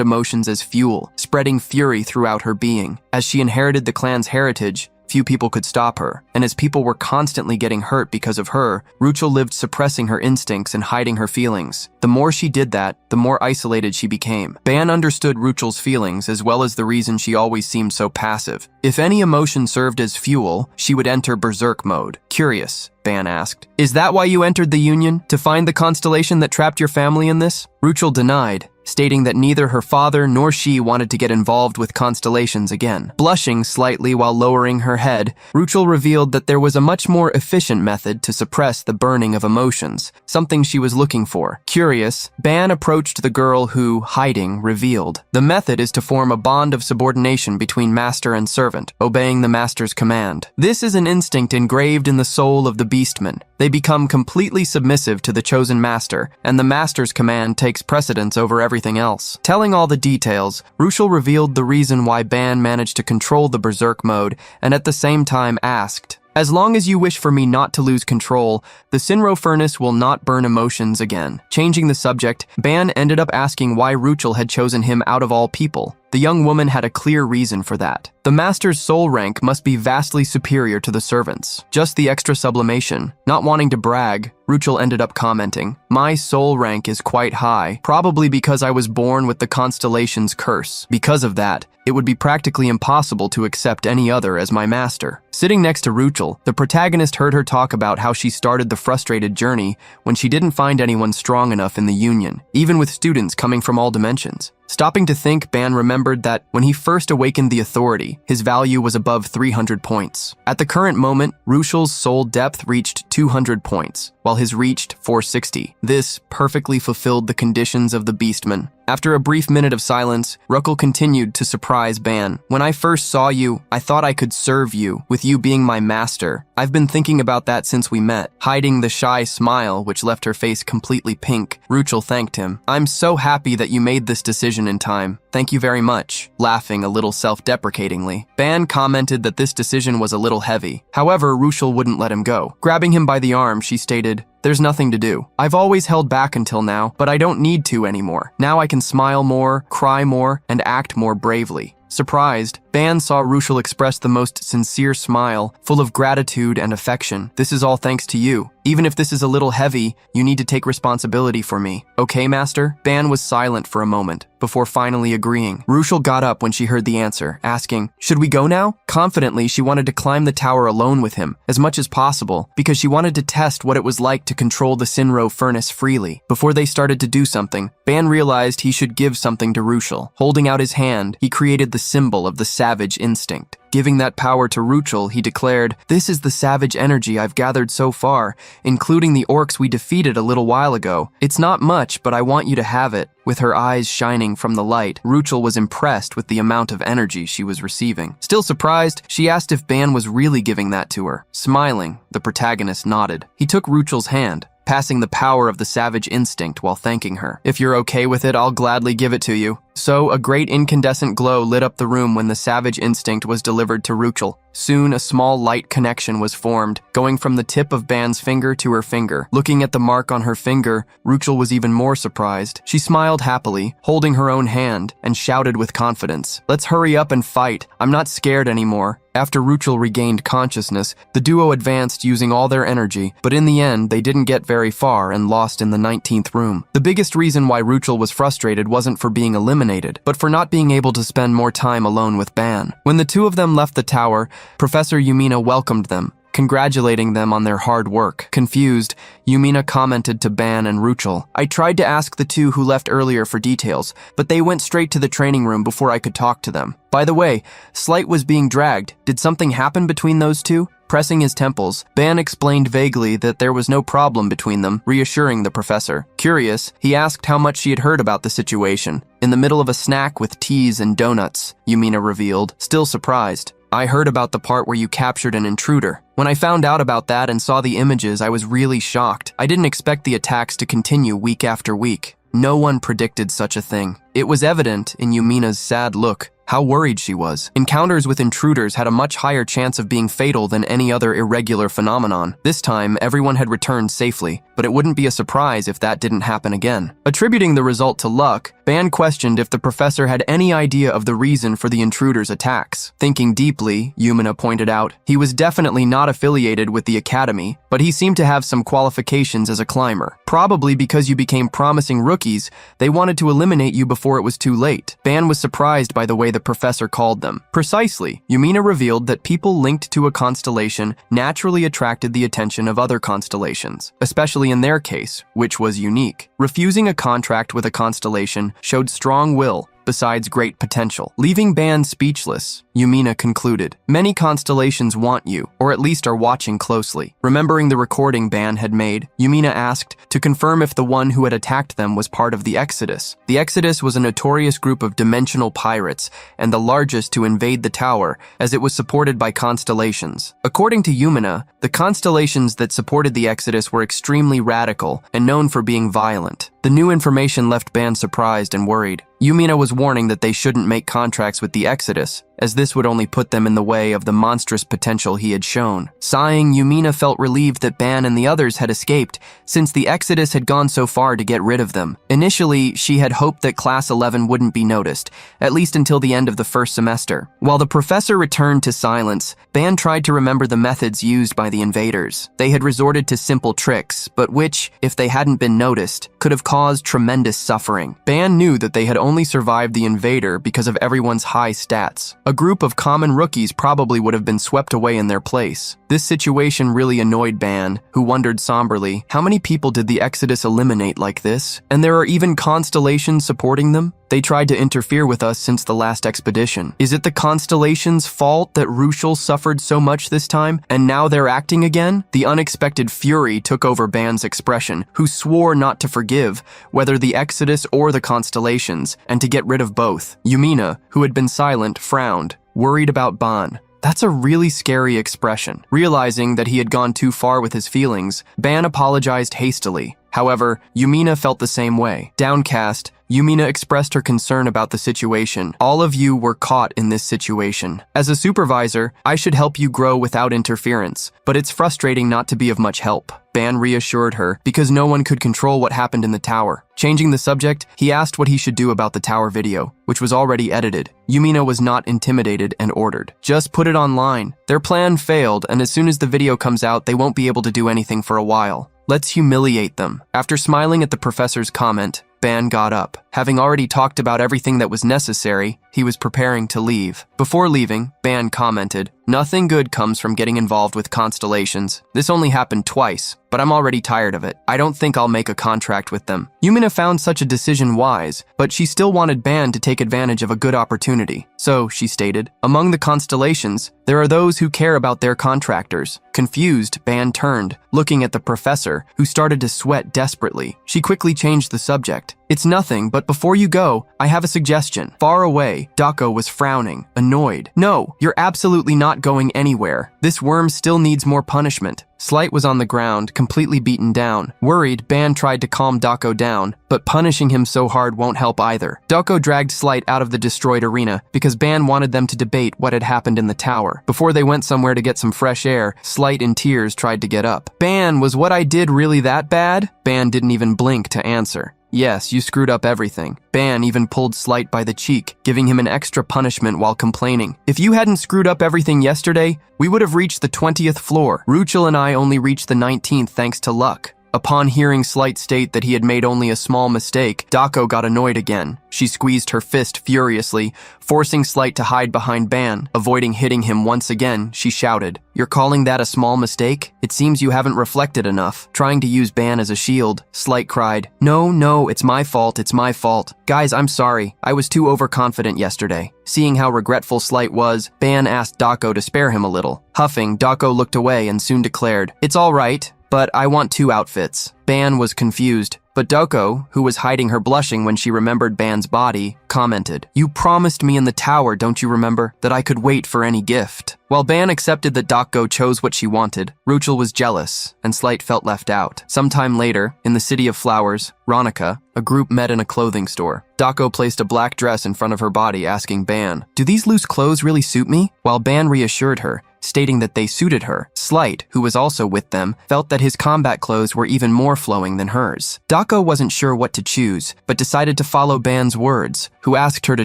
S1: emotions as fuel, spreading fury throughout her being. As she inherited the clan's heritage, few people could stop her, and as people were constantly getting hurt because of her, Ruchel lived suppressing her instincts and hiding her feelings. The more she did that, the more isolated she became. Ban understood Ruchel's feelings as well as the reason she always seemed so passive. If any emotion served as fuel, she would enter berserk mode. Curious, Ban asked. Is that why you entered the Union? To find the constellation that trapped your family in this? Ruchel denied, stating that neither her father nor she wanted to get involved with constellations again. Blushing slightly while lowering her head, Ruchel revealed that there was a much more efficient method to suppress the burning of emotions, something she was looking for. Curious, Ban approached the girl who, hiding, revealed. The method is to form a bond of subordination between master and servant, obeying the master's command. This is an instinct engraved in the soul of the beastmen. They become completely submissive to the chosen master, and the master's command takes precedence over everything else. Telling all the details, Ruchel revealed the reason why Ban managed to control the berserk mode, and at the same time asked, "As long as you wish for me not to lose control, the Sinro furnace will not burn emotions again." Changing the subject, Ban ended up asking why Ruchel had chosen him out of all people. The young woman had a clear reason for that. The master's soul rank must be vastly superior to the servant's. Just the extra sublimation. Not wanting to brag, Ruchel ended up commenting, "My soul rank is quite high, probably because I was born with the constellation's curse. Because of that, it would be practically impossible to accept any other as my master." Sitting next to Ruchel, the protagonist heard her talk about how she started the frustrated journey when she didn't find anyone strong enough in the Union, even with students coming from all dimensions. Stopping to think, Ban remembered that when he first awakened the authority, his value was above 300 points. At the current moment, Ruchel's soul depth reached 200 points, while his reached 460. This perfectly fulfilled the conditions of the Beastman. After a brief minute of silence, Ruchel continued to surprise Ban. "When I first saw you, I thought I could serve you, with you being my master. I've been thinking about that since we met." Hiding the shy smile, which left her face completely pink, Ruchel thanked him. "I'm so happy that you made this decision in time. Thank you very much." Laughing a little self-deprecatingly, Ban commented that this decision was a little heavy. However, Ruchel wouldn't let him go. Grabbing him by the arm, she stated, "There's nothing to do. I've always held back until now, but I don't need to anymore. Now I can smile more, cry more, and act more bravely." Surprised, Ban saw Ruchel express the most sincere smile, full of gratitude and affection. "This is all thanks to you. Even if this is a little heavy, you need to take responsibility for me. Okay, master?" Ban was silent for a moment, before finally agreeing. Ruchel got up when she heard the answer, asking, "Should we go now?" Confidently, she wanted to climb the tower alone with him, as much as possible, because she wanted to test what it was like to control the Sinro furnace freely. Before they started to do something, Ban realized he should give something to Ruchel. Holding out his hand, he created the symbol of the savage instinct. Giving that power to Ruchel, he declared, "This is the savage energy I've gathered so far, including the orcs we defeated a little while ago. It's not much, but I want you to have it." With her eyes shining from the light, Ruchel was impressed with the amount of energy she was receiving. Still surprised, she asked if Ban was really giving that to her. Smiling, the protagonist nodded. He took Ruchel's hand, passing the power of the savage instinct while thanking her. "If you're okay with it, I'll gladly give it to you." So, a great incandescent glow lit up the room when the savage instinct was delivered to Ruchel. Soon, a small light connection was formed, going from the tip of Ban's finger to her finger. Looking at the mark on her finger, Ruchel was even more surprised. She smiled happily, holding her own hand, and shouted with confidence, "Let's hurry up and fight. I'm not scared anymore." After Ruchel regained consciousness, the duo advanced using all their energy, but in the end, they didn't get very far and lost in the 19th room. The biggest reason why Ruchel was frustrated wasn't for being eliminated, but for not being able to spend more time alone with Ban. When the two of them left the tower, Professor Yumina welcomed them, congratulating them on their hard work. Confused, Yumina commented to Ban and Ruchel, "I tried to ask the two who left earlier for details, but they went straight to the training room before I could talk to them. By the way, Slight was being dragged. Did something happen between those two?" Pressing his temples, Ban explained vaguely that there was no problem between them, reassuring the professor. Curious, he asked how much she had heard about the situation. "In the middle of a snack with teas and donuts," Yumina revealed, still surprised. "I heard about the part where you captured an intruder. When I found out about that and saw the images, I was really shocked. I didn't expect the attacks to continue week after week. No one predicted such a thing." It was evident in Yumina's sad look how worried she was. Encounters with intruders had a much higher chance of being fatal than any other irregular phenomenon. This time, everyone had returned safely, but it wouldn't be a surprise if that didn't happen again. Attributing the result to luck, Ban questioned if the professor had any idea of the reason for the intruders' attacks. Thinking deeply, Yumina pointed out, he was definitely not affiliated with the academy, but he seemed to have some qualifications as a climber. Probably because you became promising rookies, they wanted to eliminate you before it was too late. Ban was surprised by the way the professor called them. Precisely, Yumina revealed that people linked to a constellation naturally attracted the attention of other constellations, especially in their case, which was unique. Refusing a contract with a constellation showed strong will, besides great potential. Leaving Ban speechless, Yumina concluded, many constellations want you, or at least are watching closely. Remembering the recording Ban had made, Yumina asked to confirm if the one who had attacked them was part of the Exodus. The Exodus was a notorious group of dimensional pirates, and the largest to invade the tower, as it was supported by constellations. According to Yumina, the constellations that supported the Exodus were extremely radical and known for being violent. The new information left Ban surprised and worried. Yumina was warning that they shouldn't make contracts with the Exodus, as this would only put them in the way of the monstrous potential he had shown. Sighing, Yumina felt relieved that Ban and the others had escaped, since the Exodus had gone so far to get rid of them. Initially, she had hoped that Class 11 wouldn't be noticed, at least until the end of the first semester. While the professor returned to silence, Ban tried to remember the methods used by the invaders. They had resorted to simple tricks, but which, if they hadn't been noticed, could have caused tremendous suffering. Ban knew that they had only survived the invader because of everyone's high stats. A group of common rookies probably would have been swept away in their place. This situation really annoyed Ban, who wondered somberly, how many people did the Exodus eliminate like this? And there are even constellations supporting them? They tried to interfere with us since the last expedition. Is it the constellations' fault that Rushel suffered so much this time, and now they're acting again? The unexpected fury took over Ban's expression, who swore not to forgive, whether the Exodus or the constellations, and to get rid of both. Yumina, who had been silent, frowned, worried about Ban. That's a really scary expression. Realizing that he had gone too far with his feelings, Ban apologized hastily. However, Yumina felt the same way. Downcast, Yumina expressed her concern about the situation. All of you were caught in this situation. As a supervisor, I should help you grow without interference, but it's frustrating not to be of much help. Ban reassured her, because no one could control what happened in the tower. Changing the subject, he asked what he should do about the tower video, which was already edited. Yumina was not intimidated and ordered, just put it online. Their plan failed, and as soon as the video comes out, they won't be able to do anything for a while. Let's humiliate them. After smiling at the professor's comment, Ban got up. Having already talked about everything that was necessary, he was preparing to leave. Before leaving, Ban commented, "Nothing good comes from getting involved with constellations. This only happened twice, but I'm already tired of it. I don't think I'll make a contract with them." Yumina found such a decision wise, but she still wanted Ban to take advantage of a good opportunity. So, she stated, among the constellations, there are those who care about their contractors. Confused, Ban turned, looking at the professor, who started to sweat desperately. She quickly changed the subject. "It's nothing, but before you go, I have a suggestion." Far away, Dako was frowning, annoyed. "No, you're absolutely not going anywhere. This worm still needs more punishment." Slight was on the ground, completely beaten down. Worried, Ban tried to calm Dako down, but punishing him so hard won't help either. Dako dragged Slight out of the destroyed arena because Ban wanted them to debate what had happened in the tower. Before they went somewhere to get some fresh air, Slight in tears tried to get up. "Ban, was what I did really that bad?" Ban didn't even blink to answer. "Yes, you screwed up everything." Ban even pulled Slight by the cheek, giving him an extra punishment while complaining. "If you hadn't screwed up everything yesterday, we would have reached the 20th floor. Ruchel and I only reached the 19th thanks to luck." Upon hearing Slight state that he had made only a small mistake, Dako got annoyed again. She squeezed her fist furiously, forcing Slight to hide behind Ban. Avoiding hitting him once again, she shouted, "You're calling that a small mistake? It seems you haven't reflected enough." Trying to use Ban as a shield, Slight cried, No, it's my fault, it's my fault. Guys, I'm sorry. I was too overconfident yesterday." Seeing how regretful Slight was, Ban asked Dako to spare him a little. Huffing, Dako looked away and soon declared, "It's all right, but I want 2 outfits." Ban was confused. But Doko, who was hiding her blushing when she remembered Ban's body, commented, "You promised me in the tower, don't you remember, that I could wait for any gift?" While Ban accepted that Doko chose what she wanted, Ruchel was jealous, and Slight felt left out. Sometime later, in the City of Flowers, Ronica, a group met in a clothing store. Doko placed a black dress in front of her body, asking Ban, "Do these loose clothes really suit me?" While Ban reassured her, stating that they suited her. Slight, who was also with them, felt that his combat clothes were even more flowing than hers. Doko wasn't sure what to choose, but decided to follow Ban's words, who asked her to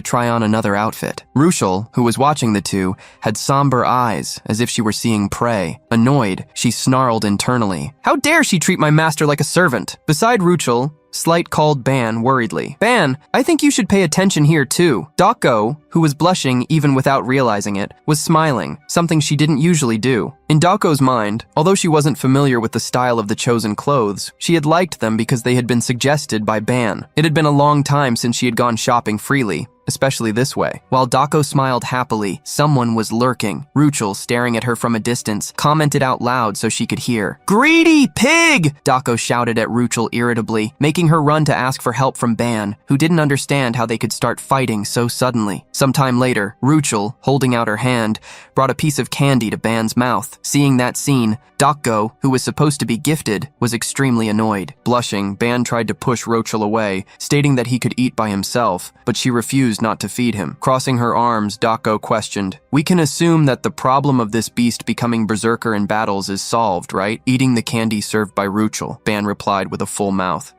S1: try on another outfit. Ruchel, who was watching the two, had somber eyes, as if she were seeing prey. Annoyed, she snarled internally, "How dare she treat my master like a servant?" Beside Ruchel, Slight called Ban worriedly. "Ban, I think you should pay attention here too." Doko, who was blushing even without realizing it, was smiling, something she didn't usually do. In Doko's mind, although she wasn't familiar with the style of the chosen clothes, she had liked them because they had been suggested by Ban. It had been a long time since she had gone shopping freely, especially this way. While Doko smiled happily, someone was lurking. Ruchel, staring at her from a distance, commented out loud so she could hear. "Greedy pig!" Doko shouted at Ruchel irritably, making her run to ask for help from Ban, who didn't understand how they could start fighting so suddenly. Sometime later, Ruchel, holding out her hand, brought a piece of candy to Ban's mouth. Seeing that scene, Doko, who was supposed to be gifted, was extremely annoyed. Blushing, Ban tried to push Ruchel away, stating that he could eat by himself, but she refused not to feed him. Crossing her arms, Doko questioned, "We can assume that the problem of this beast becoming berserker in battles is solved, right?" Eating the candy served by Ruchel, Ban replied with a full mouth.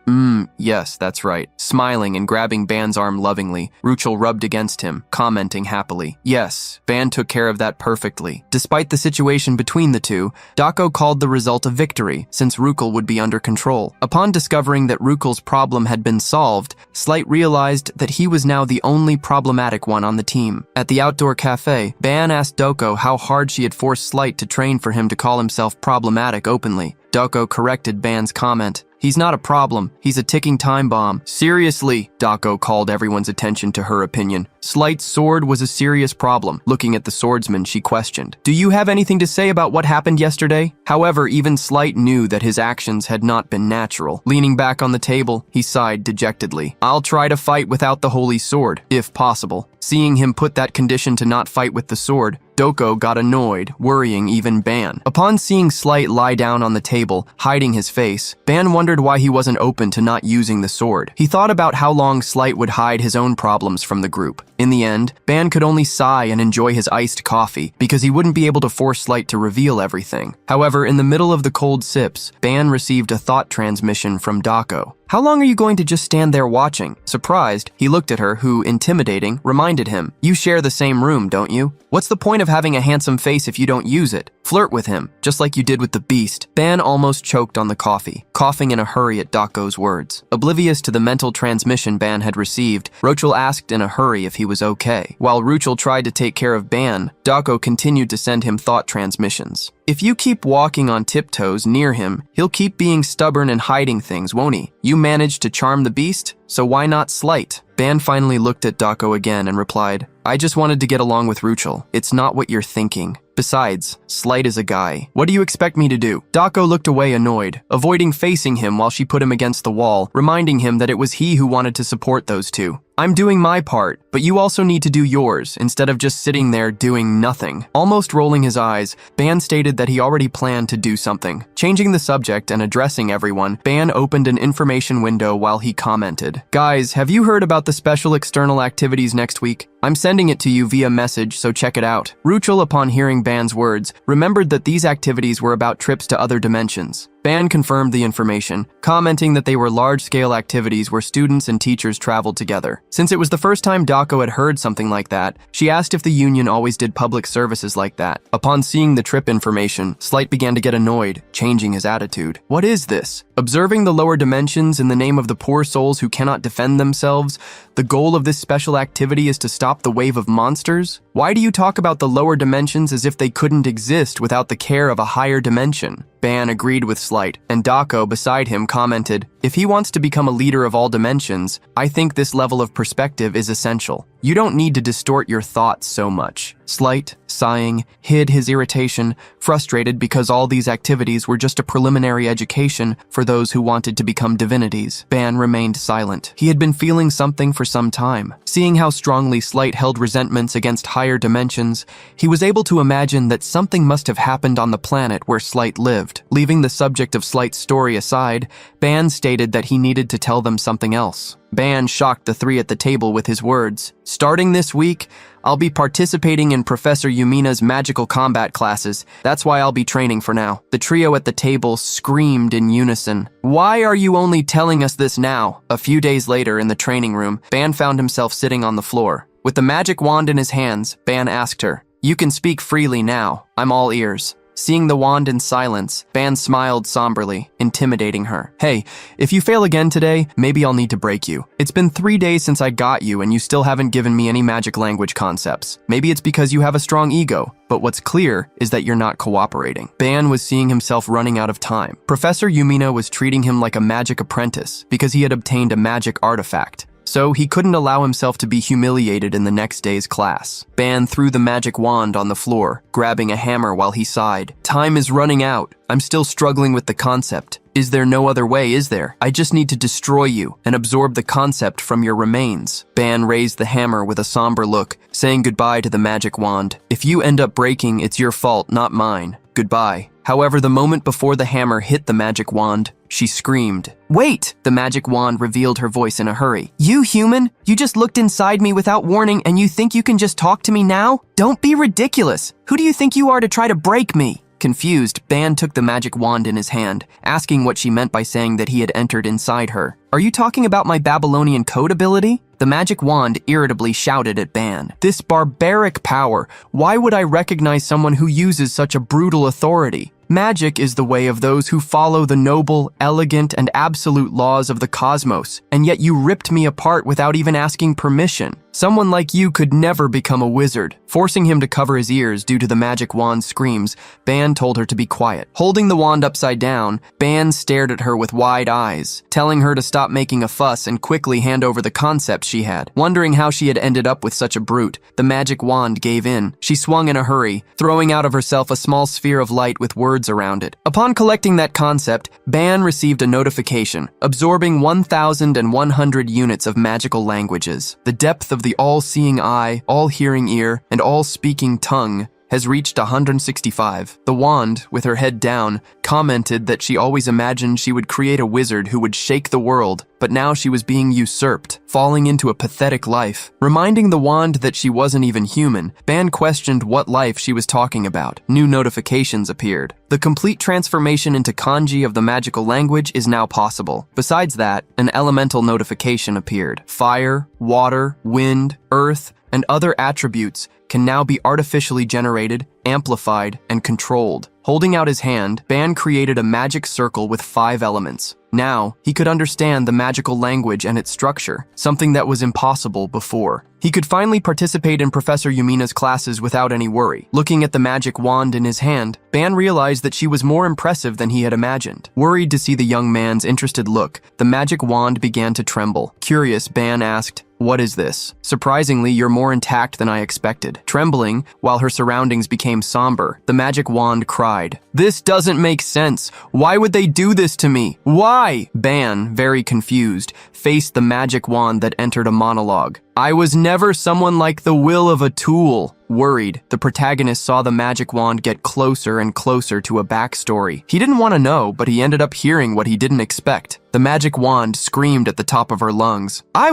S1: Yes, that's right." Smiling and grabbing Ban's arm lovingly, Ruchel rubbed against him, commenting happily, "Yes, Ban took care of that perfectly." Despite the situation between the two, Doko called the result a victory, since Ruchel would be under control. Upon discovering that Ruchel's problem had been solved, Slight realized that he was now the only problematic one on the team. At the outdoor cafe, Ban asked Doko how hard she had forced Slight to train for him to call himself problematic openly. Doko corrected Ban's comment. "He's not a problem, he's a ticking time bomb." "Seriously," Doko called everyone's attention to her opinion. Slight's sword was a serious problem. Looking at the swordsman, she questioned, "Do you have anything to say about what happened yesterday?" However, even Slight knew that his actions had not been natural. Leaning back on the table, he sighed dejectedly. "I'll try to fight without the holy sword, if possible." Seeing him put that condition to not fight with the sword, Doko got annoyed, worrying even Ban. Upon seeing Slight lie down on the table, hiding his face, Ban wondered why he wasn't open to not using the sword. He thought about how long Slight would hide his own problems from the group. In the end, Ban could only sigh and enjoy his iced coffee, because he wouldn't be able to force Slight to reveal everything. However, in the middle of the cold sips, Ban received a thought transmission from Doko. "How long are you going to just stand there watching?" Surprised, he looked at her, who, intimidating, reminded him, "You share the same room, don't you? What's the point of having a handsome face if you don't use it? Flirt with him, just like you did with the beast." Ban almost choked on the coffee, coughing in a hurry at Doko's words. Oblivious to the mental transmission Ban had received, Ruchel asked in a hurry if he was okay. While Ruchel tried to take care of Ban, Doko continued to send him thought transmissions. "If you keep walking on tiptoes near him, he'll keep being stubborn and hiding things, won't he? You managed to charm the beast, so why not Slight?" Ban finally looked at Doko again and replied, "I just wanted to get along with Ruchel. It's not what you're thinking. Besides, Slight is a guy. What do you expect me to do?" Doko looked away annoyed, avoiding facing him while she put him against the wall, reminding him that it was he who wanted to support those two. "I'm doing my part, but you also need to do yours, instead of just sitting there doing nothing." Almost rolling his eyes, Ban stated that he already planned to do something. Changing the subject and addressing everyone, Ban opened an information window while he commented, "Guys, have you heard about the special external activities next week? I'm sending it to you via message, so check it out." Ruchel, upon hearing Ban's words, remembered that these activities were about trips to other dimensions. Ban confirmed the information, commenting that they were large-scale activities where students and teachers traveled together. Since it was the first time Doko had heard something like that, she asked if the union always did public services like that. Upon seeing the trip information, Slight began to get annoyed, changing his attitude. "What is this? Observing the lower dimensions in the name of the poor souls who cannot defend themselves? The goal of this special activity is to stop the wave of monsters? Why do you talk about the lower dimensions as if they couldn't exist without the care of a higher dimension?" Ban agreed with Slight, and Doko, beside him, commented, "If he wants to become a leader of all dimensions, I think this level of perspective is essential. You don't need to distort your thoughts so much." Slight, sighing, hid his irritation, frustrated because all these activities were just a preliminary education for those who wanted to become divinities. Ban remained silent. He had been feeling something for some time. Seeing how strongly Slight held resentments against higher dimensions, he was able to imagine that something must have happened on the planet where Slight lived. Leaving the subject of Slight's story aside, Ban stated that he needed to tell them something else. Ban shocked the three at the table with his words. "Starting this week, I'll be participating in Professor Yumina's magical combat classes. That's why I'll be training for now." The trio at the table screamed in unison. "Why are you only telling us this now?" A few days later in the training room, Ban found himself sitting on the floor. With the magic wand in his hands, Ban asked her, "You can speak freely now. I'm all ears." Seeing the wand in silence, Ban smiled somberly, intimidating her. "Hey, if you fail again today, maybe I'll need to break you. It's been 3 days since I got you and you still haven't given me any magic language concepts. Maybe it's because you have a strong ego, but what's clear is that you're not cooperating." Ban was seeing himself running out of time. Professor Yumina was treating him like a magic apprentice because he had obtained a magic artifact. So he couldn't allow himself to be humiliated in the next day's class. Ban threw the magic wand on the floor, grabbing a hammer while he sighed. "Time is running out. I'm still struggling with the concept. Is there no other way, is there? I just need to destroy you and absorb the concept from your remains." Ban raised the hammer with a somber look, saying goodbye to the magic wand. "If you end up breaking, it's your fault, not mine. Goodbye." However, the moment before the hammer hit the magic wand, she screamed. "Wait!" The magic wand revealed her voice in a hurry. "You human? You just looked inside me without warning and you think you can just talk to me now? Don't be ridiculous! Who do you think you are to try to break me?" Confused, Ban took the magic wand in his hand, asking what she meant by saying that he had entered inside her. "Are you talking about my Babylonian code ability?" The magic wand irritably shouted at Ban. "This barbaric power! Why would I recognize someone who uses such a brutal authority? Magic is the way of those who follow the noble, elegant, and absolute laws of the cosmos, and yet you ripped me apart without even asking permission. Someone like you could never become a wizard." Forcing him to cover his ears due to the magic wand's screams, Ban told her to be quiet. Holding the wand upside down, Ban stared at her with wide eyes, telling her to stop making a fuss and quickly hand over the concept she had. Wondering how she had ended up with such a brute, the magic wand gave in. She swung in a hurry, throwing out of herself a small sphere of light with words around it. Upon collecting that concept, Ban received a notification, absorbing 1,100 units of magical languages. The depth of the all-seeing eye, all-hearing ear, and all-speaking tongue has reached 165. The wand, with her head down, commented that she always imagined she would create a wizard who would shake the world, but now she was being usurped, falling into a pathetic life. Reminding the wand that she wasn't even human, Ban questioned what life she was talking about. New notifications appeared. The complete transformation into kanji of the magical language is now possible. Besides that, an elemental notification appeared. Fire, water, wind, earth, and other attributes can now be artificially generated, amplified, and controlled. Holding out his hand, Ban created a magic circle with 5 elements. Now, he could understand the magical language and its structure, something that was impossible before. He could finally participate in Professor Yumina's classes without any worry. Looking at the magic wand in his hand, Ban realized that she was more impressive than he had imagined. Worried to see the young man's interested look, the magic wand began to tremble. Curious, Ban asked, "What is this? Surprisingly, you're more intact than I expected." Trembling, while her surroundings became somber, the magic wand cried, "This doesn't make sense. Why would they do this to me? Why?" Ban, very confused, faced the magic wand that entered a monologue. "I was never someone like the will of a tool." Worried, the protagonist saw the magic wand get closer and closer to a backstory. He didn't want to know, but he ended up hearing what he didn't expect. The magic wand screamed at the top of her lungs. I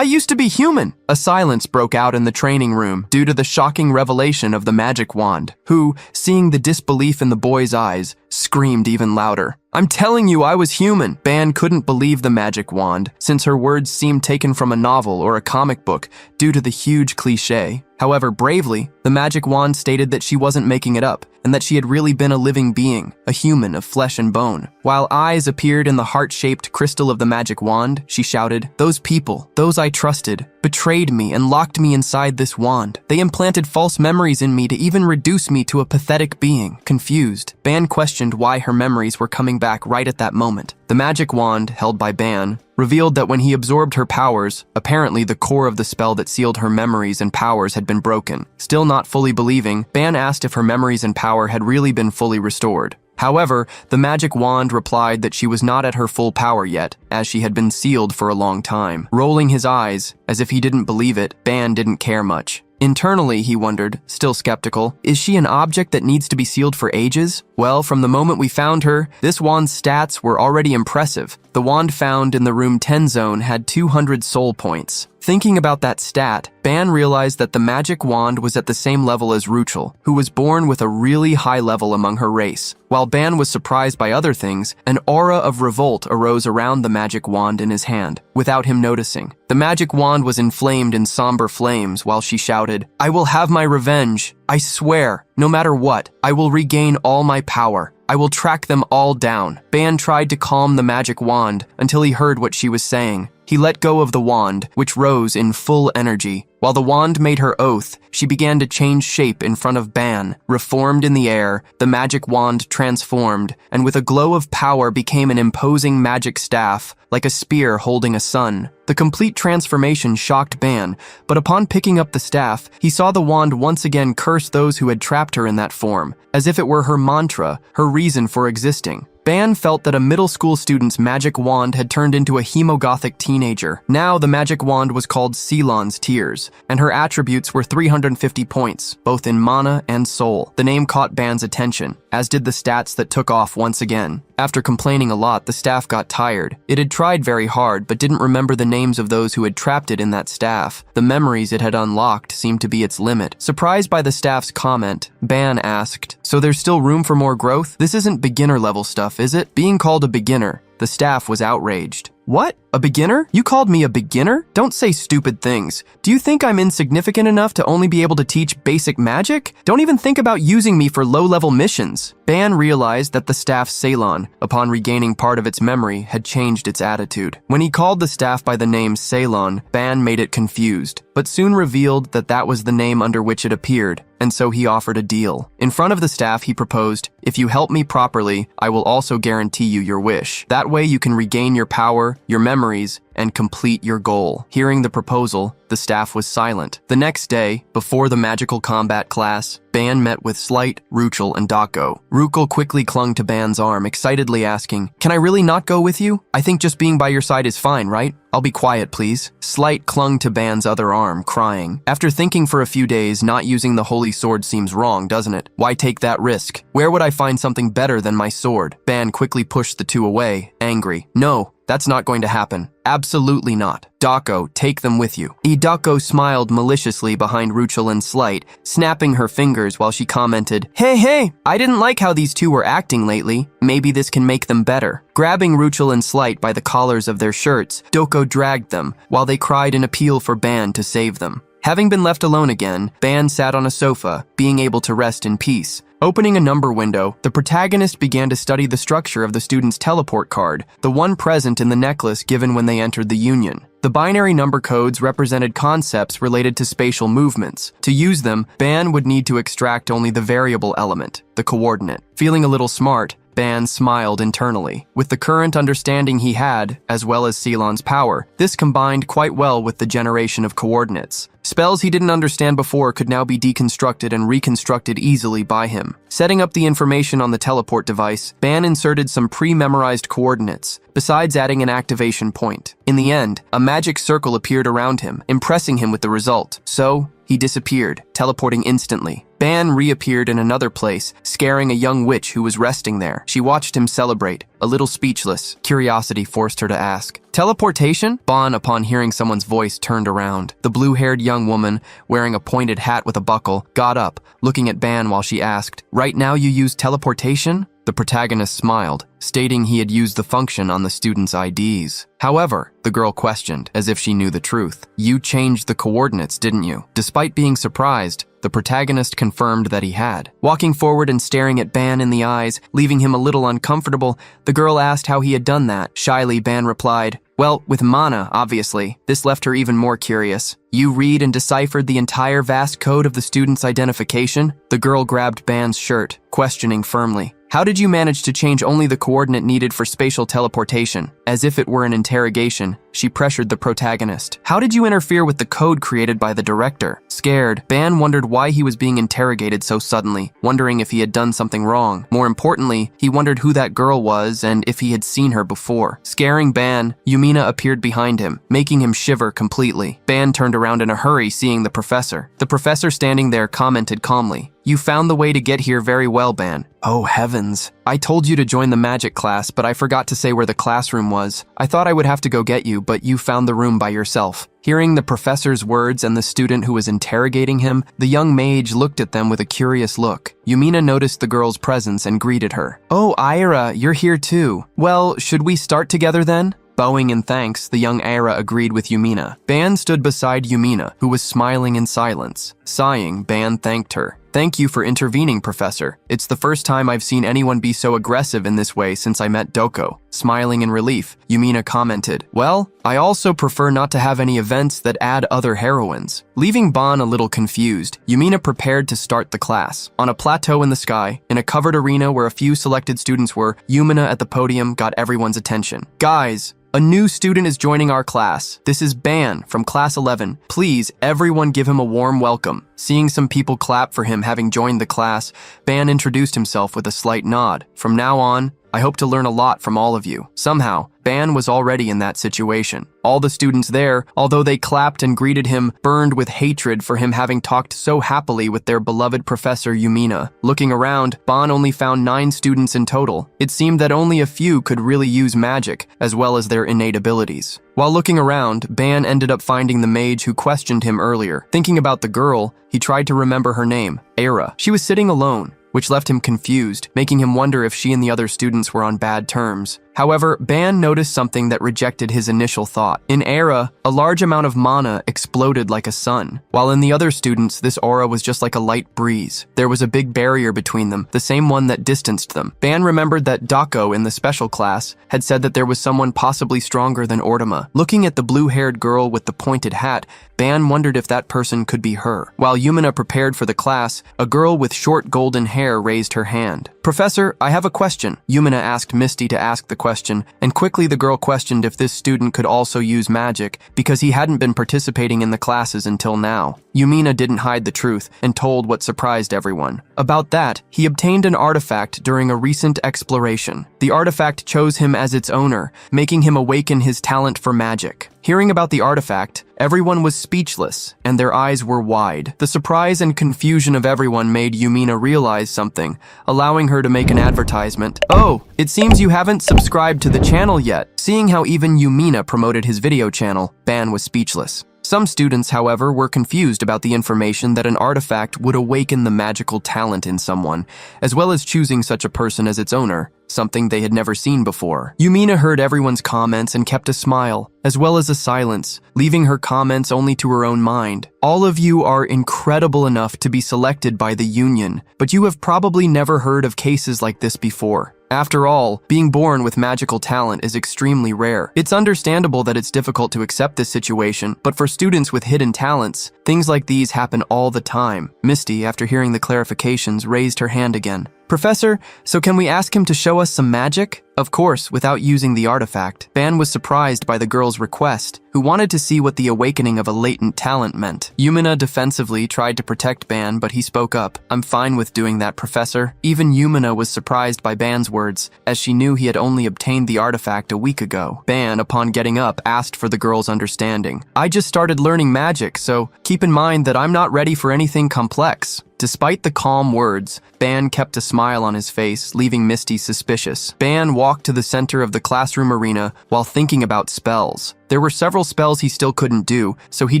S1: used to be human." A silence broke out in the training room due to the shocking revelation of the magic wand, who, seeing the disbelief in the boy's eyes, screamed even louder. "I'm telling you I was human." Ban couldn't believe the magic wand, since her words seemed taken from a novel or a comic book due to the huge cliché. However, bravely, the magic wand stated that she wasn't making it up, and that she had really been a living being, a human of flesh and bone. While eyes appeared in the heart-shaped crystal of the magic wand, she shouted, "Those people, those I trusted, betrayed me and locked me inside this wand. They implanted false memories in me to even reduce me to a pathetic being." Confused, Ban questioned why her memories were coming back right at that moment. The magic wand, held by Ban, revealed that when he absorbed her powers, apparently the core of the spell that sealed her memories and powers had been broken. Still not fully believing, Ban asked if her memories and power had really been fully restored. However, the magic wand replied that she was not at her full power yet, as she had been sealed for a long time. Rolling his eyes, as if he didn't believe it, Ban didn't care much. Internally, he wondered, still skeptical, is she an object that needs to be sealed for ages? Well, from the moment we found her, this wand's stats were already impressive. The wand found in the room 10 zone had 200 soul points. Thinking about that stat, Ban realized that the magic wand was at the same level as Ruchel, who was born with a really high level among her race. While Ban was surprised by other things, an aura of revolt arose around the magic wand in his hand, without him noticing. The magic wand was inflamed in somber flames while she shouted, "I will have my revenge. I swear, no matter what, I will regain all my power. I will track them all down." Ban tried to calm the magic wand until he heard what she was saying. He let go of the wand, which rose in full energy. While the wand made her oath, she began to change shape in front of Ban. Reformed in the air, the magic wand transformed, and with a glow of power became an imposing magic staff, like a spear holding a sun. The complete transformation shocked Ban, but upon picking up the staff, he saw the wand once again curse those who had trapped her in that form, as if it were her mantra, her reason for existing. Ban felt that a middle school student's magic wand had turned into a hemogothic teenager. Now the magic wand was called Ceylon's Tears, and her attributes were 350 points, both in mana and soul. The name caught Ban's attention, as did the stats that took off once again. After complaining a lot, the staff got tired. It had tried very hard, but didn't remember the names of those who had trapped it in that staff. The memories it had unlocked seemed to be its limit. Surprised by the staff's comment, Ban asked, "So there's still room for more growth? This isn't beginner-level stuff, is it?" Being called a beginner, the staff was outraged. "What? A beginner? You called me a beginner? Don't say stupid things. Do you think I'm insignificant enough to only be able to teach basic magic? Don't even think about using me for low-level missions." Ban realized that the staff Ceylon, upon regaining part of its memory, had changed its attitude. When he called the staff by the name Ceylon, Ban made it confused, but soon revealed that that was the name under which it appeared, and so he offered a deal. In front of the staff, he proposed, "If you help me properly, I will also guarantee you your wish. That way you can regain your power, your memories, and complete your goal." Hearing the proposal, the staff was silent. The next day, before the magical combat class, Ban met with Slight, Ruchel, and Dako. Ruchel quickly clung to Ban's arm, excitedly asking, "Can I really not go with you? I think just being by your side is fine, right? I'll be quiet, please." Slight clung to Ban's other arm, crying. After thinking for a few days, not using the holy sword seems wrong, doesn't it? Why take that risk? Where would I find something better than my sword? Ban quickly pushed the two away, angry. "No, that's not going to happen. Absolutely not. Dako, take them with you." Dako smiled maliciously behind Ruchel and Slight, snapping her fingers while she commented, Hey, I didn't like how these two were acting lately. Maybe this can make them better." Grabbing Ruchel and Slight by the collars of their shirts, Dako dragged them, while they cried an appeal for Ban to save them. Having been left alone again, Ban sat on a sofa, being able to rest in peace. Opening a number window, the protagonist began to study the structure of the student's teleport card, the one present in the necklace given when they entered the Union. The binary number codes represented concepts related to spatial movements. To use them, Ban would need to extract only the variable element, the coordinate. Feeling a little smart, Ban smiled internally. With the current understanding he had, as well as Ceylon's power, this combined quite well with the generation of coordinates. Spells he didn't understand before could now be deconstructed and reconstructed easily by him. Setting up the information on the teleport device, Ban inserted some pre-memorized coordinates, besides adding an activation point. In the end, a magic circle appeared around him, impressing him with the result. So, he disappeared, teleporting instantly. Ban reappeared in another place, scaring a young witch who was resting there. She watched him celebrate, a little speechless. Curiosity forced her to ask, "Teleportation?" Ban, upon hearing someone's voice, turned around. The blue-haired young woman, wearing a pointed hat with a buckle, got up, looking at Ban while she asked, "Right now you use teleportation?" The protagonist smiled, stating he had used the function on the student's IDs. However, the girl questioned, as if she knew the truth. "You changed the coordinates, didn't you?" Despite being surprised, the protagonist confirmed that he had. Walking forward and staring at Ban in the eyes, leaving him a little uncomfortable, the girl asked how he had done that. Shyly, Ban replied, "Well, with mana, obviously." This left her even more curious. "You read and deciphered the entire vast code of the student's identification?" The girl grabbed Ban's shirt, questioning firmly. How did you manage to change only the coordinate needed for spatial teleportation? As if it were an interrogation, she pressured the protagonist. How did you interfere with the code created by the director? Scared, Ban wondered why he was being interrogated so suddenly, wondering if he had done something wrong. More importantly, he wondered who that girl was and if he had seen her before. Scaring Ban, Yumina appeared behind him, making him shiver completely. Ban turned around in a hurry, seeing the professor. The professor standing there commented calmly, "You found the way to get here very well, Ban." "Oh heavens. I told you to join the magic class, but I forgot to say where the classroom was. I thought I would have to go get you, but you found the room by yourself." Hearing the professor's words and the student who was interrogating him, the young mage looked at them with a curious look. Yumina noticed the girl's presence and greeted her. "Oh, Ira, you're here too. Well, should we start together then?" Bowing in thanks, the young Ira agreed with Yumina. Ban stood beside Yumina, who was smiling in silence. Sighing, Ban thanked her. "Thank you for intervening, Professor. It's the first time I've seen anyone be so aggressive in this way since I met Doko." Smiling in relief, Yumina commented, "Well, I also prefer not to have any events that add other heroines." Leaving Ban a little confused, Yumina prepared to start the class. On a plateau in the sky, in a covered arena where a few selected students were, Yumina at the podium got everyone's attention. "Guys, a new student is joining our class. This is Ban from Class 11. Please, everyone give him a warm welcome." Seeing some people clap for him having joined the class, Ban introduced himself with a slight nod. "From now on, I hope to learn a lot from all of you." Somehow, Ban was already in that situation. All the students there, although they clapped and greeted him, burned with hatred for him having talked so happily with their beloved Professor Yumina. Looking around, Ban only found 9 students in total. It seemed that only a few could really use magic, as well as their innate abilities. While looking around, Ban ended up finding the mage who questioned him earlier. Thinking about the girl, he tried to remember her name, Era. She was sitting alone, which left him confused, making him wonder if she and the other students were on bad terms. However, Ban noticed something that rejected his initial thought. In Era, a large amount of mana exploded like a sun, while in the other students, this aura was just like a light breeze. There was a big barrier between them, the same one that distanced them. Ban remembered that Dako in the special class had said that there was someone possibly stronger than Ortama. Looking at the blue-haired girl with the pointed hat, Ban wondered if that person could be her. While Yumina prepared for the class, a girl with short golden hair raised her hand. "Professor, I have a question." Yumina asked Misty to ask the question, and quickly the girl questioned if this student could also use magic because he hadn't been participating in the classes until now. Yumina didn't hide the truth and told what surprised everyone. About that, he obtained an artifact during a recent exploration. The artifact chose him as its owner, making him awaken his talent for magic. Hearing about the artifact, everyone was speechless, and their eyes were wide. The surprise and confusion of everyone made Yumina realize something, allowing her to make an advertisement. "Oh, it seems you haven't subscribed to the channel yet." Seeing how even Yumina promoted his video channel, Ban was speechless. Some students, however, were confused about the information that an artifact would awaken the magical talent in someone, as well as choosing such a person as its owner, something they had never seen before. Yumina heard everyone's comments and kept a smile, as well as a silence, leaving her comments only to her own mind. "All of you are incredible enough to be selected by the Union, but you have probably never heard of cases like this before. After all, being born with magical talent is extremely rare. It's understandable that it's difficult to accept this situation, but for students with hidden talents, things like these happen all the time." Misty, after hearing the clarifications, raised her hand again. "Professor, so can we ask him to show us some magic?" Of course, without using the artifact. Ban was surprised by the girl's request, who wanted to see what the awakening of a latent talent meant. Yumina defensively tried to protect Ban, but he spoke up. "I'm fine with doing that, Professor." Even Yumina was surprised by Ban's words, as she knew he had only obtained the artifact a week ago. Ban, upon getting up, asked for the girl's understanding. "I just started learning magic, so keep in mind that I'm not ready for anything complex." Despite the calm words, Ban kept a smile on his face, leaving Misty suspicious. Ban walked to the center of the classroom arena while thinking about spells. There were several spells he still couldn't do, so he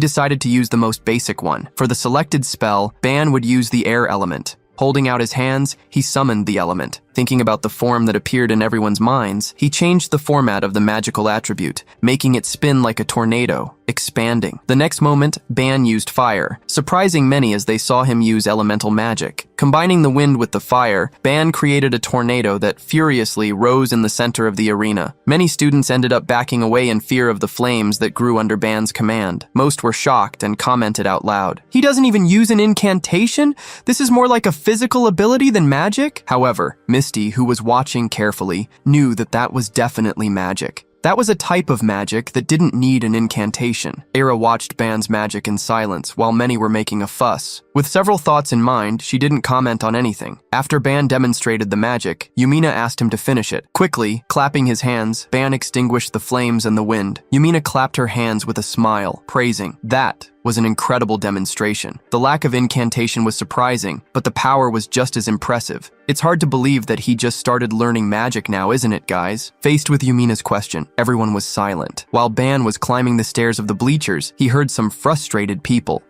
S1: decided to use the most basic one. For the selected spell, Ban would use the air element. Holding out his hands, he summoned the element. Thinking about the form that appeared in everyone's minds, he changed the format of the magical attribute, making it spin like a tornado, expanding. The next moment, Ban used fire, surprising many as they saw him use elemental magic. Combining the wind with the fire, Ban created a tornado that furiously rose in the center of the arena. Many students ended up backing away in fear of the flames that grew under Ban's command. Most were shocked and commented out loud, "He doesn't even use an incantation? This is more like a physical ability than magic?" However, Misty, who was watching carefully, knew that that was definitely magic. That was a type of magic that didn't need an incantation. Era watched Ban's magic in silence while many were making a fuss. With several thoughts in mind, she didn't comment on anything. After Ban demonstrated the magic, Yumina asked him to finish it. Quickly, clapping his hands, Ban extinguished the flames and the wind. Yumina clapped her hands with a smile, praising. That was an incredible demonstration. The lack of incantation was surprising, but the power was just as impressive. It's hard to believe that he just started learning magic now, isn't it, guys? Faced with Yumina's question, everyone was silent. While Ban was climbing the stairs of the bleachers, he heard some frustrated people.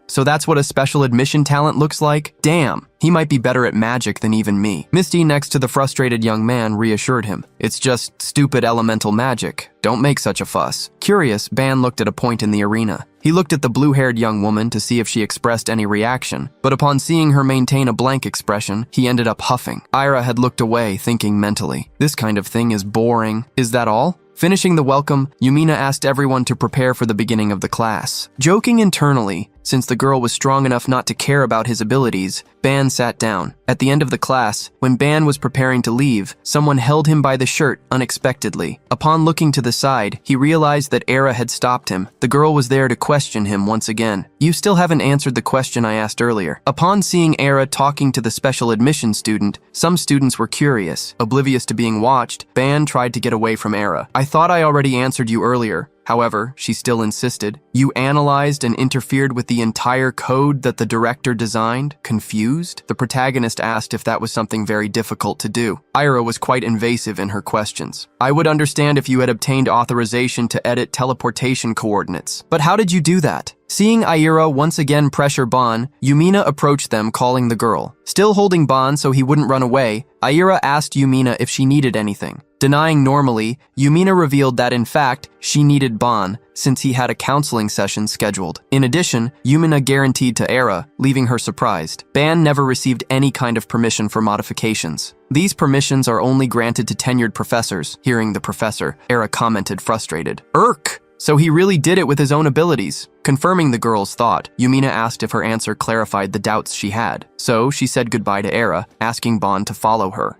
S1: So that's what a special admission talent looks like? Damn, he might be better at magic than even me. Misty, next to the frustrated young man, reassured him. It's just stupid elemental magic. Don't make such a fuss. Curious, Ban looked at a point in the arena. He looked at the blue-haired young woman to see if she expressed any reaction, but upon seeing her maintain a blank expression, he ended up huffing. Ira had looked away, thinking mentally, this kind of thing is boring. Is that all? Finishing the welcome, Yumina asked everyone to prepare for the beginning of the class. Joking internally, since the girl was strong enough not to care about his abilities, Ban sat down. At the end of the class, when Ban was preparing to leave, someone held him by the shirt unexpectedly. Upon looking to the side, he realized that Era had stopped him. The girl was there to question him once again. You still haven't answered the question I asked earlier. Upon seeing Era talking to the special admission student, some students were curious. Oblivious to being watched, Ban tried to get away from Era. I thought I already answered you earlier. However, she still insisted. You analyzed and interfered with the entire code that the director designed? Confused? The protagonist asked if that was something very difficult to do. Ira was quite invasive in her questions. I would understand if you had obtained authorization to edit teleportation coordinates. But how did you do that? Seeing Ira once again pressure Ban, Yumina approached them, calling the girl. Still holding Ban so he wouldn't run away, Ira asked Yumina if she needed anything. Denying normally, Yumina revealed that in fact, she needed Ban, since he had a counseling session scheduled. In addition, Yumina guaranteed to Era, leaving her surprised. Ban never received any kind of permission for modifications. These permissions are only granted to tenured professors. Hearing the professor, Era commented frustrated. Irk! So he really did it with his own abilities. Confirming the girl's thought, Yumina asked if her answer clarified the doubts she had. So she said goodbye to Era, asking Ban to follow her.